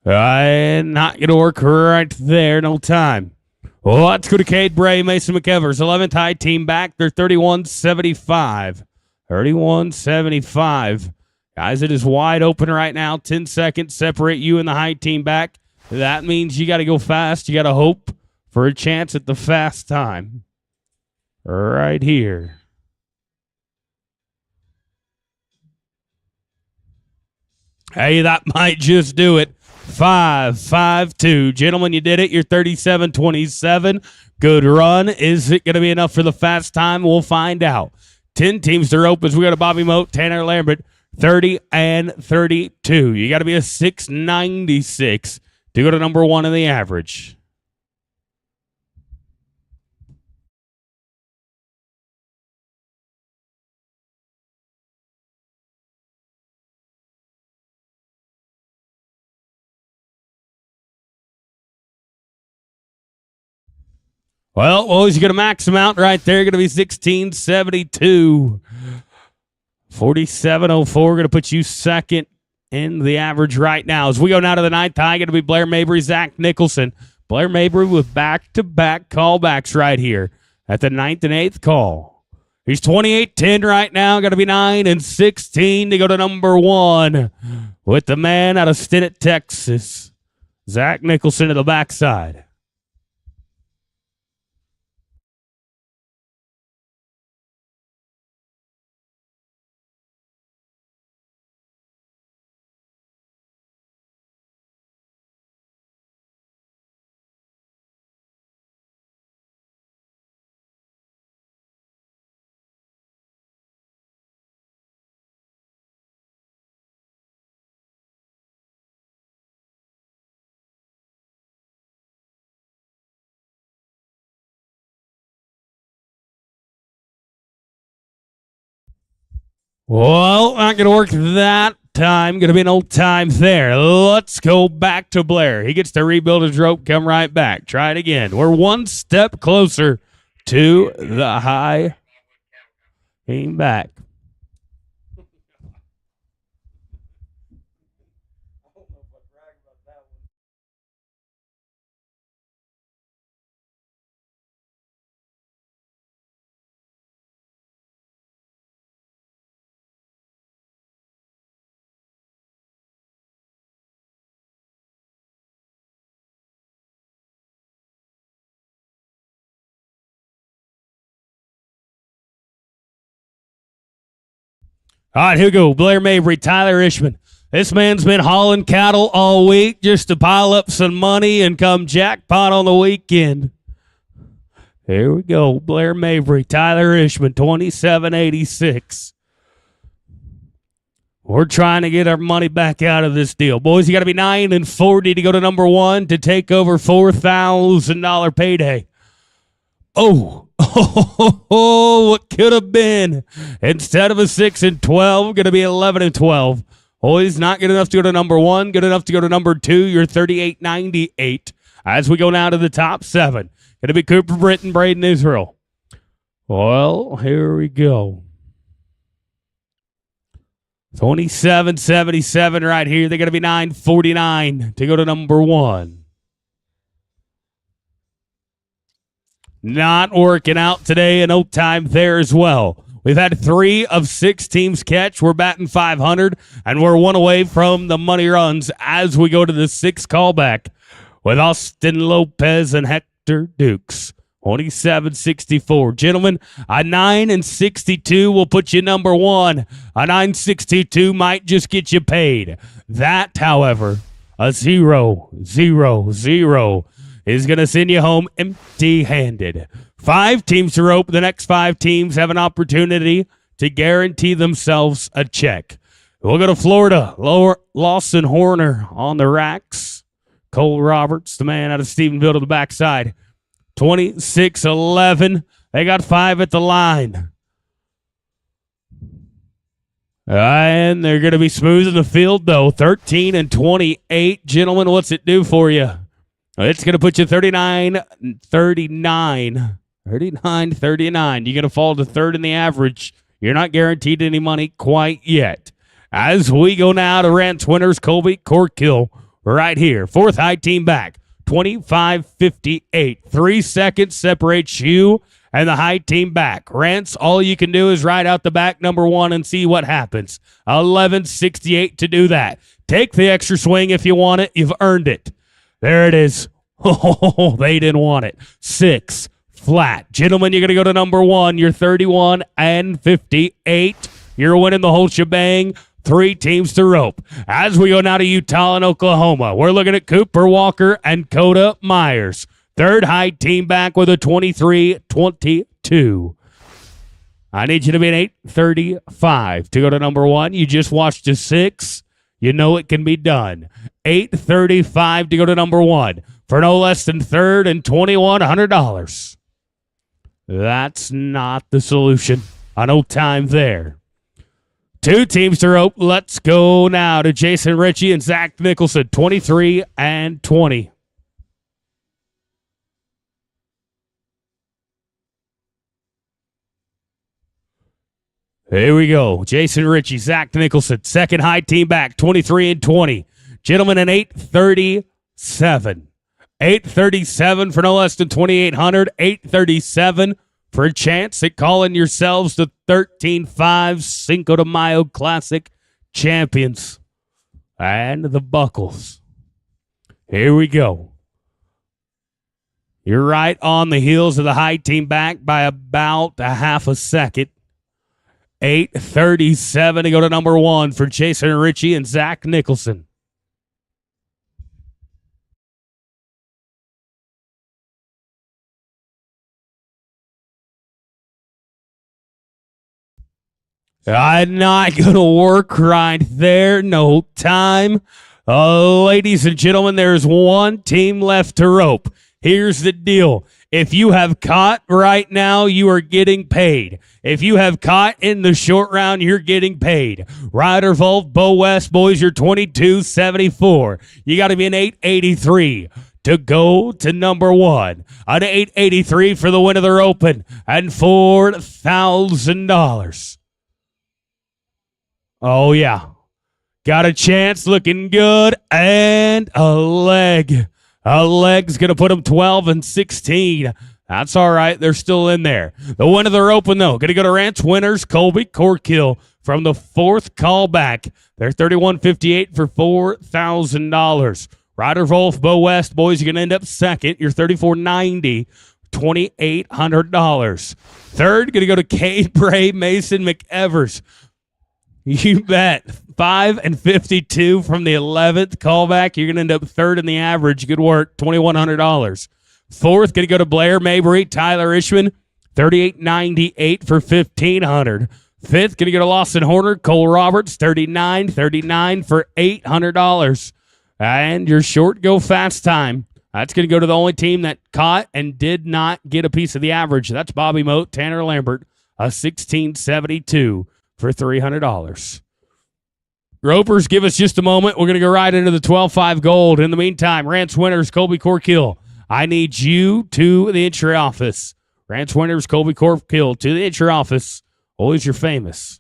Not going to work right there. No time. Let's go to Cade Bray, Mason McEvers. 11th high team back. They're 31-75. 31-75. Guys, it is wide open right now. 10 seconds separate you and the high team back. That means you got to go fast. You got to hope for a chance at the fast time. Right here. Hey, that might just do it. 5-5-2. Gentlemen, you did it. You're 37-27. Good run. Is it going to be enough for the fast time? We'll find out. 10 teams to rope as we go to Bobby Moat, Tanner Lambert, 30-32. You got to be a 696 to go to number 1 in the average. Well, boys, you're going to max them out right there. You're going to be 1672. 4704. Going to put you second in the average right now. As we go now to the 9th high, going to be Blair Mabry, Zach Nicholson. Blair Mabry with back-to-back callbacks right here at the 9th and 8th call. He's 28-10 right now. Going to be 9-16 to go to number 1 with the man out of Stinnett, Texas. Zach Nicholson to the backside. Well, not going to work that time. Going to be an old time there. Let's go back to Blair. He gets to rebuild his rope, come right back. Try it again. We're one step closer to the high. Came back. All right, here we go. Blair Mabry, Tyler Ishman. This man's been hauling cattle all week just to pile up some money and come jackpot on the weekend. Here we go. Blair Mabry, Tyler Ishman, 2786. We're trying to get our money back out of this deal. Boys, you got to be 9-40 to go to number 1 to take over $4,000 payday. Oh, what could have been. Instead of a 6-12, going to be 11-12. Boys, not good enough to go to number 1, good enough to go to number 2. You're 38-98. As we go now to the top 7. Going to be Cooper Britton, Braden Israel. Well, here we go. 27-77 right here. They're going to be 9-49 to go to number 1. not working out today, and no time there as well. We've had 3 of 6 teams catch. We're batting 500, and we're 1 away from the money runs as we go to the 6th callback with Austin Lopez and Hector Dukes. 27-64. Gentlemen, a 9 and 62 will put you number 1. A 962 might just get you paid. That, however, a 0-0-0 is going to send you home empty-handed. 5 teams are open. The next 5 teams have an opportunity to guarantee themselves a check. We'll go to Florida. Lawson Horner on the racks. Cole Roberts, the man out of Stephenville, to the backside. 26-11. They got 5 at the line. And they're going to be smooth in the field, though. 13-28. Gentlemen, what's it do for you? It's going to put you 39-39. 39-39. You're going to fall to 3rd in the average. You're not guaranteed any money quite yet. As we go now to Rance Winners, Colby Corkill, right here. 4th high team back. 25-58. 3 seconds separates you and the high team back. Rance, all you can do is ride out the back number 1 and see what happens. 11-68 to do that. Take the extra swing if you want it. You've earned it. There it is. Oh, they didn't want it. 6 flat. Gentlemen, you're going to go to number 1. You're 31-58. You're winning the whole shebang. 3 teams to rope. As we go now to Utah and Oklahoma, we're looking at Cooper Walker and Coda Myers. 3rd high team back with a 23-22. I need you to be an 8:35 to go to number 1. You just watched a 6. You know it can be done. 8:35 to go to number 1 for no less than 3rd and $2,100. That's not the solution. I know time there. 2 teams to rope. Let's go now to Jason Ritchie and Zach Nicholson, 23-20. Here we go. Jason Ritchie, Zach Nicholson, 2nd high team back, 23-20. Gentlemen, an 8:37. 8:37 for no less than 2,800. 8:37 for a chance at calling yourselves the 13-5 Cinco de Mayo Classic champions. And the buckles. Here we go. You're right on the heels of the high team back by about a half a second. 8:37 to go to number 1 for Jason Ritchie and Zach Nicholson. I'm not going to work right there. No time. Ladies and gentlemen, there's 1 team left to rope. Here's the deal. If you have caught right now, you are getting paid. If you have caught in the short round, you're getting paid. Ryder Volt, Bo West, boys, you're 22-74. You got to be an 883 to go to number 1. An 883 for the win of their open and $4,000. Oh, yeah. Got a chance, looking good, and a leg. A leg's going to put them 12-16. That's all right. They're still in there. The win of their open, though, going to go to Rance Winners, Colby Corkill from the 4th callback. They're 31-58 for $4,000. Ryder Wolf, Bo West, boys, you're going to end up 2nd. You're 34-90, $2,800. 3rd, going to go to Cade Bray, Mason McEvers. You bet. 5-52 from the 11th callback. You're going to end up 3rd in the average. Good work. $2,100. 4th, going to go to Blair Mabry, Tyler Ishman. 38.98 for $1,500. 5th, going to go to Lawson Horner, Cole Roberts. 39.39 for $800. And your short go fast time. That's going to go to the only team that caught and did not get a piece of the average. That's Bobby Moat, Tanner Lambert, a 16.72 for $300. Ropers, give us just a moment. We're going to go right into the 12-5 gold. In the meantime, Rance Winners, Colby Corkill. I need you to the entry office. Rance Winners, Colby Corkill to the entry office. Always your famous.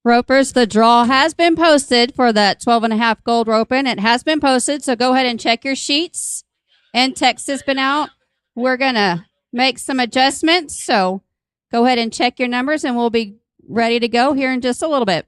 Ropers, the draw has been posted for that 12.5 gold roping. It has been posted, so go ahead and check your sheets. And text has been out. We're going to make some adjustments, so go ahead and check your numbers, and we'll be ready to go here in just a little bit.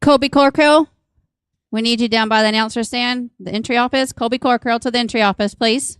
Colby Corkhill, we need you down by the announcer stand, the entry office. Colby Corkhill to the entry office, please.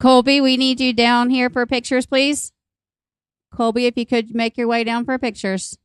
Colby, we need you down here for pictures, please. Colby, if you could make your way down for pictures.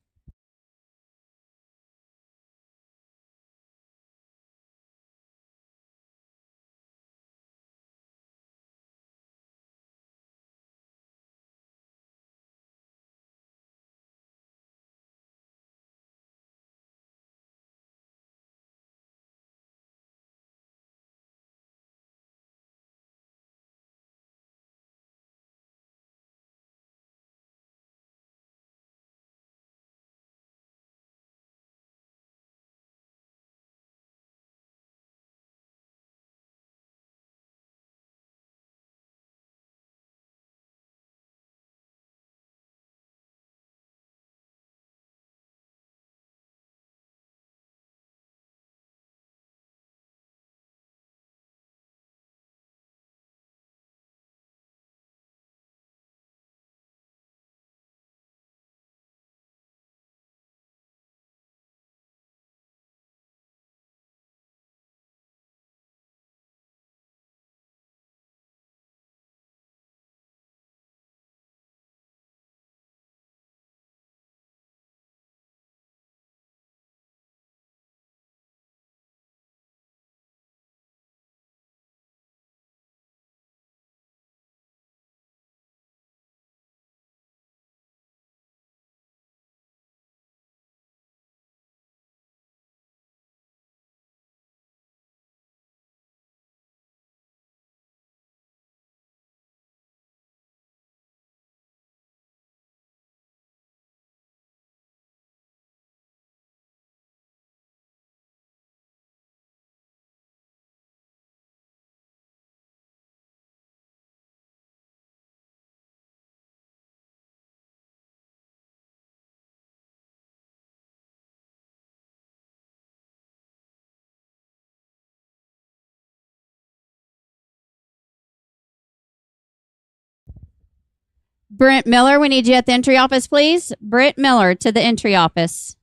Brent Miller, we need you at the entry office, please. Brent Miller to the entry office.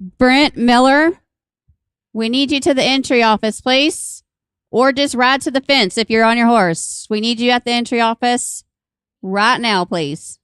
Brent Miller, we need you to the entry office, please. Or just ride to the fence if you're on your horse. We need you at the entry office right now, please.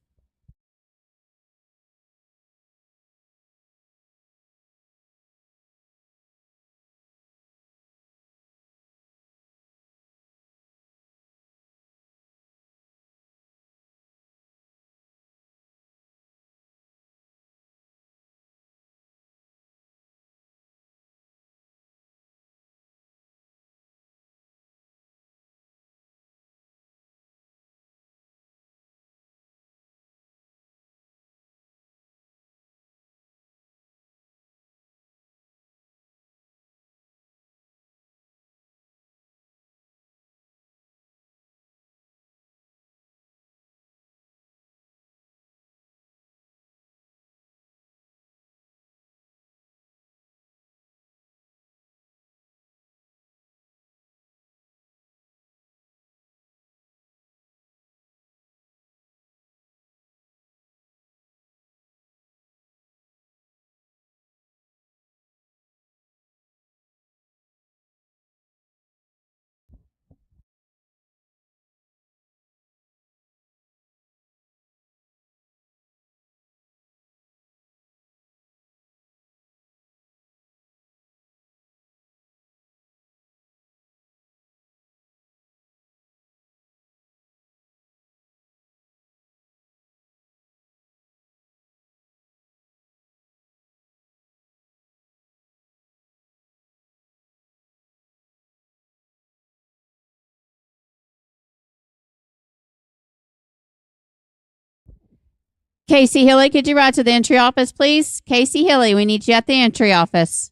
Casey Hilly, could you ride to the entry office, please? Casey Hilly, we need you at the entry office.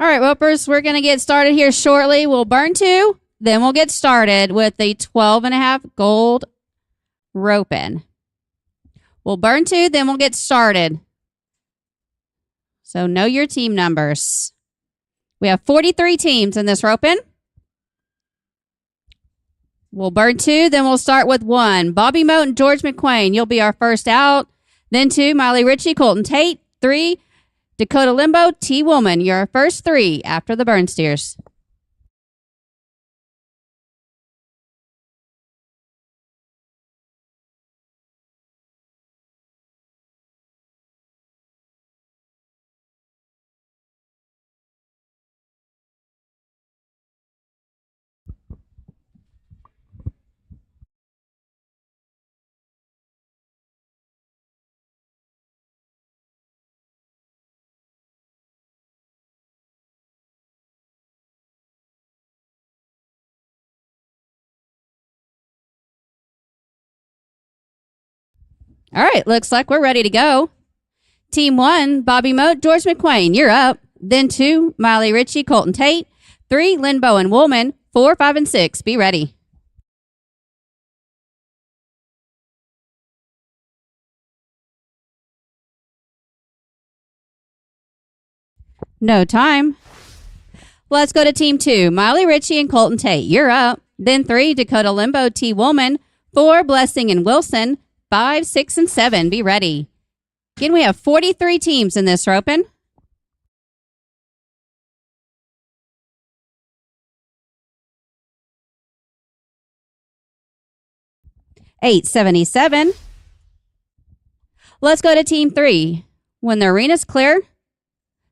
All right, Whoopers, we're going to get started here shortly. We'll burn 2, then we'll get started with the 12.5 gold roping. We'll burn 2, then we'll get started. So know your team numbers. We have 43 teams in this roping. We'll burn 2, then we'll start with 1. Bobby Moat and George McQuain, you'll be our first out. Then 2, Miley Ritchie, Colton Tate. 3, Dakota Limbo, T. Woolman. Your first 3 after the burn steers. All right, looks like we're ready to go. Team 1, Bobby Moat, George McQuain, you're up. Then 2, Miley Ritchie, Colton Tate. 3, Lynn Bowen Woolman. 4, 5, and 6, be ready. No time. Let's go to Team 2, Miley Ritchie and Colton Tate, you're up. Then 3, Dakota Limbo, T. Woolman. 4, Blessing and Wilson. 5, 6, and 7, be ready. Again, we have 43 teams in this roping. $8.77. Let's go to Team 3. When the arena's clear,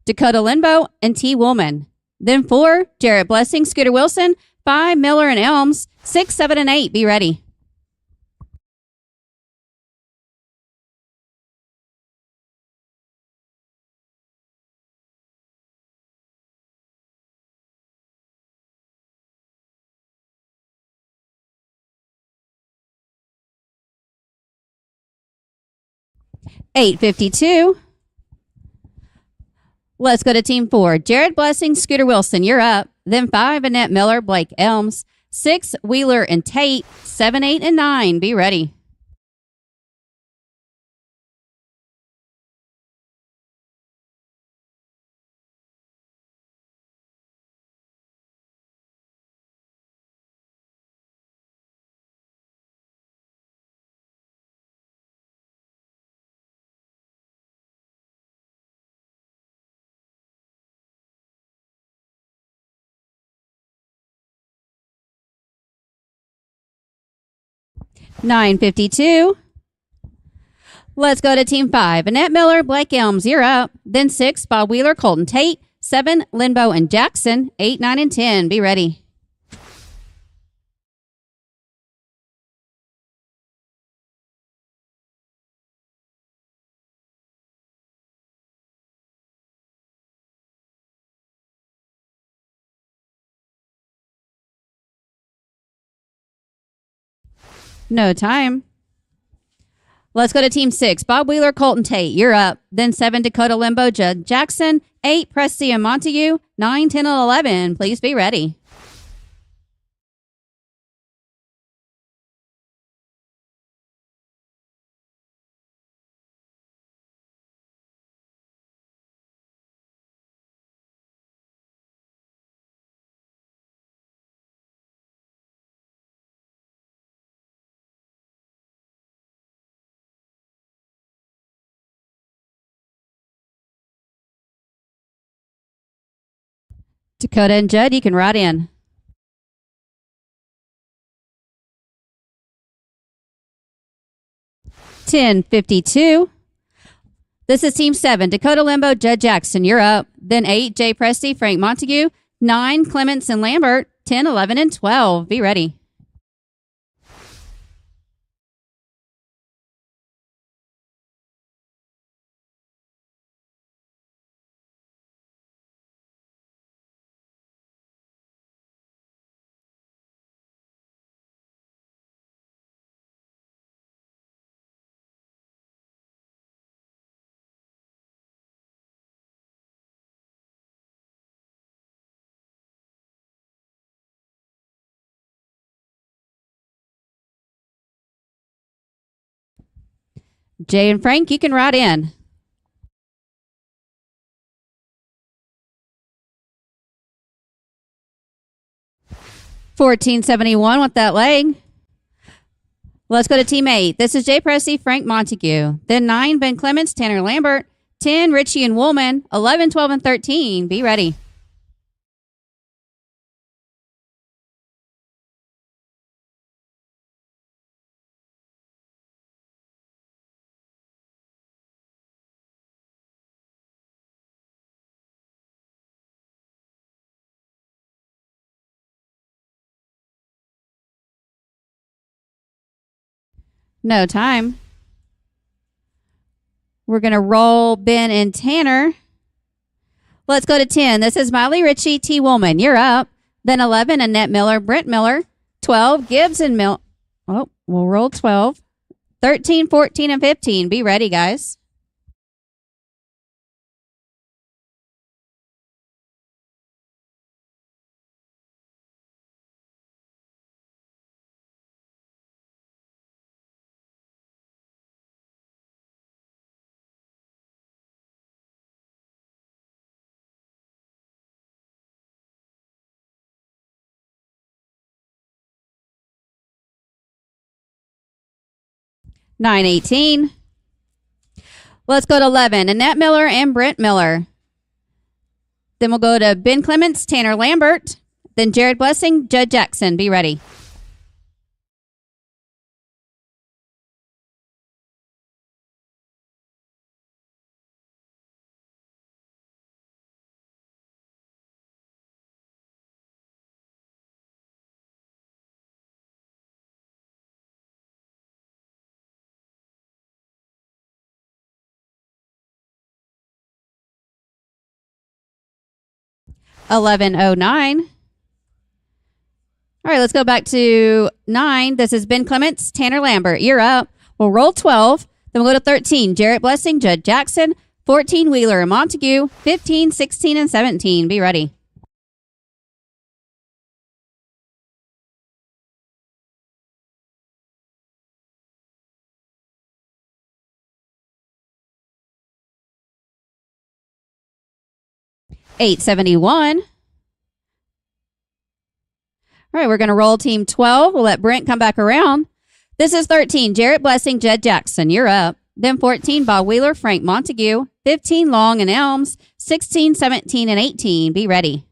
Dakota Limbo and T. Woolman. Then 4, Jarrett Blessing, Scooter Wilson. 5, Miller and Elms. 6, 7, and 8, be ready. $8.52. Let's go to Team 4. Jared Blessing, Scooter Wilson, you're up. Then 5, Annette Miller, Blake Elms. 6, Wheeler and Tate. 7, 8, and 9, be ready. $9.52. Let's go to Team 5. Annette Miller, Blake Elms, you're up. Then 6, Bob Wheeler, Colton Tate. 7, Linbo and Jackson. 8, 9, and 10. Be ready. No time. Let's go to Team 6. Bob Wheeler, Colton Tate, you're up. Then 7, Dakota Limbo, Judd Jackson. 8, Presty and Montague. 9, 10, and 11. Please be ready. Dakota and Judd, you can ride in. $10.52. This is Team 7. Dakota Limbo, Judd Jackson, you're up. Then 8, Jay Presty, Frank Montague. 9, Clements and Lambert. 10, 11, and 12. Be ready. Jay and Frank, you can ride in. $14.71 with that leg. Let's go to team 8. This is Jay Pressey, Frank Montague. Then 9, Ben Clements, Tanner Lambert. 10, Richie and Woolman. 11, 12, and 13. Be ready. No time. We're going to roll Ben and Tanner. Let's go to 10. This is Miley Ritchie, T. Woolman. You're up. Then 11, Annette Miller, Brent Miller. 12, Gibbs and Mill. Oh, we'll roll 12. 13, 14, and 15. Be ready, guys. $9.18. Let's go to 11. Annette Miller and Brent Miller. Then we'll go to Ben Clements, Tanner Lambert. Then Jared Blessing, Judd Jackson. Be ready. $11.09. All right, let's go back to 9. This is Ben Clements, Tanner Lambert. You're up. We'll roll 12. Then we'll go to 13. Jarrett Blessing, Judd Jackson. 14, Wheeler and Montague. 15, 16, and 17. Be ready. $8.71. All right, we're going to roll team 12. We'll let Brent come back around. This is 13, Jarrett Blessing, Judd Jackson. You're up. Then 14, Bob Wheeler, Frank Montague. 15, Long and Elms. 16, 17, and 18. Be ready.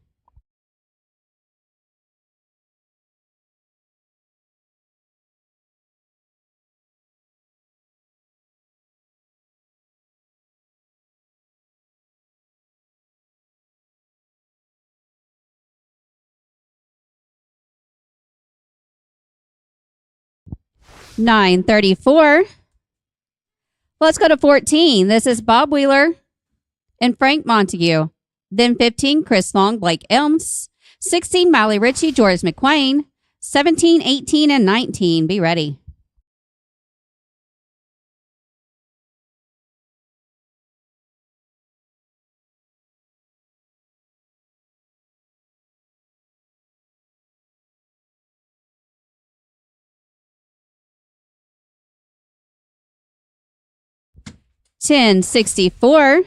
$9.34. Let's go to 14. This is Bob Wheeler and Frank Montague. Then 15, Chris Long, Blake Elms. 16, Miley Ritchie, George McQuain. 17, 18, and 19. Be ready. $10.64.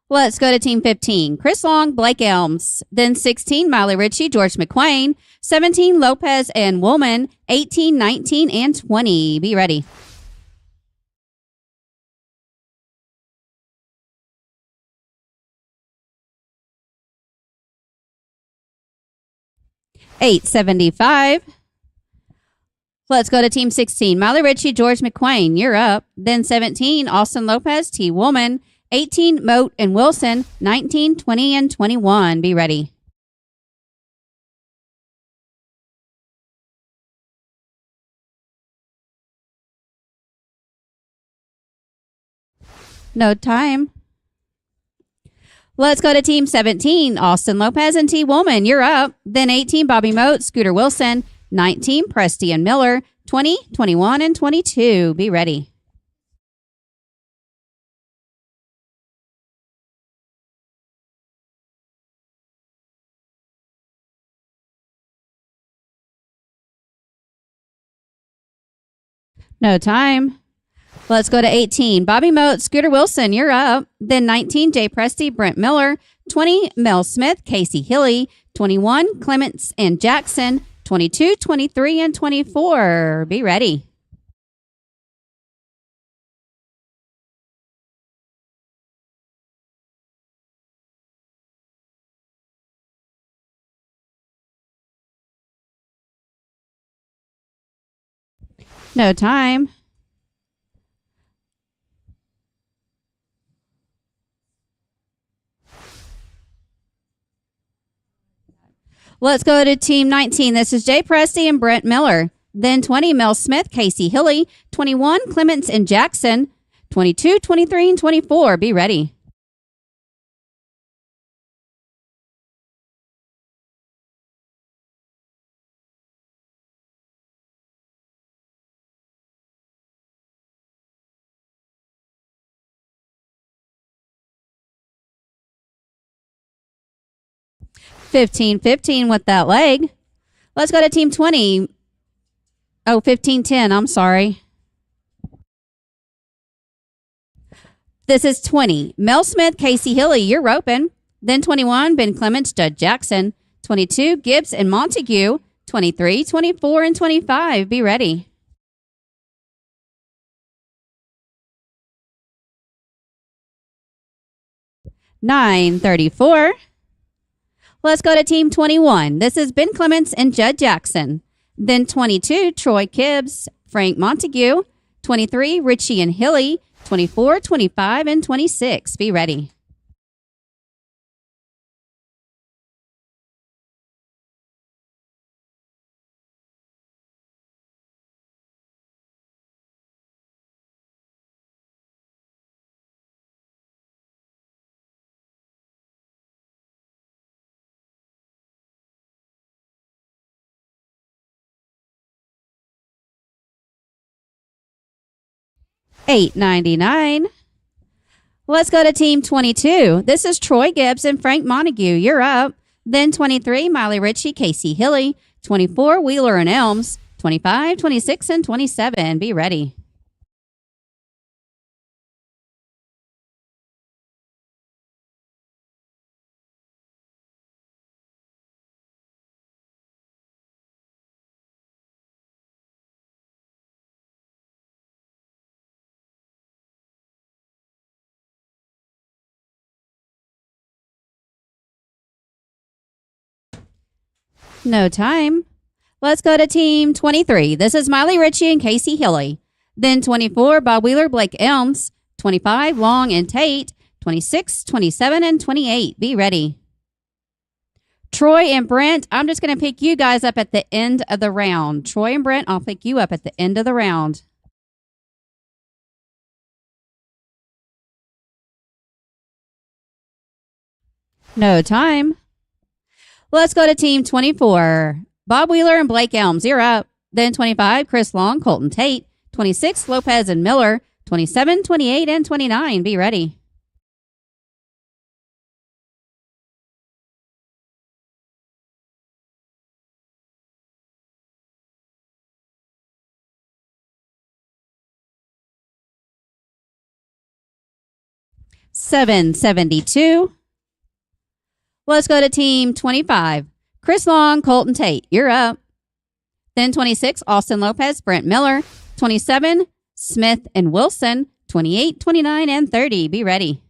Let's go to team 15. Chris Long, Blake Elms. Then 16, Miley Ritchie, George McQuain. 17, Lopez and Woolman. 18, 19, and 20. Be ready. $8.75. Let's go to team 16. Miley Ritchie, George McQuain. You're up. Then 17, Austin Lopez, T. Woolman. 18, Moat and Wilson. 19, 20, and 21. Be ready. No time. Let's go to team 17. Austin Lopez and T. Woolman. You're up. Then 18, Bobby Moat, Scooter Wilson. 19, Presty and Miller. 20, 21, and 22. Be ready. No time. Let's go to 18. Bobby Moat, Scooter Wilson, you're up. Then 19, Jay Presty, Brent Miller. 20, Mel Smith, Casey Hilly. 21, Clements and Jackson. 22, 23, and 24. Be ready. No time. Let's go to team 19. This is Jay Presty and Brent Miller. Then 20, Mel Smith, Casey Hilly. 21, Clements and Jackson. 22, 23, and 24. Be ready. $15.15 with that leg. Let's go to team 20. Oh, 15.10. I'm sorry. This is 20. Mel Smith, Casey Hilly, you're roping. Then 21, Ben Clements, Judd Jackson. 22, Gibbs and Montague. 23, 24, and 25. Be ready. $9.34. Let's go to team 21. This is Ben Clements and Judd Jackson. Then 22, Troy Gibbs, Frank Montague. 23, Richie and Hilly. 24, 25, and 26. Be ready. $8.99. Let's go to team 22. This is Troy Gibbs and Frank Montague. You're up. Then 23, Miley Ritchie, Casey Hilly. 24, Wheeler and Elms. 25, 26, and 27. Be ready. No time. Let's go to team 23. This is Miley Ritchie and Casey Hilly. Then 24, Bob Wheeler, Blake Elms. 25, Long and Tate. 26, 27, and 28. Be ready. Troy and Brent, I'm just going to pick you guys up at the end of the round. Troy and Brent, I'll pick you up at the end of the round. No time. Let's go to team 24. Bob Wheeler and Blake Elms, you're up. Then 25, Chris Long, Colton Tate. 26, Lopez and Miller. 27, 28, and 29. Be ready. $7.72. Let's go to team 25. Chris Long, Colton Tate, you're up. Then 26, Austin Lopez, Brent Miller. 27, Smith and Wilson. 28, 29, and 30. Be ready.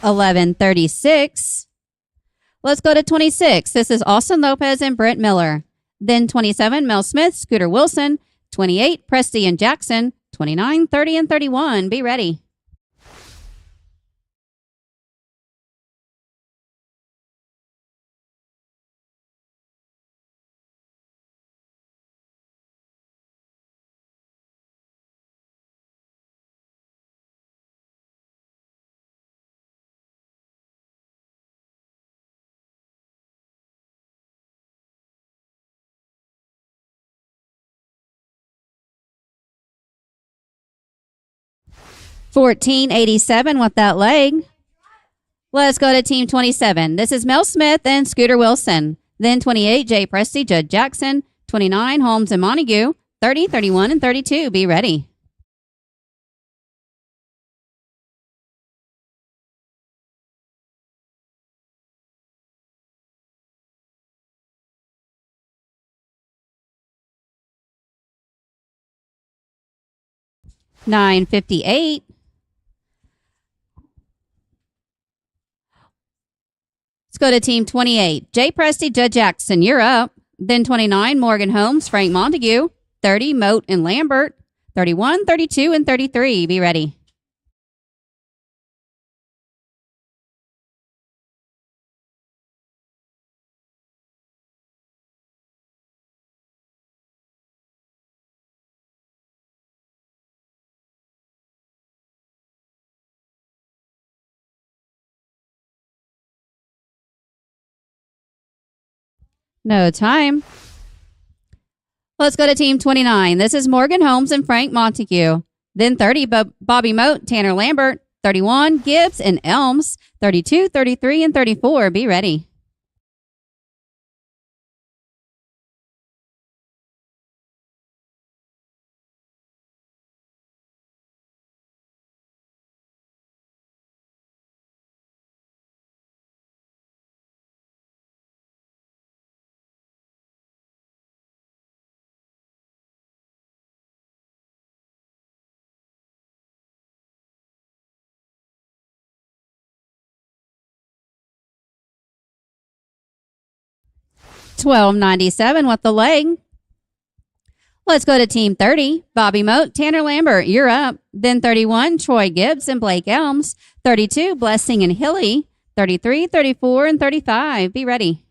$11.36. Let's go to 26. This is Austin Lopez and Brent Miller. Then 27, Mel Smith, Scooter Wilson. 28, Presty and Jackson. 29, 30, and 31. Be ready. 1487 with that leg. Let's go to team 27. This is Mel Smith and Scooter Wilson. Then 28, Jay Presty, Judd Jackson. 29, Holmes and Montague. 30, 31, and 32. Be ready. $9.58. Let's go to team 28. Jay Presty, Judd Jackson, you're up. Then 29, Morgan Holmes, Frank Montague. 30, Moat and Lambert. 31, 32, and 33. Be ready. No time. Let's go to team 29. This is Morgan Holmes and Frank Montague. Then 30, Bobby Moat, Tanner Lambert. 31, Gibbs and Elms. 32, 33, and 34. Be ready. $12.97 with the leg. Let's go to team 30. Bobby Moat, Tanner Lambert, you're up. Then 31, Troy Gibbs and Blake Elms. 32, Blessing and Hilly. 33, 34, and 35. Be ready.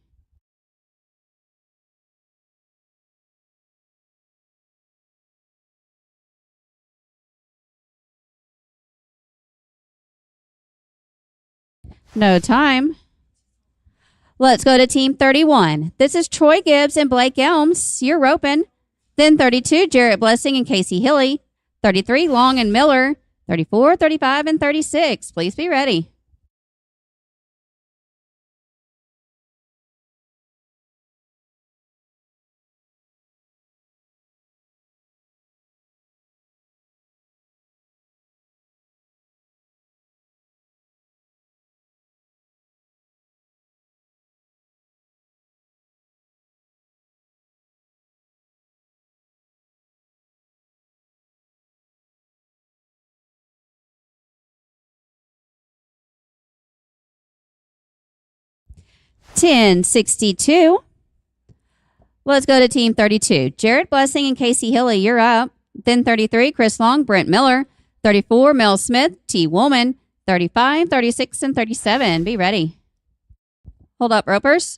No time. Let's go to team 31. This is Troy Gibbs and Blake Elms. You're roping. Then 32, Jarrett Blessing and Casey Hilly. 33, Long and Miller. 34, 35, and 36. Please be ready. $10.62. Let's go to team 32. Jarrett Blessing and Casey Hilly, you're up. Then 33, Chris Long, Brent Miller. 34, Mel Smith, T. Woolman. 35, 36, and 37. Be ready. Hold up, ropers.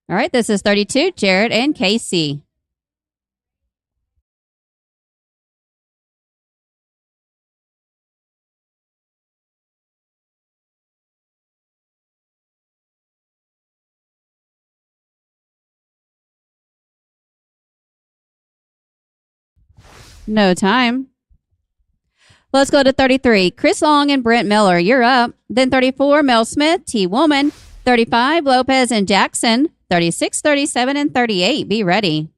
All right, this is 32, Jarrett and Casey. No time. Let's go to 33. Chris Long and Brent Miller, you're up. Then 34, Mel Smith, T. Woolman. 35, Lopez and Jackson. 36, 37, and 38. Be ready.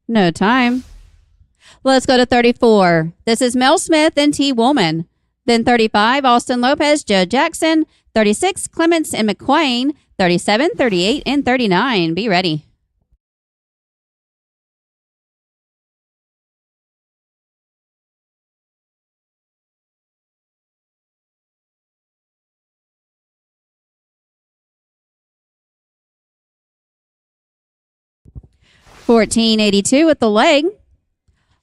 No time. Let's go to 34. This is Mel Smith and T. Woolman. Then 35, Austin Lopez, Judd Jackson. 36, Clements and McQuain. 37, 38, and 39. Be ready. 1482 with the leg.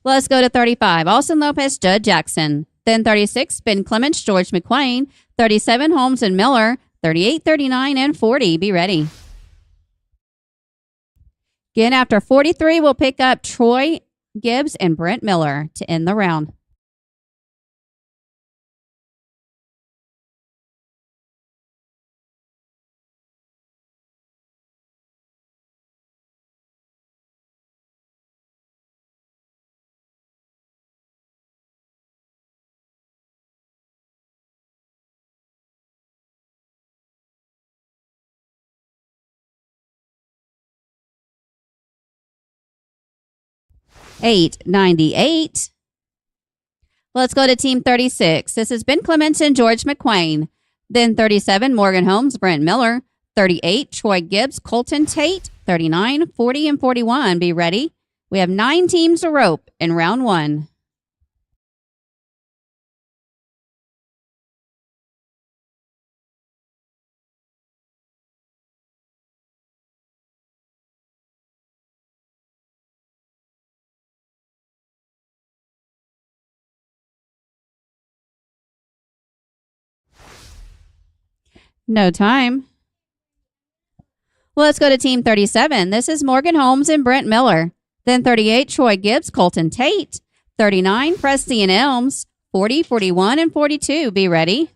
Let's go to 35. Austin Lopez, Judd Jackson. Then 36, Ben Clements, George McQuain. 37, Holmes and Miller. 38, 39, and 40. Be ready. Again, after 43, we'll pick up Troy Gibbs and Brent Miller to end the round. $8.98. Let's go to team 36. This is Ben Clements and George McQuain. Then 37, Morgan Holmes, Brent Miller. 38, Troy Gibbs, Colton Tate. 39, 40, and 41. Be ready. We have 9 teams to rope in round 1. No time. Let's go to team 37. This is Morgan Holmes and Brent Miller. Then 38, Troy Gibbs, Colton Tate. 39, Presty and Elms. 40, 41, and 42. Be ready.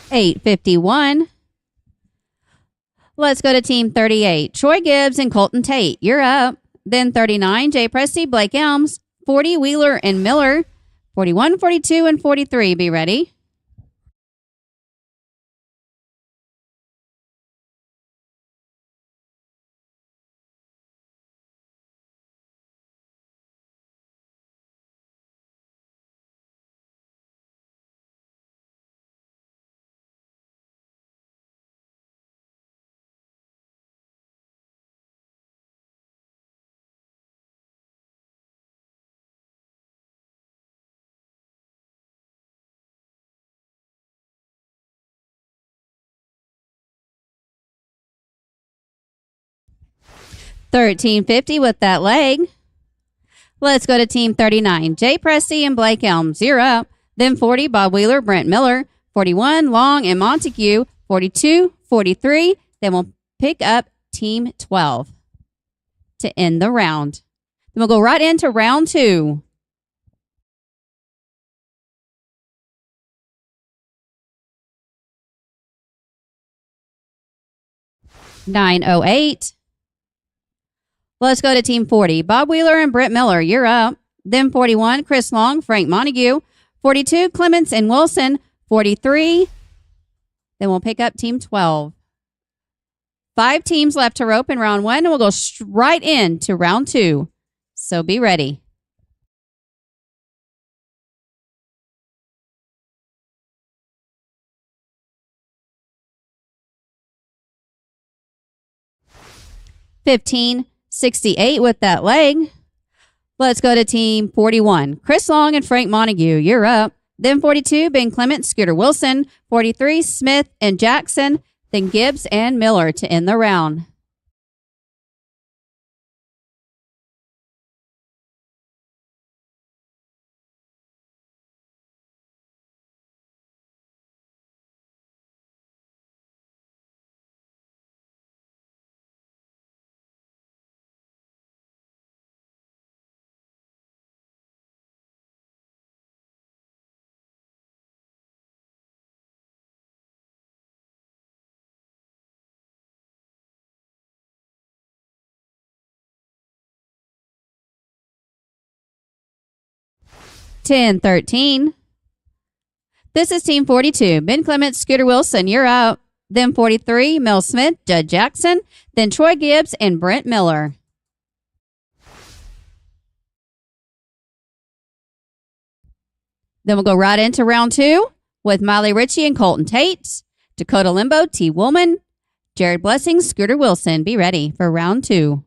$8.51. Let's go to team 38. Troy Gibbs and Colton Tate. You're up. Then 39, Jay Presty, Blake Elms. 40, Wheeler and Miller. 41, 42, and 43. Be ready. $13.50 with that leg. Let's go to team 39. Jay Presty and Blake Elms. You're up. Then 40, Bob Wheeler, Brent Miller. 41, Long and Montague. 42, 43. Then we'll pick up team 12 to end the round. Then we'll go right into round 2. $9.08. Let's go to team 40. Bob Wheeler and Brent Miller, you're up. Then 41, Chris Long, Frank Montague. 42, Clements and Wilson. 43. Then we'll pick up team 12. 5 teams left to rope in round 1, and we'll go right into round 2. So be ready. $15.68 with that leg. Let's go to team 41. Chris Long and Frank Montague, you're up. Then 42, Ben Clement, Scooter Wilson. 43, Smith and Jackson. Then Gibbs and Miller to end the round. Ten 13. This is team 42. Ben Clement, Scooter Wilson, you're up. Then 43, Mel Smith, Judd Jackson. Then Troy Gibbs and Brent Miller. Then we'll go right into round 2 with Miley Ritchie and Colton Tate. Dakota Limbo, T. Woolman. Jared Blessing, Scooter Wilson. Be ready for round 2.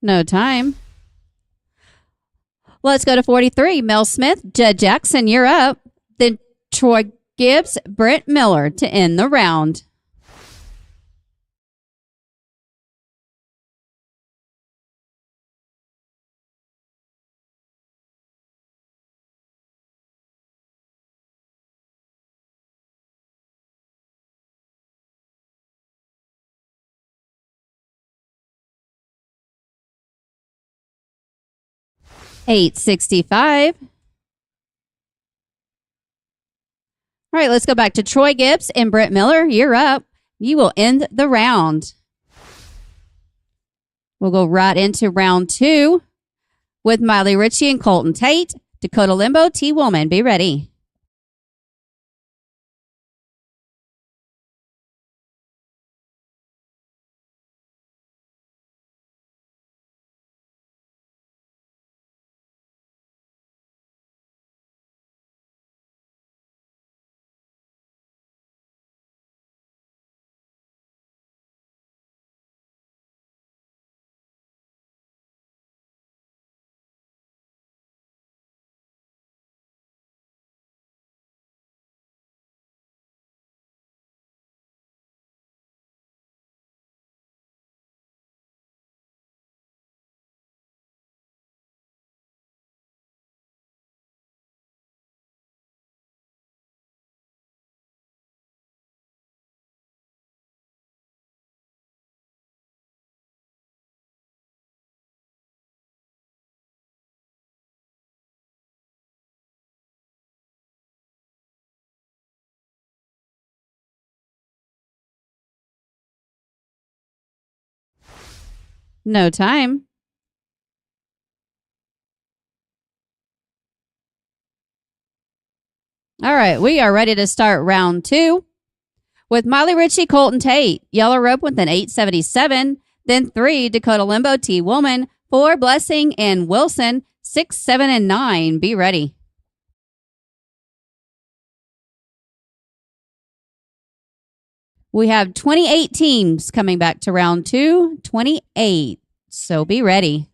No time. Let's go to 43. Mel Smith, Judd Jackson, you're up. Then Troy Gibbs, Brent Miller to end the round. $8.65. All right, let's go back to Troy Gibbs and Brent Miller. You're up. You will end the round. We'll go right into round 2 with Miley Ritchie and Colton Tate. Dakota Limbo, T. Woolman. Be ready. No time. All right, we are ready to start round 2 with Miley Ritchie, Colton Tate. Yellow rope with an 8.77. Then 3, Dakota Limbo, T. Woolman. 4, Blessing and Wilson. 6, 7, and 9. Be ready. We have 28 teams coming back to round 2. 28. So be ready.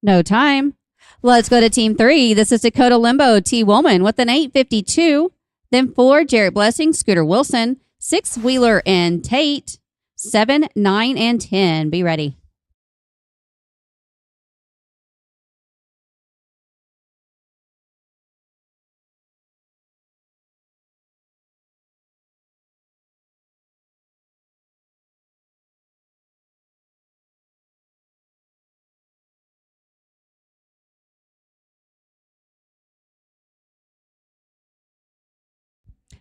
No time. Let's go to team 3. This is Dakota Limbo, T. Woolman with an 8.52. Then 4, Jared Blessing, Scooter Wilson. 6, Wheeler and Tate. 7, 9, and 10. Be ready.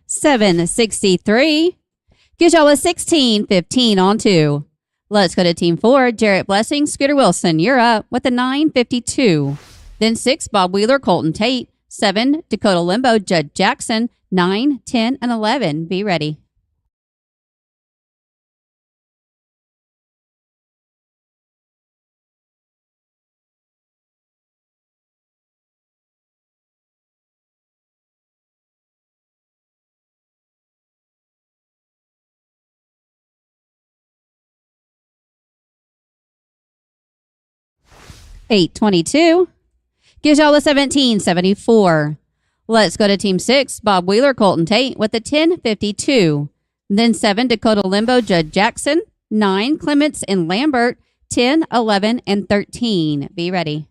$7.63. Gives y'all a 16.15 on 2. Let's go to team 4. Jarrett Blessing, Scooter Wilson. You're up with a 9.52. Then 6, Bob Wheeler, Colton Tate. 7, Dakota Limbo, Judd Jackson. 9, 10, and 11. Be ready. 822. Gives y'all a 1774. Let's go to Team 6. Bob Wheeler, Colton Tate with a 1052. Then 7, Dakota Limbo, Judd Jackson. 9, Clements and Lambert. 10, 11, and 13. Be ready.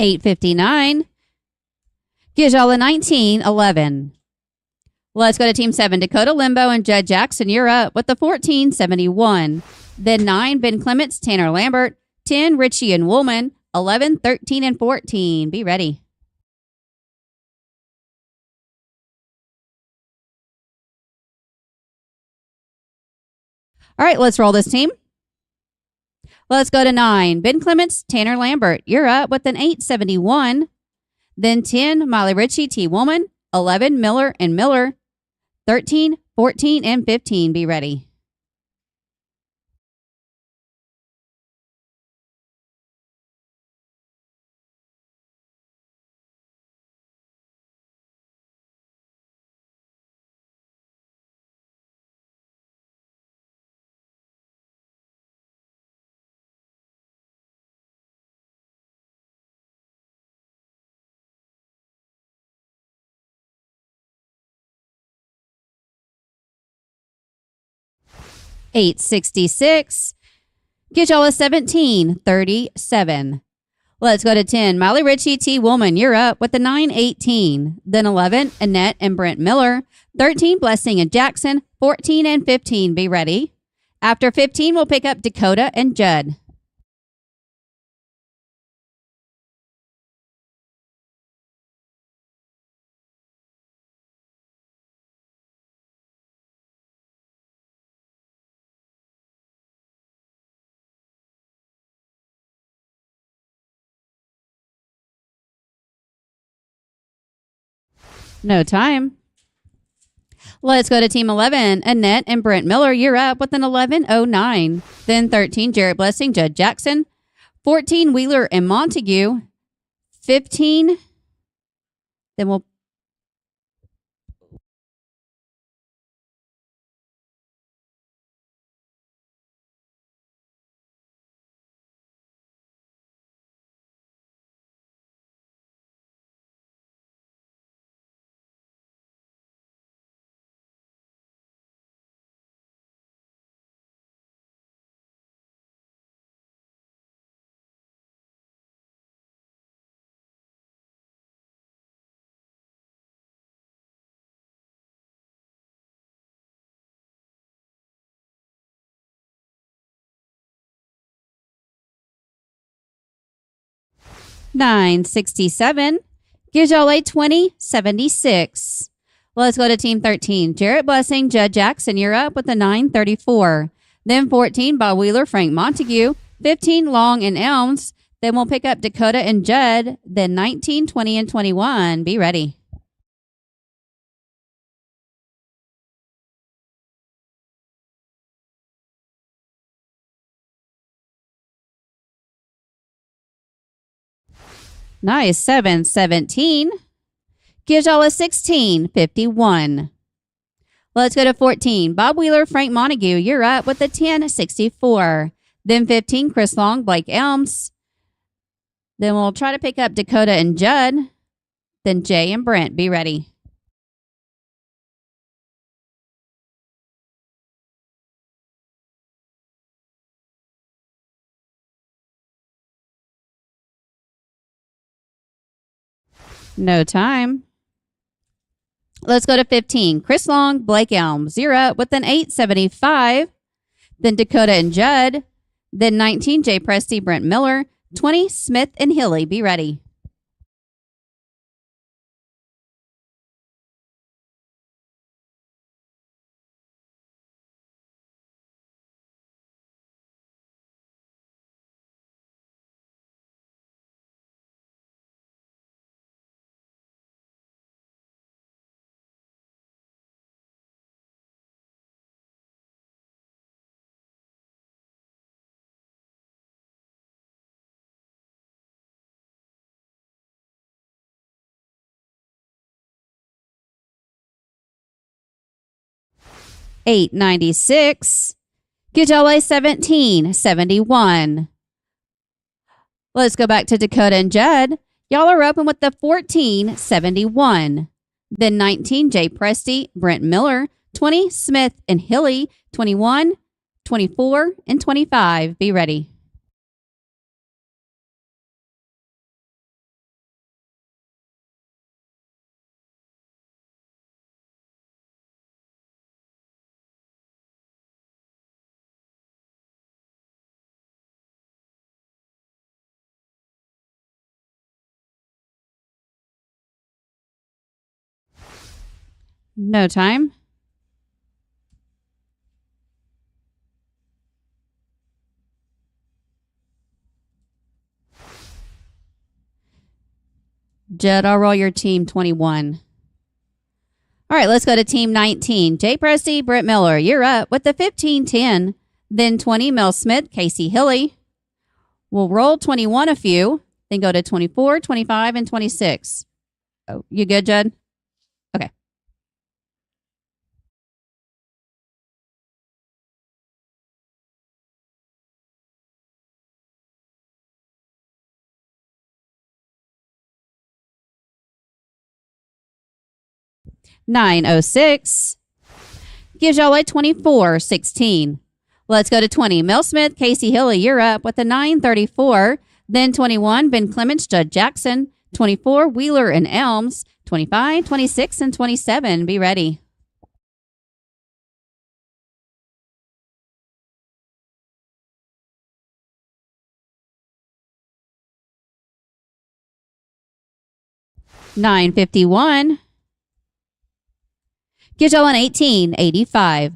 $8.59. Gives y'all a 19.11. Let's go to Team 7. Dakota Limbo and Judd Jackson. You're up with the 14.71. Then 9, Ben Clements, Tanner Lambert. 10, Richie and Woolman. 11, 13, and 14. Be ready. All right, let's roll this team. Let's go to 9. Ben Clements, Tanner Lambert. You're up with an 8.71. Then 10, Molly Ritchie, T. Woolman. 11, Miller and Miller. 13, 14, and 15. Be ready. $8.66. Get y'all a 17.37. Let's go to 10. Molly Ritchie, T. Woolman. You're up with the 9.18. Then 11, Annette and Brent Miller. 13, Blessing and Jackson. 14 and 15. Be ready. After 15, we'll pick up Dakota and Judd. No time. Let's go to Team 11. Annette and Brent Miller, you're up with an 11.09. Then 13, Jarrett Blessing, Judd Jackson. 14, Wheeler and Montague. 15, then we'll... $9.67 gives y'all a 20.76. Let's go to Team 13. Jarrett Blessing, Judd Jackson, you're up with a 9.34. Then 14, Bob Wheeler, Frank Montague. 15, Long and Elms. Then we'll pick up Dakota and Judd. Then 19, 20, and 21. Be ready. Nice. 7.17 gives y'all a 16.51. Let's go to 14. Bob Wheeler, Frank Montague, you're up with a 10.64. Then 15, Chris Long, Blake Elms. Then we'll try to pick up Dakota and Judd. Then Jay and Brent. Be ready. No time. Let's go to 15. Chris Long, Blake Elms. You're up with an 8.75. Then Dakota and Judd. Then 19, Jay Presty, Brent Miller. 20, Smith and Hilly. Be ready. 896. Get y'all a 1771. Let's go back to Dakota and Judd. Y'all are open with the 1471. Then 19, Jay Presty, Brent Miller. 20, Smith and Hilly. 21, 24, and 25. Be ready. No time. Judd, I'll roll your team 21. All right, let's go to team 19. Jay Presty, Brent Miller, you're up with the 1510. Then 20, Mel Smith, Casey Hilly. We'll roll 21 a few, then go to 24, 25, and 26. Oh, you good, Judd? Okay. $9.06 gives y'all a 24.16. Let's go to 20. Mel Smith, Casey Hilly, you're up with a 9.34. Then 21, Ben Clements, Judd Jackson. 24, Wheeler and Elms. 25, 26, and 27. Be ready. $9.51. Get y'all an 18.85.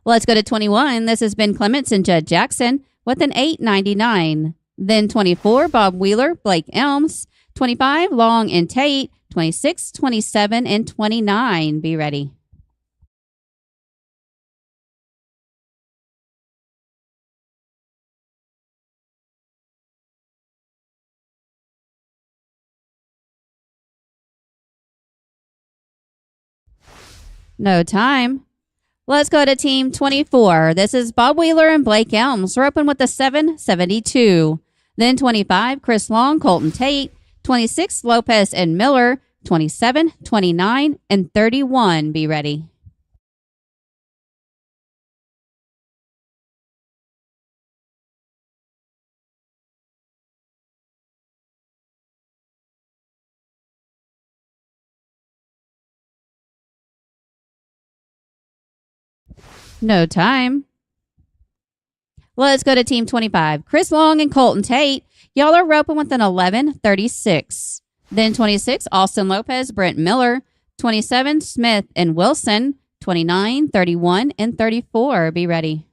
Let's go to 21. This has been Clements and Judd Jackson with an 8.99. Then 24, Bob Wheeler, Blake Elms. 25, Long and Tate. 26, 27, and 29. Be ready. No time. Let's go to team 24. This is Bob Wheeler and Blake Elms. We're open with the 7.72. Then 25, Chris Long, Colton Tate. 26, Lopez and Miller. 27, 29, and 31. Be ready. No time. Let's go to team 25. Chris Long and Colton Tate. Y'all are roping with an 11.36. Then 26, Austin Lopez, Brent Miller. 27, Smith and Wilson. 29, 31, and 34. Be ready.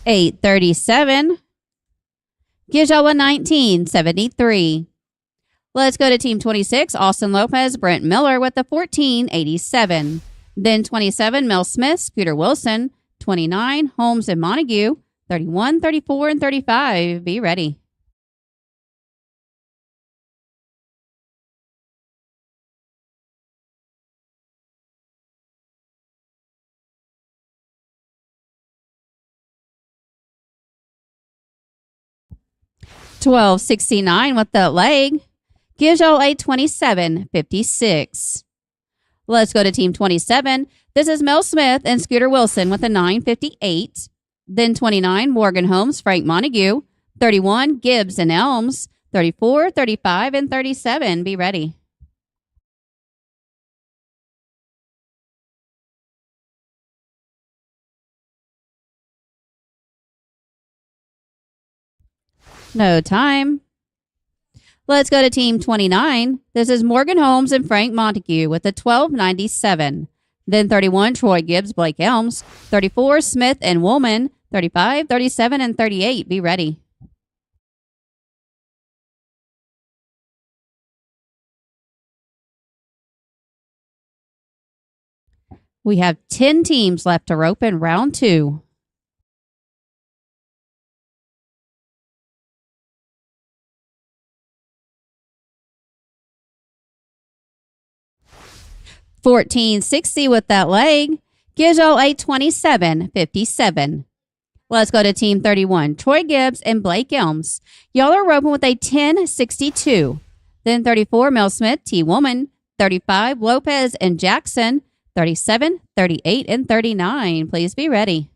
$8.37 gives y'all a 19.73. Let's go to team 26, Austin Lopez, Brent Miller with a 14.87. Then 27, Mel Smith, Scooter Wilson. 29, Holmes and Montague. 31, 34, and 35. Be ready. $12.69 with the leg gives y'all a 27.56. Let's go to team 27. This is Mel Smith and Scooter Wilson with a 9.58. Then 29, Morgan Holmes, Frank Montague. 31, Gibbs and Elms. 34, 35, and 37. Be ready. No time. Let's go to team 29. This is Morgan Holmes and Frank Montague with a 12.97. Then 31, Troy Gibbs, Blake Elms. 34, Smith and Woolman. 35, 37, and 38. Be ready. We have 10 teams left to rope in round 2. $14.60 with that leg. Gives y'all a $27.57. Let's go to Team 31. Troy Gibbs and Blake Elms. Y'all are roping with a $10.62. Then 34, Mel Smith, T. Woman. 35, Lopez and Jackson. 37, 38, and 39. Please be ready.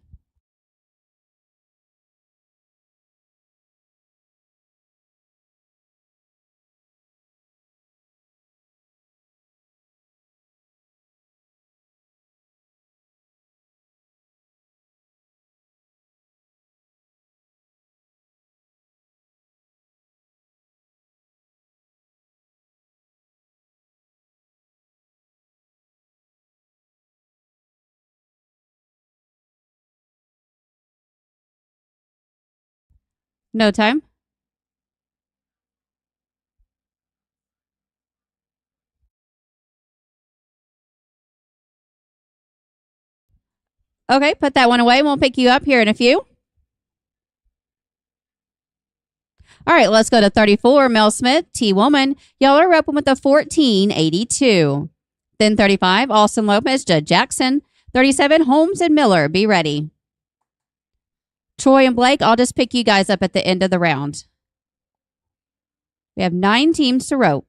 No time? Okay, put that one away. We'll pick you up here in a few. All right, let's go to 34, Mel Smith, T. Woman. Y'all are roping with a $14.82. Then 35, Austin Lopez, Judd Jackson. 37, Holmes and Miller. Be ready. Troy and Blake, I'll just pick you guys up at the end of the round. We have 9 teams to rope.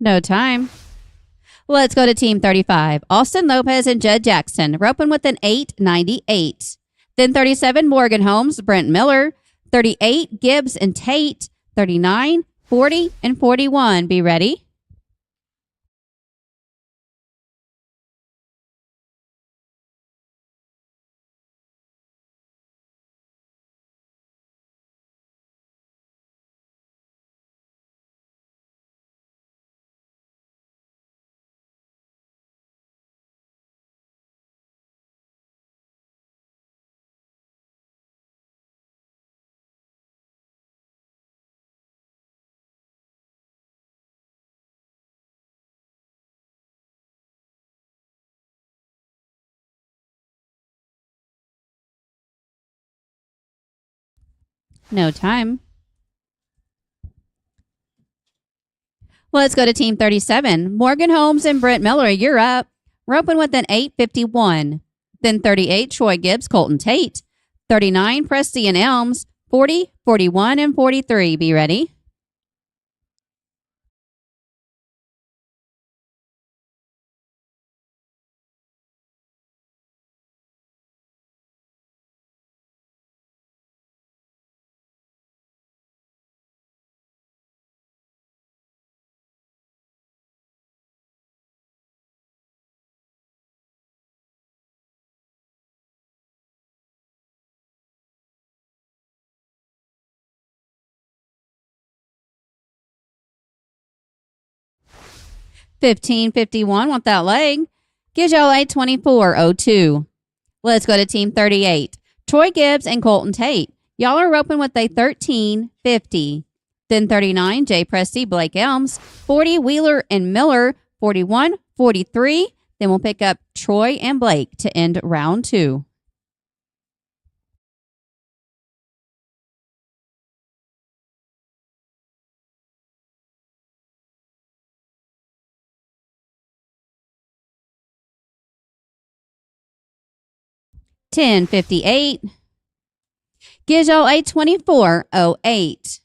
No time. Let's go to Team 35. Austin Lopez and Judd Jackson, roping with an $8.98. Then 37, Morgan Holmes, Brent Miller. 38, Gibbs and Tate. 39, 40, and 41. Be ready. No time. Let's go to Team 37. Morgan Holmes and Brent Miller, you're up. Roping with an $8.51. Then 38, Troy Gibbs, Colton Tate. 39, Presty and Elms. 40, 41, and 43. Be ready. $15.51 with that leg. Gives y'all a $24.02. Let's go to Team 38. Troy Gibbs and Colton Tate. Y'all are roping with a $13.50. Then 39, Jay Presty, Blake Elms. 40, Wheeler and Miller. 41, 43. Then we'll pick up Troy and Blake to end round 2. $10.58. Gives y'all a $24.08.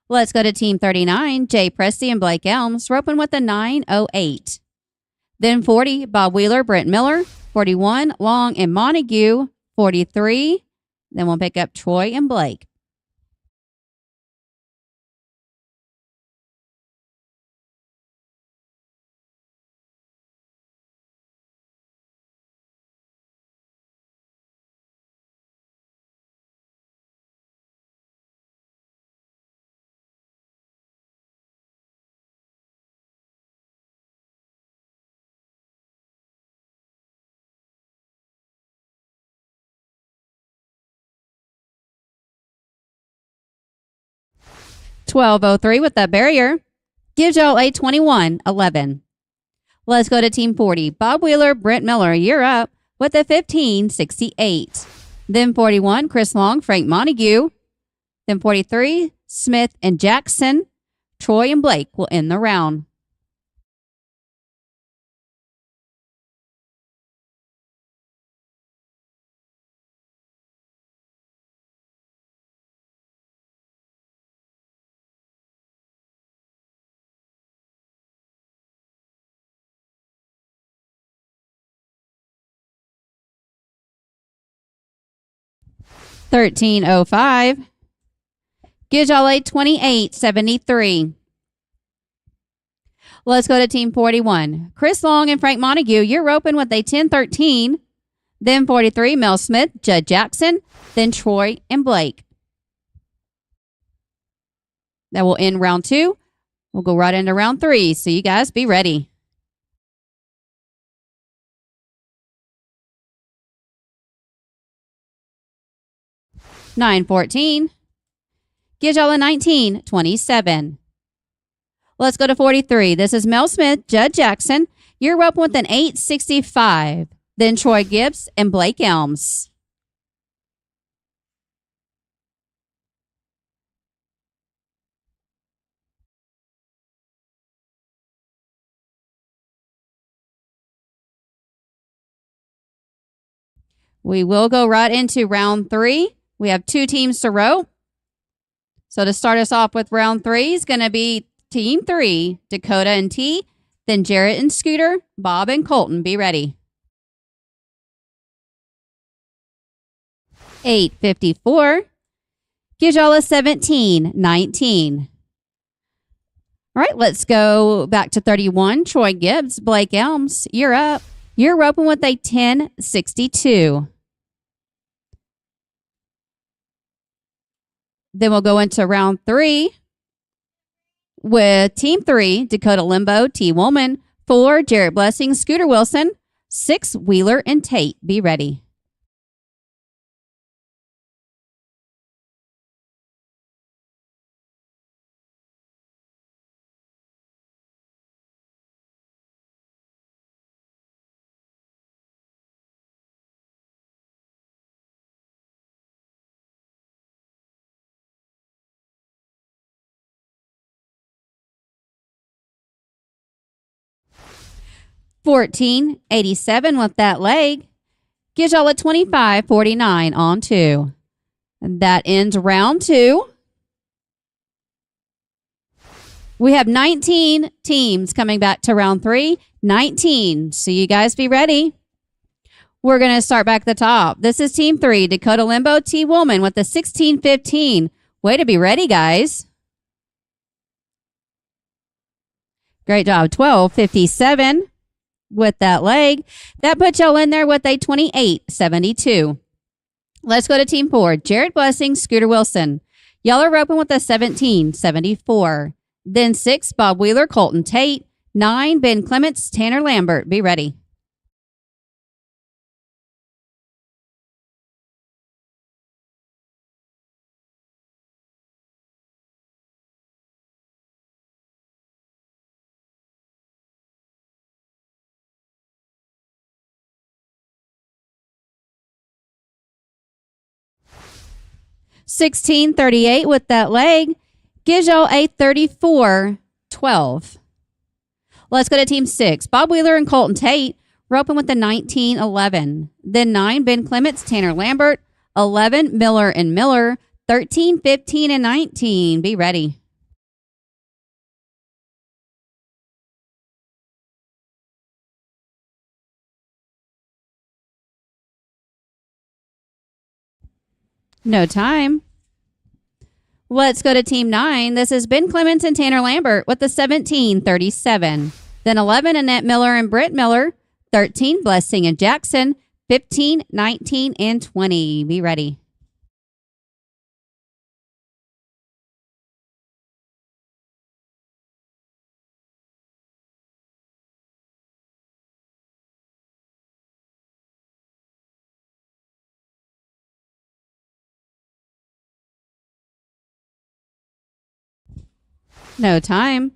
Let's go to Team 39. Jay Presty and Blake Elms, roping with a $9.08. Then 40, Bob Wheeler, Brent Miller. 41, Long and Montague. 43. Then we'll pick up Troy and Blake. 12:03 with that barrier. Gives y'all a 21:11. Let's go to Team 40. Bob Wheeler, Brent Miller, you're up with a 15:68. Then 41, Chris Long, Frank Montague. Then 43, Smith and Jackson. Troy and Blake will end the round. $13.05. Gives y'all a 28:73. Let's go to Team 41. Chris Long and Frank Montague, you're open with a 10:13. Then 43, Mel Smith, Judd Jackson. Then Troy and Blake. That will end round 2. We'll go right into round 3. So you guys be ready. $9.14. Gives y'all a 19:27. Let's go to 43. This is Mel Smith, Judd Jackson. You're up with an 8:65. Then Troy Gibbs and Blake Elms. We will go right into round 3. We have 2 teams to row. So to start us off with round 3 is going to be Team 3, Dakota and T. Then Jarrett and Scooter, Bob and Colton. Be ready. 8:54. Gives y'all a 17:19. All right, let's go back to 31. Troy Gibbs, Blake Elms, you're up. You're roping with a 10:62. Then we'll go into round 3 with Team 3, Dakota Limbo, T. Woolman, 4, Jarrett Blessing, Scooter Wilson, 6, Wheeler and Tate. Be ready. $14.87 with that leg. Gives y'all a 25.49 on 2. And that ends round 2. We have 19 teams coming back to round 3. 19. So you guys be ready. We're going to start back at the top. This is Team 3, Dakota Limbo, T. Woolman with the 16.15. Way to be ready, guys. Great job. 12.57 with that leg. That puts y'all in there with a 28.72. Let's go to Team 4, Jared Blessing, Scooter Wilson. Y'all are roping with a 17.74. Then 6, Bob Wheeler, Colton Tate. 9, Ben Clements, Tanner Lambert. Be ready. $16.38 with that leg. Gives y'all a 34.12. Let's go to Team 6. Bob Wheeler and Colton Tate roping with the 19.11. Then 9, Ben Clements, Tanner Lambert. 11, Miller and Miller. 13, 15, and 19. Be ready. No time. Let's go to Team 9. This is Ben Clements and Tanner Lambert with the 17.37. Then 11, Annette Miller and Britt Miller. 13, Blessing and Jackson. 15, 19, and 20. Be ready. No time.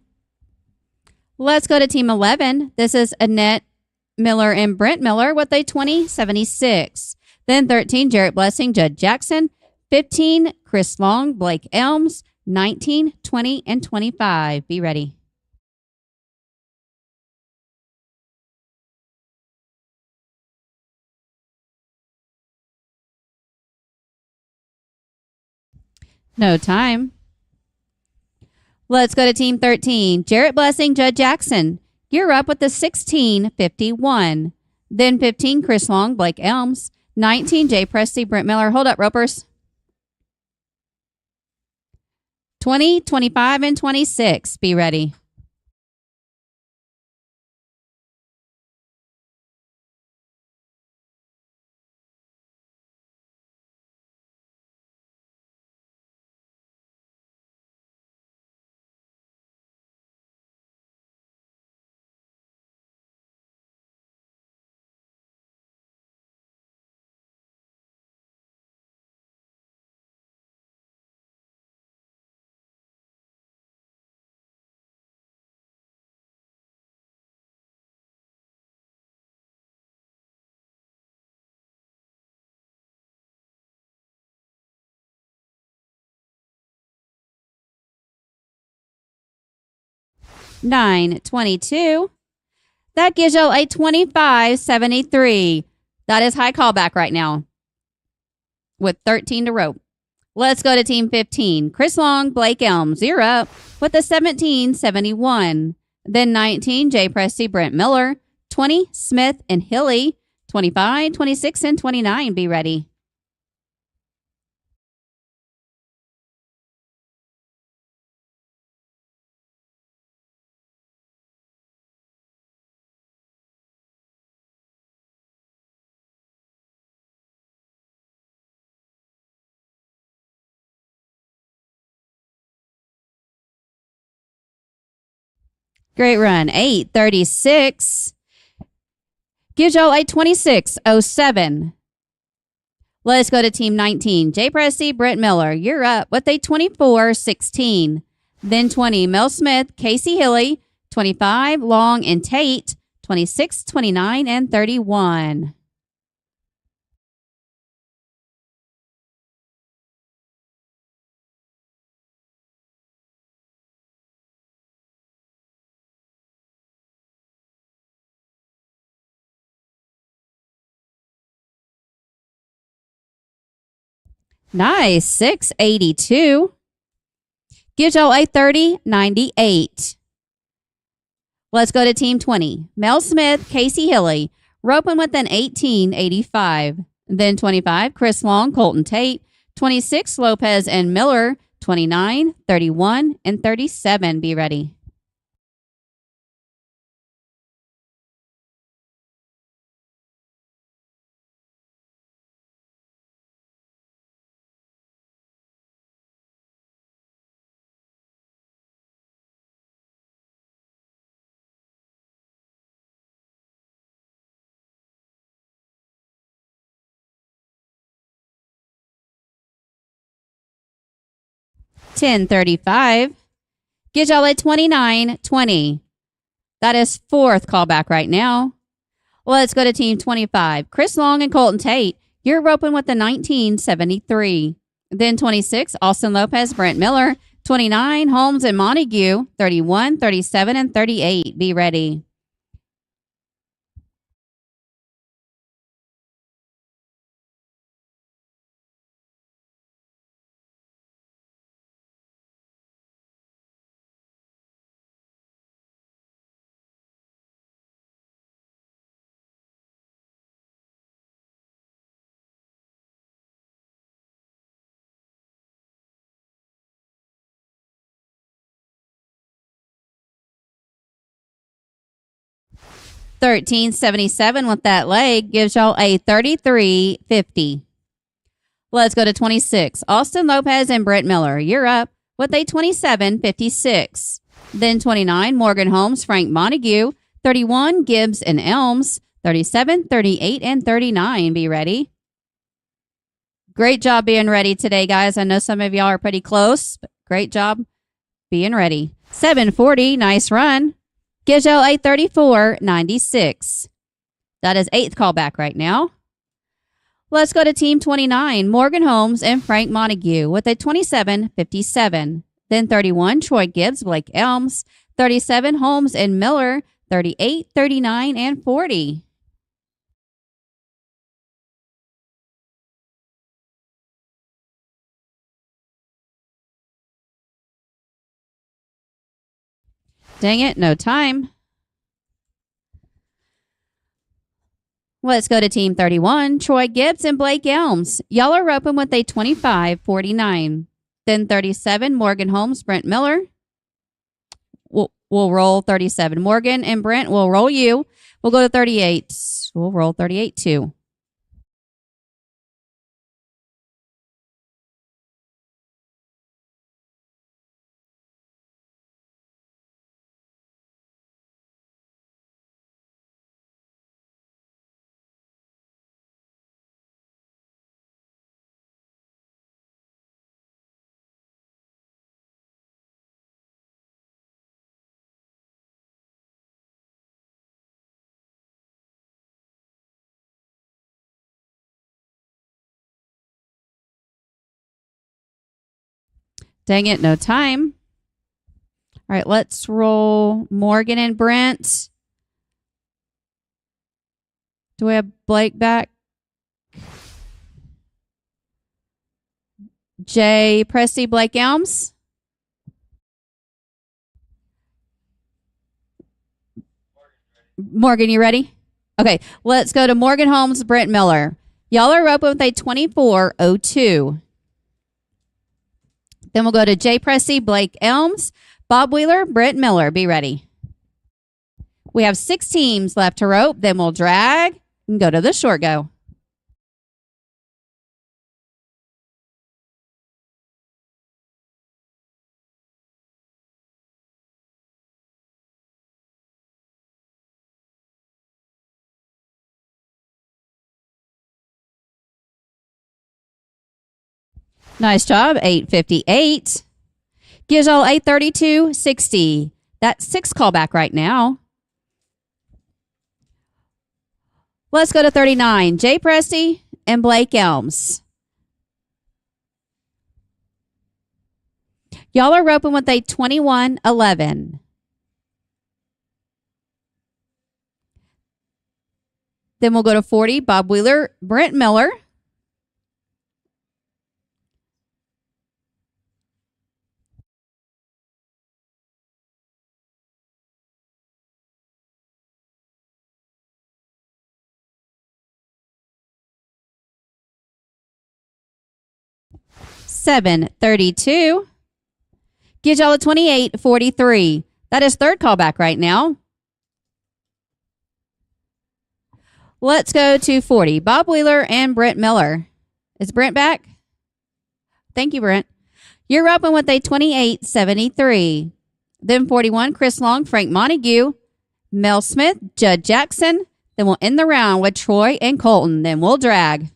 Let's go to team 11. This is Annette Miller and Brent Miller with a 2076. Then 13, Jarrett Blessing, Judd Jackson. 15, Chris Long, Blake Elms. 19, 20, and 25. Be ready. No time. Let's go to team 13. Jarrett Blessing, Judd Jackson. You're up with the 1651. Then 15, Chris Long, Blake Elms. 19, Jay Presty, Brent Miller. Hold up, ropers. 20, 25, and 26. Be ready. $9.22. That gives you a $25.73. That is high callback right now with 13 to rope. Let's go to team 15. Chris Long, Blake Elms. You're up with a 17.71. Then 19, Jay Presty, Brent Miller. 20, Smith and Hilly. 25, 26, and 29. Be ready. Great run. 8:36. Gives y'all a 26.07. Let's go to team 19. Jay Presty, Brent Miller. You're up with a 24.16. Then 20, Mel Smith, Casey Hilly. 25, Long and Tate. 26, 29, and 31. Nice. 682. Gives y'all a 30.98. Let's go to team 20. Mel Smith, Casey Hilly. Roping with an 18.85. Then 25, Chris Long, Colton Tate. 26, Lopez and Miller. 29, 31, and 37. Be ready. $10.35. Gives y'all a 29.20. That is fourth callback right now. Let's go to team 25. Chris Long and Colton Tate. You're roping with the 19.73. Then 26, Austin Lopez, Brent Miller. 29, Holmes and Montague. 31, 37, and 38. Be ready. $13.77 with that leg gives y'all a $33.50. Let's go to 26. Austin Lopez and Brent Miller. You're up with a $27.56. Then 29, Morgan Holmes, Frank Montague. 31, Gibbs and Elms. 37, 38, and 39. Be ready. Great job being ready today, guys. I know some of y'all are pretty close, but great job being ready. 740, nice run. Gives y'all a 34.96. That is 8th callback right now. Let's go to Team 29, Morgan Holmes and Frank Montague with a 27.57. Then 31, Troy Gibbs, Blake Elms. 37, Holmes and Miller. 38, 39, and 40. Dang it, no time. Let's go to Team 31, Troy Gibbs and Blake Elms. Y'all are roping with a 25.49. Then 37, Morgan Holmes, Brent Miller. We'll roll 37. Morgan and Brent, we'll roll you. We'll go to 38. We'll roll 38 too. Dang it, no time. All right, let's roll Morgan and Brent. Do we have Blake back? Jay Presti, Blake Elms. Morgan, you ready? Okay, let's go to Morgan Holmes, Brent Miller. Y'all are roping with a 24.02. Then we'll go to Jay Presti, Blake Elms, Bob Wheeler, Brent Miller. Be ready. We have 6 teams left to rope. Then we'll drag and go to the short go. Nice job, 858. Gives y'all 832.60. That's 6 callback right now. Let's go to 39. Jay Presti and Blake Elms. Y'all are roping with a 21.11. Then we'll go to 40. Bob Wheeler, Brent Miller. $732. Gives y'all a 28.43. That is 3rd callback right now. Let's go to 40. Bob Wheeler and Brent Miller. Is Brent back? Thank you, Brent. You're roping with a 28.73. Then 41, Chris Long, Frank Montague, Mel Smith, Judd Jackson. Then we'll end the round with Troy and Colton. Then we'll drag.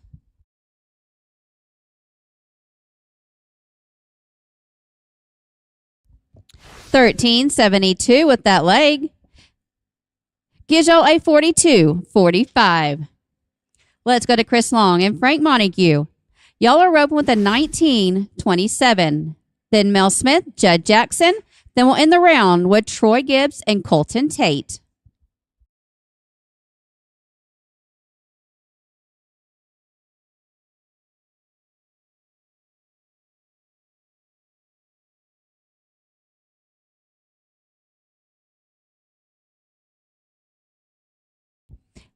$13.72 with that leg. Gives y'all a 42.45. Let's go to Chris Long and Frank Montague. Y'all are roping with a 19.27. Then Mel Smith, Judd Jackson. Then we'll end the round with Troy Gibbs and Colton Tate.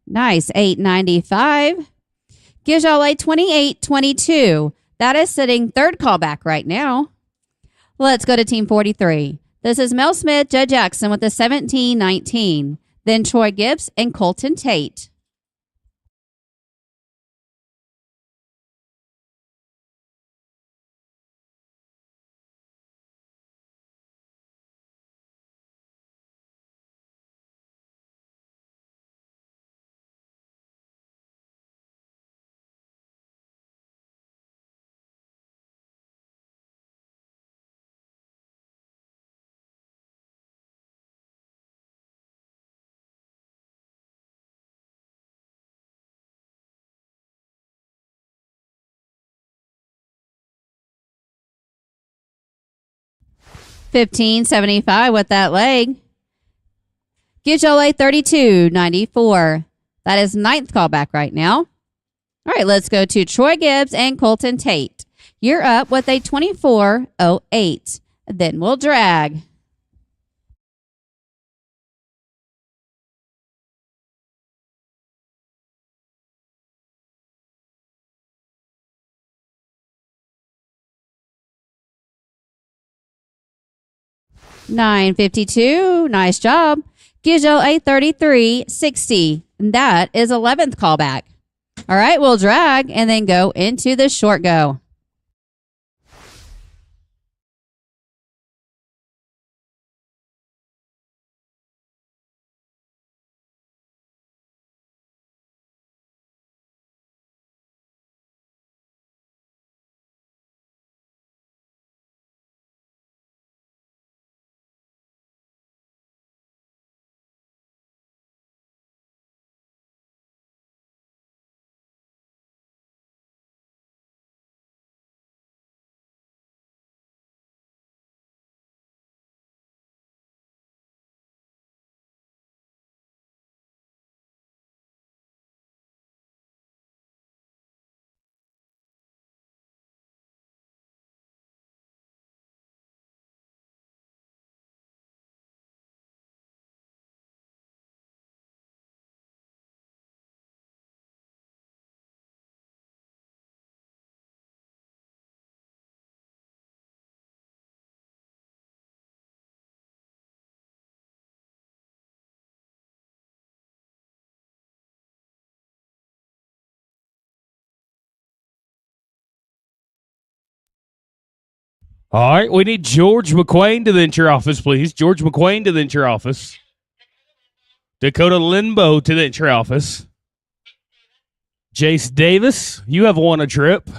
Nice, 895. Gives y'all a 28-22. That is sitting 3rd callback right now. Let's go to Team 43. This is Mel Smith, Judd Jackson with a 17-19. Then Troy Gibbs and Colton Tate. 1575 with that leg. Get y'all a 3294. That is ninth callback right now. All right, let's go to Troy Gibbs and Colton Tate. You're up with a 2408. Then we'll drag. $9.52. Nice job. Gives you a 33.60. That is 11th callback. All right, we'll drag and then go into the short go. All right, we need George McQuain to enter your office, please. George McQuain to enter your office. Dakota Limbo to enter your office. Jace Davis, you have won a trip.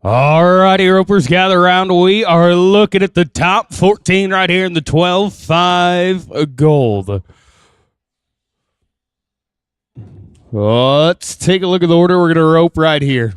All righty, ropers, gather around. We are looking at the top 14 right here in the 12-5 gold. Let's take a look at the order. We're going to rope right here.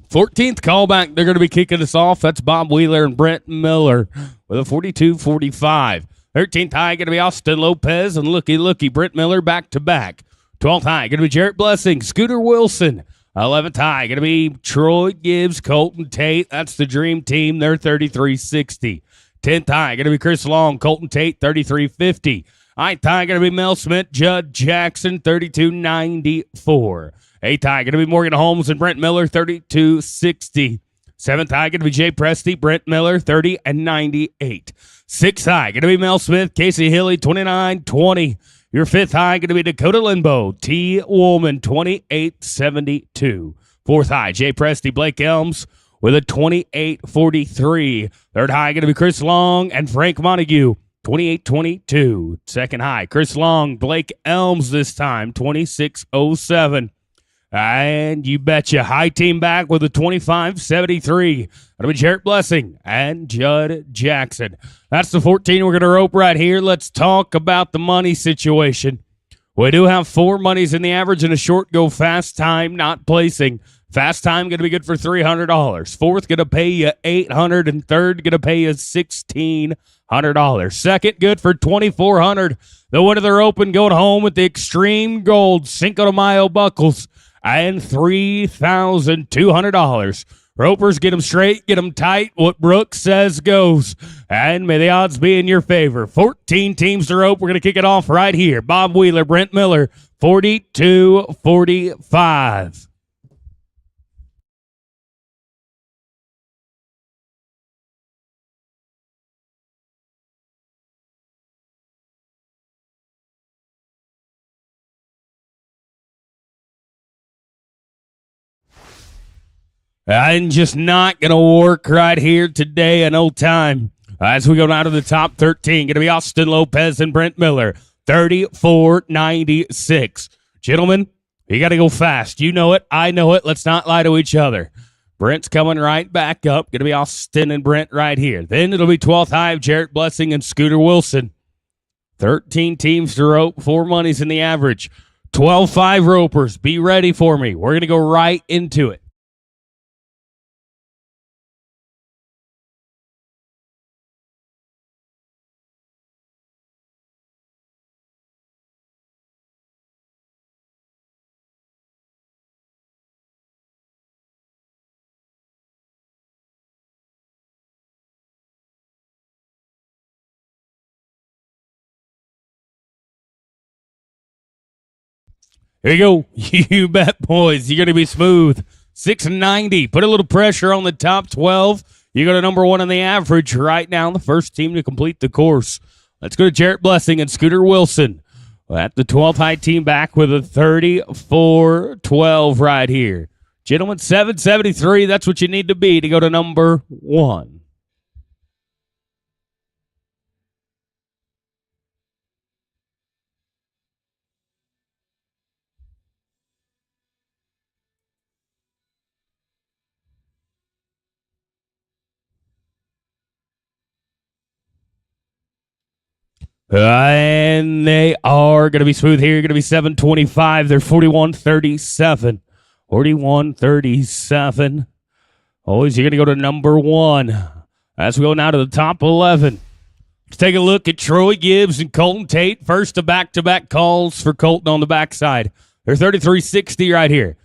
14th callback, they're going to be kicking us off. That's Bob Wheeler and Brent Miller with a 42-45. 13th high going to be Austin Lopez and looky, Brent Miller back to back. 12th high going to be Jarrett Blessing, Scooter Wilson. 11th high going to be Troy Gibbs, Colton Tate. That's the dream team. They're 33-60. 10th high going to be Chris Long, Colton Tate, 33-50. 9th high going to be Mel Smith, Judd Jackson, 32-94. 8th high going to be Morgan Holmes and Brent Miller, 32-60. 7th high going to be Jay Presti, Brent Miller, 30-98. 6th high going to be Mel Smith, Casey Hilly, 29-20. Your 5th high going to be Dakota Limbo, T. Woolman, 28-72. 4th high, Jay Presti, Blake Elms with a 28-43. 3rd high going to be Chris Long and Frank Montague, 28-22. 2nd high, Chris Long, Blake Elms this time, 26-07. And you betcha, high team back with a 25-73. That'll be Jarrett Blessing and Judd Jackson. That's the 14 we're going to rope right here. Let's talk about the money situation. We do have 4 monies in the average and a short go fast time, not placing. Fast time going to be good for $300. Fourth going to pay you $800, and third going to pay you $1,600. Second good for $2,400. The winner of the open going home with the Xtreme Gold Cinco de Mayo buckles and $3,200. Ropers, get them straight, get them tight. What Brooks says goes. And may the odds be in your favor. 14 teams to rope. We're going to kick it off right here. Bob Wheeler, Brent Miller, 42-45. And just not going to work right here today in no time. As we go down to the top 13, going to be Austin Lopez and Brent Miller, 34-96. Gentlemen, you got to go fast. You know it. I know it. Let's not lie to each other. Brent's coming right back up. Going to be Austin and Brent right here. Then it'll be 12th high of Jarrett Blessing and Scooter Wilson. 13 teams to rope, 4 monies in the average. 12-5 ropers. Be ready for me. We're going to go right into it. Here you go. You bet, boys. You're going to be smooth. 690. Put a little pressure on the top 12. You go to number 1 on the average right now. The first team to complete the course. Let's go to Jarrett Blessing and Scooter Wilson. At the 12th high team back with a 34-12 right here. Gentlemen, 773. That's what you need to be to go to number 1. And they are going to be smooth here. Going to be 725. They're 41-37. 41-37. Always, you're going to go to number 1. As we go now to the top 11. Let's take a look at Troy Gibbs and Colton Tate. First to back-to-back calls for Colton on the backside. They're 33-60 right here.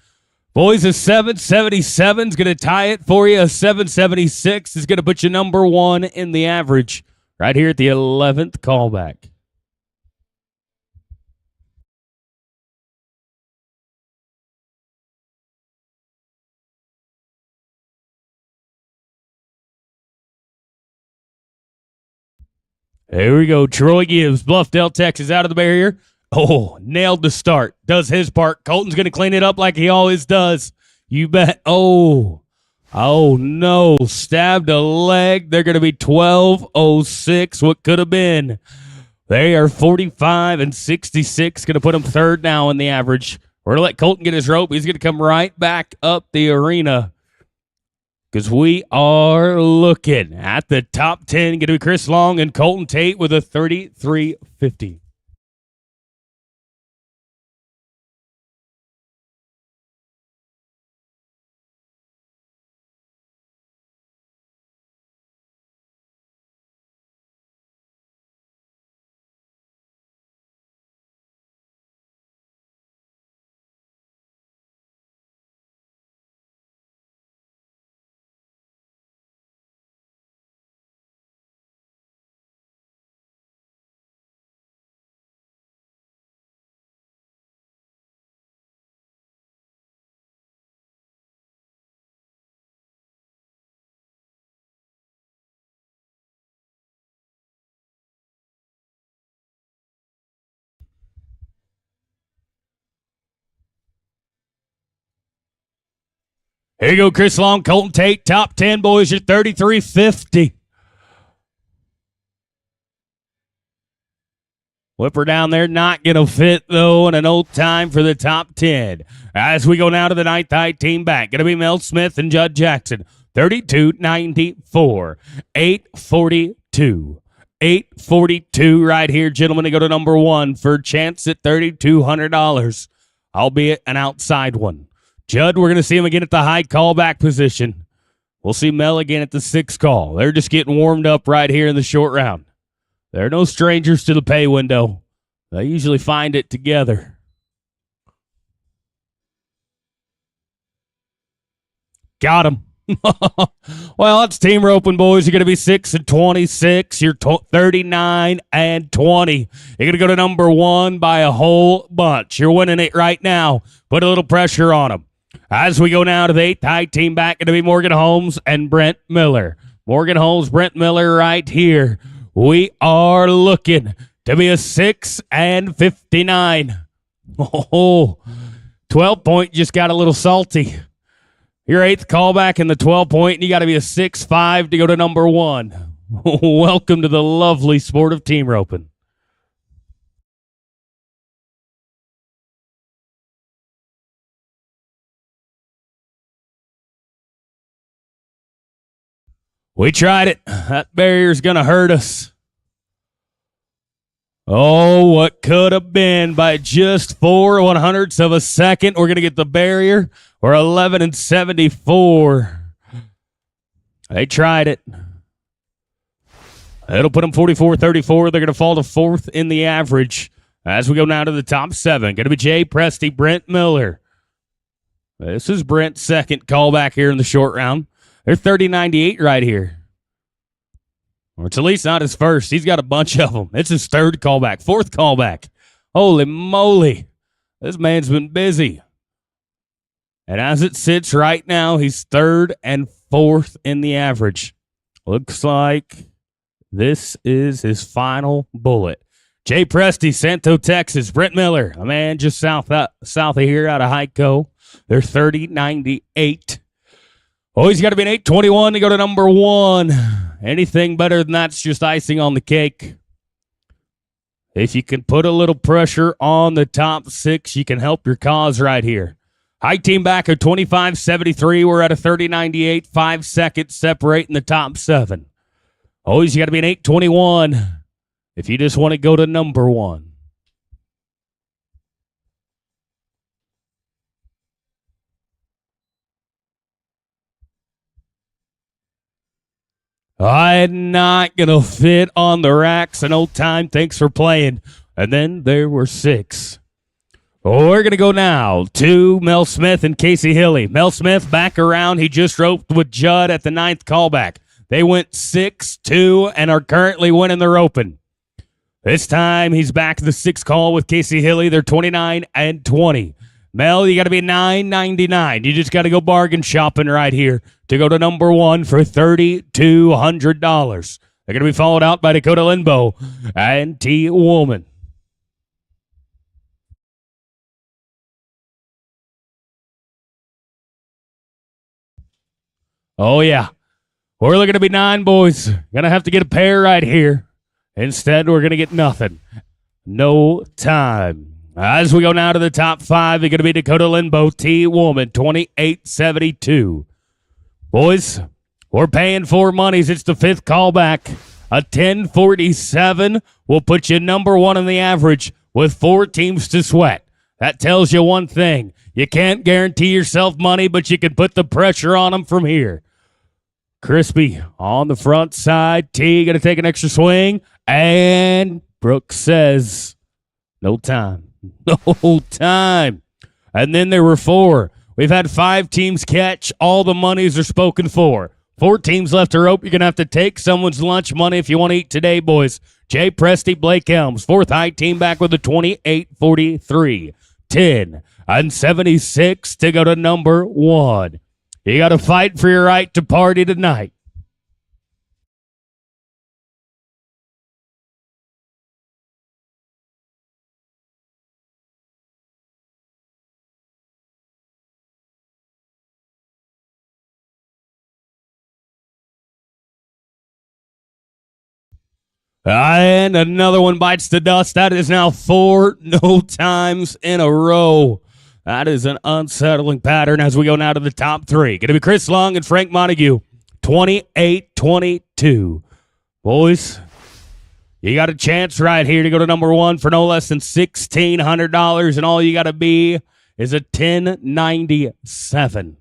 Boys, a 777 is going to tie it for you. A 776 is going to put you number 1 in the average. Right here at the 11th callback. There we go. Troy Gibbs, Bluffdale, Texas, out of the barrier. Oh, nailed the start. Does his part. Colton's going to clean it up like he always does. You bet. Oh, no. Stabbed a leg. They're going to be 12-06. What could have been. They are 45 and 66. Going to put him third now in the average. We're going to let Colton get his rope. He's going to come right back up the arena because we are looking at the top 10. Going to be Chris Long and Colton Tate with a 33.50. Here you go, Chris Long, Colton Tate, top 10, boys. You're 33.50. Whipper down there, not going to fit, though, and an old time for the top 10. As we go now to the ninth high team back, going to be Mel Smith and Judd Jackson. 32.94. 8.42. 8.42 right here, gentlemen, to go to number one for a chance at $3,200, albeit an outside one. Judd, we're going to see him again at the high callback position. We'll see Mel again at the sixth call. They're just getting warmed up right here in the short round. They're no strangers to the pay window. They usually find it together. Got him. Well, it's team roping, boys. You're going to be 6 and 26. You're 39 and 20. You're going to go to number one by a whole bunch. You're winning it right now. Put a little pressure on them. As we go now to the eighth high team back, going to be Morgan Holmes and Brent Miller. Morgan Holmes, Brent Miller right here. We are looking to be a 6 and 59. Oh, 12-point just got a little salty. Your eighth callback in the 12-point, and you got to be a 6-5 to go to number one. Welcome to the lovely sport of team roping. We tried it. That barrier's going to hurt us. Oh, what could have been by just 4/100ths of a second. We're going to get the barrier. We're 11 and 74. They tried it. It'll put them 44-34. They're going to fall to fourth in the average. As we go now to the top seven, going to be Jay Presti, Brent Miller. This is Brent's second callback here in the short round. They're 30-98 right here. Or it's at least not his first. He's got a bunch of them. It's his third callback, fourth callback. Holy moly. This man's been busy. And as it sits right now, he's third and fourth in the average. Looks like this is his final bullet. Jay Presti, Santo, Texas. Brent Miller, a man just south of here out of Hyco. They're 30-98. Oh, he's got to be an 821 to go to number one. Anything better than that's just icing on the cake. If you can put a little pressure on the top six, you can help your cause right here. High team back at 25-73. We're at a 30-98, 5 seconds separating the top seven. Always got to be an 821 if you just want to go to number one. I'm not going to fit on the racks. An old time. Thanks for playing. And then there were 6. We're going to go now to Mel Smith and Casey Hilly. Mel Smith back around. He just roped with Judd at the 9th callback. They went 6-2 and are currently winning the roping. This time he's back to the 6th call with Casey Hilly. They're 29 and 20. Mel, you got to be $9.99. You just got to go bargain shopping right here to go to number one for $3,200. They're going to be followed out by Dakota Linbo and T. Woolman. Oh, yeah. We're looking to be 9 boys. Going to have to get a pair right here. Instead, we're going to get nothing. No time. As we go now to the top 5, they're going to be Dakota Limbo T Woman, 2872. Boys, we're paying 4 monies. It's the 5th callback. A 1047 will put you number 1 in the average with 4 teams to sweat. That tells you one thing. You can't guarantee yourself money, but you can put the pressure on them from here. Crispy on the front side. T going to take an extra swing. And Brooks says, no time. No time. And then there were 4. We've had 5 teams catch. All the monies are spoken for. 4 teams left to rope. You're going to have to take someone's lunch money if you want to eat today, boys. Jay Presti, Blake Helms. 4th high team back with a 28-43. 10 and 76 to go to number 1. You got to fight for your right to party tonight. And another one bites the dust. That is now 4 no times in a row. That is an unsettling pattern as we go now to the top 3. Going to be Chris Long and Frank Montague, 28-22. Boys, you got a chance right here to go to number 1 for no less than $1,600, and all you got to be is a 1097.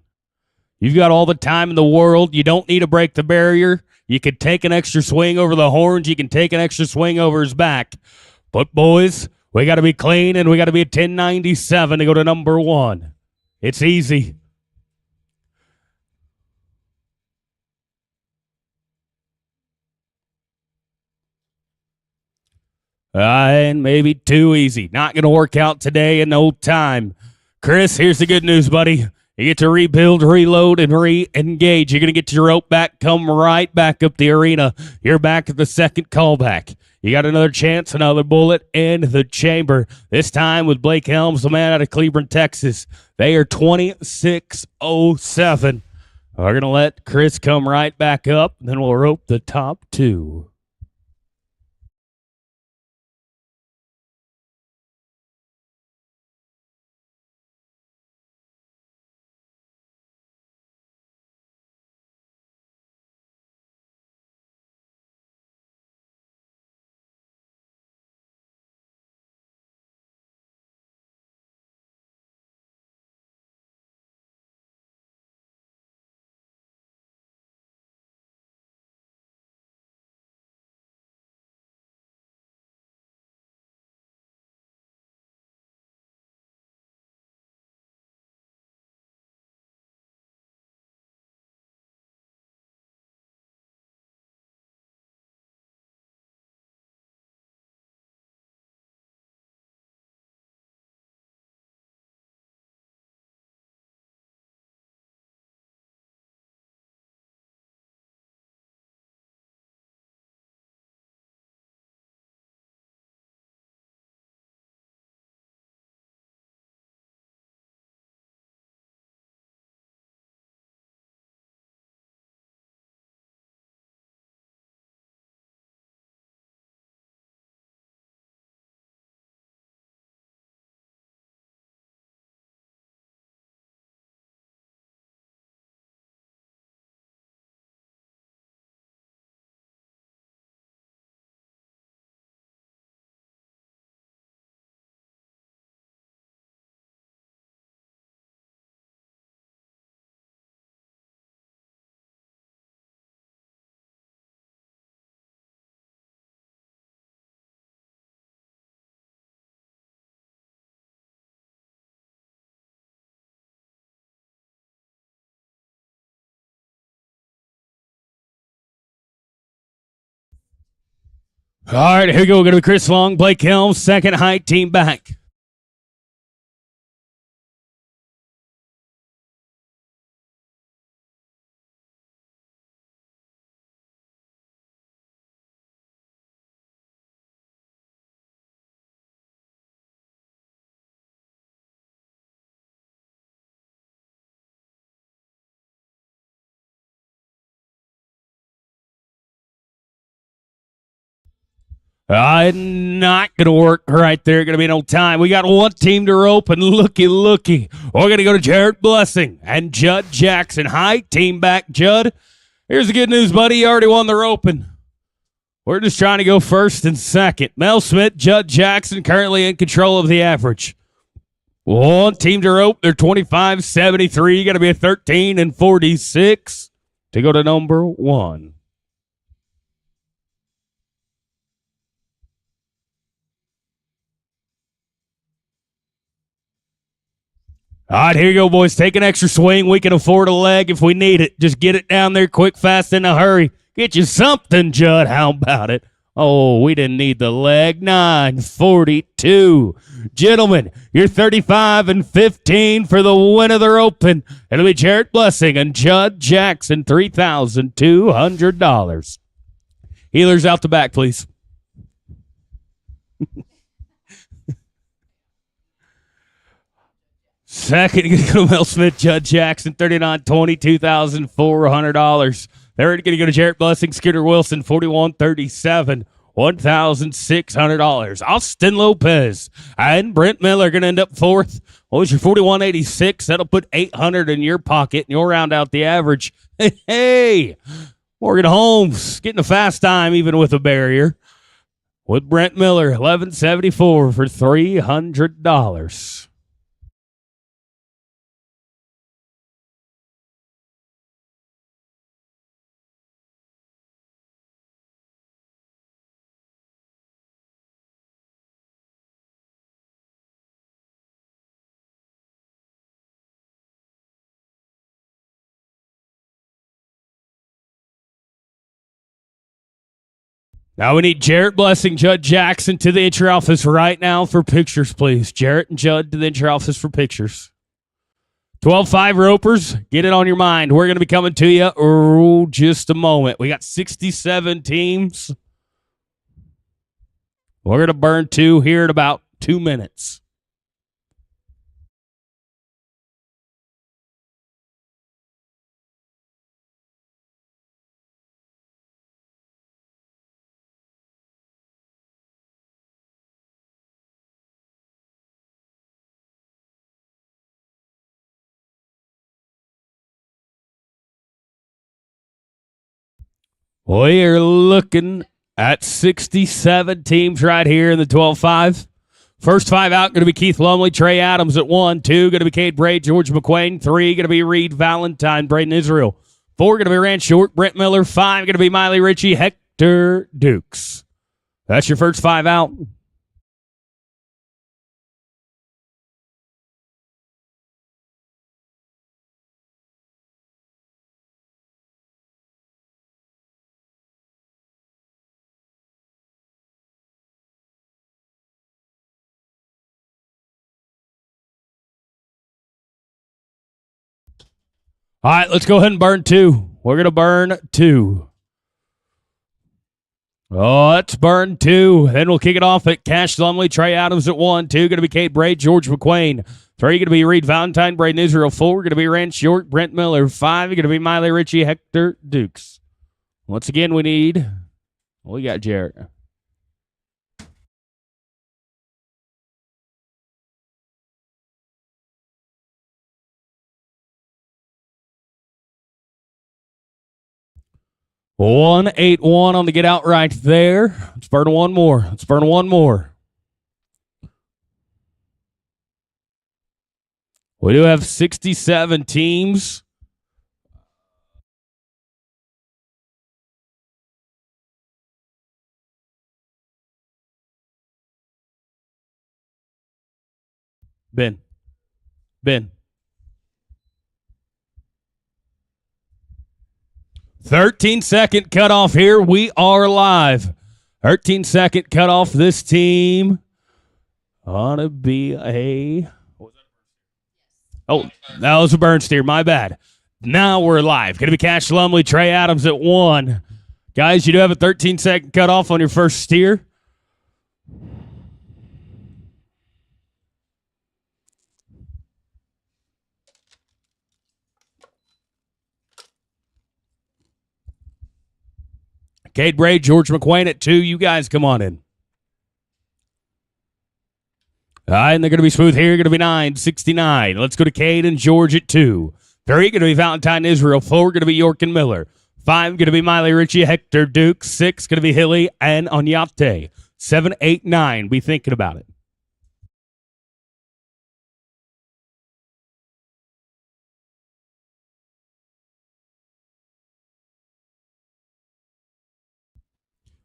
You've got all the time in the world. You don't need to break the barrier. You can take an extra swing over the horns. You can take an extra swing over his back. But, boys, we got to be clean, and we got to be a 1097 to go to number 1. It's easy. And maybe too easy. Not going to work out today in no time. Chris, here's the good news, buddy. You get to rebuild, reload, and re-engage. You're going to get your rope back, come right back up the arena. You're back at the 2nd callback. You got another chance, another bullet in the chamber. This time with Blake Helms, the man out of Cleveland, Texas. They are 2607. We're going to let Chris come right back up, and then we'll rope the top 2. All right, here we go. We're going to be Chris Long, Blake Helms, 2nd high team back. Not going to work right there. Going to be no time. We got one team to rope, and looky. We're going to go to Jarrett Blessing and Judd Jackson. Hi, team back, Judd. Here's the good news, buddy. You already won the roping. We're just trying to go first and second. Mel Smith, Judd Jackson currently in control of the average. One team to rope. They're 25-73. Got to be a 13-46 to go to number one. All right, here you go, boys. Take an extra swing. We can afford a leg if we need it. Just get it down there quick, fast, in a hurry. Get you something, Judd. How about it? Oh, we didn't need the leg. 9:42. Gentlemen, you're 35-15 for the win of the roping. It'll be Jarrett Blessing and Judd Jackson, $3,200. Healers out the back, please. Second, going to go to Mel Smith, Judd Jackson, $39.20, $2,400. Third, going to go to Jarrett Blessing, Scooter Wilson, $41.37, $1,600. Austin Lopez and Brent Miller going to end up fourth. What was your $41.86? That'll put $800 in your pocket, and you'll round out the average. Hey, Morgan Holmes getting a fast time even with a barrier. With Brent Miller, $11.74 for $300. Now we need Jarrett Blessing, Judd Jackson to the entry office right now for pictures, please. Jarrett and Judd to the entry office for pictures. 12-5 ropers, get it on your mind. We're going to be coming to you just a moment. We got 67 teams. We're going to burn two here in about 2 minutes. We are looking at 67 teams right here in the 12-5. First five out going to be Keith Lumley, Trey Adams at 1. 2 going to be Cade Bray, George McQuain. 3 going to be Reed Valentine, Braden Israel. 4 going to be Rand Short, Brent Miller. 5 going to be Miley Ritchie, Hector Dukes. That's your first five out. All right, let's go ahead and burn two. We're going to burn two. Oh, let's burn two. Then we'll kick it off at Cash Lumley, Trey Adams at 1. 2 going to be Cade Bray, George McQuain. 3 going to be Reed Valentine, Braden Israel. 4 going to be Rand Short, Brent Miller. 5 going to be Miley Ritchie, Hector Dukes. Once again, we got Jarrett. $181 on the get out right there. Let's burn one more. We do have 67 teams. Ben. 13-second cutoff here. We are live. 13-second cutoff. This team ought to be a... Oh, that was a burn steer. My bad. Now we're live. Going to be Cash Lumley, Trey Adams at 1. Guys, you do have a 13-second cutoff on your first steer. Cade Bray, George McQuain at 2. You guys come on in. All right, and they're going to be smooth here. Going to be 969. Let's go to Cade and George at 2. 3 going to be Valentine Israel. 4 going to be York and Miller. 5 going to be Miley Ritchie, Hector Duke. 6 going to be Hilly and Onyate. 7, 8, 9. Be thinking about it.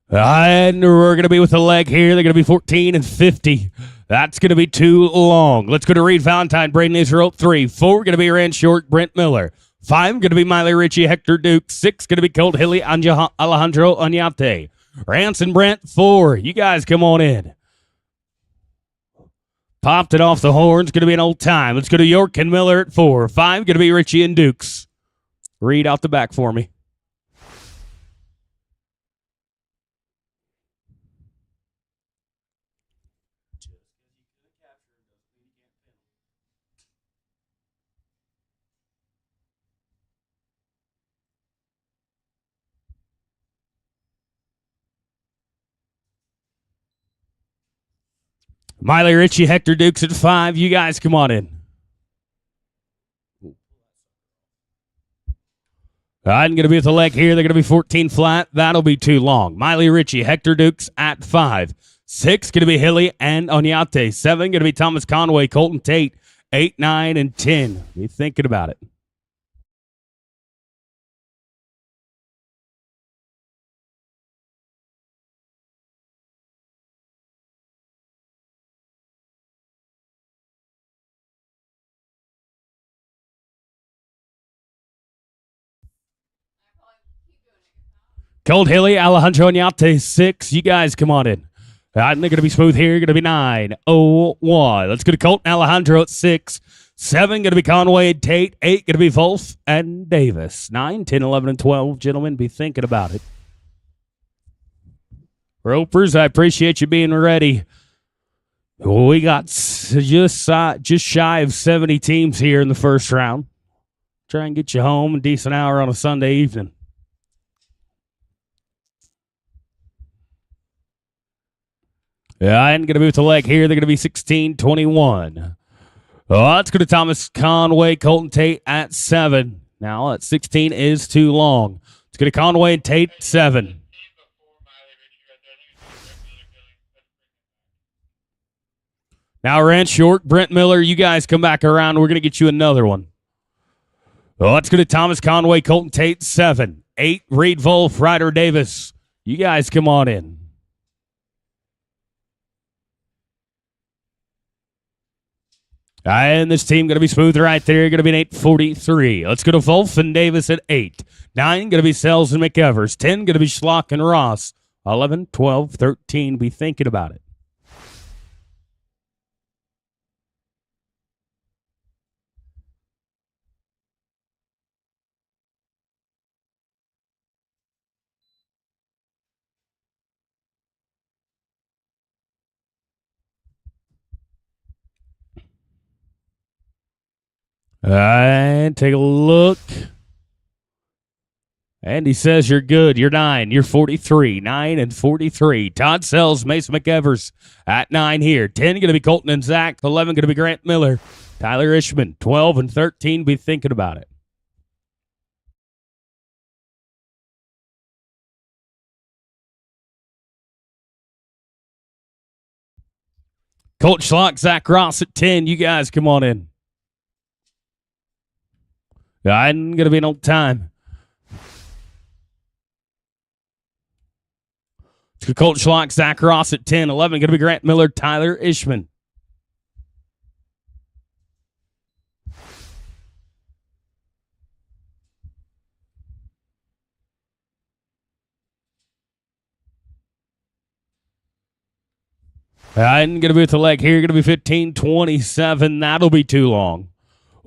And we're going to be with the leg here. They're going to be 14 and 50. That's going to be too long. Let's go to Reed Valentine, Braden Israel, 3. 4 going to be Rand Short, Brent Miller. 5 going to be Miley Ritchie, Hector Duke. 6 going to be Colt Hilly, Alejandro Onyate. Ranson Brent, 4. You guys come on in. Popped it off the horns. Going to be an old time. Let's go to York and Miller at 4. 5 going to be Ritchie and Dukes. Reed out the back for me. Miley Ritchie, Hector Dukes at 5. You guys come on in. I'm going to be with the leg here. They're going to be 14 flat. That'll be too long. Miley Ritchie, Hector Dukes at 5. 6 going to be Hilly and Onyate. 7 going to be Thomas Conway, Colton Tate. 8, 9, and 10. Be thinking about it. Colt Hilly, Alejandro Onyate, 6. You guys come on in. And they're going to be smooth here. Going to be 9, 0, 1. Let's go to Colt and Alejandro at 6. 7 going to be Conway and Tate. 8 going to be Wolf and Davis. 9, 10, 11, and 12. Gentlemen, be thinking about it. Ropers, I appreciate you being ready. We got just shy of 70 teams here in the first round. Try and get you home a decent hour on a Sunday evening. Yeah, I ain't going to be with the leg here. They're going to be 16, 21. Let's go to Thomas Conway, Colton Tate at 7. Now, at 16 is too long. Let's go to Conway and Tate, 7. Now, Rand Short, Brent Miller, you guys come back around. We're going to get you another one. Let's go to Thomas Conway, Colton Tate, 7. 8, Reed Wolf, Ryder Davis. You guys come on in. And this team going to be smooth right there. Going to be an 8:43. Let's go to Wolf and Davis at 8. 9 going to be Sells and McEvers. 10 going to be Schlock and Ross. 11, 12, 13. Be thinking about it. And take a look. And he says you're good. You're 9. You're 43. 9 and 43. Todd Sells, Mason McEvers at 9 here. 10 going to be Colton and Zach. 11 going to be Grant Miller. Tyler Ishman. 12 and 13. Be thinking about it. Colt Schlock, Zach Ross at 10. You guys come on in. I'm going to be an old time. It's Colt Schlock, Zach Ross at 10. 11 going to be Grant Miller, Tyler Ishman. I'm going to be with the leg here. Going to be 15-27. That'll be too long.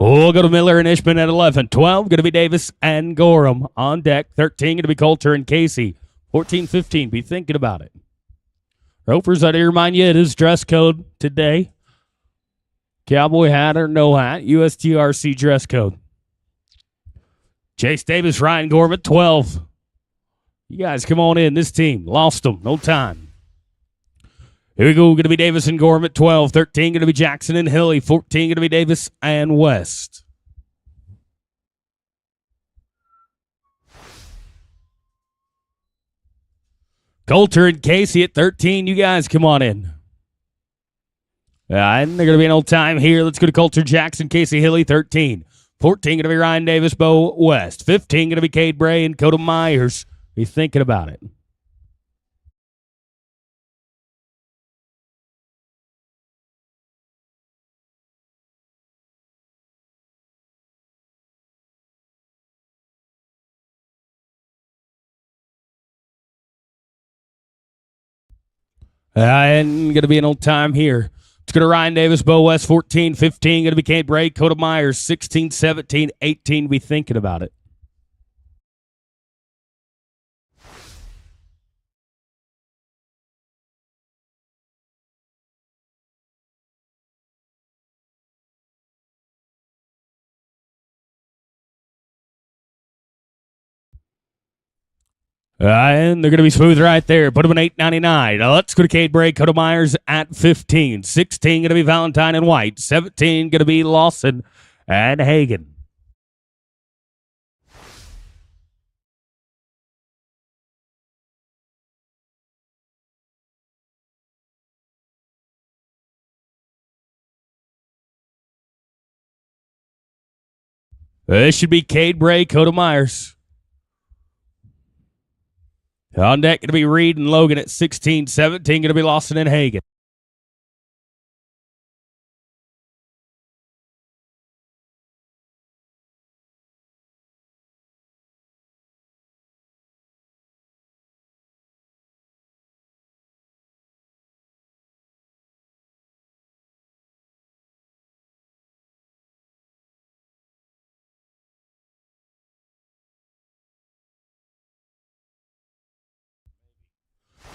We'll go to Miller and Ishman at 11. 12, going to be Davis and Gorham on deck. 13, going to be Coulter and Casey. 14-15, be thinking about it. Ropers, I remind you, it is dress code today. Cowboy hat or no hat, USTRC dress code. Chase Davis, Ryan Gorham at 12. You guys come on in. This team lost them. No time. Here we go. Going to be Davis and Gorham at 12. 13 going to be Jackson and Hilly. 14 going to be Davis and West. Coulter and Casey at 13. You guys come on in. And they're going to be an old time here. Let's go to Coulter, Jackson, Casey, Hilly, 13. 14 going to be Ryan Davis, Bo West. 15 going to be Cade Bray and Coda Myers. Be thinking about it. And going to be an old time here. It's going to Ryan Davis, Bo West, 14, 15. Going to be Cade Bray, Coda Myers, 16, 17, 18. Be thinking about it. And they're going to be smooth right there. Put them at $8.99. Let's go to Cade Bray, Coda Myers at 15. 16 going to be Valentine and White. 17 going to be Lawson and Hagen. This should be Cade Bray, Coda Myers. On deck going to be Reed and Logan at 16. 17 going to be Lawson and Hagen.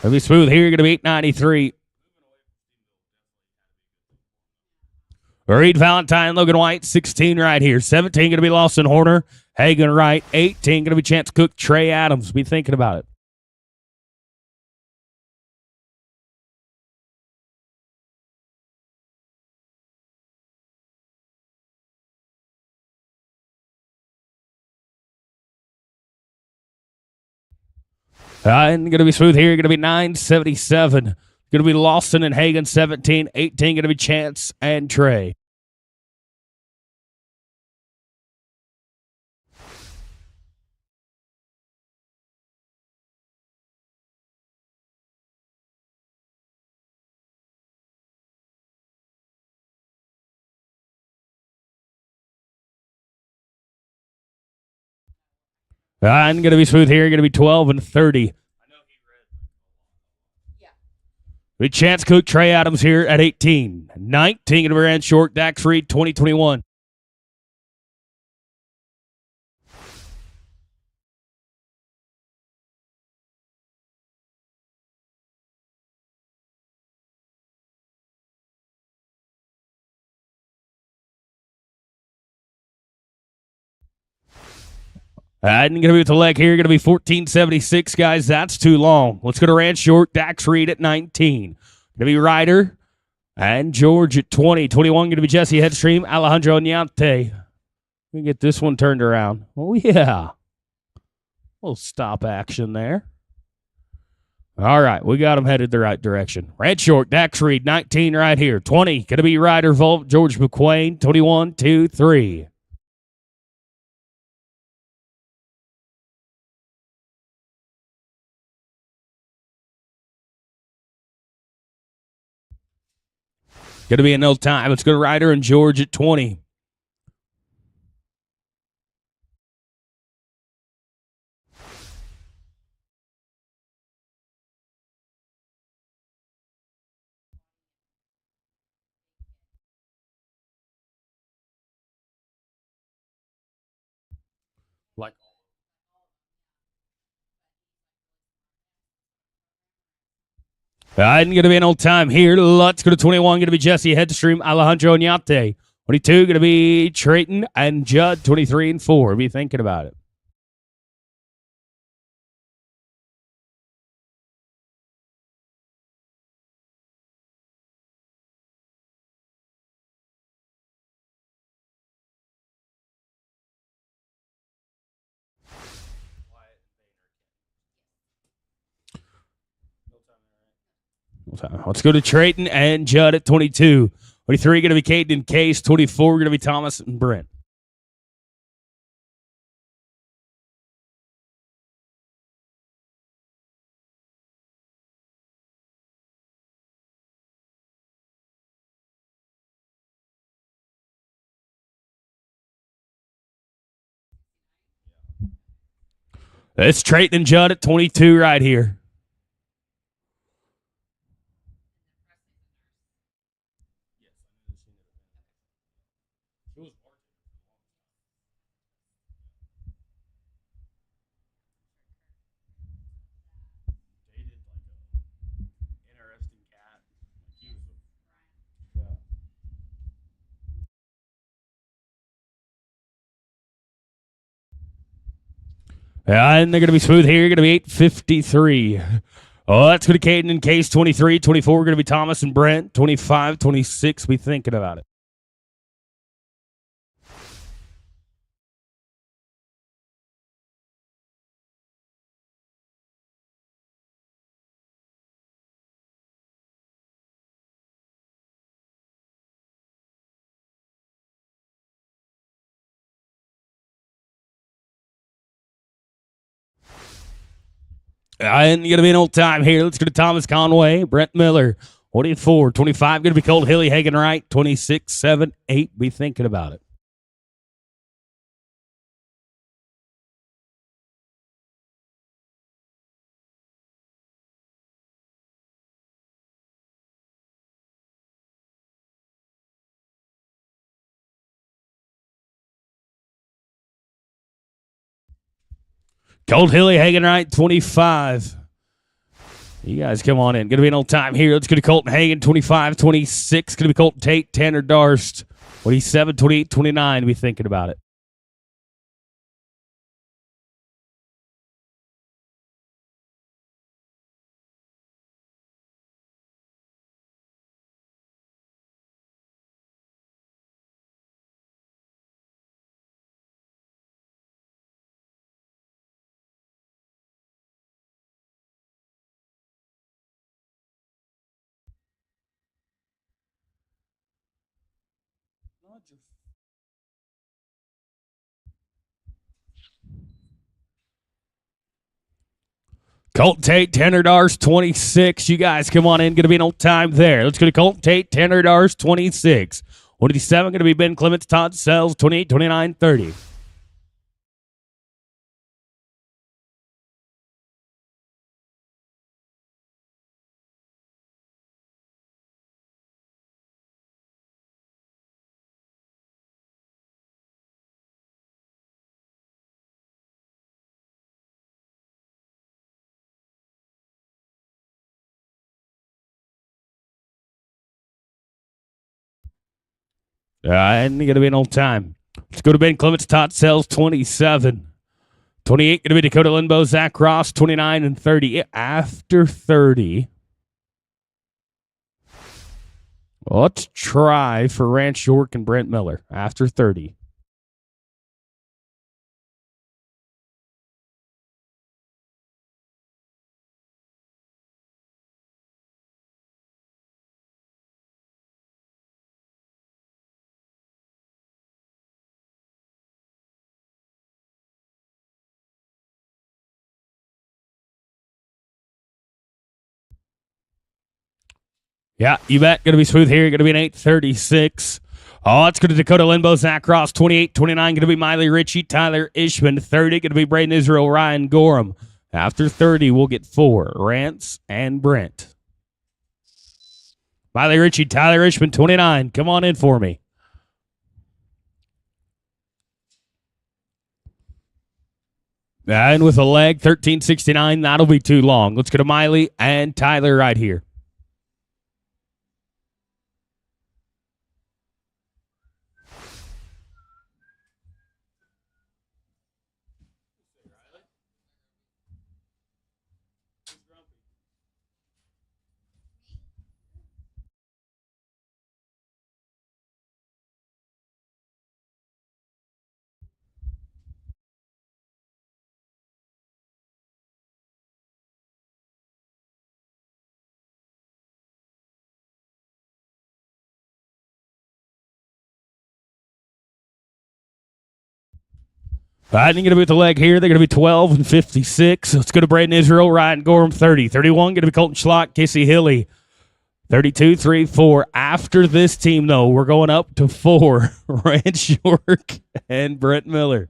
It'll be smooth here. Going to be $8.93. Reed, Valentine, Logan White, 16 right here. 17 going to be Lawson Horner. Hagen right. 18 going to be Chance Cook, Trey Adams. Be thinking about it. And going to be smooth here. Going to be $9.77. Going to be Lawson and Hagen, 17. 18 going to be Chance and Trey. And going to be smooth here. Going to be 12 and 30. With Chance Cook, Trey Adams here at 18. 19 going to be Rand Short, Dax Reed, 2021. And going to be with the leg here, going to be 14.76, guys. That's too long. Let's go to Rand Short, Dax Reed at 19. Going to be Ryder and George at 20. 21 going to be Jesse Xtreme, Alejandro Niante. Let me get this one turned around. Oh, yeah. Little stop action there. All right, we got them headed the right direction. Rand Short, Dax Reed, 19 right here. 20 going to be Ryder Volt, George McQuain. 21, 2, 3. Going to be an old time. Let's go to Ryder and George at 20. Like I'm going to be an old time here. Let's go to 21. Going to be Jesse Xtreme, Alejandro Niante. 22 going to be Trayton and Judd. 23 and 4. Be thinking about it. Let's go to Trayton and Judd at 22. 23 going to be Caden and Case. 24 going to be Thomas and Brent. It's Trayton and Judd at 22 right here. And they're going to be smooth here. Going to be 8:53. Oh, that's going to Caden and Case. 23. 24 going to be Thomas and Brent. 25, 26. Be thinking about it. And going to be an old time here. Let's go to Thomas Conway, Brent Miller. 24, 25 going to be Colt Hilly, Hagen Wright. 26, 7, 8. Be thinking about it. Colt Hilly, Hagen Wright. 25. You guys come on in. Going to be an old time here. Let's go to Colton Hagen, 25, 26. Going to be Colton Tate, Tanner Darst, 27, 28, 29. Be thinking about it. Colton Tate, Tanner Darst, 26. You guys come on in. Going to be an old time there. Let's go to Colton Tate, Tanner Darst, 26. 27 going to be Ben Clements, Todd Sells, 28, 29, 30. And going to be an old time. Let's go to Ben Clements, Todd Sells, 27. 28 going to be Dakota Linbo, Zach Ross, 29 and 30. After 30, let's try for Ranch York and Brent Miller. After 30. Yeah, you bet. Going to be smooth here. Going to be an 8:36. Oh, it's going to Dakota Linbo, Zach Ross, 28, 29. Going to be Miley Ritchie, Tyler Ishman, 30. Going to be Braden Israel, Ryan Gorham. After 30, we'll get 4, Rance and Brent. Miley Ritchie, Tyler Ishman, 29. Come on in for me. And with a leg, 13:69. That'll be too long. Let's go to Miley and Tyler right here. Lightning going to be with the leg here. They're going to be 12 and 56. Let's go to Braden Israel, Ryan Gorham, 30. 31 going to be Colton Schlock, Casey Hilly, 32, 3, 4. After this team, though, we're going up to 4. Ranch York and Brett Miller.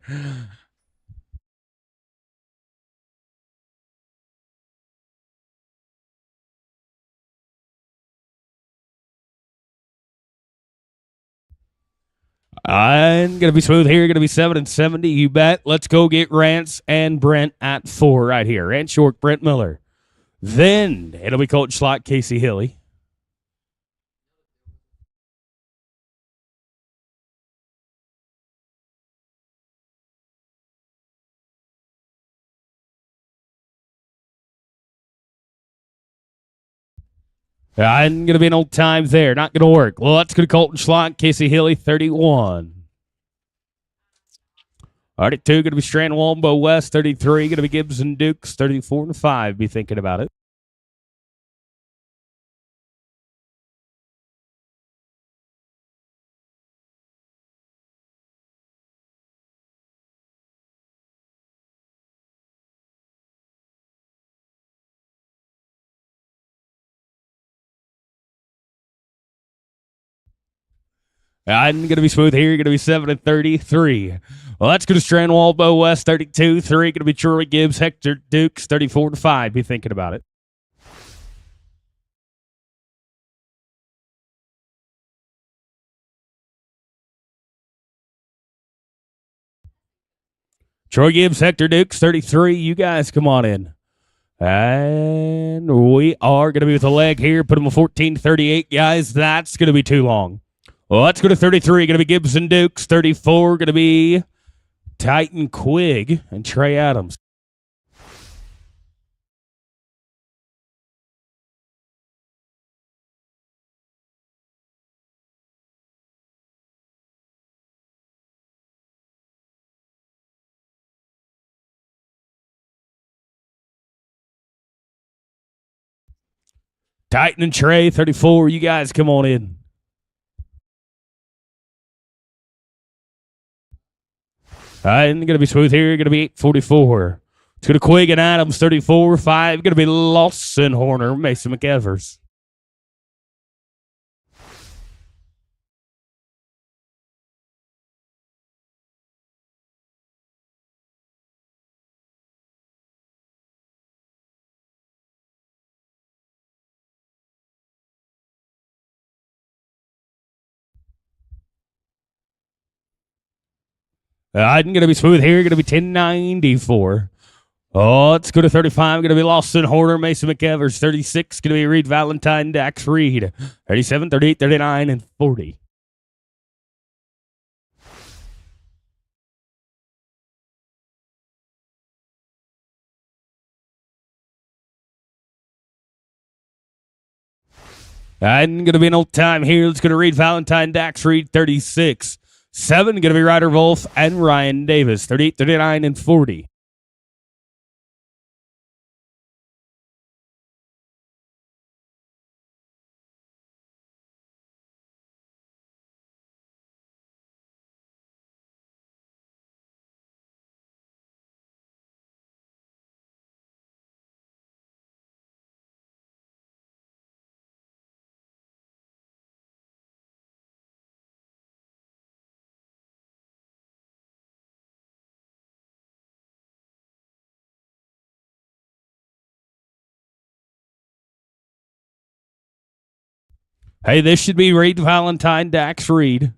I'm going to be smooth here. Going to be 7 and 70. You bet. Let's go get Rance and Brent at 4 right here. Ranch York, Brent Miller. Then it'll be Colton Schlock, Casey Hilly. I'm going to be an old time there. Not going to work. Well, let's go to Colton Schlock, Casey Hilly, 31. 32, going to be Strand Walbo West, 33. Going to be Gibson Dukes, 34 and 5. Be thinking about it. I'm going to be smooth here. You're going to be 7 and 33. Well, let's go to Strand Walbo West, 32, 3. Going to be Troy Gibbs, Hector Dukes, 34 and 5. Be thinking about it. Troy Gibbs, Hector Dukes, 33. You guys come on in. And we are going to be with a leg here. Put them a 14-38, guys. That's going to be too long. Well, let's go to 33. Going to be Gibson Dukes. 34. Going to be Titan Quigg and Trey Adams. Titan and Trey, 34. You guys come on in. All right, going to be smooth here. Going to be 8:44. It's going to Quigg and Adams, 34. 5. Going to be Lawson Horner, Mason McEvers. I'm going to be smooth here. Going to be 1094. Oh, let's go to 35. Going to be Lawson Horner, Mason McEvers. 36. Going to be Reed Valentine, Dax Reed. 37, 38, 39, and 40. I'm going to be an old time here. Let's go to Reed Valentine, Dax Reed, 36. 7, going to be Ryder Wolf and Ryan Davis, 38, 39, and 40. Hey, this should be Reed Valentine, Dax Reed.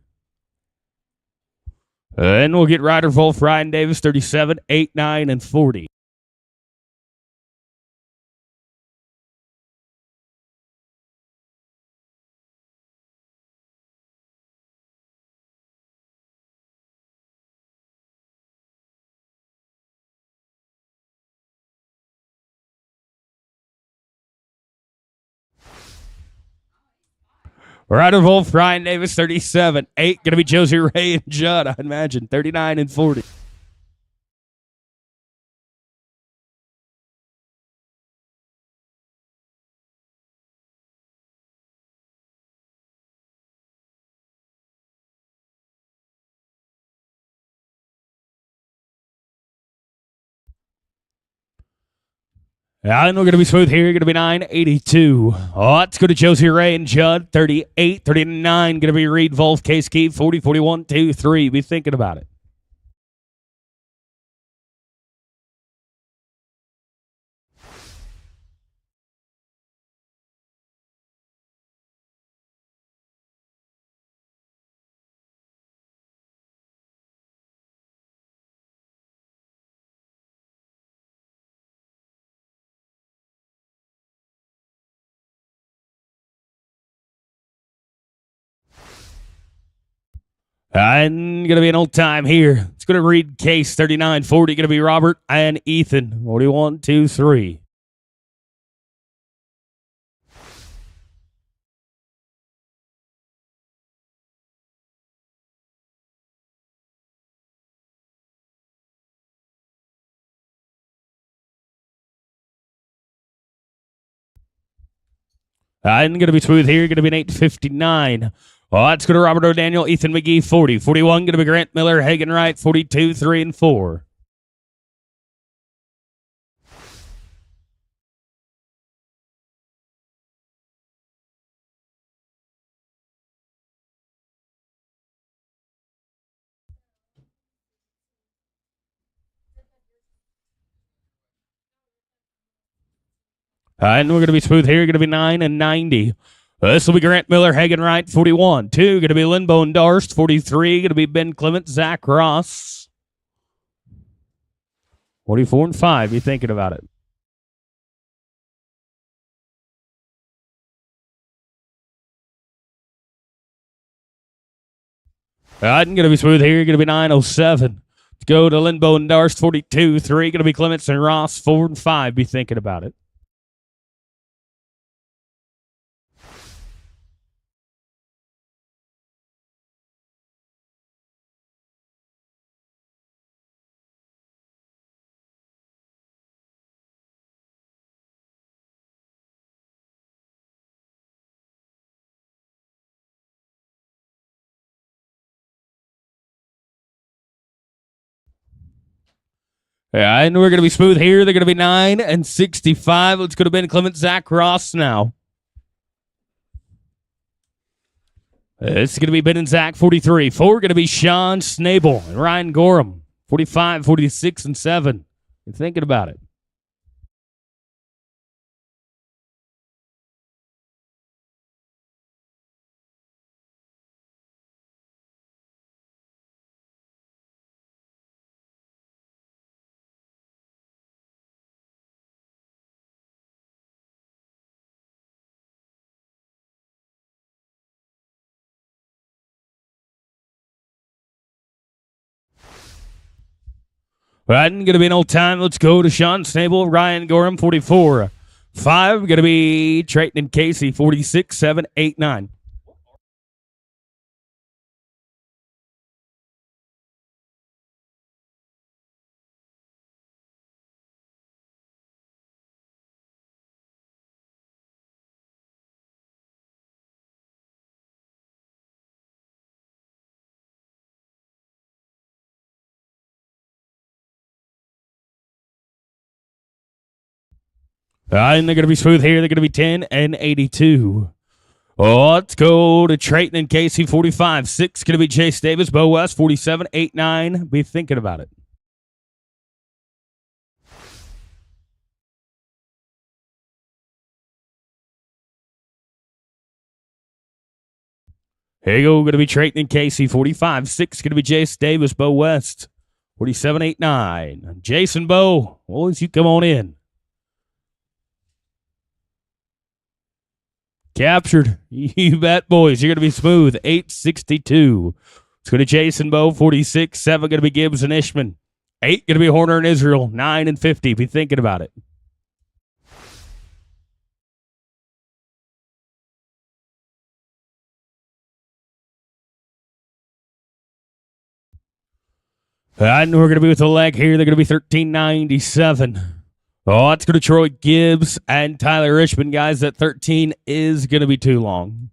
And we'll get Ryder Wolf, Ryan Davis, 37, 8, 9, and 40. Ryder Wolf, Ryan Davis, 37. 8, going to be Josie Ray and Judd, I imagine, 39 and 40. And we're going to be smooth here. Going to be 982. Let's go to Josie Ray and Judd. 38, 39. Going to be Reed, Wolf, Case Key. 40, 41, 2, 3. Be thinking about it. And going to be an old time here. It's going to read Case 39, 40. Going to be Robert and Ethan. 41, 2, 3. And going to be smooth here. Going to be an 859. Let's go to Robert O'Daniel, Ethan McGee, 40. 41, going to be Grant Miller, Hagen Wright, 42, 3, and 4. And we're going to be smooth here. Going to be 9 and 90. This will be Grant Miller, Hagen Wright, 41. 2, going to be Linbo and Darst, 43. Going to be Ben Clement, Zach Ross. 44 and 5. You thinking about it? I'm going to be smooth here. Going to be 907. Let's go to Linbo and Darst, 42. 3, going to be Clements and Ross, 4 and 5. Be thinking about it. Yeah, and we're going to be smooth here. They're going to be 9 and 65. Let's go to Ben Clement, Zach Ross now. This is going to be Ben and Zach, 43. 4 going to be Sean Snable and Ryan Gorham, 45, 46, and 7. You're thinking about it. Right, going to be an old time. Let's go to Sean Snable, Ryan Gorham, 44. 5 going to be Trayton and Casey, 46, 7, 8, 9. And they're going to be smooth here. They're going to be 10 and 82. Let's go to Trayton and Casey, 45. 6 going to be Chase Davis, Bo West, 47, 8, 9. Be thinking about it. Here you go. Going to be Trayton and Casey, 45. 6 going to be Chase Davis, Bo West, 47, 8, 9. Jason Bo, boys, you come on in. Captured. You bet, boys. You're going to be smooth. 862. It's going to Jason Bowe, 46. 7 going to be Gibbs and Ishman. 8 going to be Horner and Israel. 9 and 50. Be thinking about it. And we're going to be with the leg here. They're going to be 1397. Oh, let's go to Troy Gibbs and Tyler Ishman, guys. That 13 is going to be too long.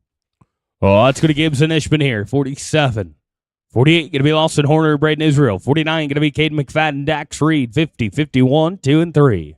Oh, let's go to Gibbs and Ishman here. 47. 48 going to be Lawson Horner, Braden Israel. 49 going to be Caden McFadden, Dax Reed. 50, 51, 2 and 3.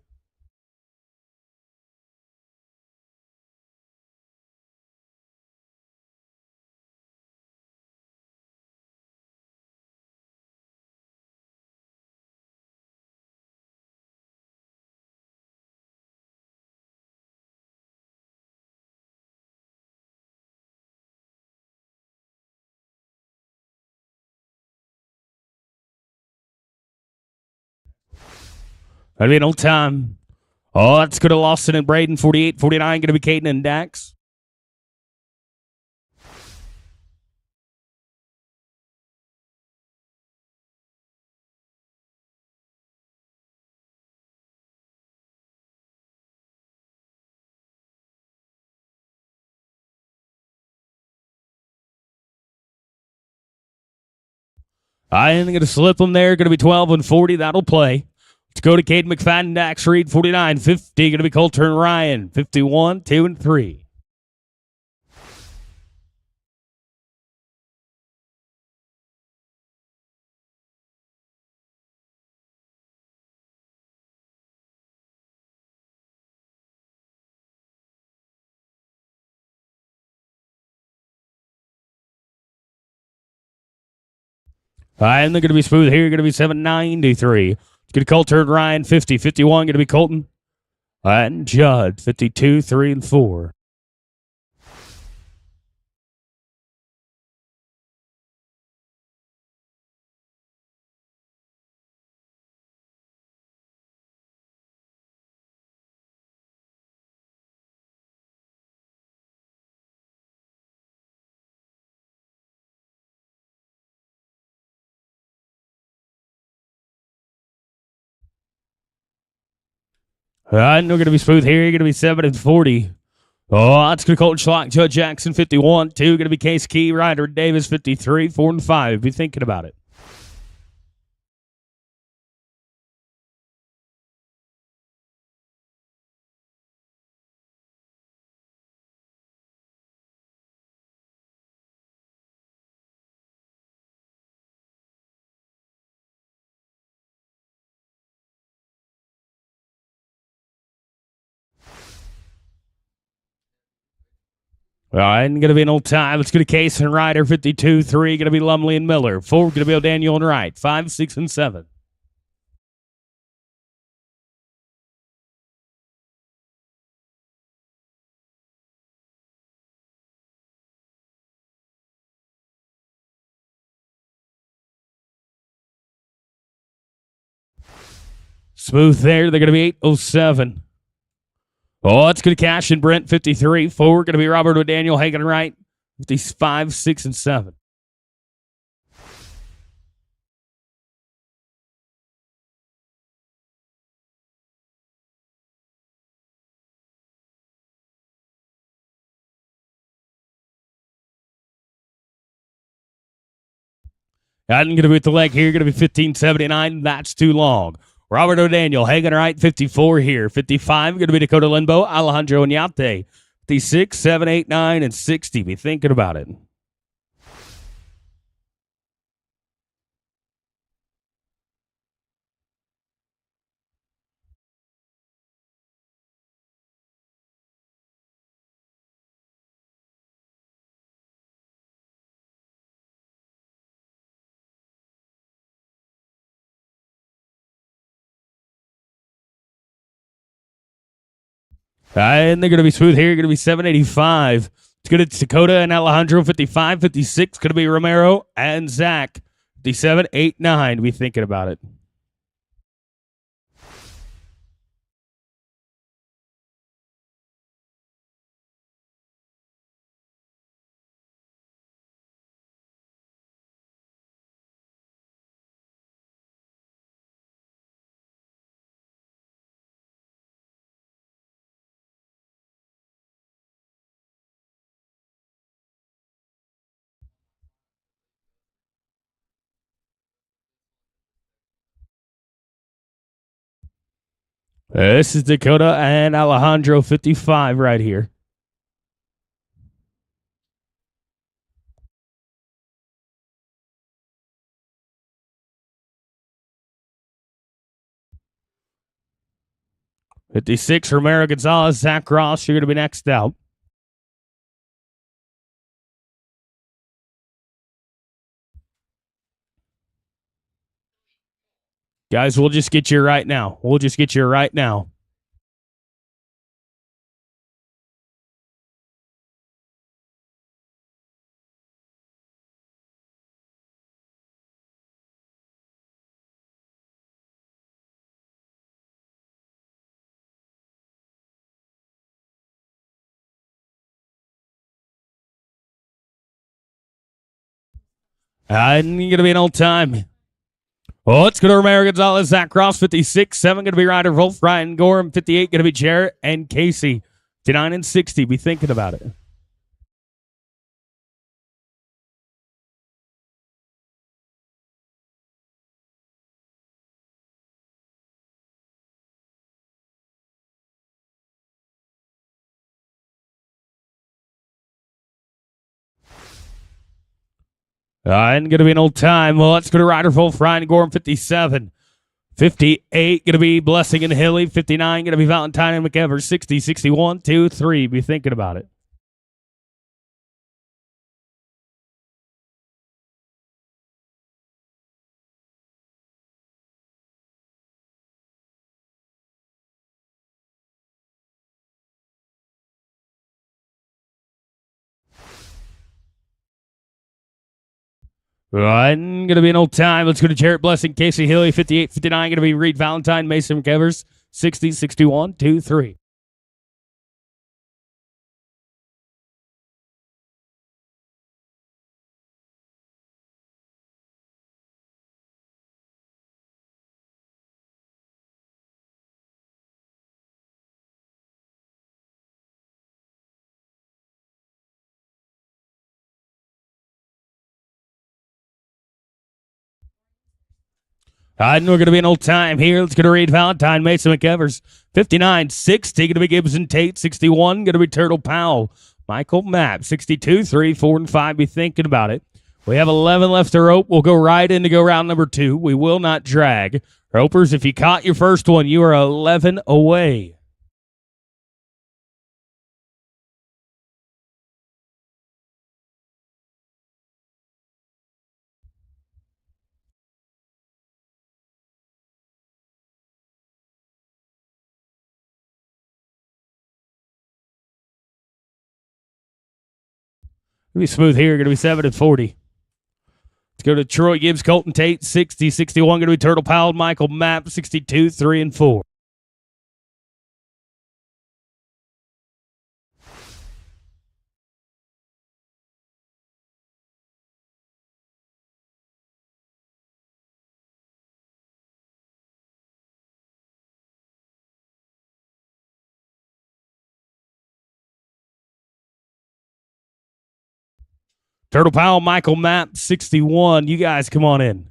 That'll be an old time. Oh, that's good to Lawson and Braden. 48-49 going to be Caden and Dax. I am going to slip them there. Going to be 12-40. That'll play. Let's go to Cade McFadden, Dax Reed, 49-50. Going to be Colter and Ryan, 51, 2 and 3. And they're going to be smooth here. Going to be 793. It's going to Colter and Ryan, 50, 51. Going to be Colton and Judd, 52, 3 and 4. And we're going to be smooth here. You're going to be 7-40. Oh, that's going to Colton Schlock, Judd Jackson, 51. 2 going to be Case Key, Ryder Davis, 53, 4 and 5. Be thinking about it. All right, and going to be an old time. Let's go to Case and Ryder, 52, 3. Going to be Lumley and Miller. 4 going to be O'Daniel and Wright, 5, 6, and 7. Smooth there. They're going to be 807. Oh, it's going to Cash and Brent, 53. 4 going to be Robert O'Daniel, Hagen and Wright, 55, 6, and 7. I'm going to be with the leg here. Going to be 1579. That's too long. Robert O'Daniel, Hagen Wright, 54 here. 55 going to be Dakota Limbo, Alejandro Iñate. 56, 7, 8, 9, and 60. Be thinking about it. And they're going to be smooth here. Going to be 785. It's going to Dakota and Alejandro, 55, 56. Going to be Romero and Zach, 57, 8, 9. Be thinking about it. This is Dakota and Alejandro, 55 right here. '56, Romero Gonzalez, Zach Ross. You're going to be next out. Guys, we'll just get you right now. We'll just get you right now. And going to be an old time. Oh, it's going to Romero Gonzalez, Zach Cross, 56. 7 going to be Ryder Wolf, Ryan Gorham, 58 going to be Jarrett and Casey. 59 and 60. Be thinking about it. And going to be an old time. Well, let's go to Ryder Wolf, Ryan Gorham, 57. 58 going to be Blessing and Hilly. 59 going to be Valentine and McEvers. 60, 61, 2, 3. Be thinking about it. And going to be an old time. Let's go to Jarrett Blessing, Casey Hilly, 58, 59. Going to be Reed Valentine, Mason McEvers, 60, 61, 2, 3. And we're going to be an old time here. Let's go to Reed Valentine, Mason McEvers, 59, 60. Going to be Gibson Tate, 61. Going to be Turtle Powell, Michael Mapp, 62, 3, 4, and 5. Be thinking about it. We have 11 left to rope. We'll go right in to go round number 2. We will not drag. Ropers, if you caught your first one, you are 11 away. Going to be smooth here. Going to be 7 and 40. Let's go to Troy Gibbs, Colton Tate, 60, 61. Going to be Turtle Powell, Michael Mapp, 62, 3, and 4. Turtle Powell, Michael Mapp, 61. You guys come on in.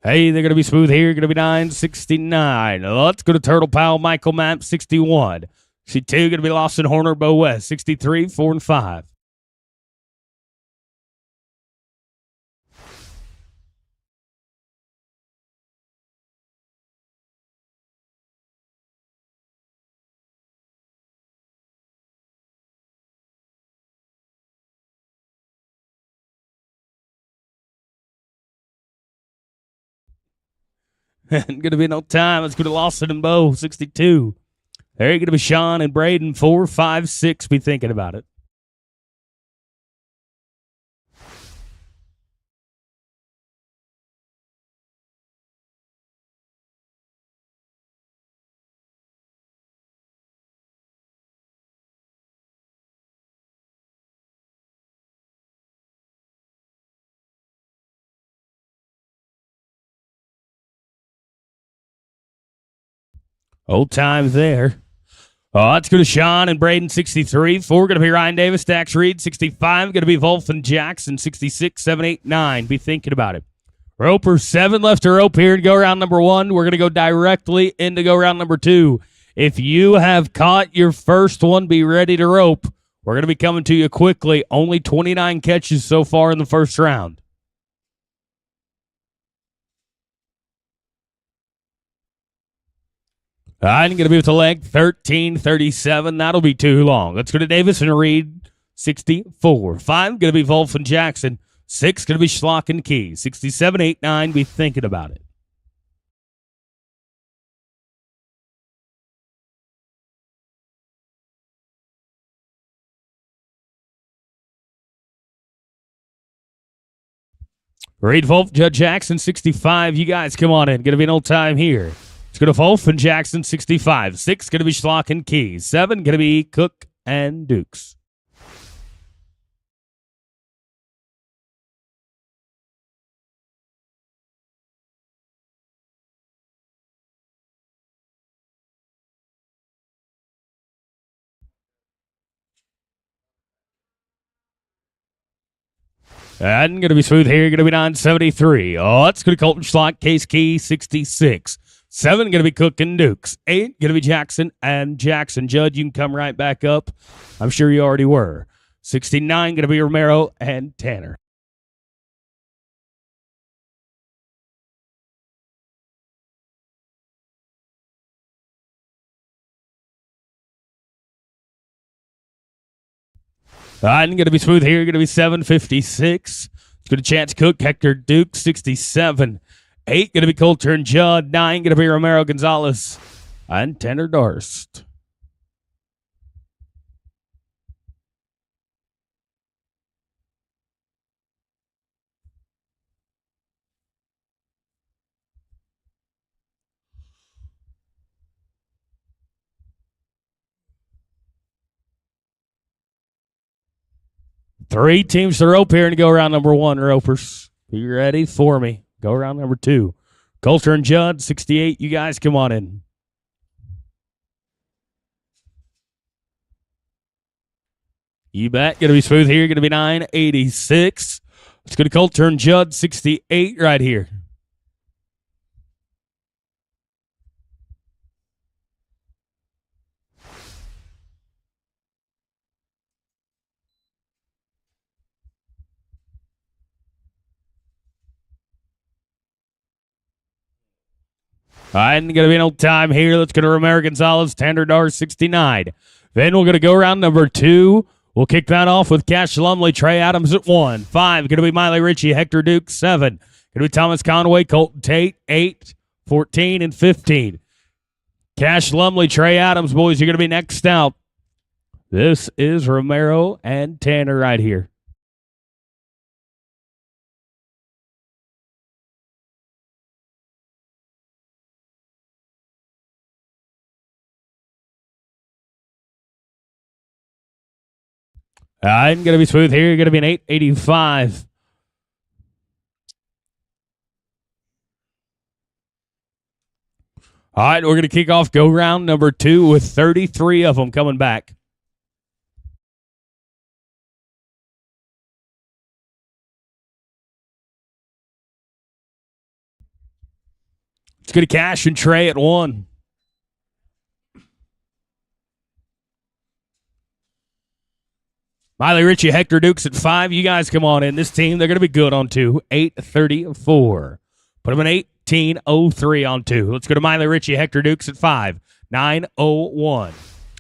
Hey, they're going to be smooth here. Going to be 969. Let's go to Turtle Powell, Michael Mapp, 61. 62 going to be Lawson Horner, Bo West, 63, 4, and 5. And going to be no time. Let's go to Lawson and Bo, 62. There you're going to be Sean and Braden, 4, 5, 6. Be thinking about it. Old time there. Let's go to Sean and Braden, 63. 4 going to be Ryan Davis, Dax Reed, 65. Going to be Wolf and Jackson, 66, 7, 8, 9. Be thinking about it. Roper, 7 left to rope here to go round number 1. We're going to go directly into go round number 2. If you have caught your first one, be ready to rope. We're going to be coming to you quickly. Only 29 catches so far in the first round. I'm going to be with the leg, 13:37. That'll be too long. Let's go to Davis and Reed, 64. 5 going to be Wolf and Jackson. 6 going to be Schlock and Key. 67, 8, 9. Be thinking about it. Reed, Wolf, Judge Jackson, 65. You guys come on in. Going to be an old time here. It's going to Wolf and Jackson, 65. 6 going to be Schlock and Key. 7 going to be Cook and Dukes. And going to be smooth here, going to be 973. Oh, it's going to be Colton Schlock, Case Key, 66. 7 going to be Cook and Dukes. 8 going to be Jackson and Jackson. Judd, you can come right back up. I'm sure you already were. 69 going to be Romero and Tanner. And going to be smooth here, going to be 756. It's going to Chance Cook, Hector Duke, 67. 8 going to be Coulter and Judd. 9 going to be Romero Gonzalez and Tanner Darst. Three teams to rope here and go around number 1, ropers. Be ready for me. Go around number 2. Coulter and Judd, 68. You guys come on in. You bet. Going to be smooth here. Going to be 986. Let's go to Coulter and Judd, 68 right here. All right, and going to be an old time here. Let's go to Romero Gonzalez, Tanner Darst, 69. Then we're going to go around number 2. We'll kick that off with Cash Lumley, Trey Adams at 1. 5, going to be Miley Ritchie, Hector Duke, 7. Going to be Thomas Conway, Colton Tate, 8, 14, and 15. Cash Lumley, Trey Adams, boys, you're going to be next out. This is Romero and Tanner right here. I'm going to be smooth here. You're going to be an 885. All right, we're going to kick off go round number 2 with 33 of them coming back. It's going to Cash and Trey at 1. Miley Ritchie, Hector Dukes at 5. You guys come on in. This team, they're going to be good on 2. 834. Put them in 1803 on 2. Let's go to Miley Ritchie, Hector Dukes at 5. 901.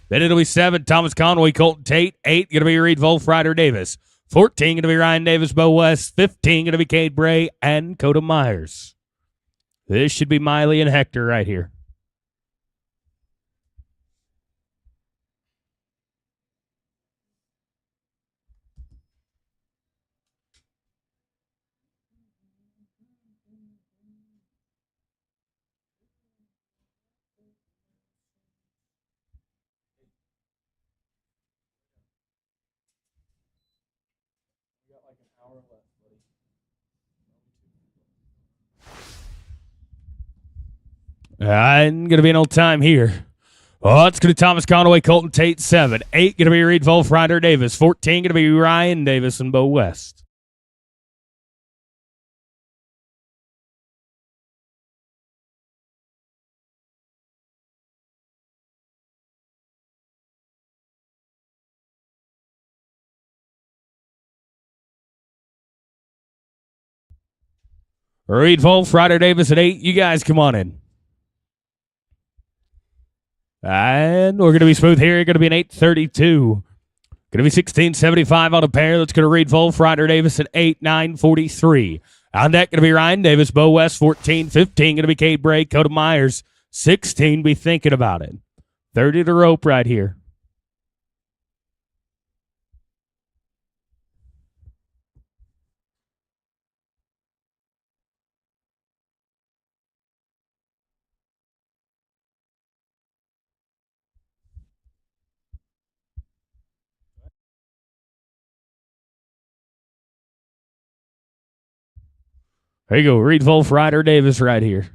Then it'll be 7. Thomas Conway, Colton Tate. 8 going to be Reed Wolf, Ryder Davis. 14 going to be Ryan Davis, Bo West. 15 going to be Cade Bray and Coda Myers. This should be Miley and Hector right here. I'm going to be an old time here. Oh, it's going to be Thomas Conway, Colton Tate, 7. 8 going to be Reed Wolf, Ryder Davis. 14 going to be Ryan Davis and Bo West. Reed Wolf, Ryder Davis at 8. You guys come on in. And we're going to be smooth here. Going to be an 832. Going to be 1675 on a pair. Let's go to Reed Wolf, Ryder Davis at 8, 943. On deck, going to be Ryan Davis, Bo West, 14, 15. Going to be Cade Bray, Coda Myers, 16. Be thinking about it. 30 to rope right here. There you go. Reed Wolf, Ryder Davis right here.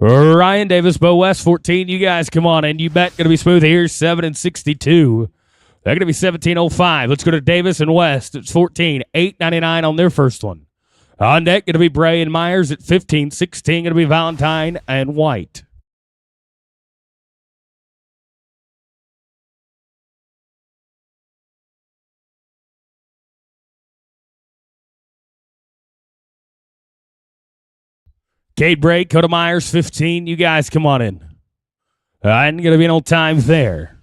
Ryan Davis, Bo West, 14. You guys come on in. You bet going to be smooth here, 7 and 62. They're going to be 17.05. Let's go to Davis and West. It's 14, 8.99 on their first one. On deck, going to be Bray and Myers at 15, 16. Going to be Valentine and White. Cade Bray, Coda Myers, 15. You guys come on in. I'm going to be no time there.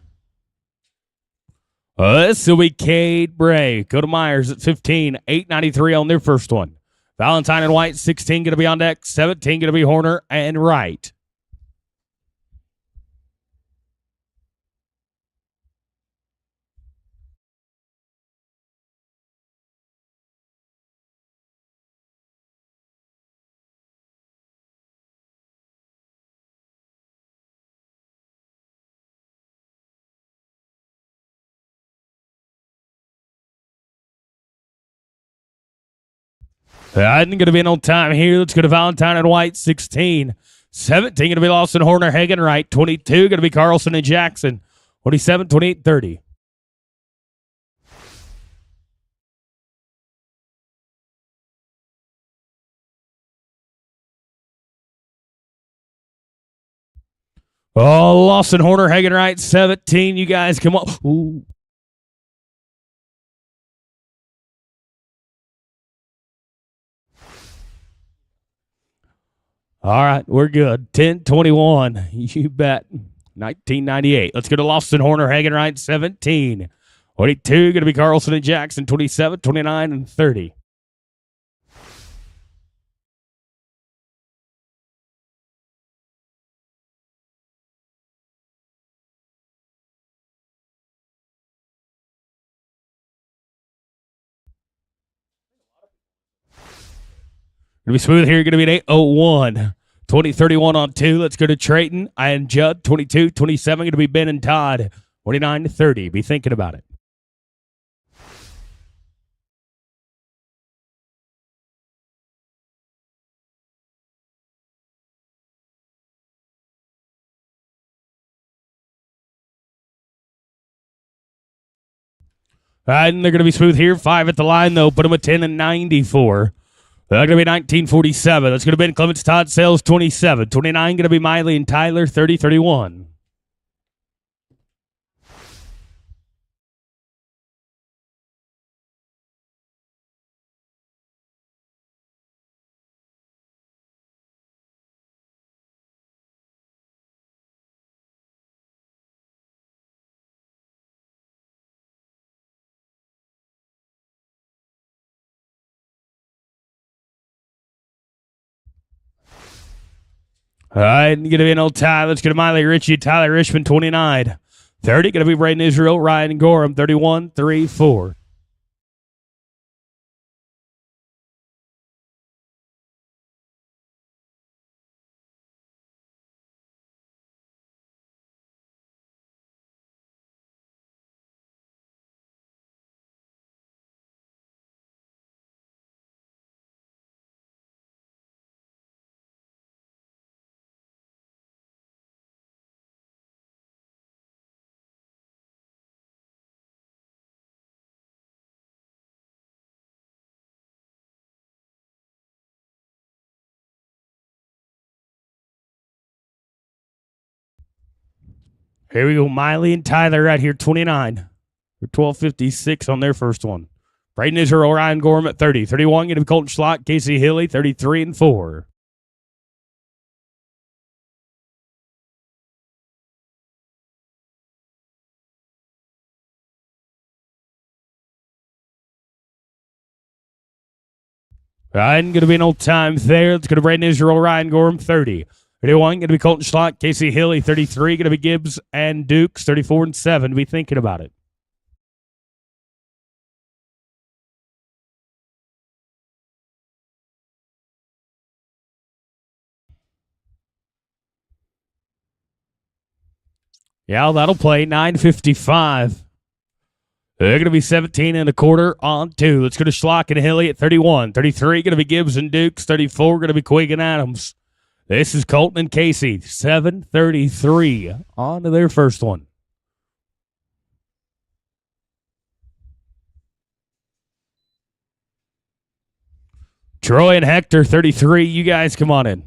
This will be Cade Bray. Coda Myers at 15, 8.93 on their first one. Valentine and White, 16 going to be on deck. 17 going to be Horner and Wright. I'm going to be on time here. Let's go to Valentine and White, 16. 17 going to be Lawson, Horner, Hagen, Wright. 22 going to be Carlson and Jackson. 27, 28, 30. Oh, Lawson, Horner, Hagen, Wright, 17. You guys come on. Ooh. All right, we're good. 10-21. You bet. 1998. Let's go to Lawson, Horner, Hagen, Wright, 17. 22 going to be Carlson and Jackson. 27, 29, and 30. Going to be smooth here. Going to be an 8:01. 20-31 on 2. Let's go to Trayton and Judd. 22, 27. Going to be Ben and Todd. 29-30. Be thinking about it. All right, and they're going to be smooth here. 5 at the line, though. Put them at 10 and 94. They're going to be 1947. That's going to be Ben Clements, Todd Sales, 27. 29 going to be Miley and Tyler, 30-31. All right, going to be an old tie. Let's go to Miley Ritchie, Tyler Richmond, 29. 30, going to be Braden Israel, Ryan Gorham, 31, 3, 4. Here we go. Miley and Tyler right here, 29. They're 12.56 on their first one. Braden Israel, Ryan Gorham at 30. 31 going to be Colton Schlott, Casey Hilly, 33 and 4. Ryan going to be an old time there. Let's go to Braden Israel, Ryan Gorham, 30. 31 going to be Colton Schlott, Casey Hilly, 33 going to be Gibbs and Dukes, 34 and 7. Be thinking about it. Yeah, that'll play. 9:55. They're going to be 17 and a quarter on 2. Let's go to Schlock and Hilly at 31. 33 going to be Gibbs and Dukes. 34 going to be Quigg and Adams. This is Colton and Casey, 7:33 on to their first one. Troy and Hector, 33. You guys come on in.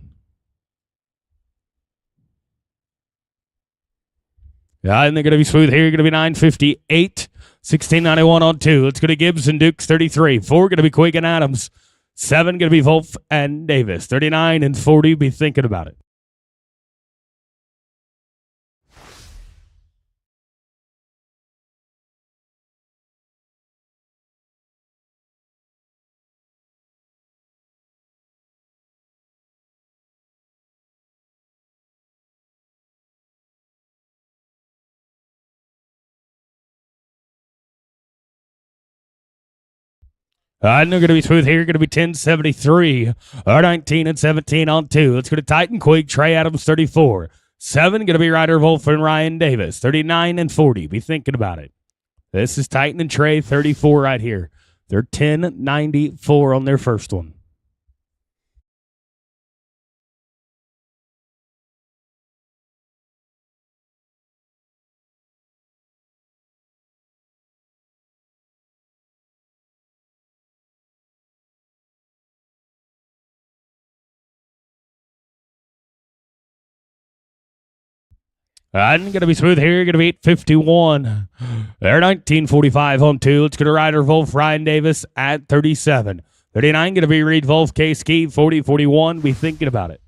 Yeah, and they're going to be smooth here. Going to be 9:58. 1691 on 2. Let's go to Gibbs and Dukes, 33. 4 going to be Quig and Adams. 7 going to be Wolf and Davis. 39 and 40. Be thinking about it. And they're going to be smooth here. Going to be 10:73. 19 and 17 on 2. Let's go to Titan Quig, Trey Adams, 34. 7 going to be Ryder Wolf and Ryan Davis. 39 and 40. Be thinking about it. This is Titan and Trey, 34 right here. They're 10:94 on their first one. And going to be smooth here. Going to be 8:51. They're 19:45 on 2. Let's go to Ryder Wolf, Ryan Davis at 37. 39 going to be Reed Wolf, K Ski, 40-41. Be thinking about it.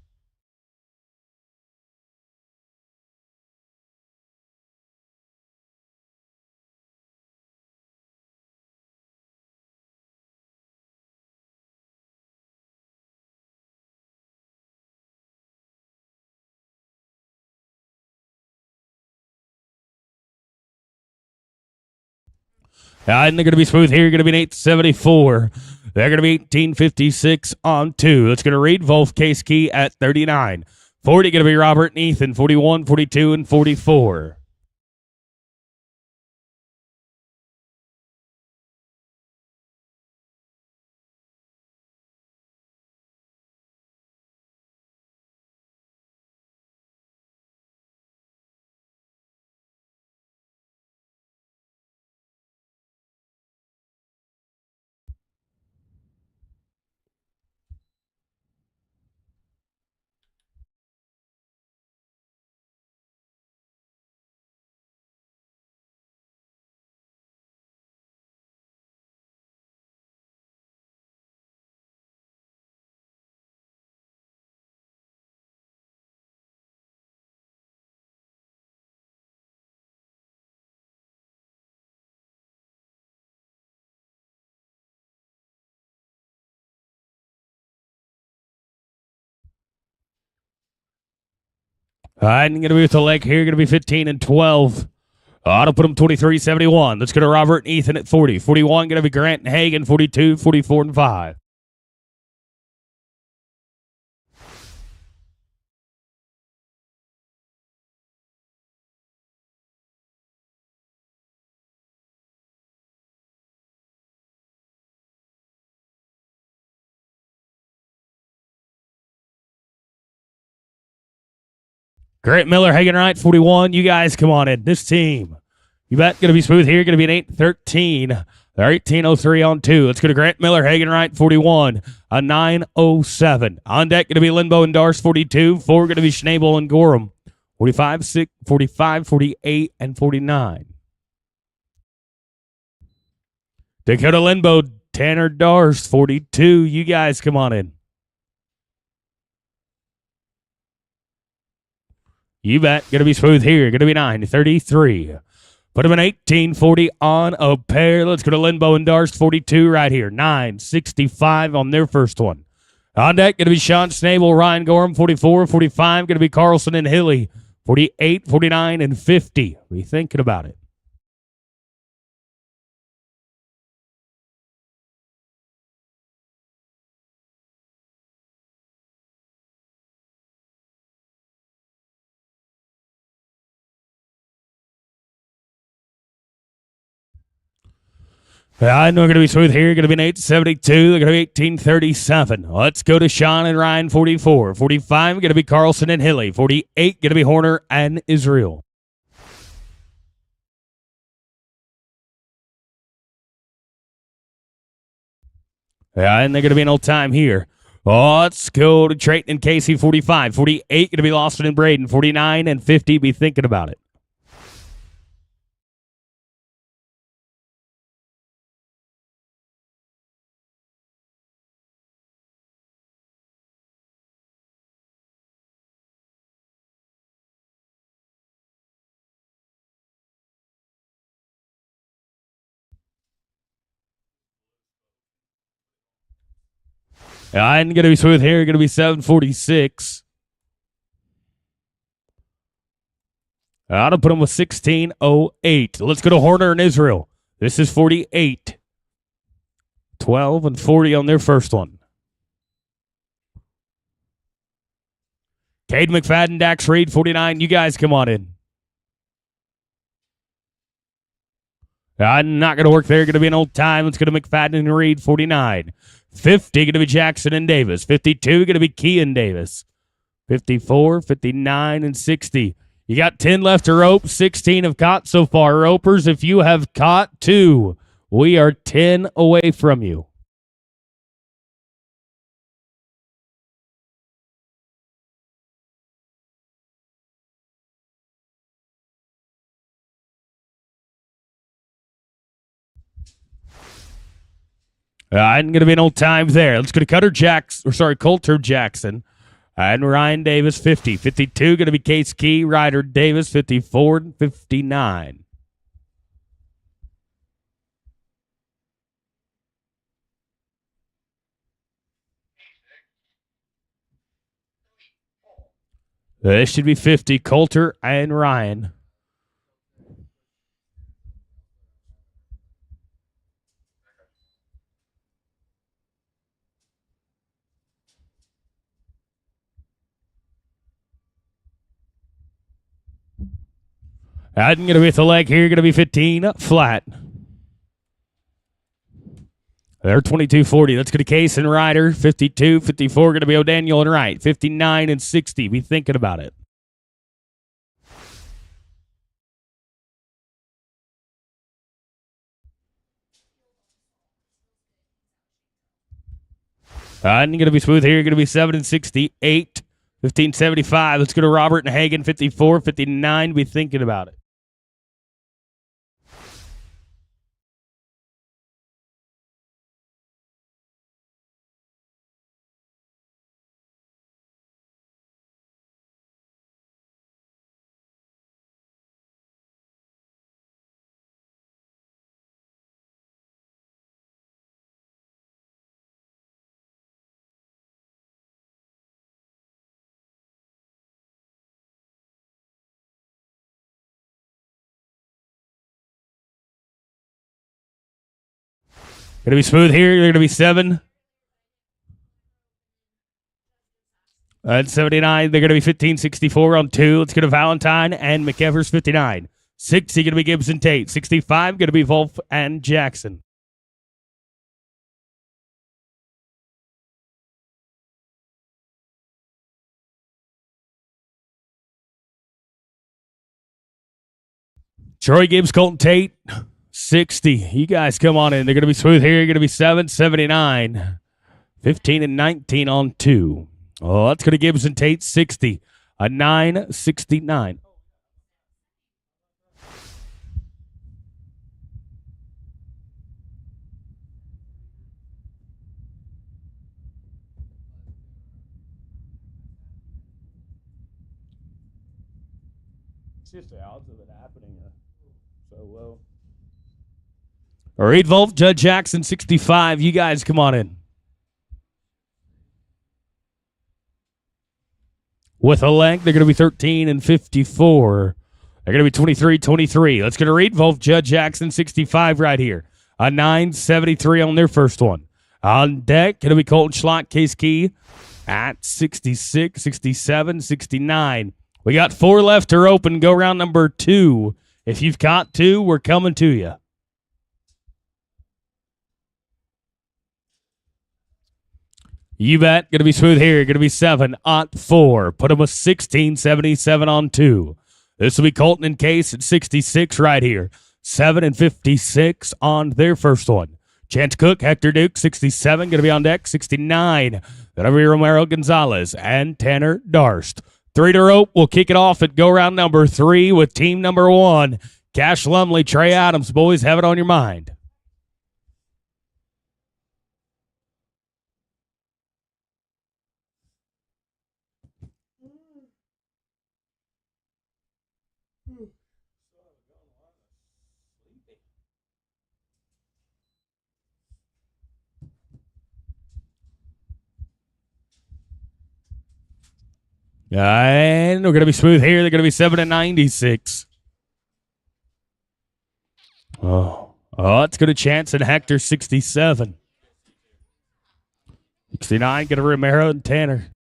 And they're going to be smooth here. Going to be an 8:74. They're going to be 18:56 on 2. Let's go to Reed Wolf, K Ski at 39. 40 going to be Robert and Ethan, 41, 42, and 44. All right, and going to be with the leg here. Going to be 15 and 12. I'll put them 23-71. Let's go to Robert and Ethan at 40. 41 going to be Grant and Hagan, 42, 44, and 5. Grant Miller, Hagan Wright, 41. You guys come on in. This team, you bet, going to be smooth here. Going to be an 8-13. They're 18:03 on 2. Let's go to Grant Miller, Hagan Wright, 41. A 9:07. On deck, going to be Linbo and Darce, 42. 4 going to be Schnabel and Gorham, 45, 6, 45, 48, and 49. Dakota Linbo, Tanner Darce, 42. You guys come on in. You bet. Going to be smooth here. Going to be 9:33. Put him in 18:40 on a pair. Let's go to Linbo and Darst, 42 right here. 9:65 on their first one. On deck, going to be Sean Snable, Ryan Gorham, 44, 45. Going to be Carlson and Hilly, 48, 49, and 50. Be thinking about it. I know going to be smooth here. Going to be an 872. They're going to be 1837. Let's go to Sean and Ryan, 44. 45, going to be Carlson and Hilly. 48, going to be Horner and Israel. And they're going to be an old time here. Let's go to Trayton and Casey, 45. 48, going to be Lawson and Braden. 49 and 50, be thinking about it. I'm going to be smooth here. Going to be 746. I'll put them with 1608. Let's go to Horner and Israel. This is 48. 12 and 40 on their first one. Cade McFadden, Dax Reed, 49. You guys come on in. I'm not going to work there. Going to be an old time. Let's go to McFadden and Reed, 49. 50, going to be Jackson and Davis. 52, going to be Key and Davis. 54, 59, and 60. You got 10 left to rope. 16 have caught so far. Ropers, if you have caught 2, we are 10 away from you. I'm going to be an old time there. Let's go to Coulter Jackson. And Ryan Davis, 50. 52, going to be Case Key. Ryder Davis, 54 and 59. This should be 50. Coulter and Ryan. I'm going to be at the leg here. Going to be 15 flat. They're 22-40. Let's go to Case and Ryder. 52, 54. Going to be O'Daniel and Wright. 59 and 60. Be thinking about it. I'm going to be smooth here. Going to be 7 and 68. 1575. Let's go to Robert and Hagen. 54, 59. Be thinking about it. Going to be smooth here. They're going to be 7. At 79, they're going to be 1564 on 2. Let's go to Valentine and McEvers, 59. 60 going to be Gibson Tate. 65 going to be Wolf and Jackson. Troy Gibbs, Colton Tate. 60. You guys come on in. They're going to be smooth here. You're going to be 779. 15 and 19 on 2. Oh, that's going to Gibbs and Tate, 60. A 969. It's just the odds of it happening so low. Reed Wolf, Judd Jackson, 65. You guys come on in. With a leg, they're going to be 13 and 54. They're going to be 23-23. Let's go to Reed Wolf, Judd Jackson, 65 right here. A 973 on their first one. On deck, going to be Colton Schlott, Case Key at 66, 67, 69. We got 4 left to open. Go round number 2. If you've caught 2, we're coming to you. You bet. Going to be smooth here. Going to be 7 on 4. Put him with 16.77 on 2. This will be Colton and Case at 66 right here. 7 and 56 on their first one. Chance Cook, Hector Duke, 67. Going to be on deck. 69. That'll be Romero Gonzalez and Tanner Darst. 3 to rope. We'll kick it off at go round number 3 with team number 1. Cash Lumley, Trey Adams. Boys, have it on your mind. And we're going to be smooth here. They're going to be 7 and 96. It's good a chance. And Hector, 67. 69, going to Romero and Tanner.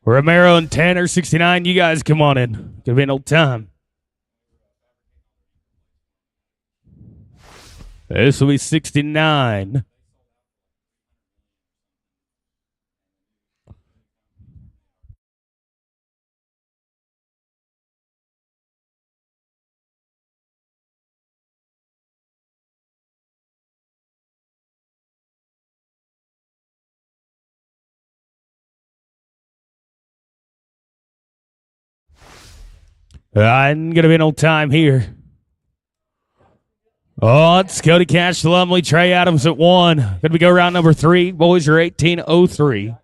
Romero and Tanner, 69. You guys come on in. Gonna be an old time. This will be 69. I'm going to be an old time here. It's Cody Cash, Lumley, Trey Adams at 1. Going to be go round number 3. Boys are 18:03.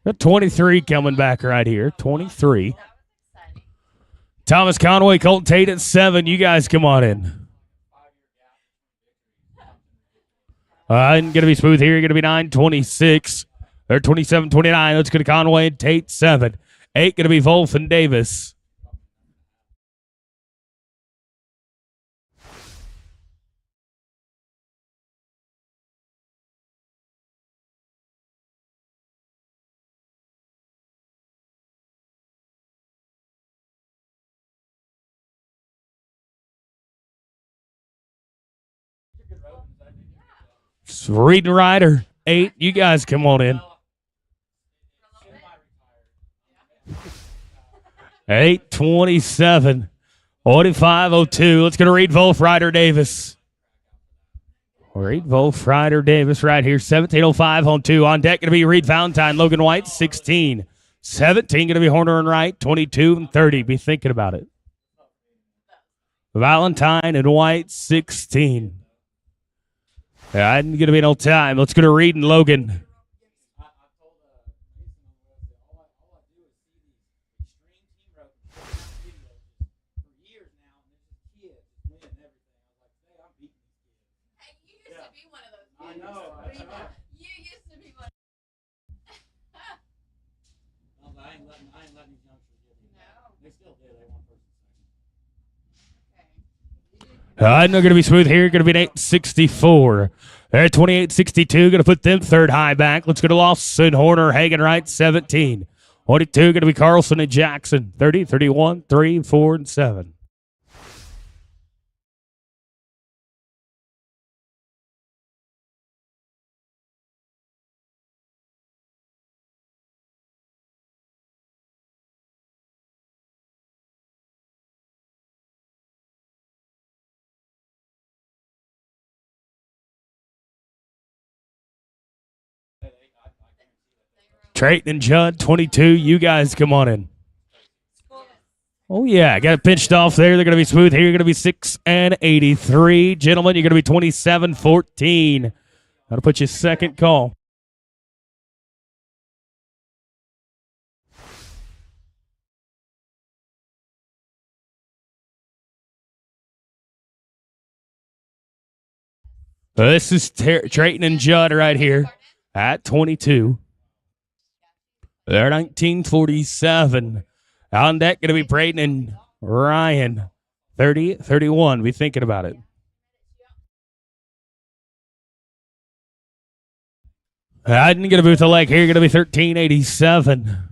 Got 23 coming back right here. 23. Thomas Conway, Colton Tate at 7. You guys come on in. I'm going to be smooth here. Going to be 9:26. They're 27:29. Let's go to Conway and Tate, 7. 8 going to be Wolf and Davis. Reed and Ryder, 8. You guys come on in. 8:27. 45:02. Let's go to Reed, Wolf, Ryder, Davis. Reed, Wolf, Ryder, Davis right here. 17:05 on 2. On deck going to be Reed Valentine, Logan White, 16. 17 going to be Horner and Wright, 22 and 30. Be thinking about it. Valentine and White, 16. I'm going to be an old time. Let's go to Reed and Logan. I'm not going to be smooth here. Going to be an 8:64. They're at 28:62. Going to put them third high back. Let's go to Lawson, Horner, Hagen Wright, 17. 22 going to be Carlson and Jackson, 30, 31, 3, 4, and 7. Trayton and Judd, 22. You guys come on in. Oh, yeah. Got it pinched off there. They're going to be smooth here. You're going to be 6 and 83. Gentlemen, you're going to be 27-14. That'll put you second call. This is Trayton and Judd right here at 22. They're 19:47. On deck, going to be Braden and Ryan. 30-31. Be thinking about it. I didn't get a booth of leg here. Going to be 13-87.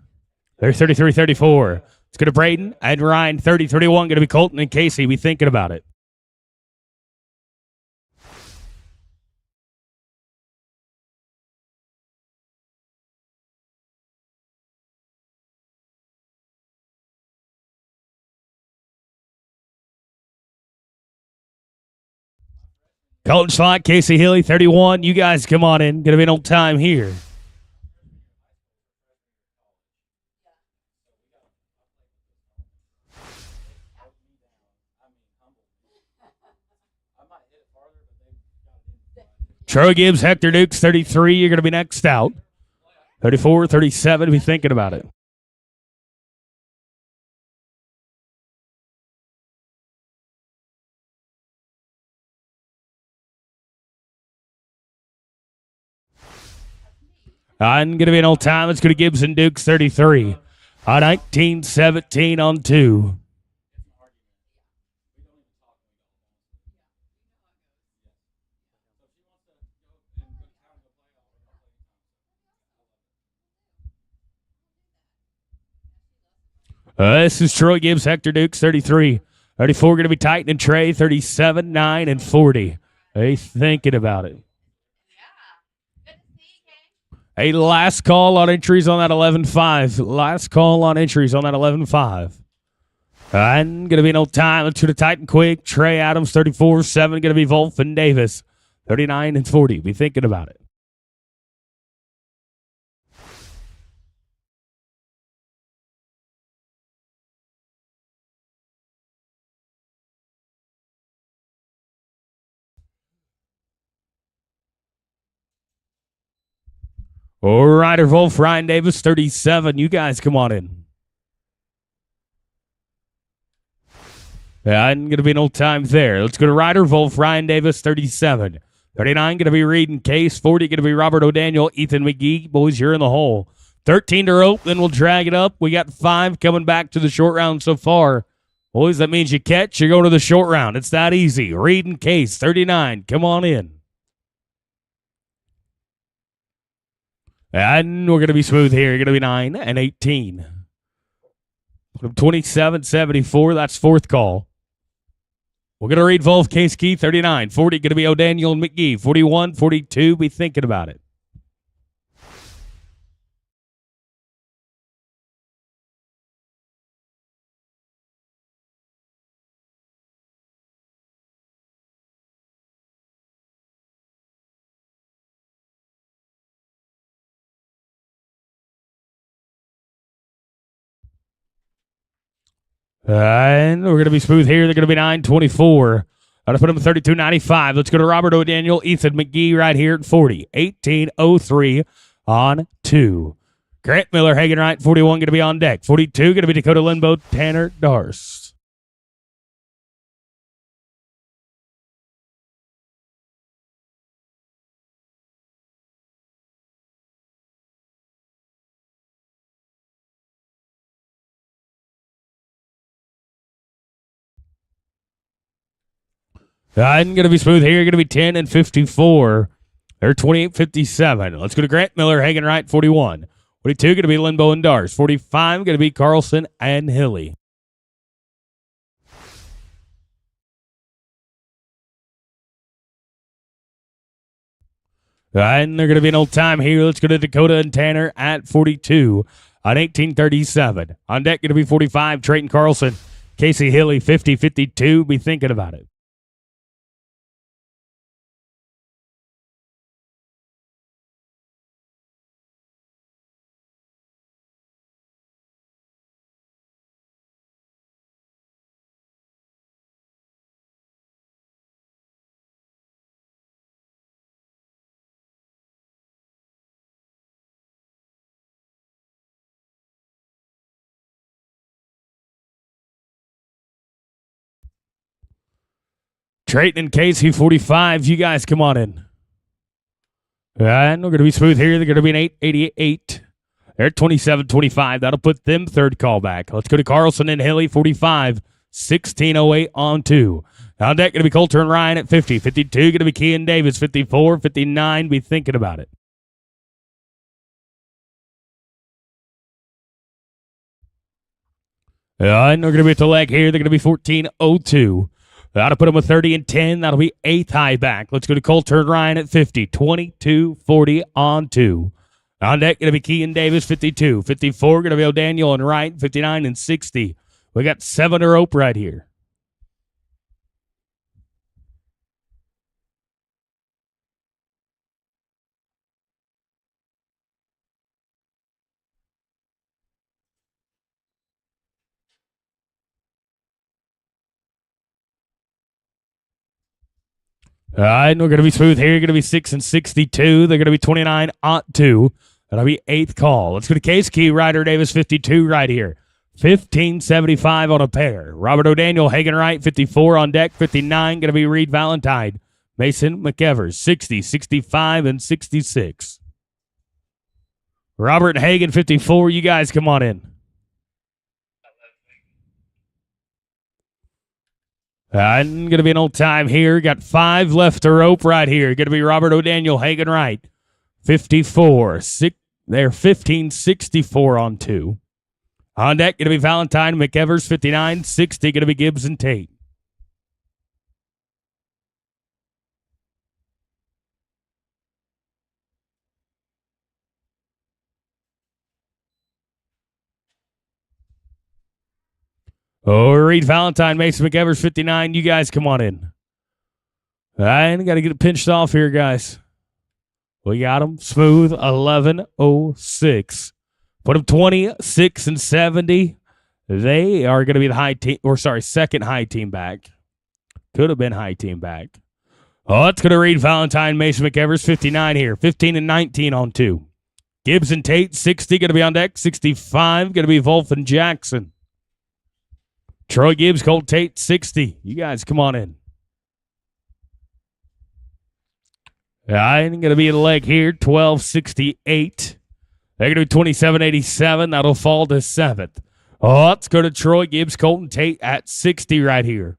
They're 33-34. It's going to Braden and Ryan. 30-31. Going to be Colton and Casey. Be thinking about it. Colton Slot, Casey Hilly, 31. You guys come on in. Going to be an old time here. Troy Gibbs, Hector Dukes, 33. You're going to be next out. 34-37. Be thinking about it. I'm going to be an old time. It's going to Gibbs and Dukes, 33. 19-17 on 2. This is Troy Gibbs, Hector Dukes, 33. 34 going to be Titan and Trey, 37, 9, and 40. Hey, thinking about it. A last call on entries on that 11-5. Last call on entries on that 11-5. And going to be an old time. Let's go to Titan quick. Trey Adams, 34-7. Going to be Wolf and Davis, 39 and 40. Be thinking about it. Ryder Wolf, Ryan Davis, 37. You guys come on in. And going to be an old time there. Let's go to Ryder Wolf, Ryan Davis, 37. 39 going to be Reed and Case. 40 going to be Robert O'Daniel, Ethan McGee. Boys, you're in the hole. 13 to rope, then we'll drag it up. We got 5 coming back to the short round so far. Boys, that means you catch, you're going to the short round. It's that easy. Reed and Case, 39. Come on in. And we're going to be smooth here. You're going to be 9 and 18. 27-74. That's fourth call. We're going to read Wolf, Case Key, 39. 40 going to be O'Daniel and McGee. 41, 42. Be thinking about it. And we're going to be smooth here. They're going to be 9-24. I'm going to put them at 32-95. Let's go to Robert O'Daniel, Ethan McGee right here at 40. 18-03 on 2. Grant Miller, Hagen Wright, 41 going to be on deck. 42 going to be Dakota Limbo, Tanner Darst. I'm going to be smooth here. You're going to be 10 and 54. They're 28-57. Let's go to Grant Miller, Hagen Wright, 41. 42 going to be Limbo and Darst. 45 going to be Carlson and Hilly. And they're going to be an old time here. Let's go to Dakota and Tanner at 42 on 18-37. On deck going to be 45, Trayton Carlson. Casey Hilly, 50-52. Be thinking about it. Trayton and Casey, 45. You guys come on in. And we're going to be smooth here. They're going to be an 8-88. They're 27-25. That'll put them third call back. Let's go to Carlson and Hilly, 45. 16:08 on 2. On deck going to be Coulter and Ryan at 50. 52 going to be Kean Davis. 54, 59, be thinking about it. And they're going to be at the leg here. They're going to be 14:02. That'll put them with 30 and 10. That'll be 8th high back. Let's go to Coulter and Ryan at 50. 22-40 on 2. On deck going to be Kean Davis, 52. 54 going to be O'Daniel and Wright, 59 and 60. We got 7 to rope right here. All right, and we're going to be smooth here. You're going to be 6 and 62. They're going to be 29-2. That'll be 8th call. Let's go to Case Key, Ryder Davis, 52 right here. 15.75 on a pair. Robert O'Daniel, Hagen Wright, 54 on deck. 59 going to be Reed Valentine. Mason McEvers, 60, 65, and 66. Robert and Hagen, 54. You guys come on in. And going to be an old time here. Got 5 left to rope right here. Going to be Robert O'Daniel, Hagen Wright, 54. They're 15.64 on 2. On deck, going to be Valentine, McEvers, 59. 60, going to be Gibbs and Tate. Oh, Reed Valentine, Mason McEvers, 59. You guys come on in. I got to get it pinched off here, guys. We got them smooth, 11.06. Put them 26 and 70. They are going to be the high team, second high team back. Could have been high team back. Oh, it's going to read Valentine, Mason McEvers, 59 here. 15 and 19 on 2. Gibbs and Tate, 60, going to be on deck. 65, going to be Wolf and Jackson. Troy Gibbs, Colt Tate, 60. You guys come on in. I'm going to be in the leg here, 12.68. They're going to be 27.87. That'll fall to 7th. Oh, let's go to Troy Gibbs, Colton Tate at 60 right here.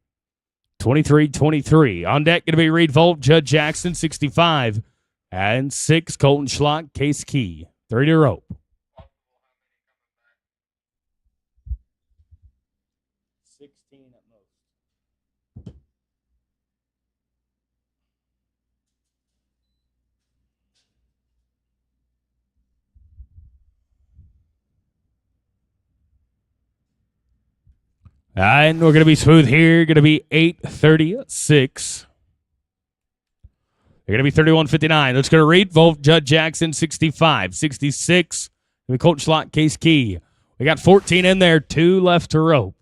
23-23. On deck, going to be Reed Volt, Judd Jackson, 65. And 6, Colton Schlock, Case Key. 3 to rope. And we're going to be smooth here. Going to be 8:36. They're going to be 31.59. Let's go to Reed, Volt, Judd Jackson, 65. 66. We Colt Schlott, Case Key. We got 14 in there. 2 left to rope.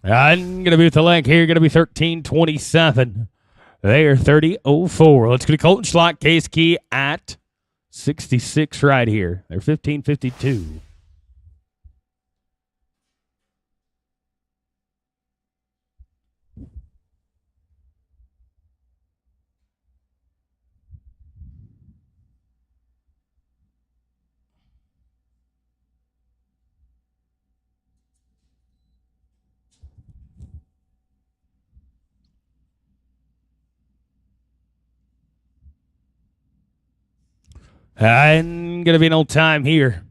I'm going to be with the leg here. Going to be 13.27. They are 30.04. Let's go to Colton Schlott, Case Key at 66 right here. They're 15.52. And going to be no time here.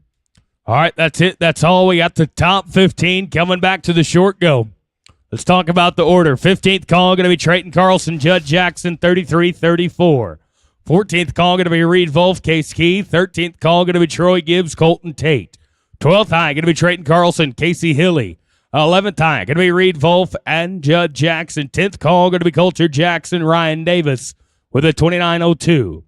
All right, that's it. That's all. We got the top 15 coming back to the short go. Let's talk about the order. 15th call going to be Trayton Carlson, Judd Jackson, 33-34. 14th call going to be Reed Wolf, Case Key. 13th call going to be Troy Gibbs, Colton Tate. 12th high going to be Trayton Carlson, Casey Hilly. 11th high going to be Reed Wolf and Judd Jackson. 10th call going to be Coulter Jackson, Ryan Davis with a 29.02.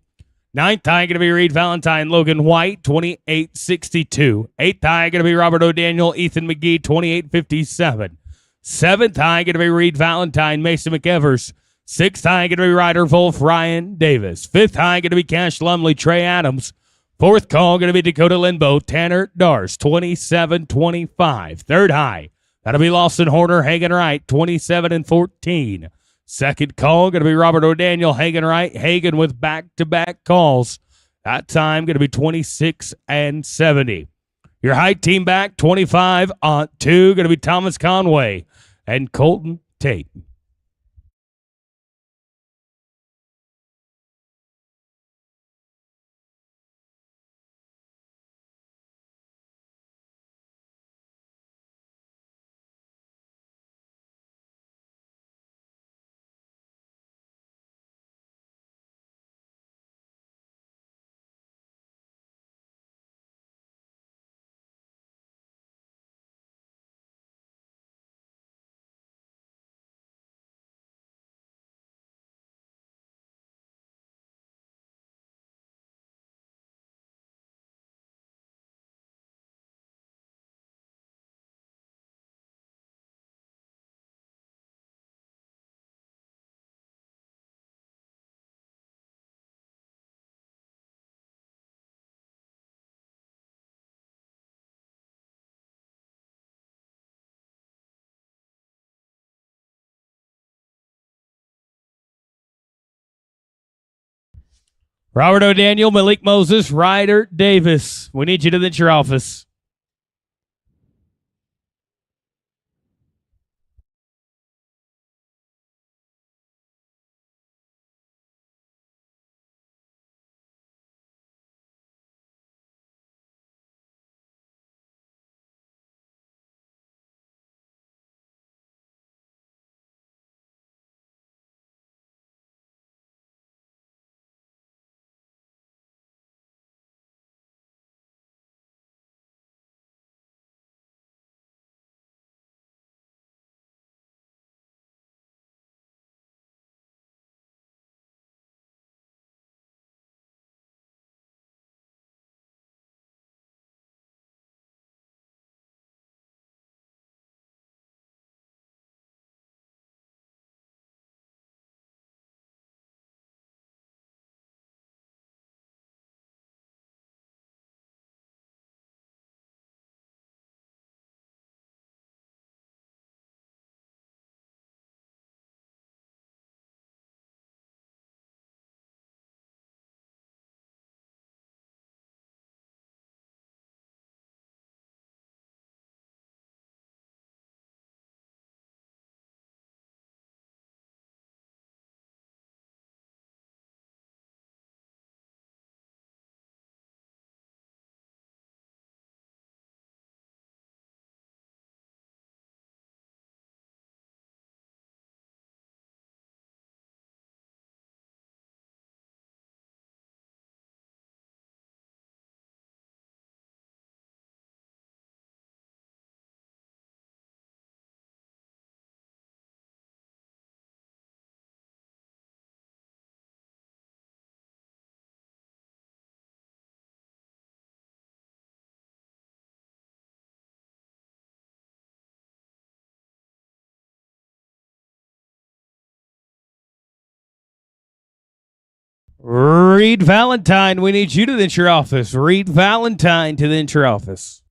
9th high going to be Reed Valentine, Logan White, 28.62. 8th high going to be Robert O'Daniel, Ethan McGee, 28.57. 7th high going to be Reed Valentine, Mason McEvers. 6th high going to be Ryder Wolf, Ryan Davis. 5th high going to be Cash Lumley, Trey Adams. Fourth call going to be Dakota Linbo, Tanner Dars, 27-25. Third high, that'll be Lawson Horner, Hagen Wright, 27-14. Second call going to be Robert O'Daniel, Hagen Wright, Hagen with back-to-back calls. That time going to be 26-70. Your high team back, 25-2, going to be Thomas Conway and Colton Tate. Robert O'Daniel, Malik Moses, Ryder Davis. We need you to enter your office. Reed Valentine, we need you to enter your office. Reed Valentine to enter your office.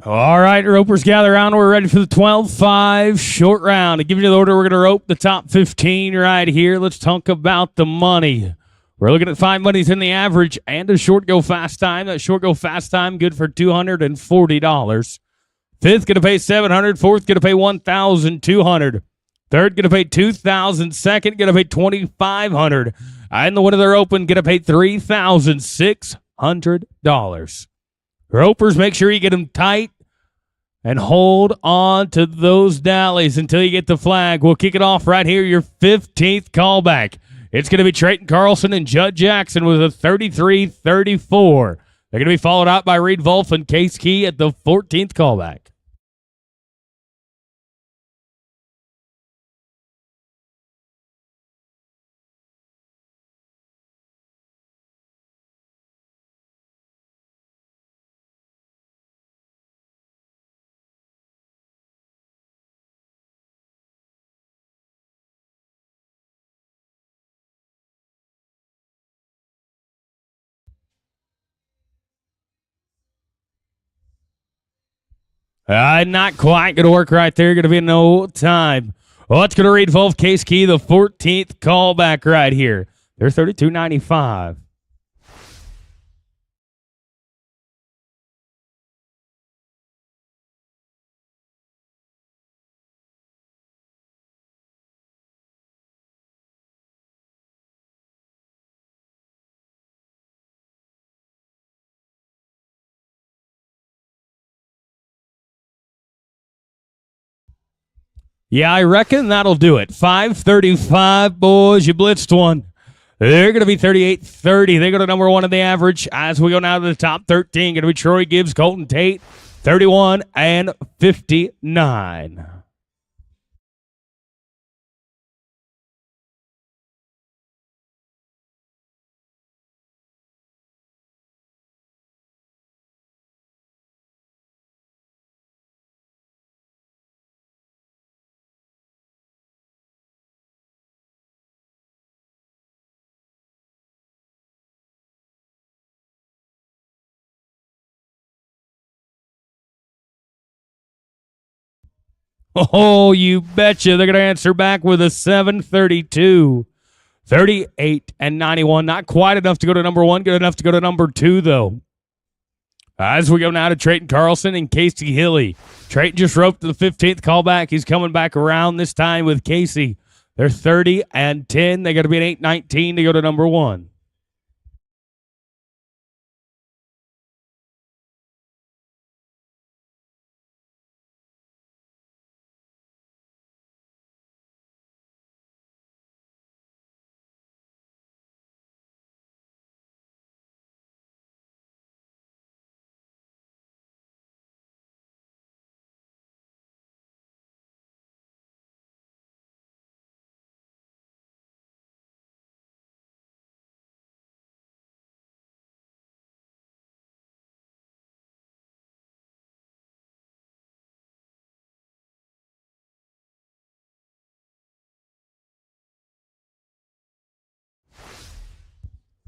All right, ropers, gather around. We're ready for the 12-5 short round. To give you the order, we're going to rope the top 15 right here. Let's talk about the money. We're looking at 5 monies in the average and a short go fast time. That short go fast time good for $240. Fifth going to pay $700. Fourth going to pay $1,200. Third going to pay $2,000. Second going to pay $2,500. And the winner of their open going to pay $3,600. Ropers, make sure you get them tight and hold on to those dallies until you get the flag. We'll kick it off right here, your 15th callback. It's going to be Trayton Carlson and Judd Jackson with a 33-34. They're going to be followed out by Reed Wolf and Case Key at the 14th callback. Not quite going to work right there. Going to be no time. Well, it's going to read Wolf Case Key, the 14th callback right here. They're 32.95. Yeah, I reckon that'll do it. 5:35, boys. You blitzed one. They're going to be 38-30. They go to number 1 in the average. As we go now to the top 13, going to be Troy Gibbs, Colton Tate, 31 and 59. Oh, you betcha. They're going to answer back with a 7:32. 38 and 91. Not quite enough to go to number 1. Good enough to go to number 2, though. As we go now to Trayton Carlson and Casey Hilly. Trayton just roped to the 15th callback. He's coming back around this time with Casey. They're 30 and 10. They got to be an 8:19 to go to number 1.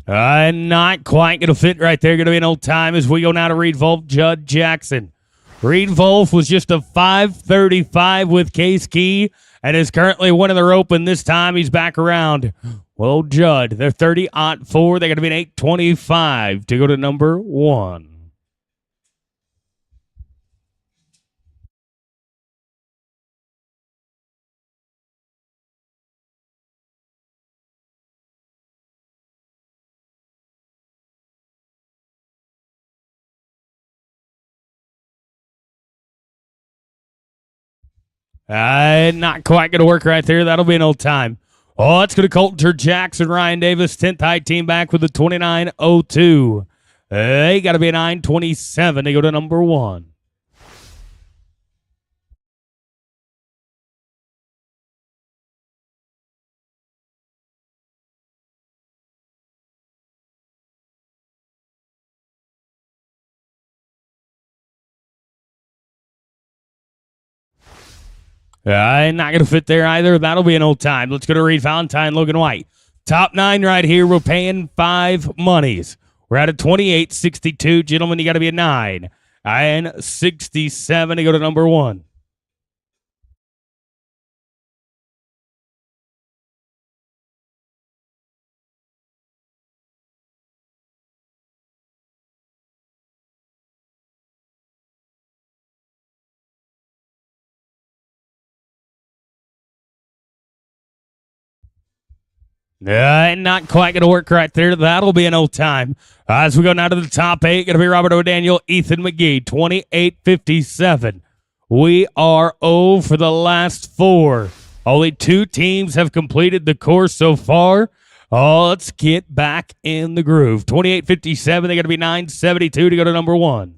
Not quite going to fit right there. Going to be an old time as we go now to Reed Wolf, Judd Jackson. Reed Wolf was just a 5:35 with Case Key and is currently winning the rope, and this time he's back around. Well, Judd, they're 30-4. They're going to be an 8:25 to go to number 1. Not quite going to work right there. That'll be an old time. Oh, it's going to Colton Jackson, Ryan Davis, 10th high team back with a 29:02. They got to be a 9:27 to go to number 1. Not going to fit there either. That'll be an old time. Let's go to Reed Valentine, Logan White. Top 9 right here. We're paying 5 monies. We're at a 28.62. Gentlemen, you got to be a 9. and 67 to go to number 1. Not quite going to work right there. That'll be an old time. As we go now to the top 8, going to be Robert O'Daniel, Ethan McGee, 28:57. We are 0 for the last 4. Only 2 teams have completed the course so far. Oh, let's get back in the groove. 28:57. They're going to be 9:72 to go to number 1.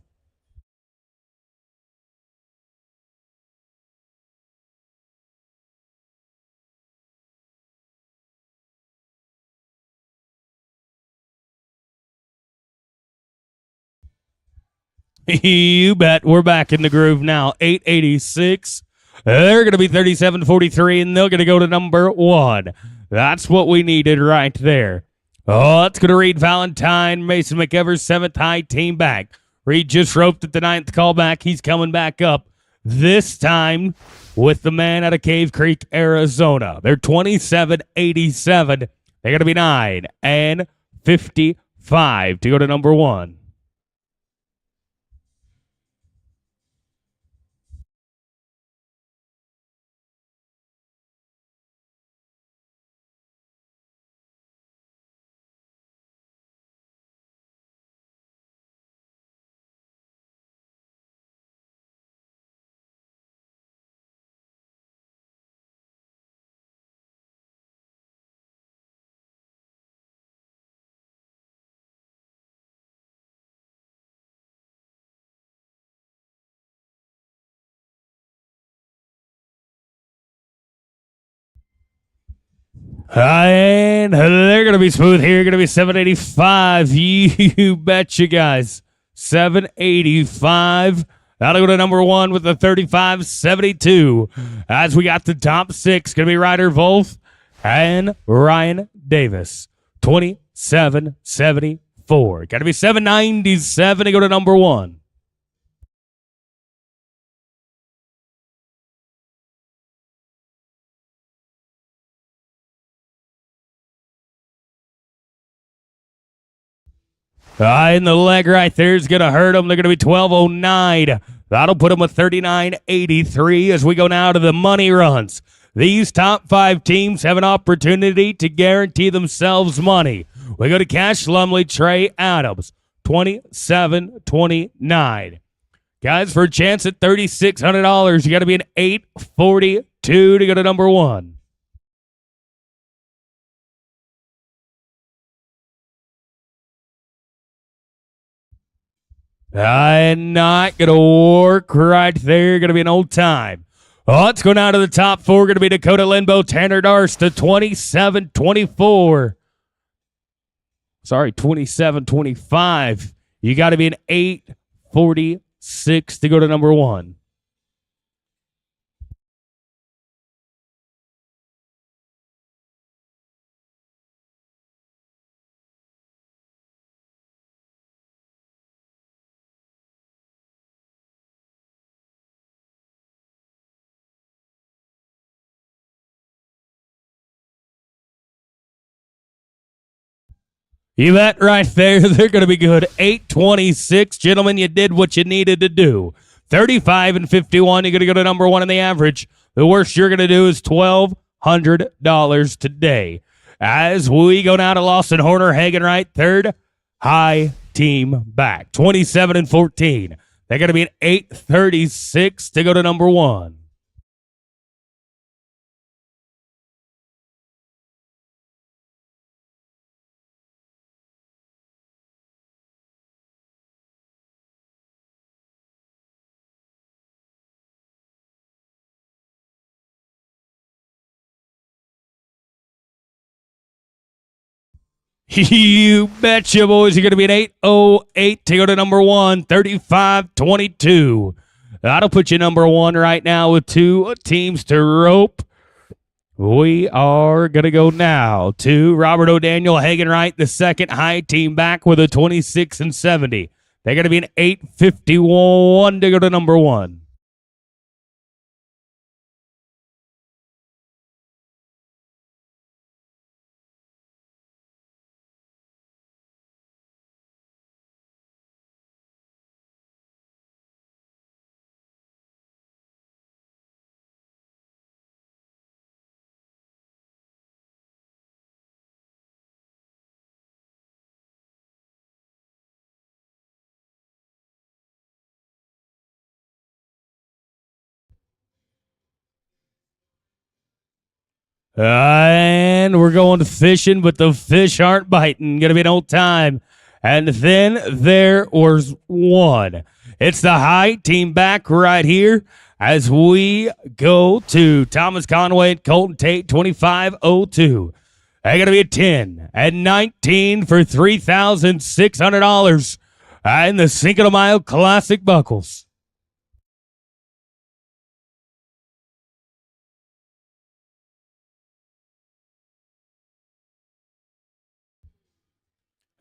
You bet. We're back in the groove now. 8:86. They're going to be 37:43, and they're going to go to number 1. That's what we needed right there. Oh, that's going to Reed Valentine, Mason McEvers, 7th high team back. Reed just roped at the 9th callback. He's coming back up. This time with the man out of Cave Creek, Arizona. They're 27:87. They're going to be 9:55 to go to number 1. And they're going to be smooth here. Going to be 785. You betcha, guys. 785. That'll go to number 1 with the 35.72. As we got the top 6, going to be Ryder Wolf and Ryan Davis. 27.74. Got to be 797 to go to number 1. In the leg right there is going to hurt them. They're going to be 12.09. That'll put them with 39.83 as we go now to the money runs. These top 5 teams have an opportunity to guarantee themselves money. We go to Cash Lumley, Trey Adams, 27.29. Guys, for a chance at $3,600, you got to be an 842 to go to number 1. Not going to work right there. Going to be an old time. Oh, let's go now to the top 4. Going to be Dakota Linbo, Tanner Darst to 27.24. Sorry, 27.25. You got to be an 846 to go to number 1. You bet right there. They're going to be good. 826. Gentlemen, you did what you needed to do. 35.51. You're going to go to number 1 in the average. The worst you're going to do is $1,200 today. As we go now to Lawson Horner, Hagen Wright, 3rd high team back. 27.14. They're going to be an 836 to go to number 1. You betcha, boys. You're going to be an 808 to go to number 1, 35.22. That'll put you number 1 right now with 2 teams to rope. We are going to go now to Robert O'Daniel, Hagen Wright, the 2nd high team back with a 26.70. They're going to be an 851 to go to number one. And we're going to fishing, but the fish aren't biting. Going to be an old time. And then there was one. It's the high team back right here as we go to Thomas Conway and Colton Tate, 2502. They're going to be a 10 and 19 for $3,600 in the Cinco de Mayo Classic Buckles.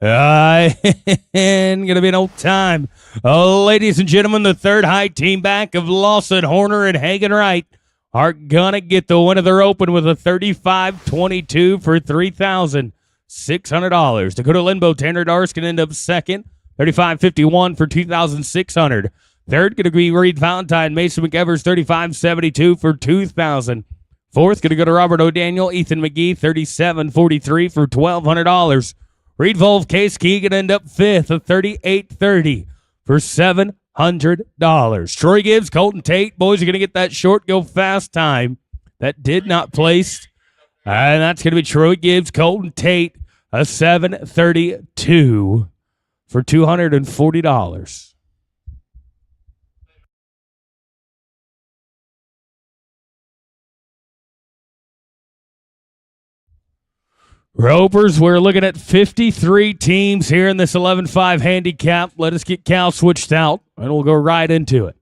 And going to be an old time. Ladies and gentlemen, the third high team back of Lawson, Horner, and Hagen Wright are going to get the win of their open with a 35-22 for $3,600. Dakota Linbo, Tanner Darskin end up second, 35-51 for $2,600. Third going to be Reed Valentine, Mason McEvers, 35-72 for $2,000. Fourth going to go to Robert O'Daniel, Ethan McGee, 37-43 for $1,200. Reed Volve, Case Keegan end up fifth, a 38-30 for $700. Troy Gibbs, Colton Tate, boys are going to get that short go fast time. That did not place. And that's going to be Troy Gibbs, Colton Tate, a 7:32 for $240. Ropers, we're looking at 53 teams here in this 11-5 handicap. Let us get Cal switched out, and we'll go right into it.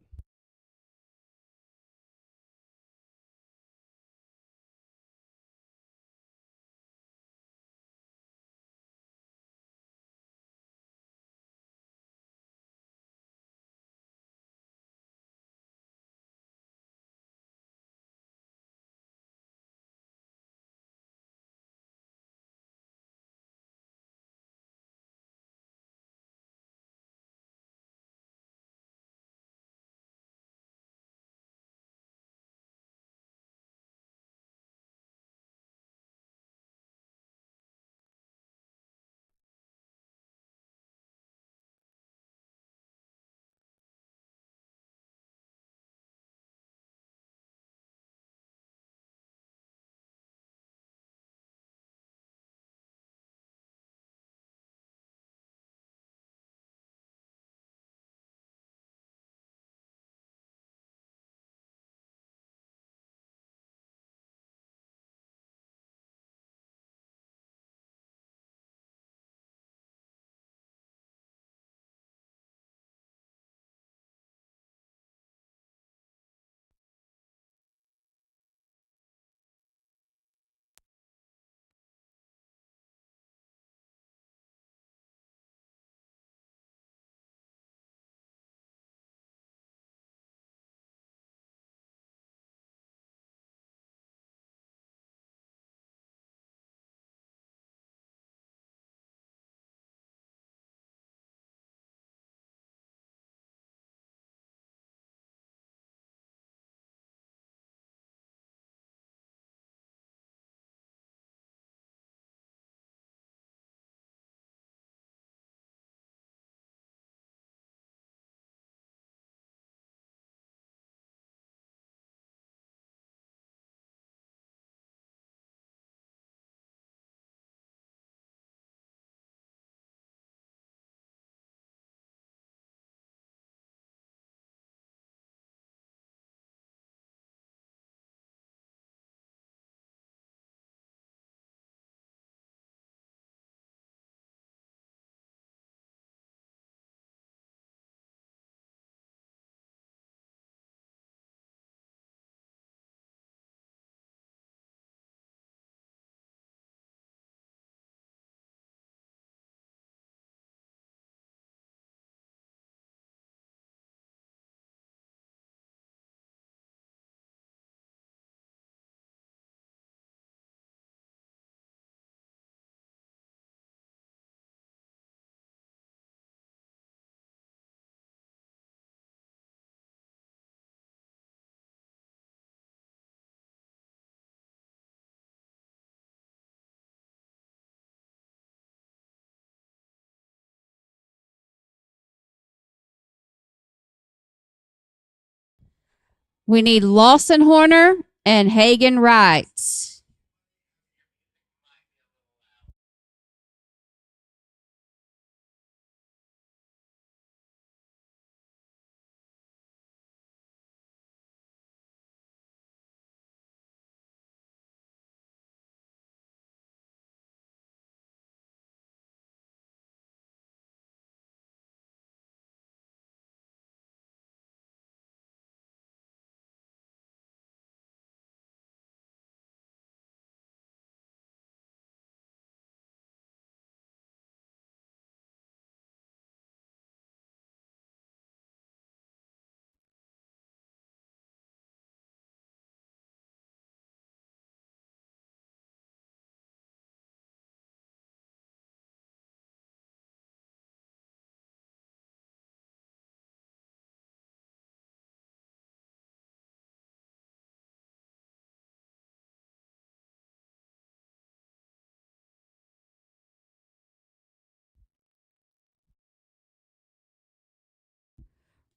We need Lawson Horner and Hagen Wright.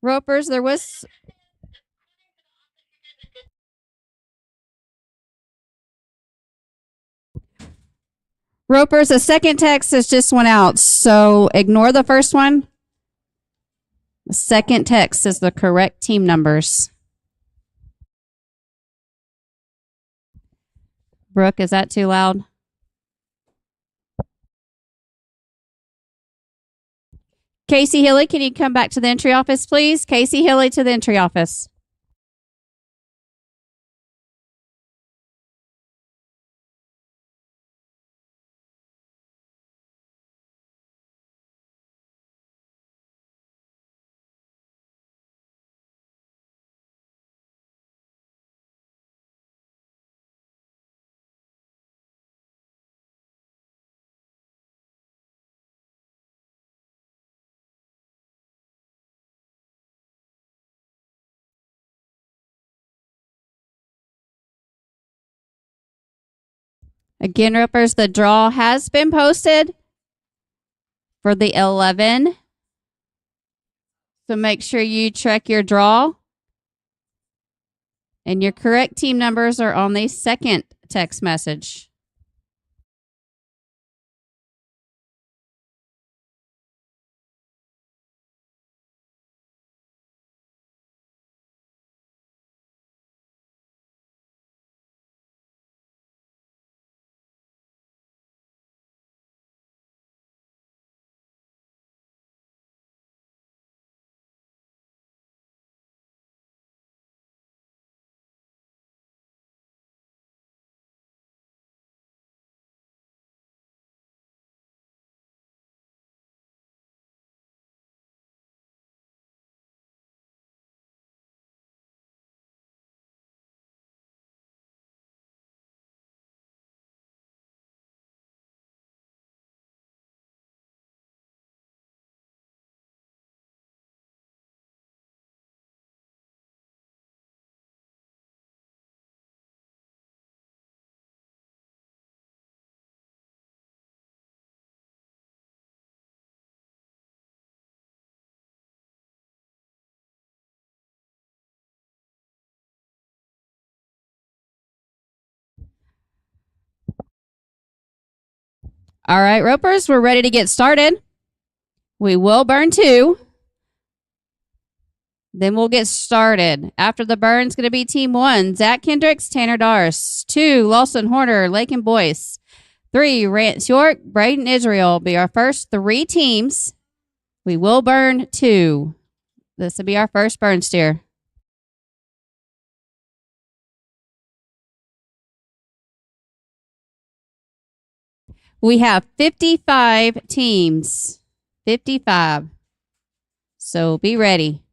Ropers, there was Ropers, a second text has just went out, so ignore the first one. The second text is the correct team numbers. Brooke, is that too loud? Casey Hilly, can you come back to the entry office, please? Casey Hilly to the entry office. Again, Ropers, the draw has been posted for the 11. So make sure you check your draw. And your correct team numbers are on the second text message. All right, Ropers, we're ready to get started. We will burn 2. Then we'll get started. After the burn, it's going to be Team 1, Zach Kendricks, Tanner Dars. 2, Lawson Horner, Lakin Boyce. 3, Rance York, Braden Israel will be our first 3 teams. We will burn 2. This will be our first burn steer. We have 55 teams. 55. So be ready.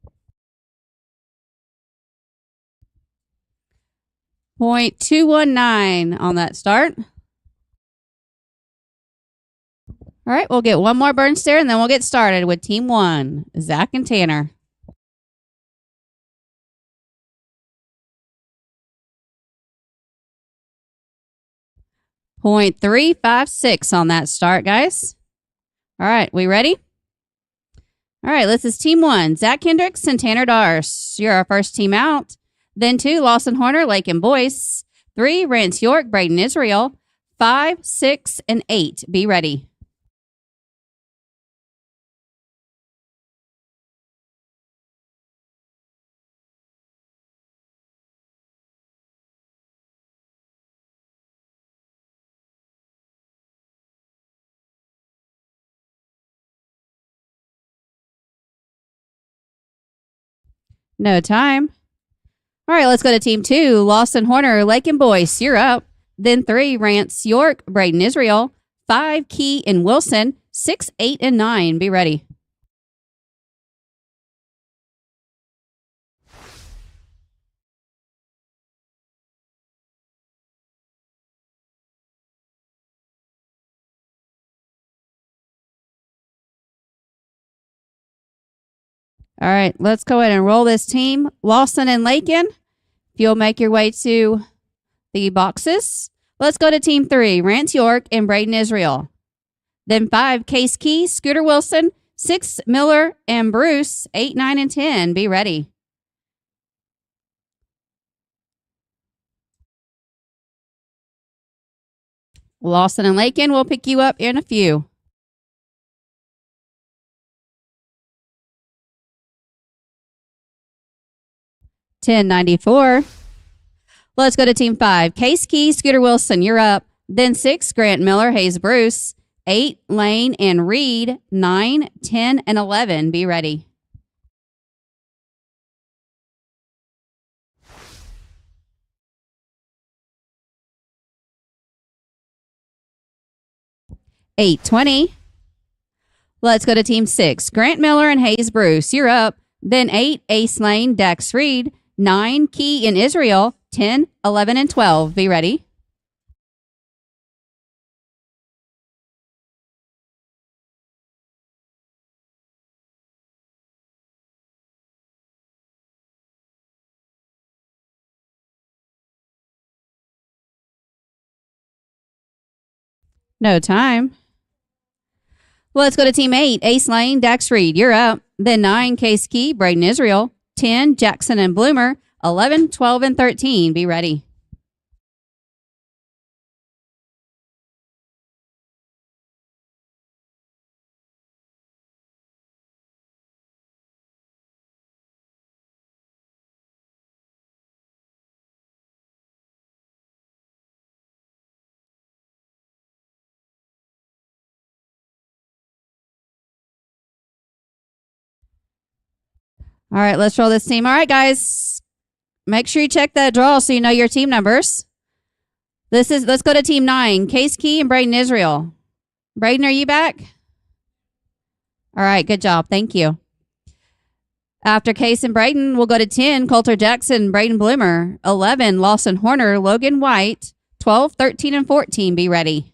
.219 on that start. All right, we'll get one more burn steer and then we'll get started with Team 1, Zach and Tanner. .356 on that start, guys. All right, we ready? All right, this is Team 1, Zach Kendricks and Tanner Dars. You're our first team out. Then 2, Lawson Horner, Lake and Boyce. 3, Rance York, Braden Israel. 5, 6, and 8. Be ready. No time. All right, let's go to team 2. Lawson Horner, Lake and Boyce, you're up. Then 3, Rance York, Braden Israel. 5, Key and Wilson. 6, 8, and 9. Be ready. All right, let's go ahead and roll this team. Lawson and Lakin, if you'll make your way to the boxes. Let's go to team 3, Rance York and Braden Israel. Then 5, Case Key, Scooter Wilson. 6, Miller and Bruce. 8, 9, and 10. Be ready. Lawson and Lakin will pick you up in a few. $10.94. Let's go to team 5. Case Key, Scooter Wilson, you're up. Then 6, Grant Miller, Hayes Bruce. 8, Lane and Reed. 9, 10, and 11. Be ready. $8.20. Let's go to team 6. Grant Miller and Hayes Bruce, you're up. Then 8, Ace Lane, Dax Reed. 9, Key in Israel. 10, 11, and 12. Be ready. No time. Let's go to team 8. Ace Lane, Dax Reed, you're up. Then 9, Case Key, Braden Israel. 10, Jackson and Bloomer. 11, 12, and 13. Be ready. All right, let's roll this team. All right, guys. Make sure you check that draw so you know your team numbers. Let's go to team 9. Case Key and Braden Israel. Braden, are you back? All right, good job. Thank you. After Case and Braden, we'll go to 10, Coulter Jackson, Braden Bloomer. 11, Lawson Horner, Logan White. 12, 13, and 14. Be ready.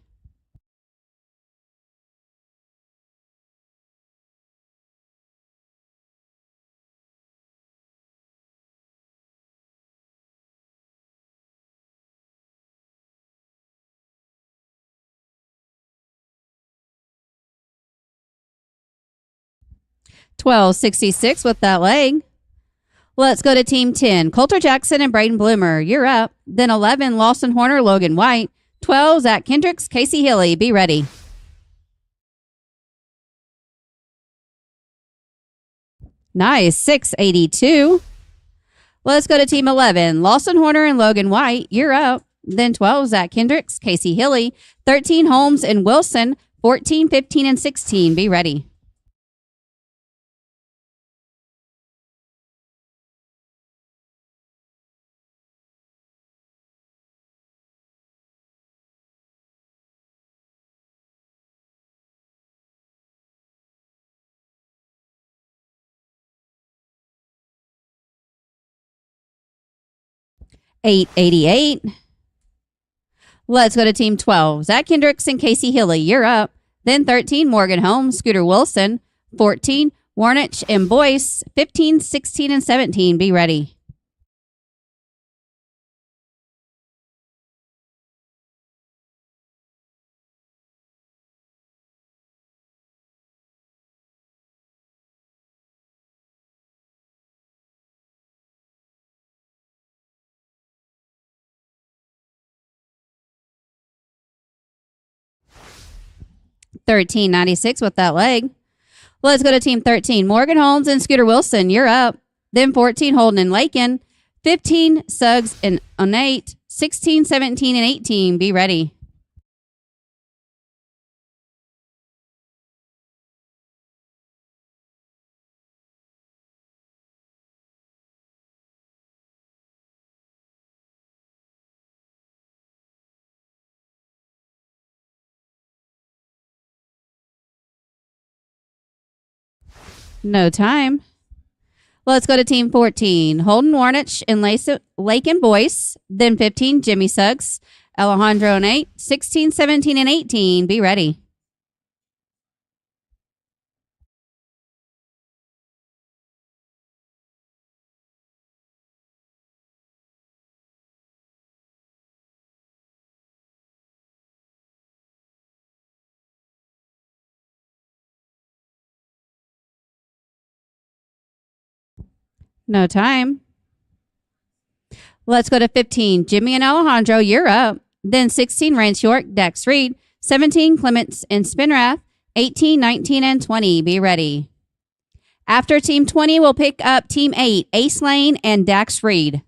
$12.66 with that leg. Let's go to team 10. Coulter Jackson and Braden Bloomer. You're up. Then 11, Lawson Horner, Logan White. 12, Zach Kendricks, Casey Hilly. Be ready. Nice. 682. Let's go to team 11. Lawson Horner and Logan White. You're up. Then 12, Zach Kendricks, Casey Hilly. 13, Holmes and Wilson. 14, 15, and 16. Be ready. $888. Let's go to team 12. Zach Kendricks and Casey Hilly. You're up. Then 13, Morgan Holmes, Scooter Wilson. 14, Warnich and Boyce. 15, 16, and 17. Be ready. 1396 with that leg. Let's go to team 13. Morgan Holmes and Scooter Wilson, you're up. Then 14, Holden and Lakin. 15, Suggs and Onate. 16, 17, and 18, be ready. No time. Let's go to team 14. Holden Warnich and Lakin Boyce. Then 15, Jimmy Suggs. Alejandro and 8. 16, 17, and 18. Be ready. No time. Let's go to 15. Jimmy and Alejandro, you're up. Then 16, Rance York, Dax Reed. 17, Clements and Spinrath. 18, 19, and 20. Be ready. After team 20, we'll pick up team 8, Ace Lane and Dax Reed.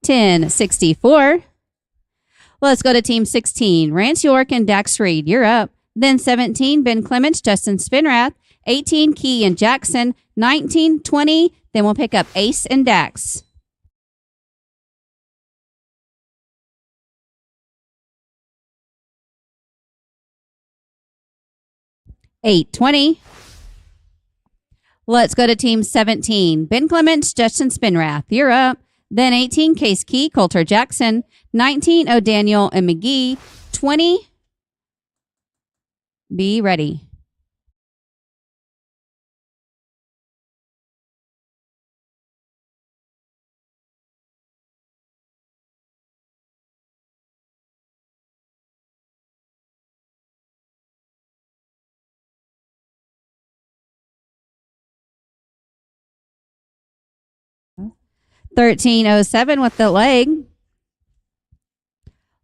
$10.64. Let's go to team 16. Rance York and Dax Reed, you're up. Then 17, Ben Clements, Justin Spinrath. 18, Key and Jackson. 19, 20. Then we'll pick up Ace and Dax. $8.20. Let's go to team 17. Ben Clements, Justin Spinrath, you're up. Then 18, Case Key, Coulter Jackson. 19, O'Daniel and McGee. 20, be ready. $13.07 with the leg.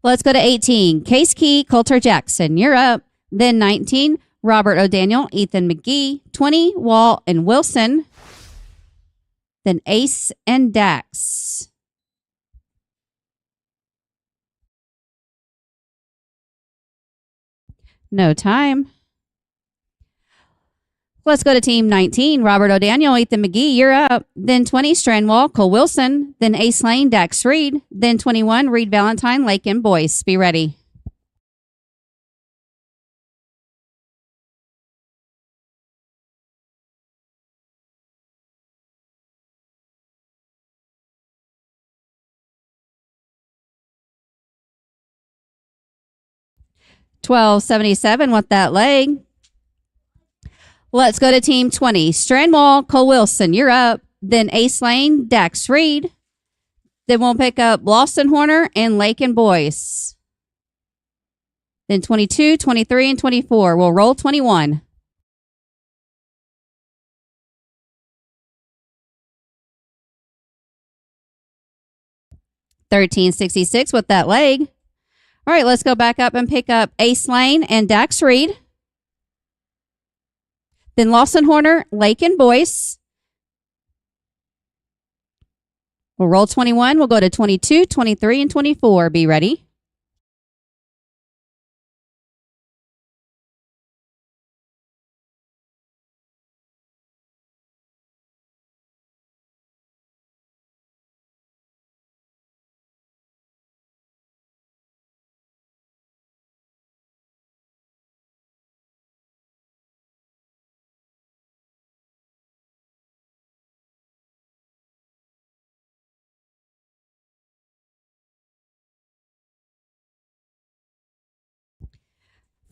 Let's go to 18. Case Key, Coulter Jackson, you're up. Then 19, Robert O'Daniel, Ethan McGee. 20, Wall and Wilson. Then Ace and Dax. No time. Let's go to team 19. Robert O'Daniel, Ethan McGee, you're up. Then 20, Strandwall, Cole Wilson. Then Ace Lane, Dax Reed. Then 21, Reed Valentine, Lakin Boyce. Be ready. $12.77 with that leg. Let's go to team 20. Strandwall, Cole Wilson, you're up. Then Ace Lane, Dax Reed. Then we'll pick up Lawson Horner and Lakin Boyce. Then 22, 23, and 24. We'll roll 21. $13.66 with that leg. All right, let's go back up and pick up Ace Lane and Dax Reed. Then Lawson Horner, Lakin Boyce. We'll roll 21. We'll go to 22, 23, and 24. Be ready.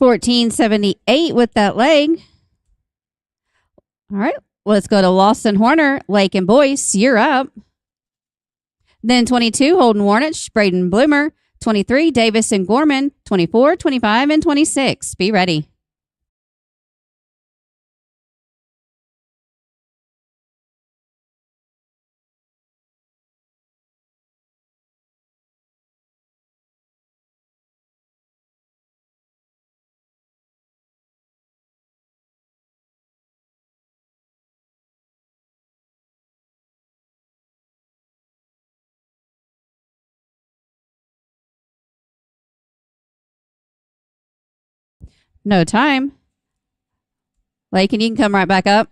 $14.78 with that leg. All right, let's go to Lawson Horner, Lakin Boyce. You're up. Then 22, Holden Warnich, Braden Bloomer. 23, Davis and Gorman. 24, 25, and 26. Be ready. No time. Lakin, you can come right back up.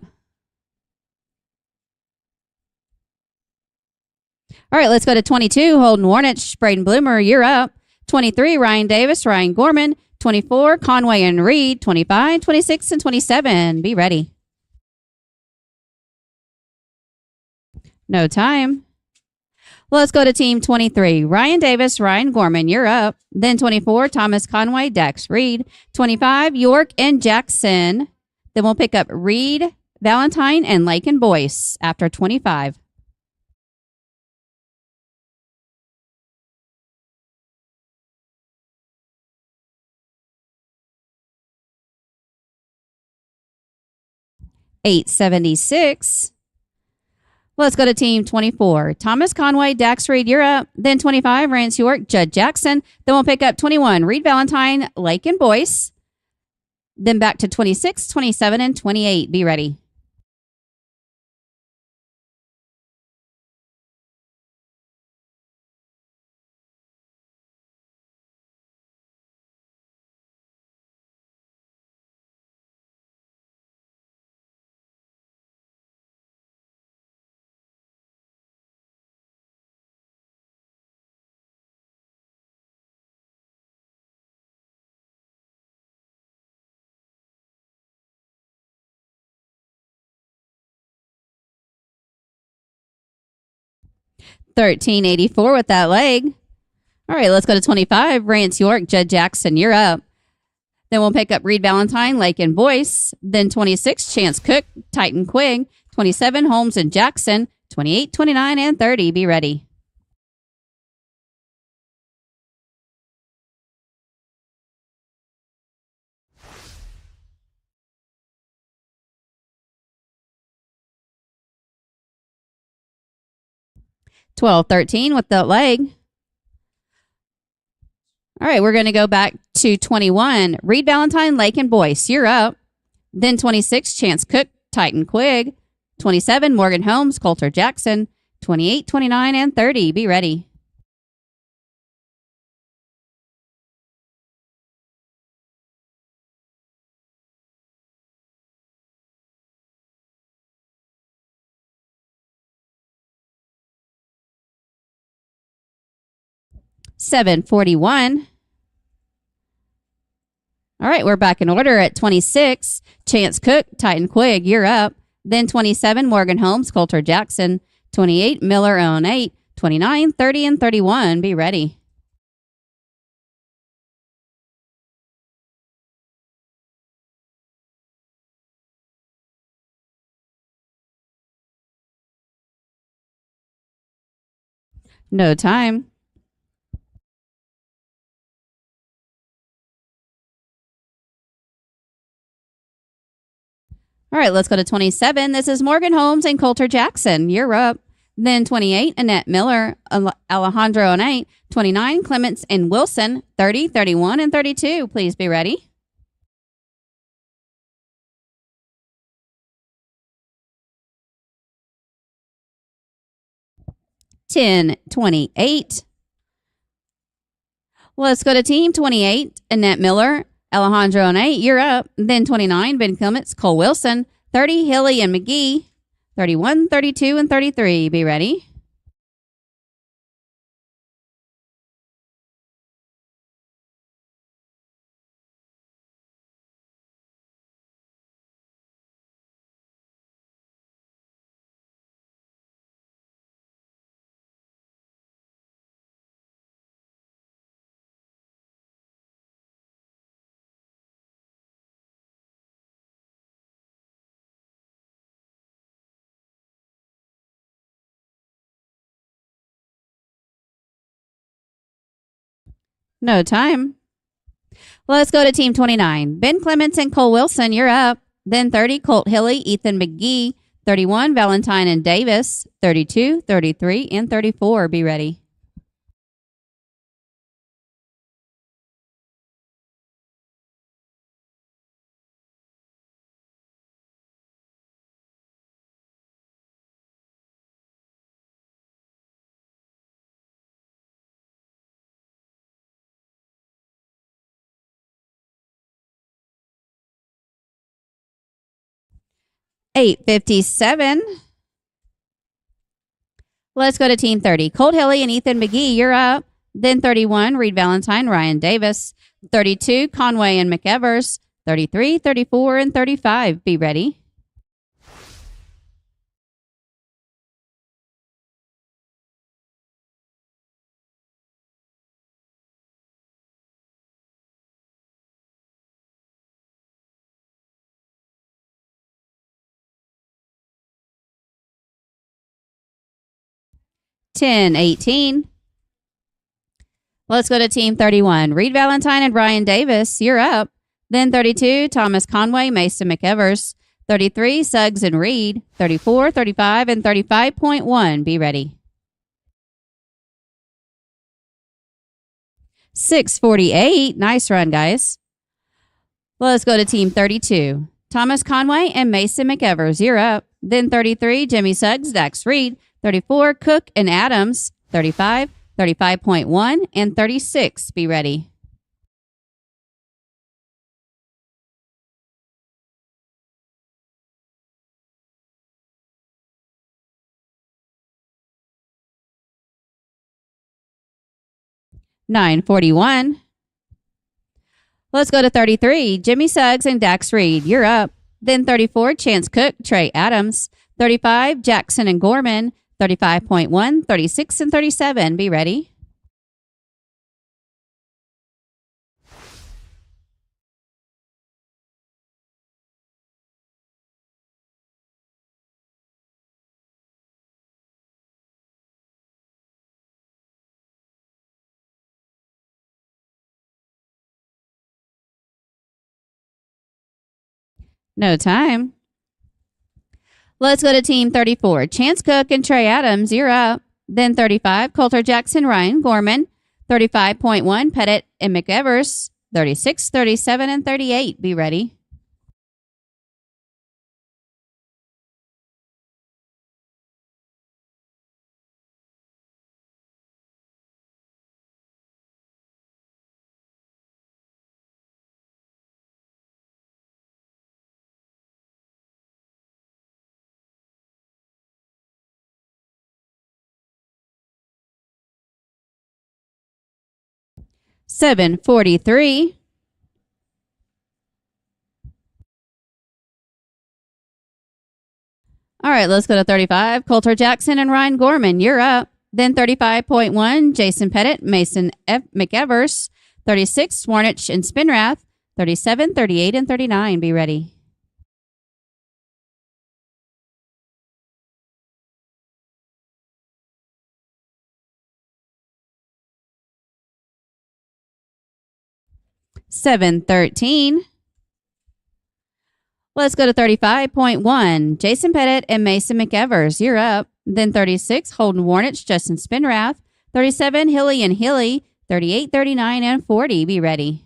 All right, let's go to 22. Holden Warnich, Braden Bloomer, you're up. 23, Ryan Davis, Ryan Gorman. 24, Conway and Reed. 25, 26, and 27. Be ready. No time. Let's go to team 23. Ryan Davis, Ryan Gorman, you're up. Then 24, Thomas Conway, Dax Reed. 25, York and Jackson. Then we'll pick up Reed, Valentine, and Lake and Boyce after 25. $876. Let's go to team 24. Thomas Conway, Dax Reed, you're up. Then 25, Rance York, Judd Jackson. Then we'll pick up 21, Reed Valentine, Lake and Boyce. Then back to 26, 27, and 28. Be ready. $13.84 with that leg. All right, let's go to 25. Rance York, Judd Jackson, you're up. Then we'll pick up Reed Valentine, Lake and Boyce. Then 26, Chance Cook, Titan Quigg. 27, Holmes and Jackson. 28, 29, and 30. Be ready. $12.13 with the leg. All right, we're going to go back to 21. Reed Valentine, Lake and Boyce, you're up. Then 26, Chance Cook, Titan Quigg. 27, Morgan Holmes, Coulter Jackson. 28, 29, and 30. Be ready. $7.41. All right, we're back in order at 26. Chance Cook, Titan Quigg, you're up. Then 27, Morgan Holmes, Coulter Jackson. 28, Miller on 8. 29, 30, and 31. Be ready. No time. All right, let's go to 27. This is Morgan Holmes and Coulter Jackson. You're up. Then 28, Annette Miller, Alejandro on 8. 29, Clements and Wilson. 30, 31, and 32. Please be ready. $10.28. Let's go to team 28. Annette Miller, Alejandro on 8. You're up. Then 29, Ben Clements, Cole Wilson. 30, Hilly and McGee. 31, 32, and 33. Be ready. No time. Let's go to team 29. Ben Clements and Cole Wilson, you're up. Then 30, Colt Hilly, Ethan McGee. 31, Valentine and Davis. 32, 33, and 34. Be ready. 8:57. Let's go to Team 30. Colt Hilly and Ethan McGee, you're up. Then 31, Reed Valentine, Ryan Davis. 32, Conway and McEvers. 33, 34, and 35. Be ready. Ten, 18. Let's go to Team 31. Reed Valentine and Ryan Davis, you're up. Then 32, Thomas Conway, Mason McEvers. 33, Suggs and Reed. 34, 35, and 35.1. Be ready. 6:48. Nice run, guys. Let's go to Team 32. Thomas Conway and Mason McEvers, you're up. Then 33, Jimmy Suggs, Dax Reed. 34, Cook and Adams. 35, 35.1, and 36. Be ready. $9.41. Let's go to 33. Jimmy Suggs and Dax Reed, you're up. Then 34, Chance Cook, Trey Adams. 35, Jackson and Gorman. 35.1, 36, and 37. Be ready. No time. Let's go to Team 34. Chance Cook and Trey Adams, you're up. Then 35, Coulter Jackson, Ryan Gorman. 35.1, Pettit and McEvers. 36, 37, and 38. Be ready. $7.43. All right, let's go to 35. Coulter Jackson and Ryan Gorman, you're up. Then 35.1, Jason Pettit, Mason McEvers. 36, Warnich and Spinrath. 37, 38, and 39. Be ready. $7.13. Let's go to 35.1. Jason Pettit and Mason McEvers, you're up. Then 36, Holden Warnich, Justin Spinrath. 37, Hilly and Hilly. 38, 39, and 40. Be ready.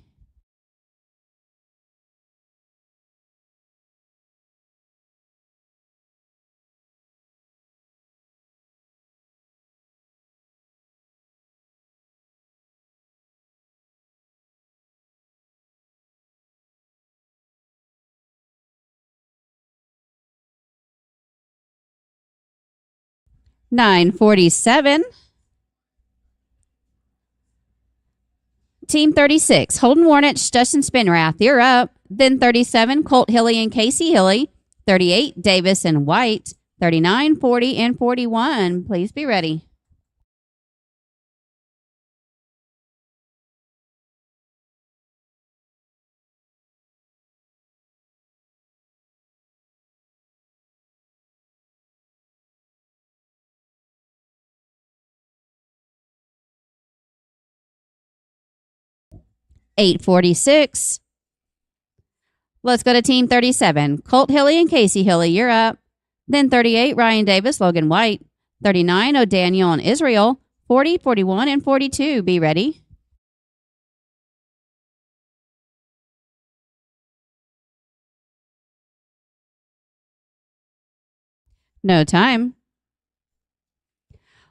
$9.47. Team 36, Holden Warnich, Justin Spinrath, you're up. Then 37, Colt Hilly and Casey Hilly. 38, Davis and White. 39, 40, and 41. Please be ready. $8.46. Let's go to Team 37. Colt Hilly and Casey Hilly, you're up. Then 38, Ryan Davis, Logan White. 39, O'Daniel and Israel. 40, 41, and 42. Be ready. No time.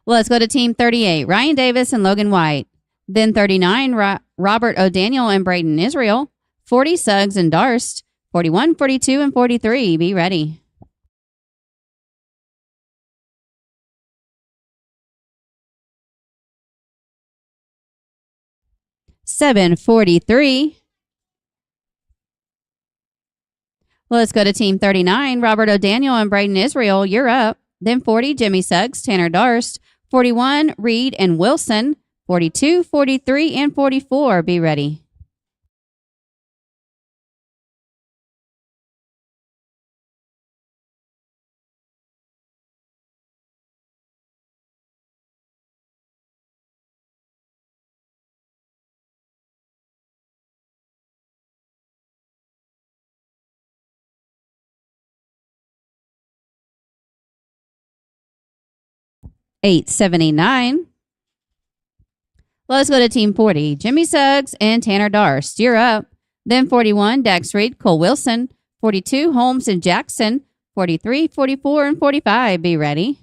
Let's go to Team 38. Ryan Davis and Logan White. Then 39, Robert O'Daniel and Braden Israel. 40, Suggs and Darst. 41, 42, and 43. Be ready. 743. Let's go to team 39. Robert O'Daniel and Braden Israel, you're up. Then 40, Jimmy Suggs, Tanner Darst. 41, Reed and Wilson. 42, 43, and 44. Be ready. $8.79. Let's go to team 40. Jimmy Suggs and Tanner Darst. You're up. Then 41, Dax Reed, Cole Wilson. 42, Holmes and Jackson. 43, 44, and 45. Be ready.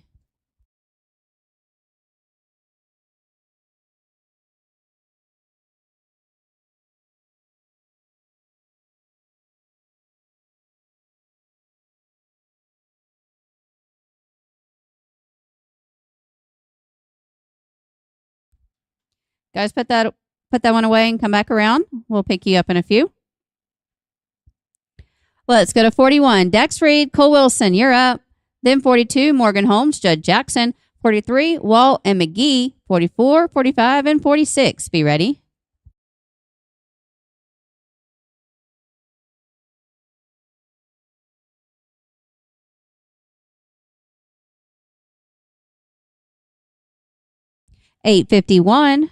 Guys, put that one away and come back around. We'll pick you up in a few. Let's go to 41. Dex Reed, Cole Wilson, you're up. Then 42, Morgan Holmes, Judd Jackson. 43, Walt and McGee. 44, 45, and 46. Be ready. $8.51.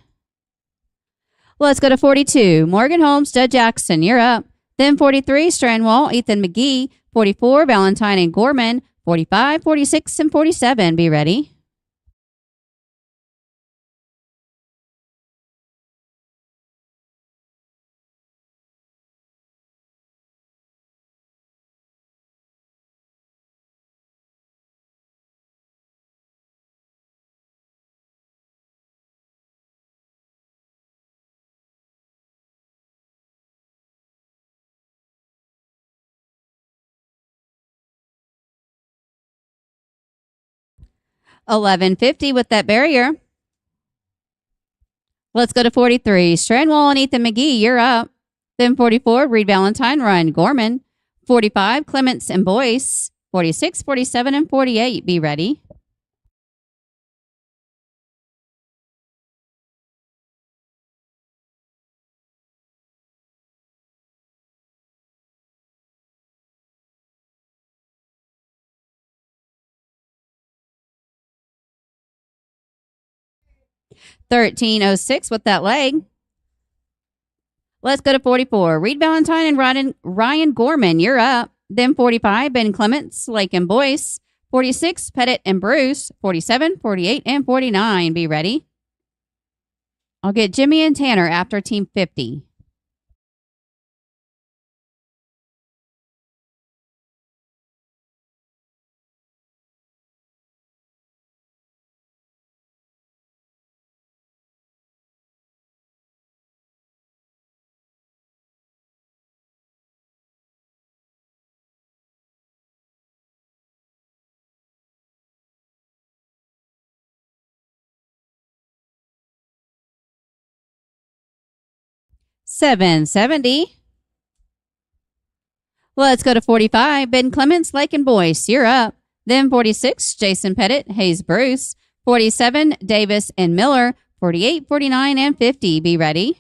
Let's go to 42. Morgan Holmes, Judd Jackson, you're up. Then 43, Strandwall, Ethan McGee. 44, Valentine and Gorman. 45, 46, and 47. Be ready. $11.50 with that barrier. Let's go to 43. Strandwall and Ethan McGee, you're up. Then 44, Reed Valentine, Ryan Gorman. 45, Clements and Boyce. 46, 47, and 48. Be ready. $13.06 with that leg. Let's go to 44. Reed Valentine and Ryan Gorman, you're up. Then 45, Ben Clements, Lake and Boyce. 46, Pettit and Bruce. 47, 48, and 49. Be ready. I'll get Jimmy and Tanner after team 50. $7.70. Let's go to 45. Ben Clements, Lake and Boyce, you're up. Then 46, Jason Pettit, Hayes Bruce. 47, Davis and Miller. 48, 49, and 50. Be ready.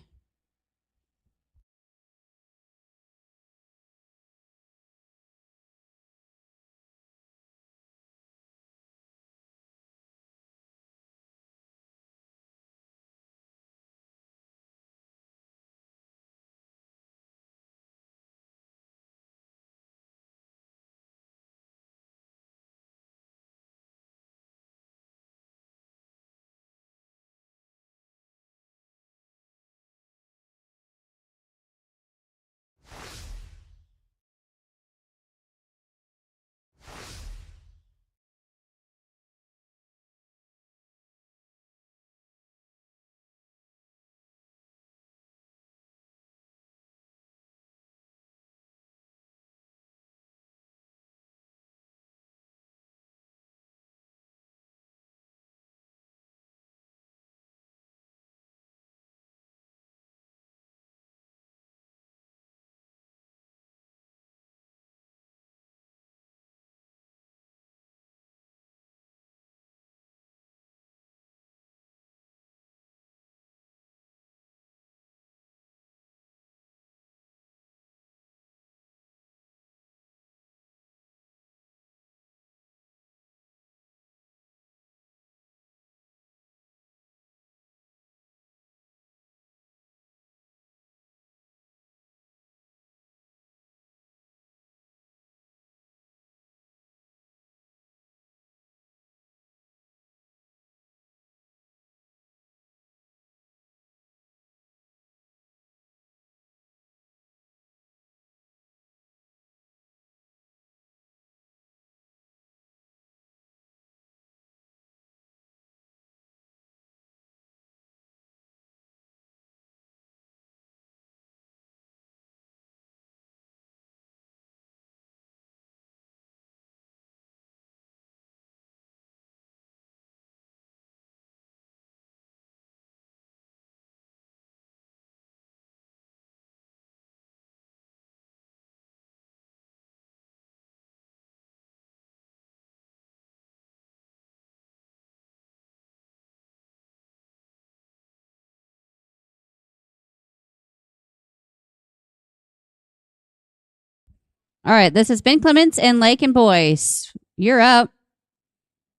All right, this is Ben Clements and Lake and Boyce. You're up.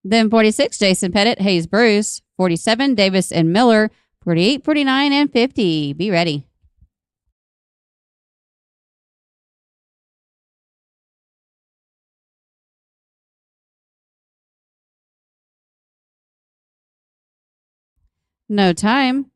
Then 46, Jason Pettit, Hayes Bruce. 47, Davis and Miller. 48, 49, and 50. Be ready. No time.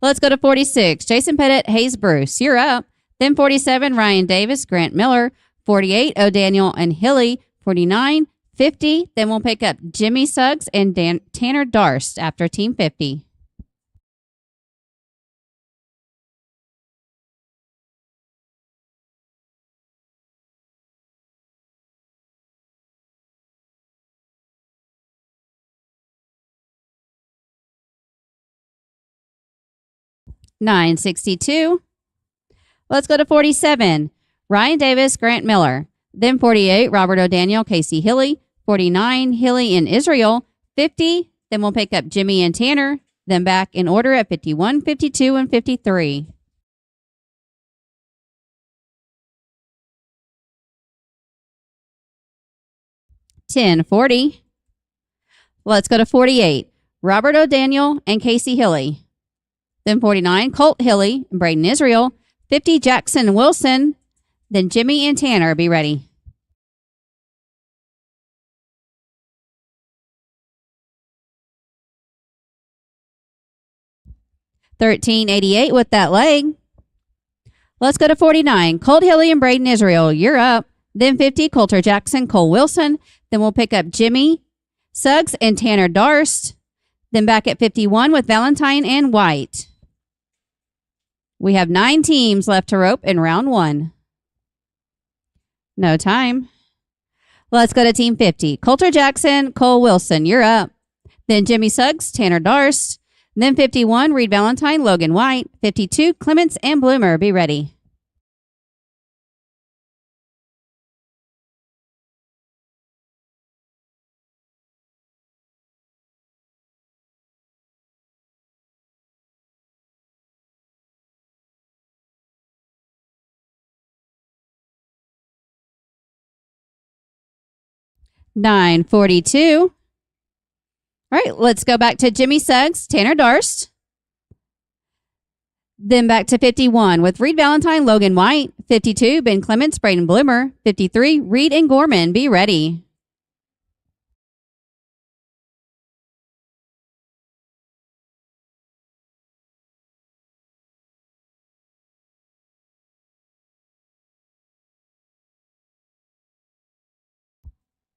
Let's go to 46. Jason Pettit, Hayes Bruce. You're up. Then 47, Ryan Davis, Grant Miller. 48, O'Daniel and Hilly. 49, 50. Then we'll pick up Jimmy Suggs and Tanner Darst after Team 50. $9.62. Let's go to 47. Ryan Davis, Grant Miller. Then 48, Robert O'Daniel, Casey Hilly. 49, Hilly and Israel. 50. Then we'll pick up Jimmy and Tanner. Then back in order at 51, 52, and 53. $10.40. Let's go to 48. Robert O'Daniel and Casey Hilly. Then 49, Colt Hilly and Braden Israel. 50, Jackson Wilson. Then Jimmy and Tanner. Be ready. $13.88 with that leg. Let's go to 49. Colt Hilly and Braden Israel. You're up. Then 50, Coulter Jackson, Cole Wilson. Then we'll pick up Jimmy Suggs and Tanner Darst. Then back at 51 with Valentine and White. We have 9 teams left to rope in round 1. No time. Let's go to Team 50. Coulter Jackson, Cole Wilson. You're up. Then Jimmy Suggs, Tanner Darst. Then 51, Reed Valentine, Logan White. 52, Clements and Bloomer. Be ready. $9.42. All right, let's go back to Jimmy Suggs, Tanner Darst. Then back to 51 with Reed Valentine, Logan White. 52, Ben Clements, Braden Bloomer. 53, Reed and Gorman. Be ready.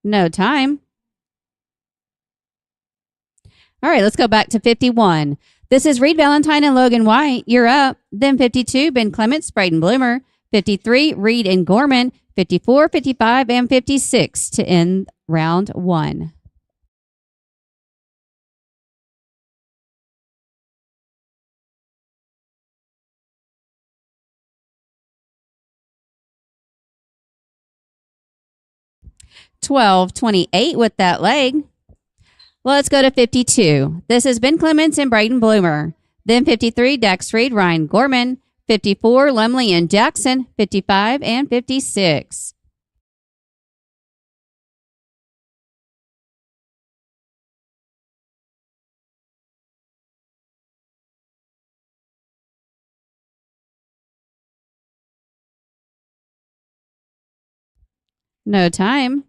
No time. All right, let's go back to 51. This is Reed Valentine and Logan White. You're up. Then 52, Ben Clements, Braden Bloomer. 53, Reed and Gorman. 54, 55, and 56 to end round 1. $12.28 with that leg. Let's go to 52. This is Ben Clements and Braden Bloomer. Then 53, Dax Reed, Ryan Gorman. 54, Lumley and Jackson. 55 and 56. No time.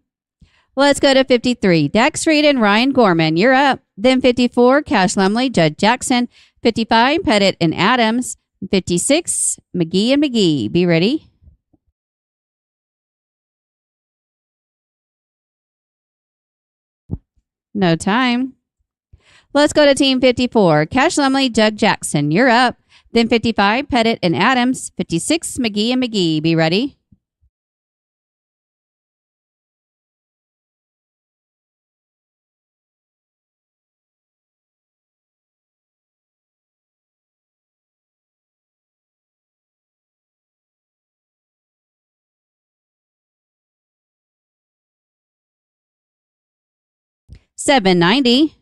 Let's go to 53. Dax Reed and Ryan Gorman. You're up. Then 54, Cash Lumley, Judd Jackson. 55, Pettit and Adams. 56, McGee and McGee. Be ready. No time. Let's go to Team 54. Cash Lumley, Judd Jackson. You're up. Then 55, Pettit and Adams. 56, McGee and McGee. Be ready. $7.90.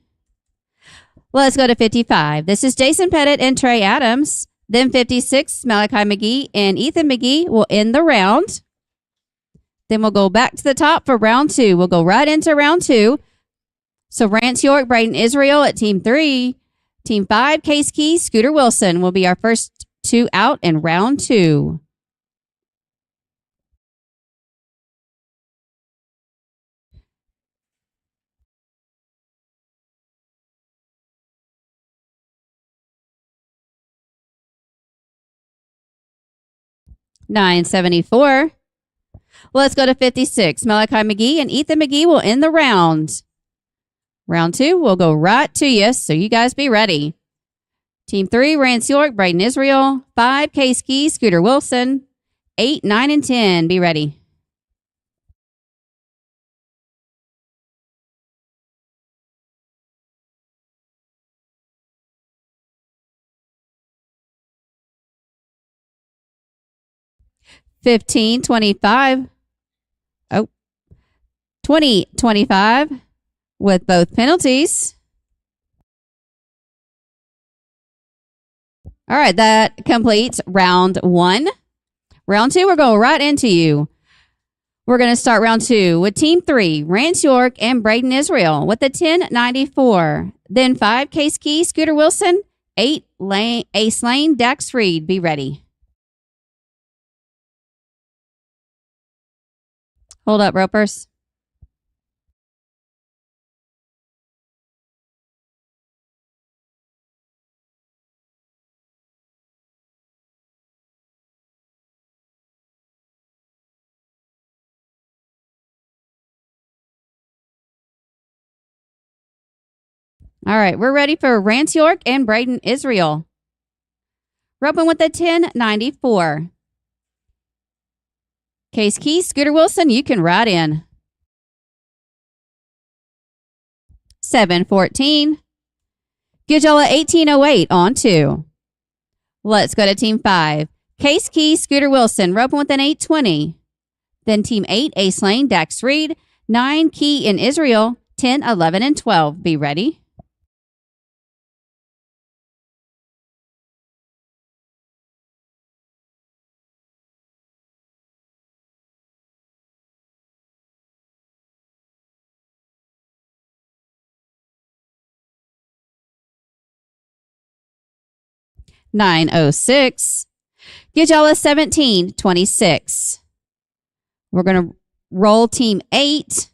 Let's go to 55. This is Jason Pettit and Trey Adams. Then 56, Malachi McGee and Ethan McGee will end the round. Then we'll go back to the top for round 2. We'll go right into round 2. So Rance York, Braden Israel at team 3. Team 5, Case Key, Scooter Wilson will be our first 2 out in round 2. $9.74. Let's go to 56. Malachi McGee and Ethan McGee will end the round. Round 2, we'll go right to you, so you guys be ready. Team 3, Rance York, Braden Israel. 5, Case Key, Scooter Wilson. 8, 9, and 10, be ready. $15.25. 20.25 with both penalties. All right, that completes round 1. Round 2, we're going right into you. We're going to start round 2 with Team 3, Rance York and Braden Israel with the 10.94. Then 5, Case Key, Scooter Wilson. 8, Ace Lane, Dax Reed. Be ready. Hold up, ropers. All right, we're ready for Rance York and Braden Israel. Roping with the 10.94. Case Key, Scooter Wilson, you can ride in. 7.14. Get y'all at 18.08 on 2. Let's go to Team 5. Case Key, Scooter Wilson, roping with an 8.20. Then Team 8, Ace Lane, Dax Reed. 9, Key in Israel. 10, 11, and 12. Be ready. $9.06. Get y'all a 17.26. We're going to roll Team 8.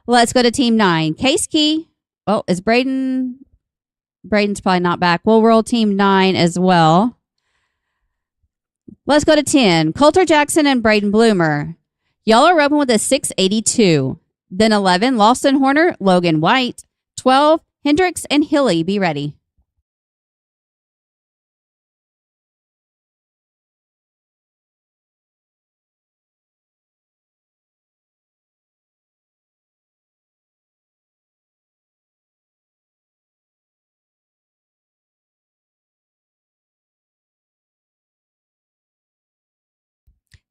Let's go to Team 9. Case Key. Oh, is Braden? Braden's probably not back. We'll roll Team 9 as well. Let's go to 10. Coulter Jackson and Braden Bloomer. Y'all are roping with a 6.82. Then 11, Lawson Horner, Logan White. 12, Hendricks and Hilly. Be ready.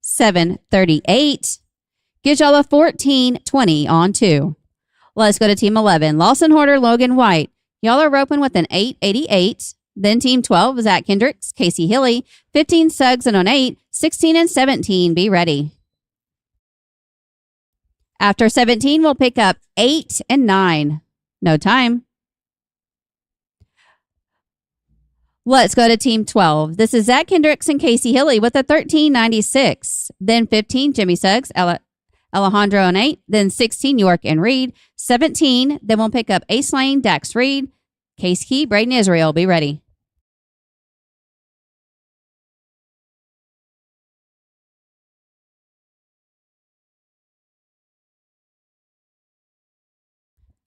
$7.38. Get y'all a 14.20 on 2. Let's go to Team 11. Lawson Horner, Logan White. Y'all are roping with an 8.88. Then Team 12, Zach Hendricks, Casey Hilly. 15, Suggs and on 8. 16 and 17. Be ready. After 17, we'll pick up 8 and 9. No time. Let's go to Team 12. This is Zach Hendricks and Casey Hilly with a 13.96. Then 15, Jimmy Suggs, Alejandro and 8. Then 16, York and Reed. 17, then we'll pick up Ace Lane, Dax Reed, Case Key, Braden Israel. Be ready.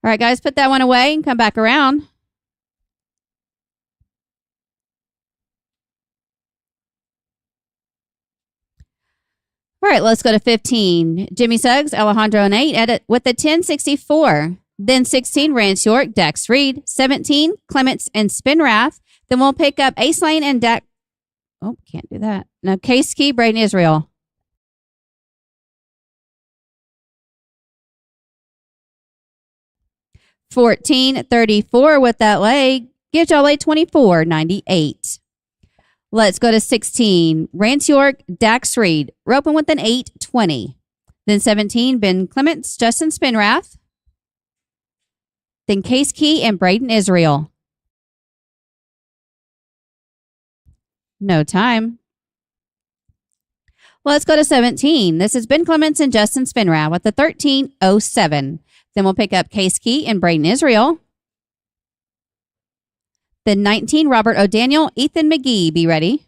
All right, guys, put that one away and come back around. All right, let's go to 15. Jimmy Suggs, Alejandro and 8 with the 10.64. Then 16, Rance York, Dax Reed. 17, Clements and Spinrath. Then we'll pick up Ace Lane and Dax. Oh, can't do that. No, Case Key, Braden Israel. $14.34 with that leg. Gives y'all a $24.98. Let's go to 16. Rance York, Dax Reed, roping with an 8.20. Then 17, Ben Clements, Justin Spinrath. Then Case Key and Braden Israel. No time. Let's go to 17. This is Ben Clements and Justin Spinrath with the 1307. Then we'll pick up Case Key and Braden Israel. Then 19, Robert O'Daniel, Ethan McGee. Be ready.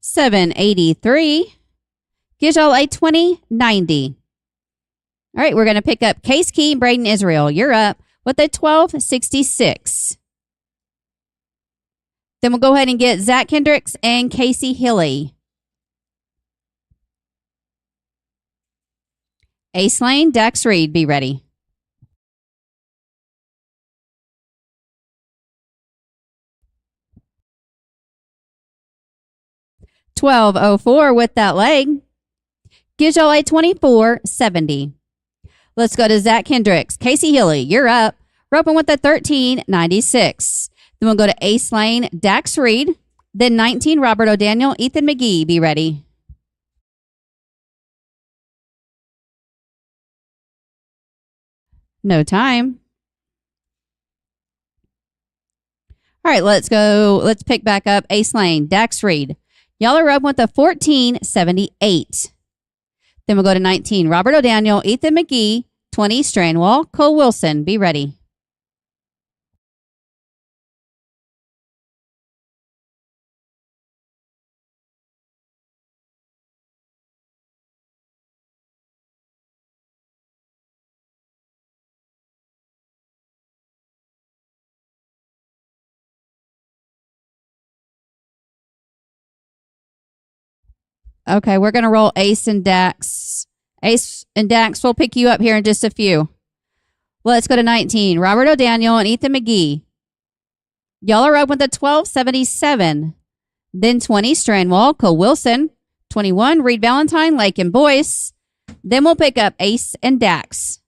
$783. Gives y'all a 2090. All right, we're going to pick up Case Key and Braden Israel. You're up with a 1266. Then we'll go ahead and get Zach Hendricks and Casey Hilly. Ace Lane, Dax Reed, be ready. $12.04 with that leg. Gives y'all a 24.70. Let's go to Zach Hendricks. Casey Hilly, you're up. We're open with a 13.96. Then we'll go to Ace Lane, Dax Reed. Then 19, Robert O'Daniel, Ethan McGee. Be ready. No time. All right, let's go. Let's pick back up Ace Lane, Dax Reed. Y'all are up with a 14.78. Then we'll go to 19, Robert O'Daniel, Ethan McGee, 20, Strandwall, Cole Wilson. Be ready. Okay, we're going to roll Ace and Dax. Ace and Dax, we'll pick you up here in just a few. Let's go to 19. Robert O'Daniel and Ethan McGee. Y'all are up with a 12.77. Then 20, Strandwall, Cole Wilson. 21, Reed Valentine, Lake and Boyce. Then we'll pick up Ace and Dax.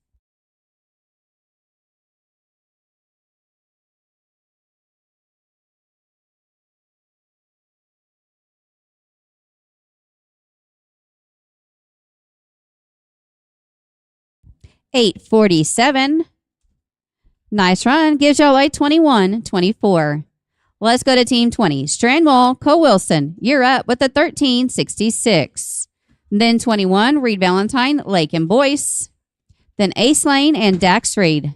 $8.47. Nice run. Gives y'all a 21.24. Let's go to Team 20. Strandwall, Cole Wilson. You're up with a 13.66. Then 21, Reed Valentine, Lake and Boyce. Then Ace Lane and Dax Reed.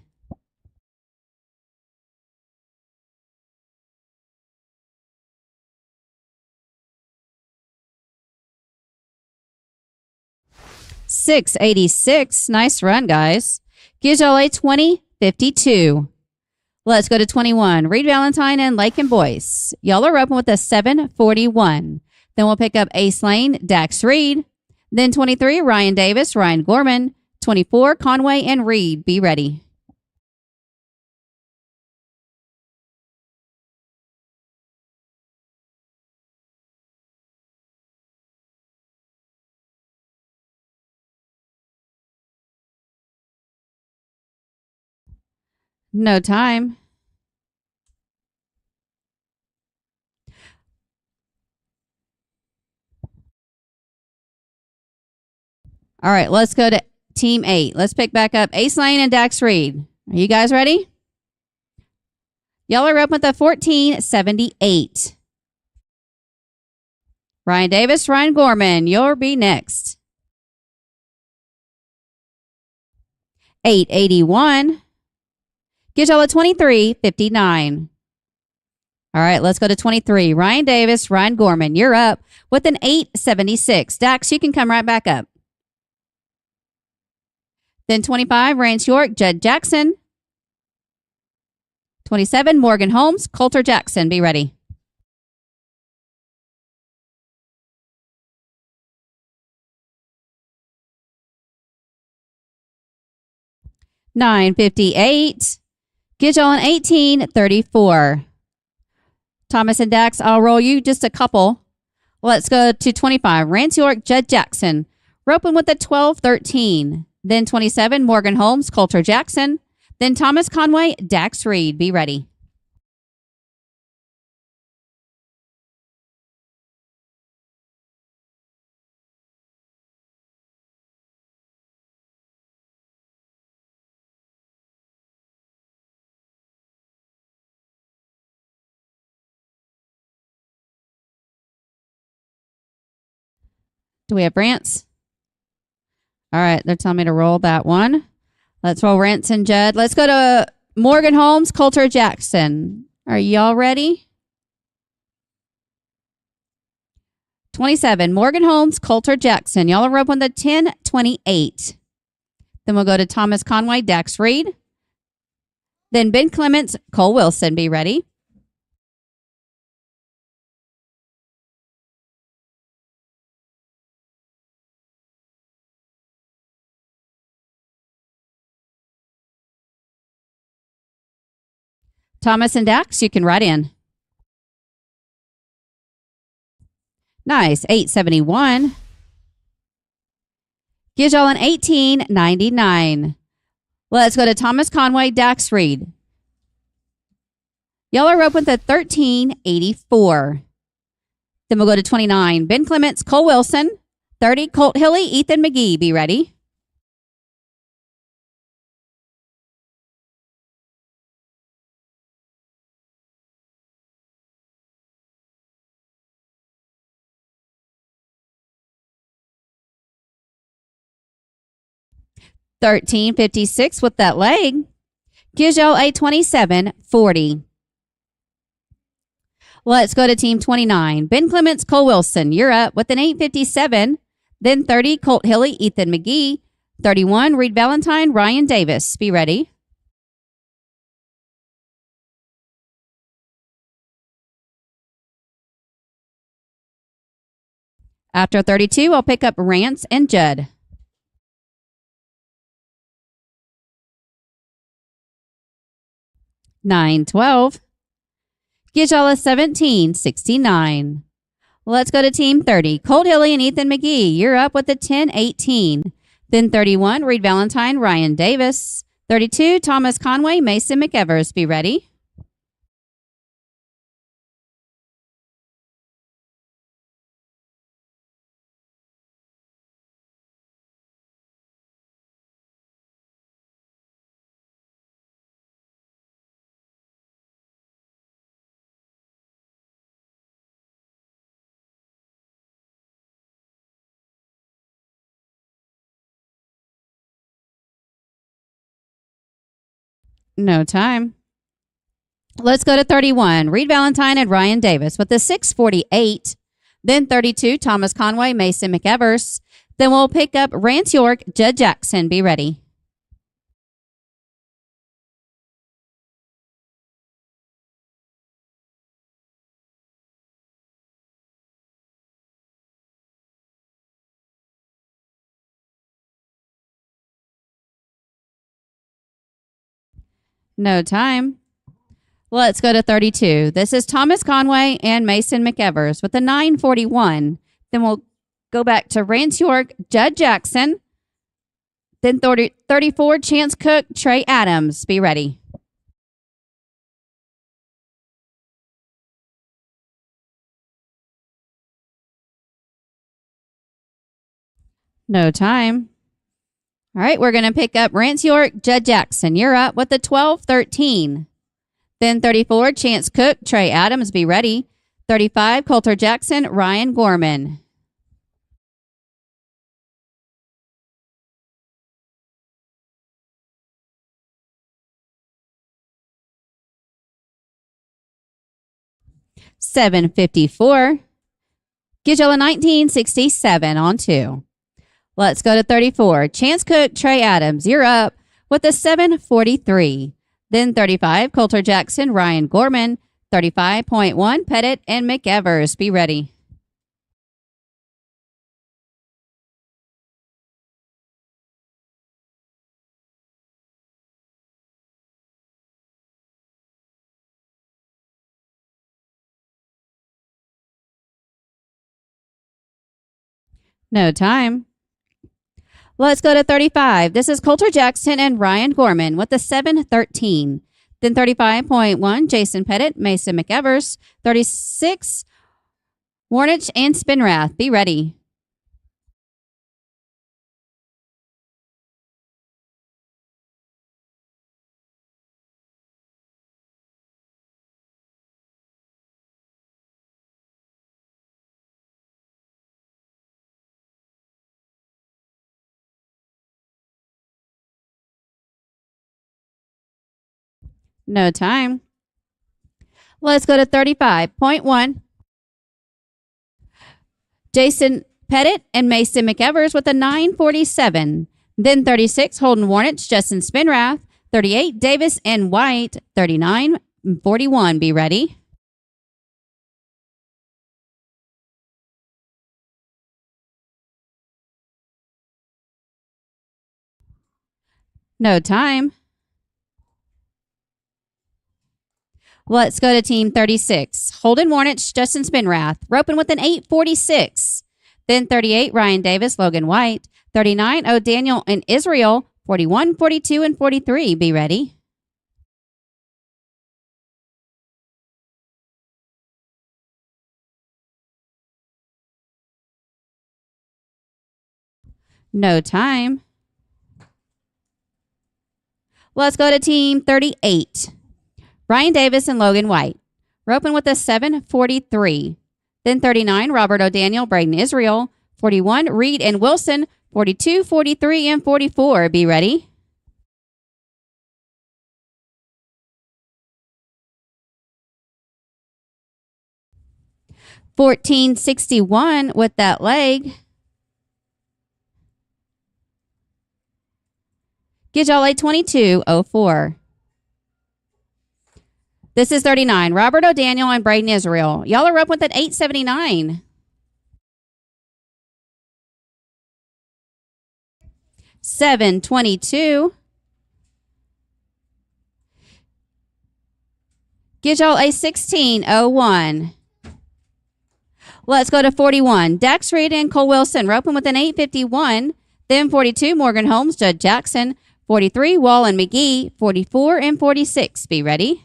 $6.86. Nice run, guys. Gives y'all a 20.52. Let's go to 21. Reed Valentine and Lake and Boyce. Y'all are up with a 7.41. Then we'll pick up Ace Lane, Dax Reed. Then 23, Ryan Davis, Ryan Gorman. 24, Conway and Reed. Be ready. No time. All right, let's go to Team 8. Let's pick back up Ace Lane and Dax Reed. Are you guys ready? Y'all are up with a 14.78. Ryan Davis, Ryan Gorman, you'll be next. 8.81. Gives y'all a 23.59. All right, let's go to 23. Ryan Davis, Ryan Gorman, you're up with an 8.76. Dax, you can come right back up. Then 25, Rance York, Judd Jackson. 27, Morgan Holmes, Coulter Jackson. Be ready. 9:58. Get y'all an 18:34. Thomas and Dax, I'll roll you just a couple. Let's go to 25. Rance York, Judd Jackson. Roping with a 12:13. Then 27, Morgan Holmes, Coulter Jackson. Then Thomas Conway, Dax Reed. Be ready. Do we have Rance? All right, they're telling me to roll that one. Let's roll Rance and Judd. Let's go to Morgan Holmes, Coulter Jackson. Are y'all ready? 27, Morgan Holmes, Coulter Jackson. Y'all are up on the 10:28. Then we'll go to Thomas Conway, Dax Reed. Then Ben Clements, Cole Wilson. Be ready. Thomas and Dax, you can write in. Nice, 871. Gives y'all an 1899. Let's go to Thomas Conway, Dax Reed. Y'all are open to 1384. Then we'll go to 29. Ben Clements, Cole Wilson. 30, Colt Hilly, Ethan McGee. Be ready. $13.56 with that leg. Gives y'all a 27.40. Let's go to team 29. Ben Clements, Cole Wilson. You're up with an 8.57. Then 30, Colt Hilly, Ethan McGee. 31, Reed Valentine, Ryan Davis. Be ready. After 32, I'll pick up Rance and Judd. $9.12. Gives y'all a 17.69. Let's go to team 30. Colt Hilly and Ethan McGee. You're up with a 10.18. Then 31, Reed Valentine, Ryan Davis. 32, Thomas Conway, Mason McEvers. Be ready. No time. Let's go to 31. Reed Valentine and Ryan Davis with the 6:48. Then 32, Thomas Conway, Mason McEvers. Then we'll pick up Rance York, Judd Jackson. Be ready. No time. Let's go to 32. This is Thomas Conway and Mason McEvers with a 9:41. Then we'll go back to Rance York, Judd Jackson. Then 34, Chance Cook, Trey Adams. Be ready. No time. All right, we're going to pick up Rance York, Judd Jackson. You're up with the 12:13. Then 34, Chance Cook, Trey Adams. Be ready. 35, Coulter Jackson, Ryan Gorman. $7.54. Gives y'all a 19.67 on 2. Let's go to 34. Chance Cook, Trey Adams. You're up with a 7.43. Then 35, Coulter Jackson, Ryan Gorman. 35.1, Pettit and McEvers. Be ready. No time. Let's go to 35. This is Coulter Jackson and Ryan Gorman with the 713. Then 35.1, Jason Pettit, Mason McEvers. 36, Warnich and Spinrath. Be ready. No time. Let's go to 35.1. Jason Pettit and Mason McEvers with a 947. Then 36, Holden Warnich, Justin Spinrath. 38, Davis and White. 39, 41. Be ready. No time. Let's go to team 36. Holden Warnich, Justin Spinrath. Roping with an 846. Then 38, Ryan Davis, Logan White. 39, O'Daniel and Israel. 41, 42, and 43. Be ready. No time. Let's go to team 38. Ryan Davis and Logan White. Roping with a 743. Then 39, Robert O'Daniel, Braden Israel. 41, Reed and Wilson. 42, 43, and 44. Be ready. $14.61 with that leg. Get y'all a 22.04. This is 39. Robert O'Daniel and Braden Israel. Y'all are up with an 879. $7.22. Get y'all a 16.01. Let's go to 41. Dax Reed and Cole Wilson. Roping with an 851. Then 42, Morgan Holmes, Judd Jackson. 43, Wall and McGee. 44 and 46. Be ready.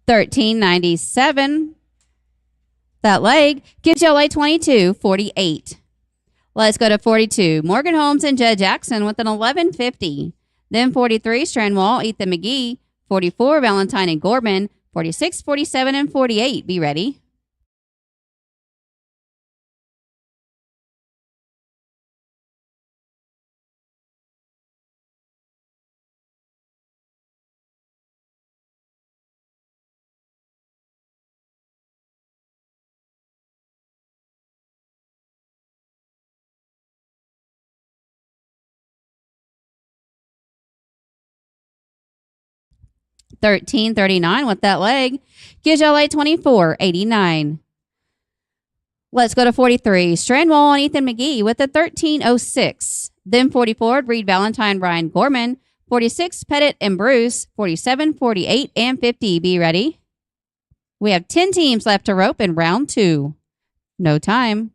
$13.97. That leg gives y'all a 22.48. Let's go to 42. Morgan Holmes and Judd Jackson with an 11.50. Then 43, Strandwall, Ethan McGee. 44, Valentine and Gorman. 46, 47, and 48. Be ready. $13.39 with that leg gives y'all a 24.89. Let's go to 43. Strandwall and Ethan McGee with a 13.06. Then 44, Reed Valentine, Ryan Gorman. 46, Pettit and Bruce. 47, 48, and 50. Be ready. We have 10 teams left to rope in round 2. No time.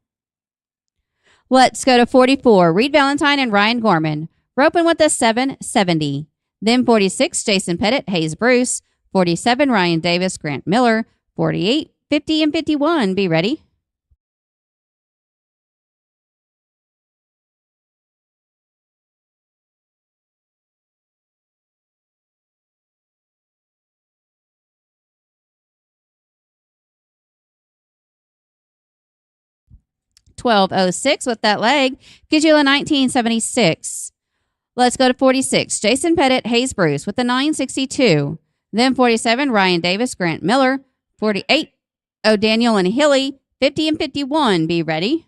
Let's go to 44. Reed Valentine and Ryan Gorman. Roping with a 770. Then 46, Jason Pettit, Hayes Bruce. 47, Ryan Davis, Grant Miller. 48, 50, and 51. Be ready. $12.06 with that leg gives you a 19.76. Let's go to 46. Jason Pettit, Hayes Bruce with a 9.62. Then 47, Ryan Davis, Grant Miller. 48, O'Daniel and Hilly. 50 and 51. Be ready.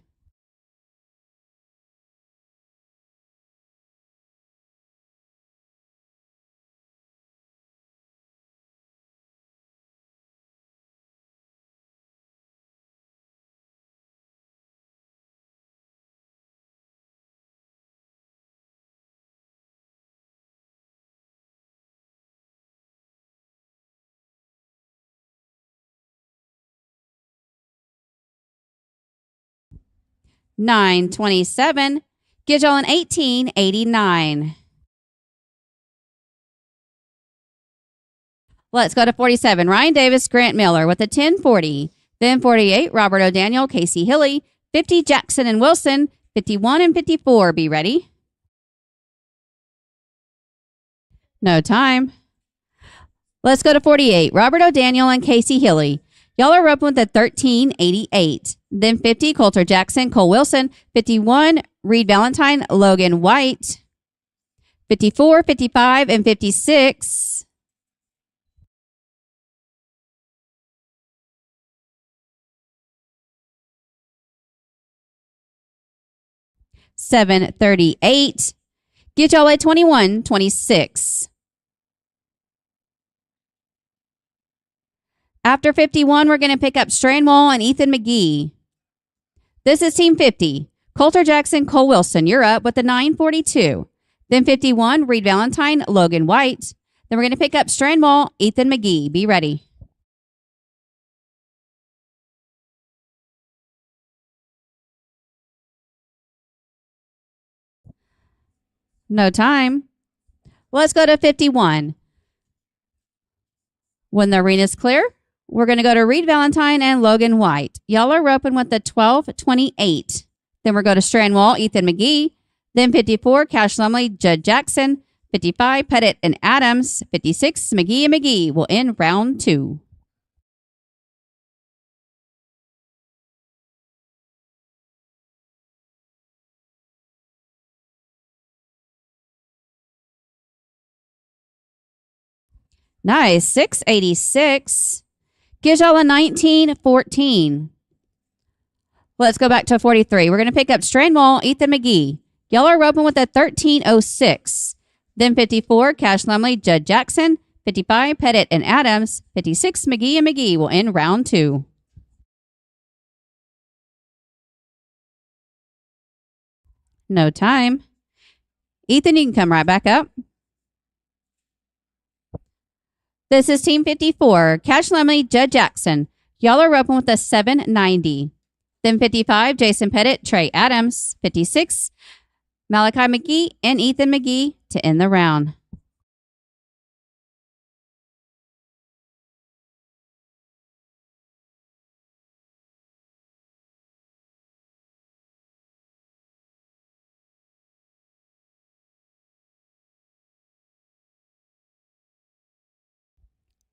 927. Get y'all an 1889. Let's go to 47. Ryan Davis, Grant Miller with a 1040. Then 48, Robert O'Daniel, Casey Hilly. 50, Jackson and Wilson. 51 and 54. Be ready. No time. Let's go to 48. Robert O'Daniel and Casey Hilly. Y'all are up with a 1388. Then 50, Coulter Jackson, Cole Wilson. 51, Reed Valentine, Logan White. 54, 55, and 56. 738. Get y'all at 21, 26. After 51, we're going to pick up Stranwall and Ethan McGee. This is Team 50. Coulter Jackson, Cole Wilson, you're up with the 942. Then 51, Reed Valentine, Logan White. Then we're going to pick up Stranwall, Ethan McGee. Be ready. No time. Let's go to 51. When the arena's clear, we're going to go to Reed Valentine and Logan White. Y'all are roping with the 1228. Then we're going to Stranwall, Ethan McGee. Then 54, Cash Lumley, Judd Jackson. 55, Pettit and Adams. 56, McGee and McGee will end round 2. Nice. 686. Gives y'all a 1914. Let's go back to 43. We're going to pick up Stranwall, Ethan McGee. Y'all are roping with a 1306. Then 54, Cash Lumley, Judd Jackson. 55, Pettit and Adams. 56, McGee and McGee will end round 2. No time. Ethan, you can come right back up. This is Team 54. Cash Lumley, Judd Jackson. Y'all are roping with a 790. Then 55, Jason Pettit, Trey Adams. 56, Malachi McGee and Ethan McGee to end the round.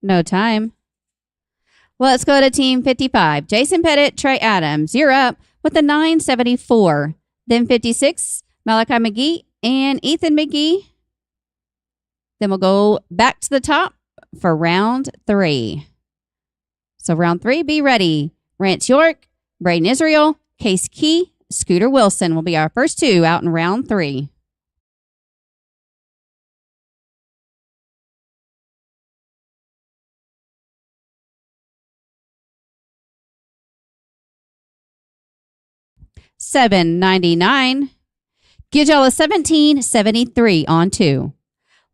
No time. Let's go to Team 55. Jason Pettit, Trey Adams. You're up with the 974. Then 56, Malachi McGee and Ethan McGee. Then we'll go back to the top for round 3. So round 3, be ready. Rance York, Braden Israel, Case Key, Scooter Wilson will be our first 2 out in round 3. $7.99. Gives y'all a 1773 on 2.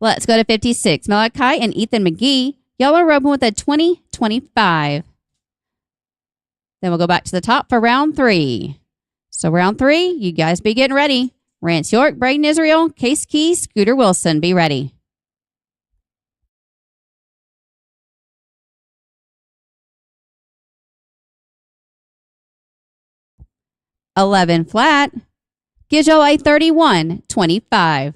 Let's go to 56. Malachi and Ethan McGee. Y'all are roping with a 2025. Then we'll go back to the top for round 3. So round 3, you guys be getting ready. Rance York, Braden Israel, Case Key, Scooter Wilson. Be ready. $11 flat. Gives y'all a 31.25.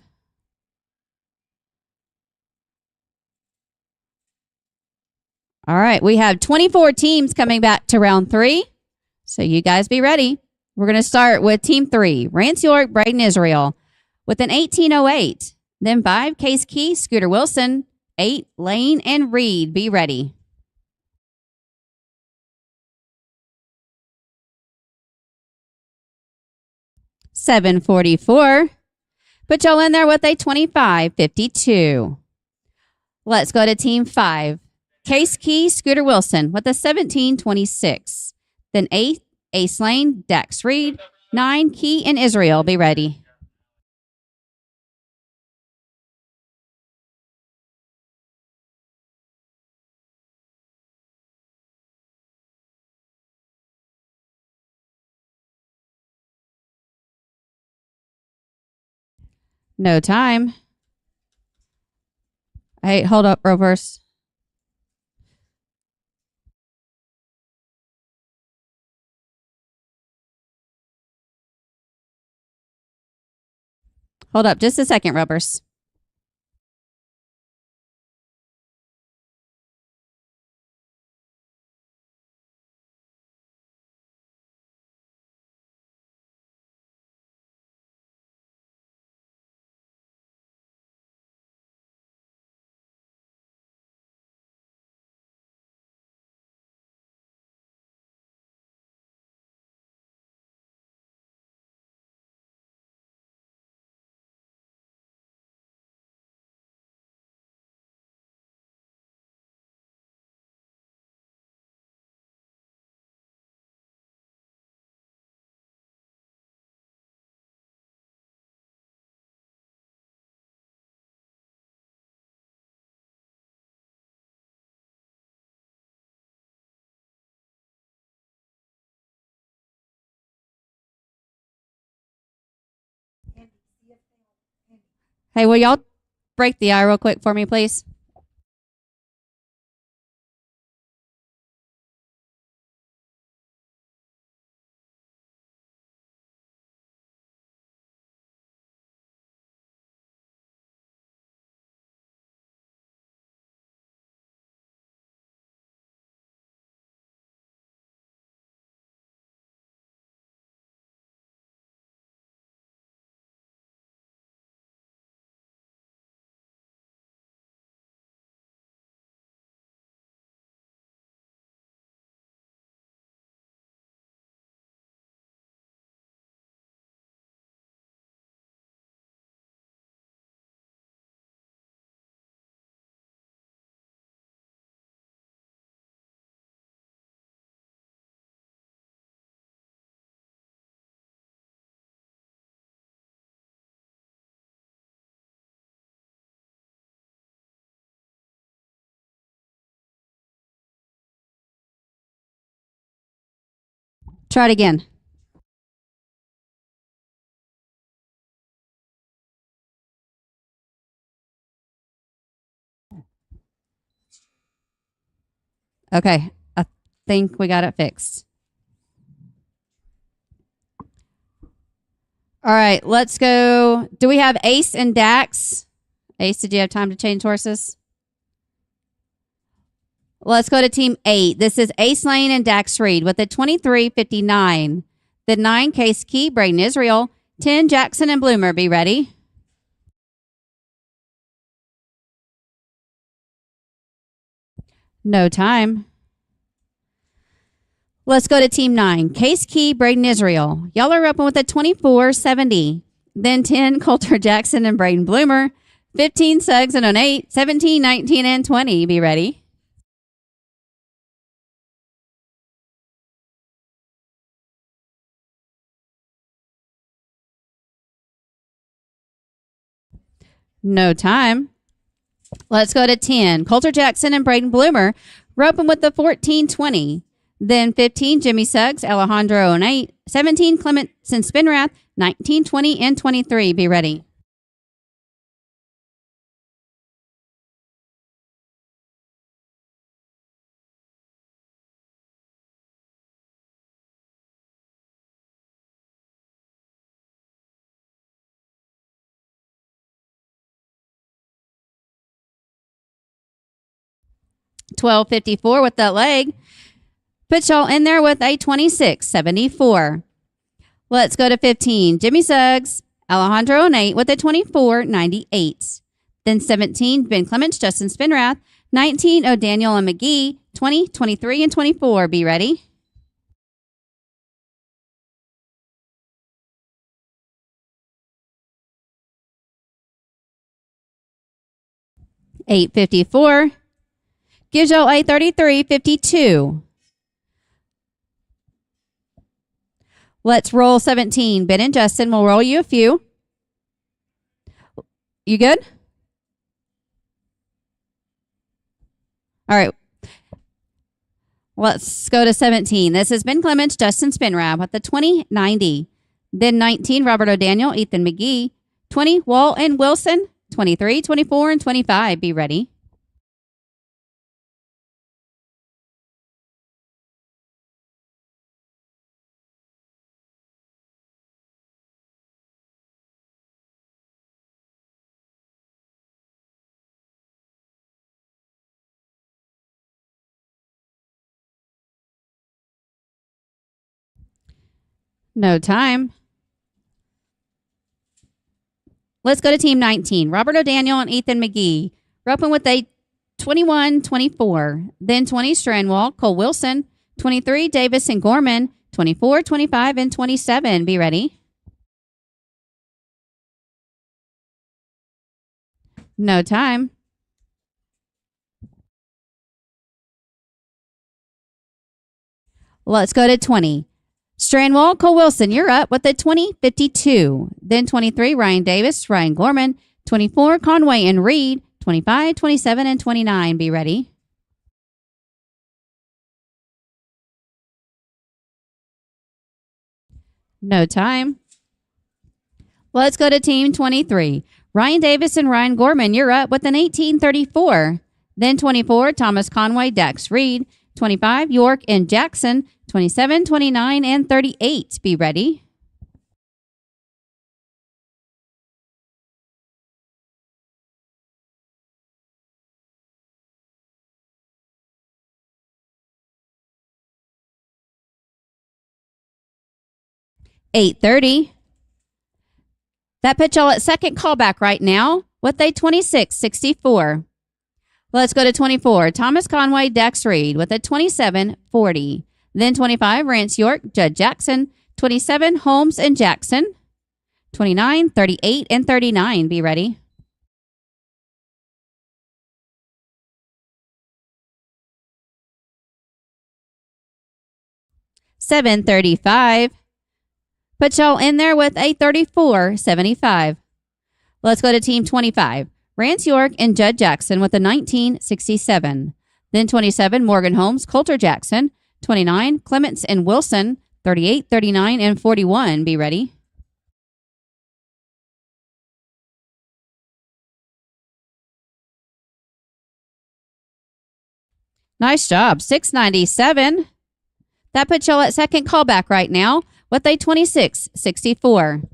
All right, we have 24 teams coming back to round 3. So you guys be ready. We're going to start with Team 3, Rance York, Braden Israel, with an 1808. Then 5, Case Key, Scooter Wilson. 8, Lane and Reed. Be ready. $7.44. Put y'all in there with a 25.52. Let's go to Team 5. Case Key, Scooter Wilson with a 17.26. Then 8, Ace Lane, Dax Reed. 9, Key and Israel. Be ready. No time. Hey, hold up, ropers. Hold up just a second, ropers. Hey, will y'all break the eye real quick for me, please? Try it again. Okay, I think we got it fixed. All right, let's go. Do we have Ace and Dax? Ace, did you have time to change horses? Let's go to team 8. This is Ace Lane and Dax Reed with a 23.59. The 9, Case Key, Braden Israel. 10, Jackson and Bloomer. Be ready. No time. Let's go to team 9. Case Key, Braden Israel. Y'all are up with a 24.70. Then 10, Coulter Jackson and Braden Bloomer. 15, Suggs and 08. 17, 19, and 20. Be ready. No time. Let's go to 10. Coulter Jackson and Braden Bloomer. Roping with the 14.20. Then 15, Jimmy Suggs, Alejandro 08. 17, Clementson Spinrath. 19, 20, and 23. Be ready. $12.54 with that leg. Put y'all in there with a 26.74. Let's go to 15. Jimmy Suggs, Alejandro 08 with a 24.98. Then 17, Ben Clements, Justin Spinrath. 19, O'Daniel and McGee. 20, 23, and 24. Be ready. $8.54. Gives y'all a 33.52. Let's roll 17. Ben and Justin will roll you a few. You good? All right. Let's go to 17. This is Ben Clements, Justin Spinrab with the 20.90. Then 19, Robert O'Daniel, Ethan McGee. 20, Wall and Wilson. 23, 24, and 25. Be ready. No time. Let's go to team 19. Robert O'Daniel and Ethan McGee. Roping with a 21, 24. Then 20, Strandwall, Cole Wilson. 23, Davis and Gorman. 24, 25, and 27. Be ready. No time. Let's go to 20. Strandwall, Cole Wilson, you're up with a 20-52. Then 23, Ryan Davis, Ryan Gorman. 24, Conway and Reed. 25, 27, and 29. Be ready. No time. Let's go to team 23. Ryan Davis and Ryan Gorman, you're up with an 18-34. Then 24, Thomas Conway, Dax Reed. 25, York and Jackson. 27, 29, and 38. Be ready. $8:30. That puts y'all at second callback right now with a 26-64. Let's go to 24. Thomas Conway, Dax Reed with a 27-40. Then 25, Rance York, Judd Jackson. 27, Holmes and Jackson. 29, 38, and 39. Be ready. $7:35. Put y'all in there with a 34-75. Let's go to team 25. Rance York and Judd Jackson with a 19-67. Then 27, Morgan Holmes, Coulter Jackson. 29, Clements and Wilson. 38, 39, and 41. Be ready. Nice job. $6.97. That puts y'all at second callback right now with a 26-64.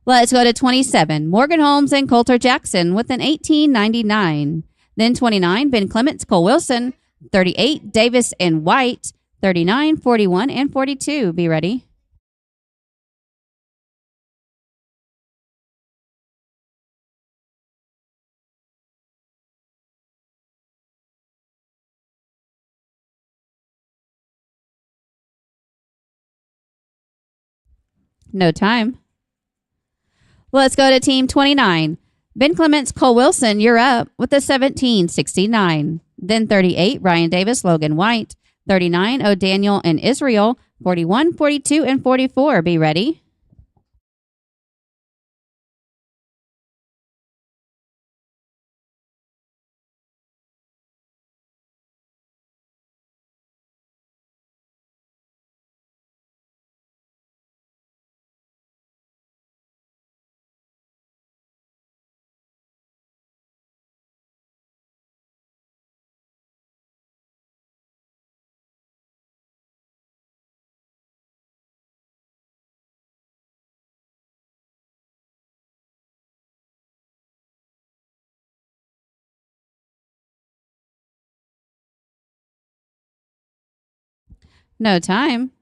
Let's go to 27. Morgan Holmes and Coulter Jackson with an 18-99. Then 29, Ben Clements, Cole Wilson. 38, Davis and White. 39, 41, and 42. Be ready. No time. Let's go to team 29. Ben Clements, Cole Wilson, you're up with a 17-69. Then 38, Ryan Davis, Logan White. 39, O'Daniel and Israel. 41, 42, and 44. Be ready. No time.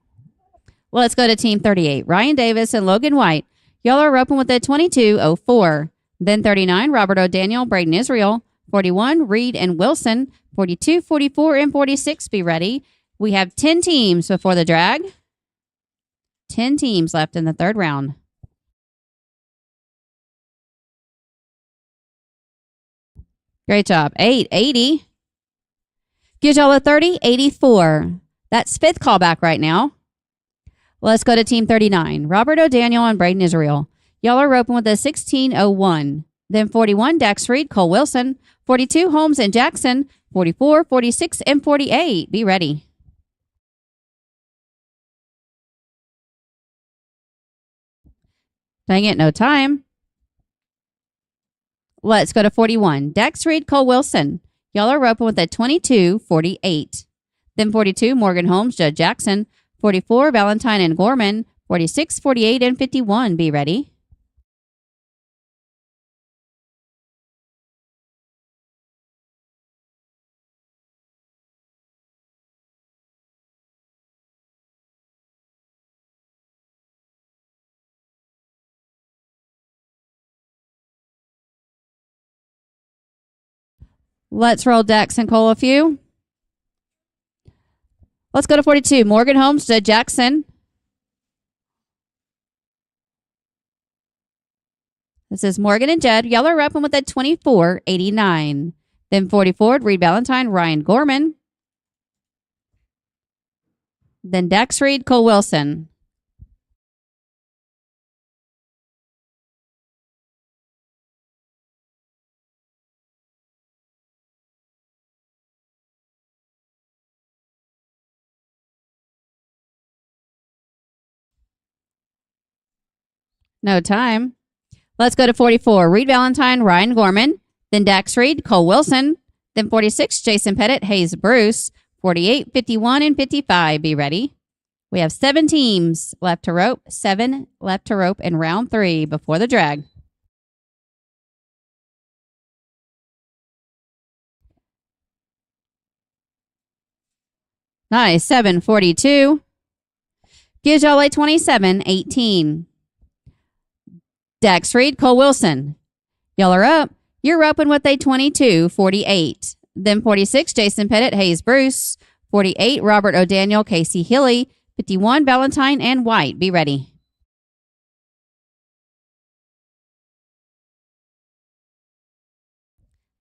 Well, let's go to team 38. Ryan Davis and Logan White. Y'all are roping with a 22-04. Then 39, Robert O'Daniel, Braden Israel. 41, Reed and Wilson. 42, 44, and 46. Be ready. We have 10 teams before the drag. 10 teams left in the third round. Great job. 880. Gives y'all a 30-84. That's fifth callback right now. Let's go to team 39. Robert O'Daniel and Braden Israel. Y'all are roping with a 16-01. Then 41, Dax Reed, Cole Wilson. 42, Holmes and Jackson. 44, 46, and 48. Be ready. Dang it, no time. Let's go to 41. Dex Reed, Cole Wilson. Y'all are roping with a 22-48. Then 42, Morgan Holmes, Judd Jackson. 44, Valentine and Gorman. 46, 48, and 51. Be ready. Let's roll Dex and Cole a few. Let's go to 42. Morgan Holmes, Judd Jackson. This is Morgan and Jed. Y'all are repping with a 24-89. Then 44, Reed Valentine, Ryan Gorman. Then Dex Reed, Cole Wilson. No time. Let's go to 44. Reed Valentine, Ryan Gorman. Then Dax Reed, Cole Wilson. Then 46, Jason Pettit, Hayes Bruce. 48, 51, and 55. Be ready. We have 7 teams left to rope. 7 left to rope in round 3 before the drag. Nice. 7:42. Gives y'all a 27-18. Dax Reed, Cole Wilson. Y'all are up. You're roping with a 22-48. Then 46, Jason Pettit, Hayes Bruce. 48, Robert O'Daniel, Casey Hilly. 51, Valentine and White. Be ready.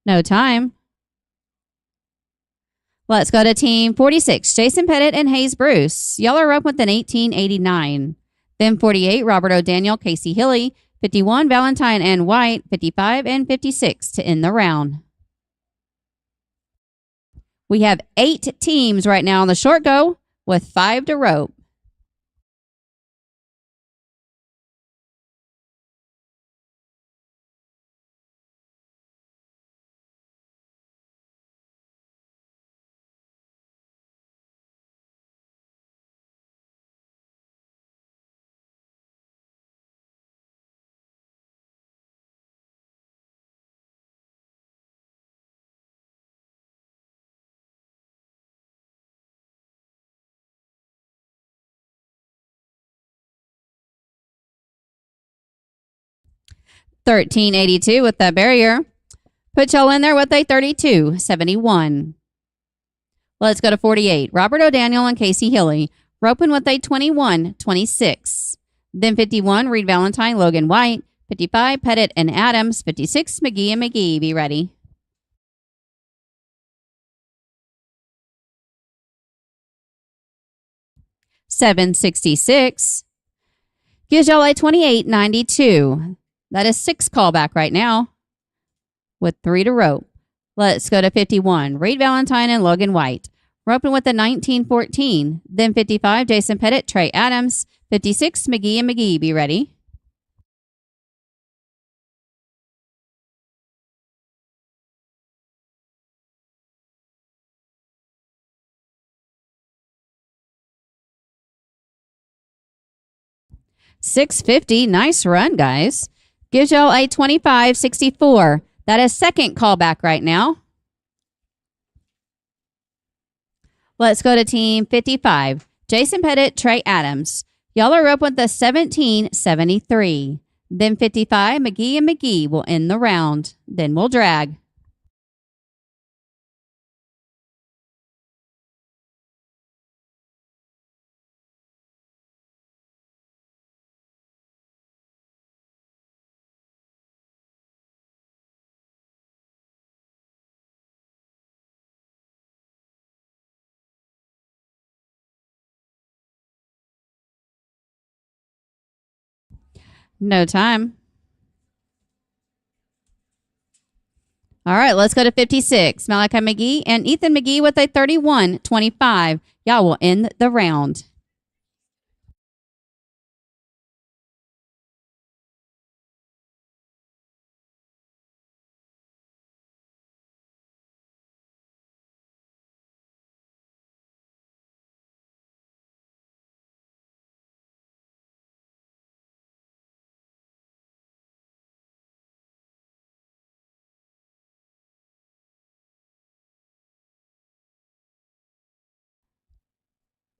No time. Let's go to team 46, Jason Pettit and Hayes Bruce. Y'all are up with an 18-89. Then 48, Robert O'Daniel, Casey Hilly. 51, Valentine and White. 55 and 56 to end the round. We have 8 teams right now on the short go with 5 to rope. $13.82 with that barrier. Put y'all in there with a 32.71. Let's go to 48. Robert O'Daniel and Casey Hilly. Roping with a 21.26. Then 51, Reed Valentine, Logan White. 55, Pettit and Adams. 56, McGee and McGee. Be ready. $7.66. Gives y'all a 28.92. That is 6 callback right now with 3 to rope. Let's go to 51. Reed Valentine and Logan White. Roping with a 19-14. Then 55, Jason Pettit, Trey Adams. 56, McGee and McGee. Be ready. $6.50. Nice run, guys. Gives y'all a 25.64. That is second callback right now. Let's go to team 55. Jason Pettit, Trey Adams. Y'all are up with the 17.73. Then 55, McGee and McGee will end the round. Then we'll drag. No time. All right, let's go to 56. Malachi McGee and Ethan McGee with a 31.25. Y'all will end the round.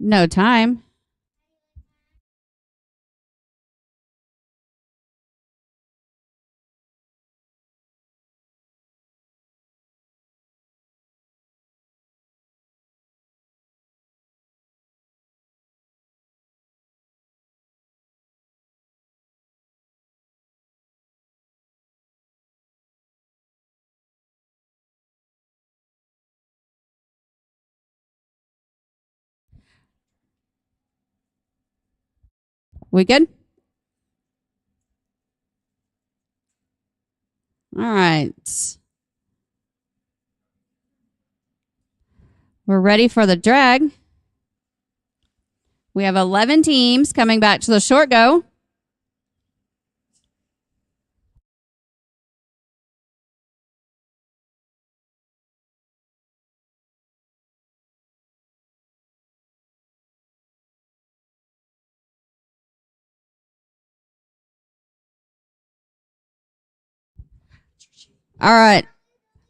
No time. We good? All right. We're ready for the drag. We have 11 teams coming back to the short go. All right.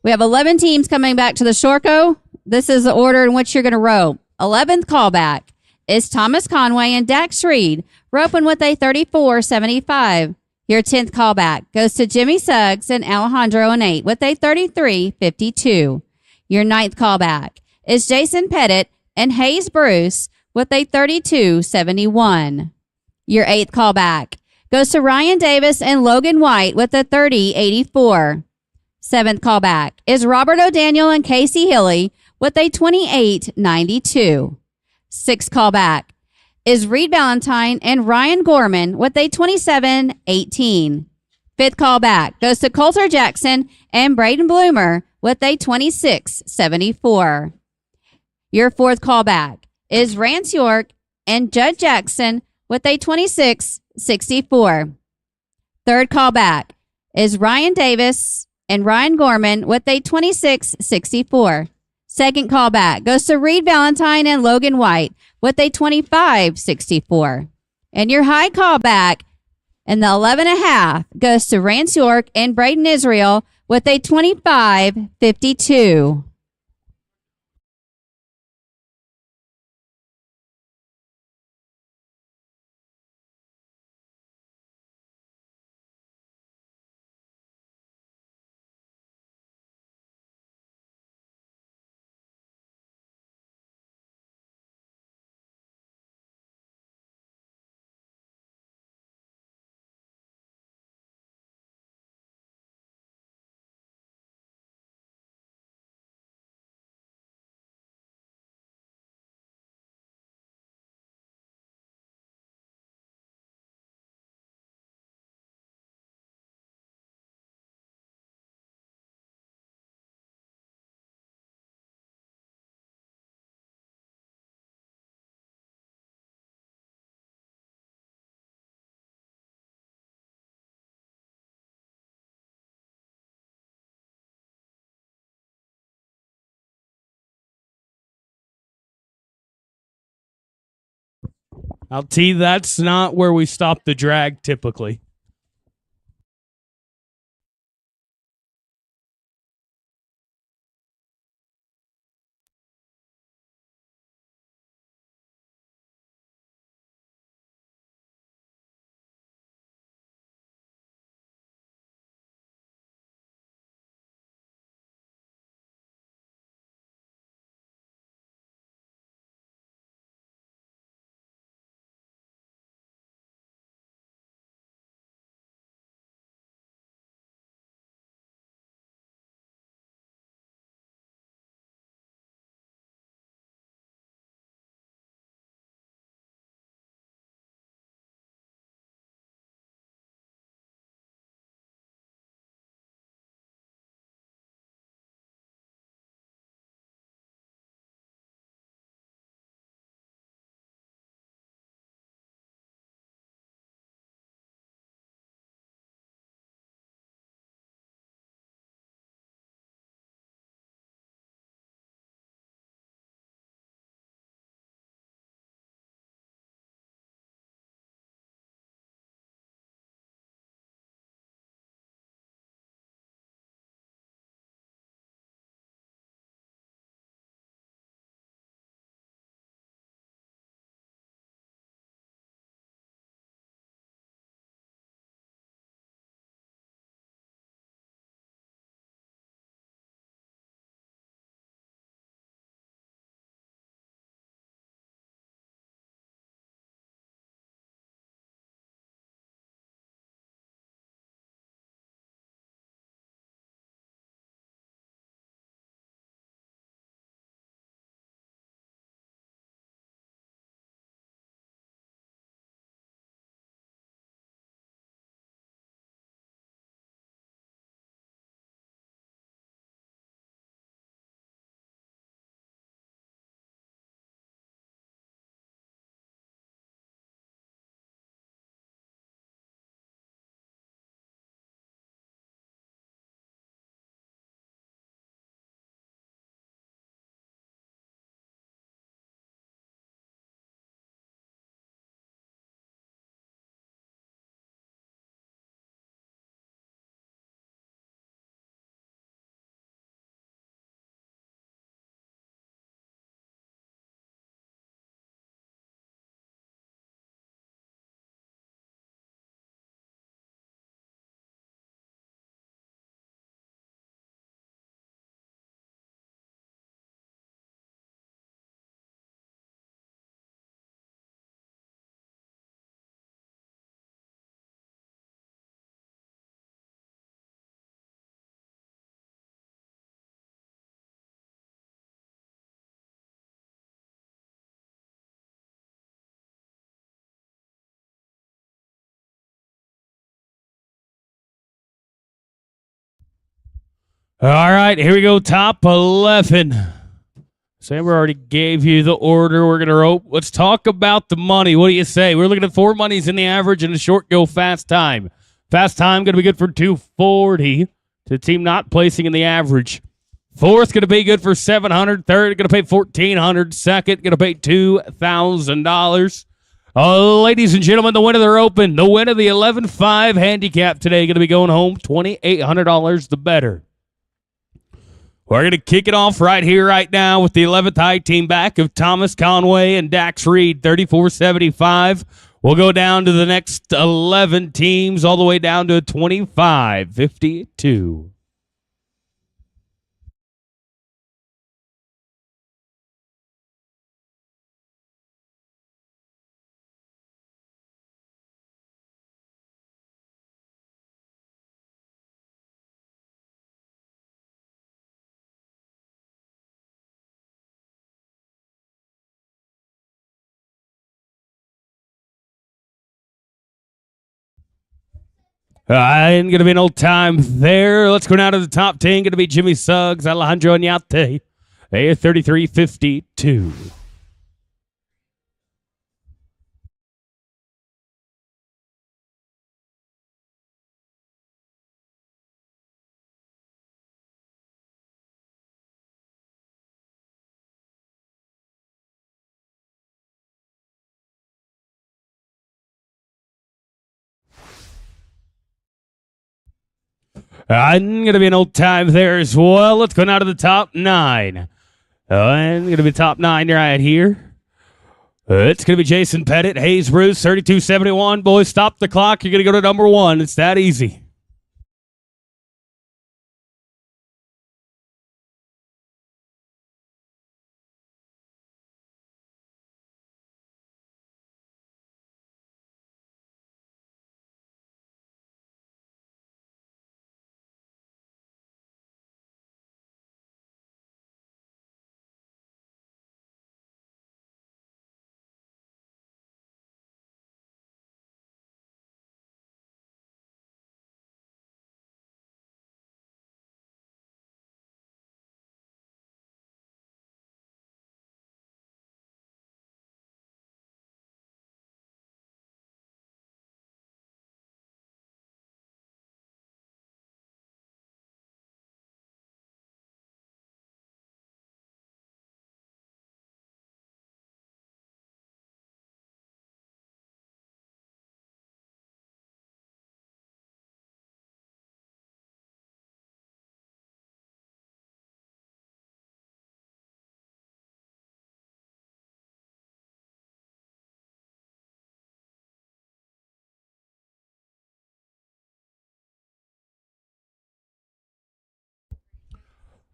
We have 11 teams coming back to the short go. This is the order in which you're going to row. 11th callback is Thomas Conway and Dax Reed, roping with a 34.75. Your 10th callback goes to Jimmy Suggs and Alejandro and 8 with a 33.52. Your 9th callback is Jason Pettit and Hayes Bruce with a 32.71. Your 8th callback goes to Ryan Davis and Logan White with a 30.84. 7th callback is Robert O'Daniel and Casey Hilly with a 28.92. 6th callback is Reed Valentine and Ryan Gorman with a 27.18. 5th callback goes to Coulter Jackson and Braden Bloomer with a 26.74. Your 4th callback is Rance York and Judd Jackson with a 26.64. 3rd callback is Ryan Davis and Ryan Gorman with a 26.64. 2nd callback goes to Reed Valentine and Logan White with a 25.64. And your high callback in the 11.5 goes to Rance York and Braden Israel with a 25.52. Now, T, that's not where we stop the drag typically. All right, here we go. Top 11. Sam already gave you the order. We're going to rope. Let's talk about the money. What do you say? We're looking at 4 monies in the average and a short go fast time. Fast time going to be good for 240 to the team not placing in the average. Fourth going to be good for $700. Third going to pay $1,400. Second going to pay $2,000. Ladies and gentlemen, the winner of their open, the winner of the 11-5 handicap today going to be going home $2,800 the better. We're going to kick it off right here, right now with the 11th high team back of Thomas Conway and Dax Reed, 34.75. We'll go down to the next 11 teams all the way down to 25.52. Ain't going to be no time there. Let's go down to the top 10. Going to be Jimmy Suggs, Alejandro Añate, 33.52. I'm going to be an old time there as well. Let's go now to the top 9. And going to be top 9 right here. It's going to be Jason Pettit, Hayes Bruce, 32.71. Boys, stop the clock. You're going to go to number 1. It's that easy.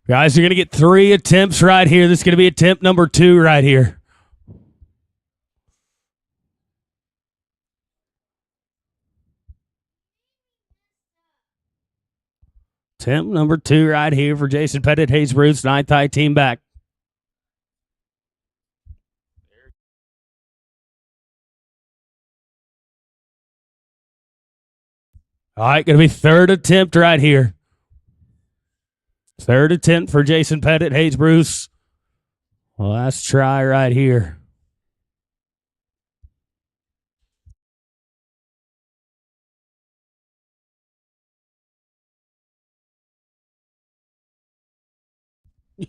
Guys, you're going to get 3 attempts right here. This is going to be attempt number 2 right here. Attempt number 2 right here for Jason Pettit, Hayes Bruce, 9th high team back. All right, going to be 3rd attempt right here. 3rd attempt for Jason Pettit, Hayes Bruce. Last try right here.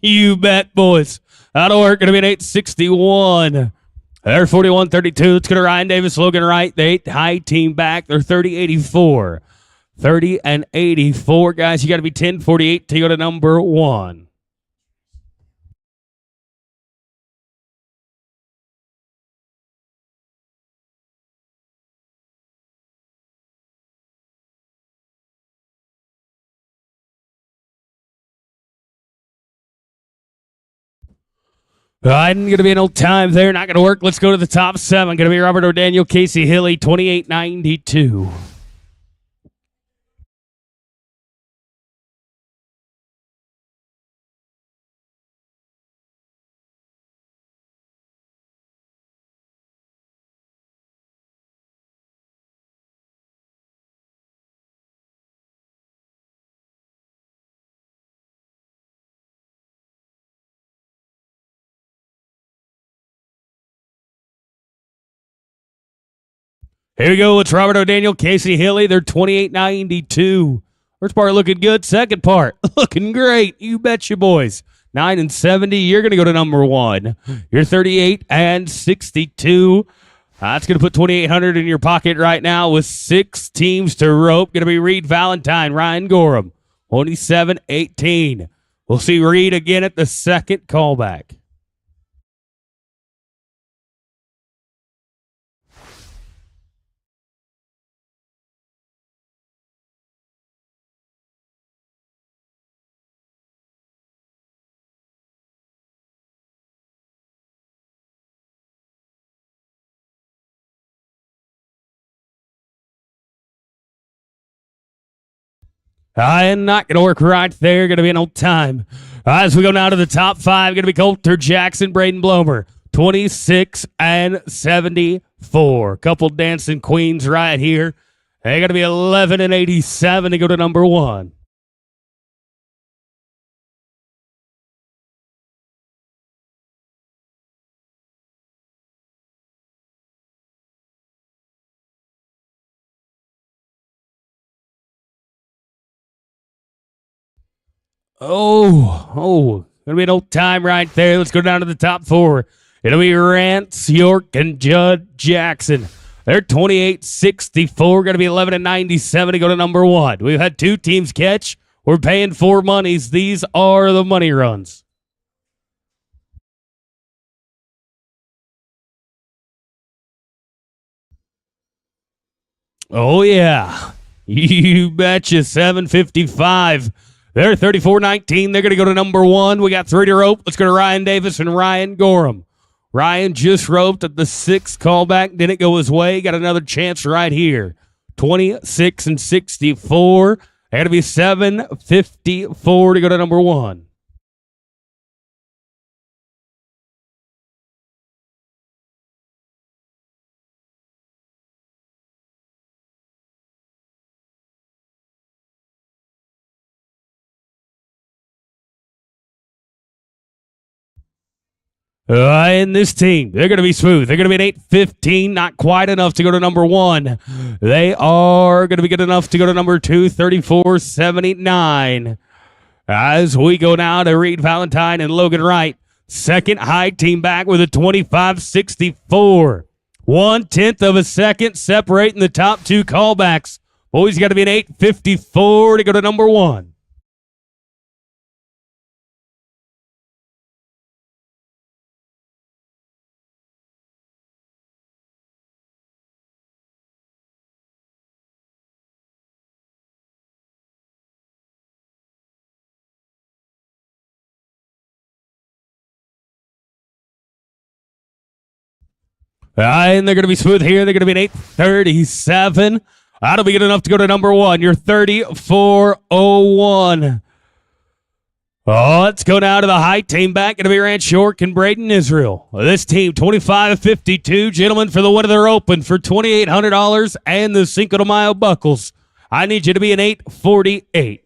You bet, boys. That'll work. Going to be an 861. They're 41-32. It's going to Ryan Davis, Logan Wright, the 8th high team back. They're 30-84. 30-84. Guys, you got to be 10-48 to go to number 1. I'm going to be an old time there. Not going to work. Let's go to the top 7. Going to be Robert O'Daniel, Casey Hilly, 28-92. Here we go. It's Robert O'Daniel, Casey Hilly. They're 28.92. First part looking good. Second part looking great. You betcha, boys. 9 and 70. You're going to go to number 1. You're 38 and 62. That's going to put 2,800 in your pocket right now with 6 teams to rope. Going to be Reed Valentine, Ryan Gorham, 27-18. We'll see Reed again at the second callback. And not going to work right there. Going to be an old time. As we go now to the top 5, going to be Coulter Jackson, Braden Blomer, 26 and 74. Couple dancing queens right here. They got to be 11 and 87 to go to number 1. Gonna be an old time right there. Let's go down to the top 4. It'll be Rance, York, and Judd Jackson. They're 28-64. Gonna be 11 and 97 to go to number 1. We've had 2 teams catch. We're paying 4 monies. These are the money runs. Oh yeah, you betcha. 755. They're 34-19. They're going to go to number 1. We got 3 to rope. Let's go to Ryan Davis and Ryan Gorham. Ryan just roped at the 6th callback. Didn't go his way. Got another chance right here. 26 and 64. They're going to be 754 to go to number 1. In this team, they're going to be smooth. They're going to be an 8-15, not quite enough to go to number 1. They are going to be good enough to go to number 2, 34-79. As we go now to Reed Valentine and Logan Wright. Second high team back with a 25-64. 1/10 of a second separating the top 2 callbacks. Boys got to be an 8-54 to go to number 1. And they're going to be smooth here. They're going to be an 8-37. That'll be good enough to go to number 1. You're 34-01. Let's go now to the high team back. Going to be Rance York and Braden Israel. This team, 25-52. Gentlemen, for the winner, they're open for $2,800 and the Cinco de Mayo buckles. I need you to be an 8-48.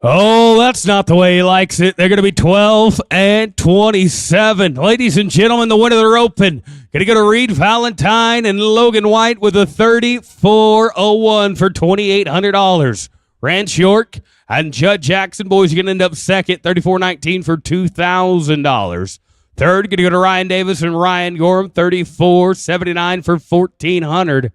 Oh, that's not the way he likes it. They're going to be 12 and 27. Ladies and gentlemen, the winner, they're open. Going to go to Reed Valentine and Logan White with a 34-01 for $2,800. Rance York and Judd Jackson, boys, are going to end up second, 34-19 for $2,000. Third, going to go to Ryan Davis and Ryan Gorham, 34-79 for $1,400.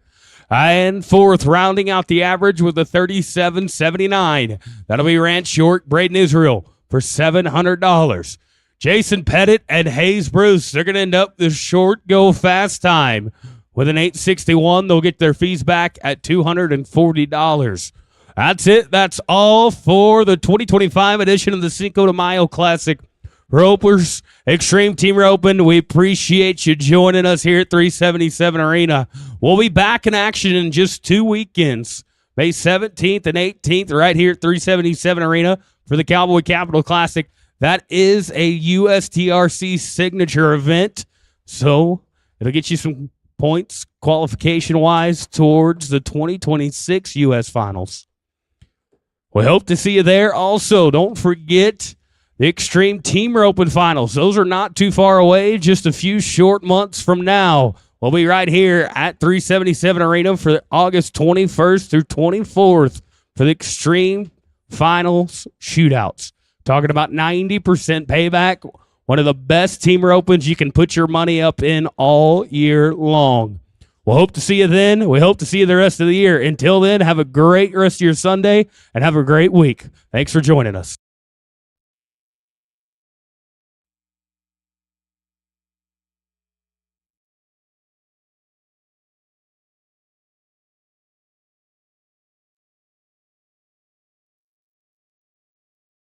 And fourth, rounding out the average with a 37.79. That'll be Rance York, Braden Israel for $700. Jason Pettit and Hayes Bruce, they're going to end up the short go fast time with an 8.61. They'll get their fees back at $240. That's it. That's all for the 2025 edition of the Cinco de Mayo Classic. Ropers, Xtreme Team Roping, we appreciate you joining us here at 377 Arena. We'll be back in action in just 2 weekends, May 17th and 18th, right here at 377 Arena for the Cowboy Capital Classic. That is a USTRC signature event, so it'll get you some points qualification-wise towards the 2026 U.S. Finals. We hope to see you there. Also, don't forget the Xtreme Team Roping Finals. Those are not too far away, just a few short months from now. We'll be right here at 377 Arena for August 21st through 24th for the Xtreme Finals Shootouts. Talking about 90% payback, one of the best team ropings you can put your money up in all year long. We'll hope to see you then. We hope to see you the rest of the year. Until then, have a great rest of your Sunday and have a great week. Thanks for joining us.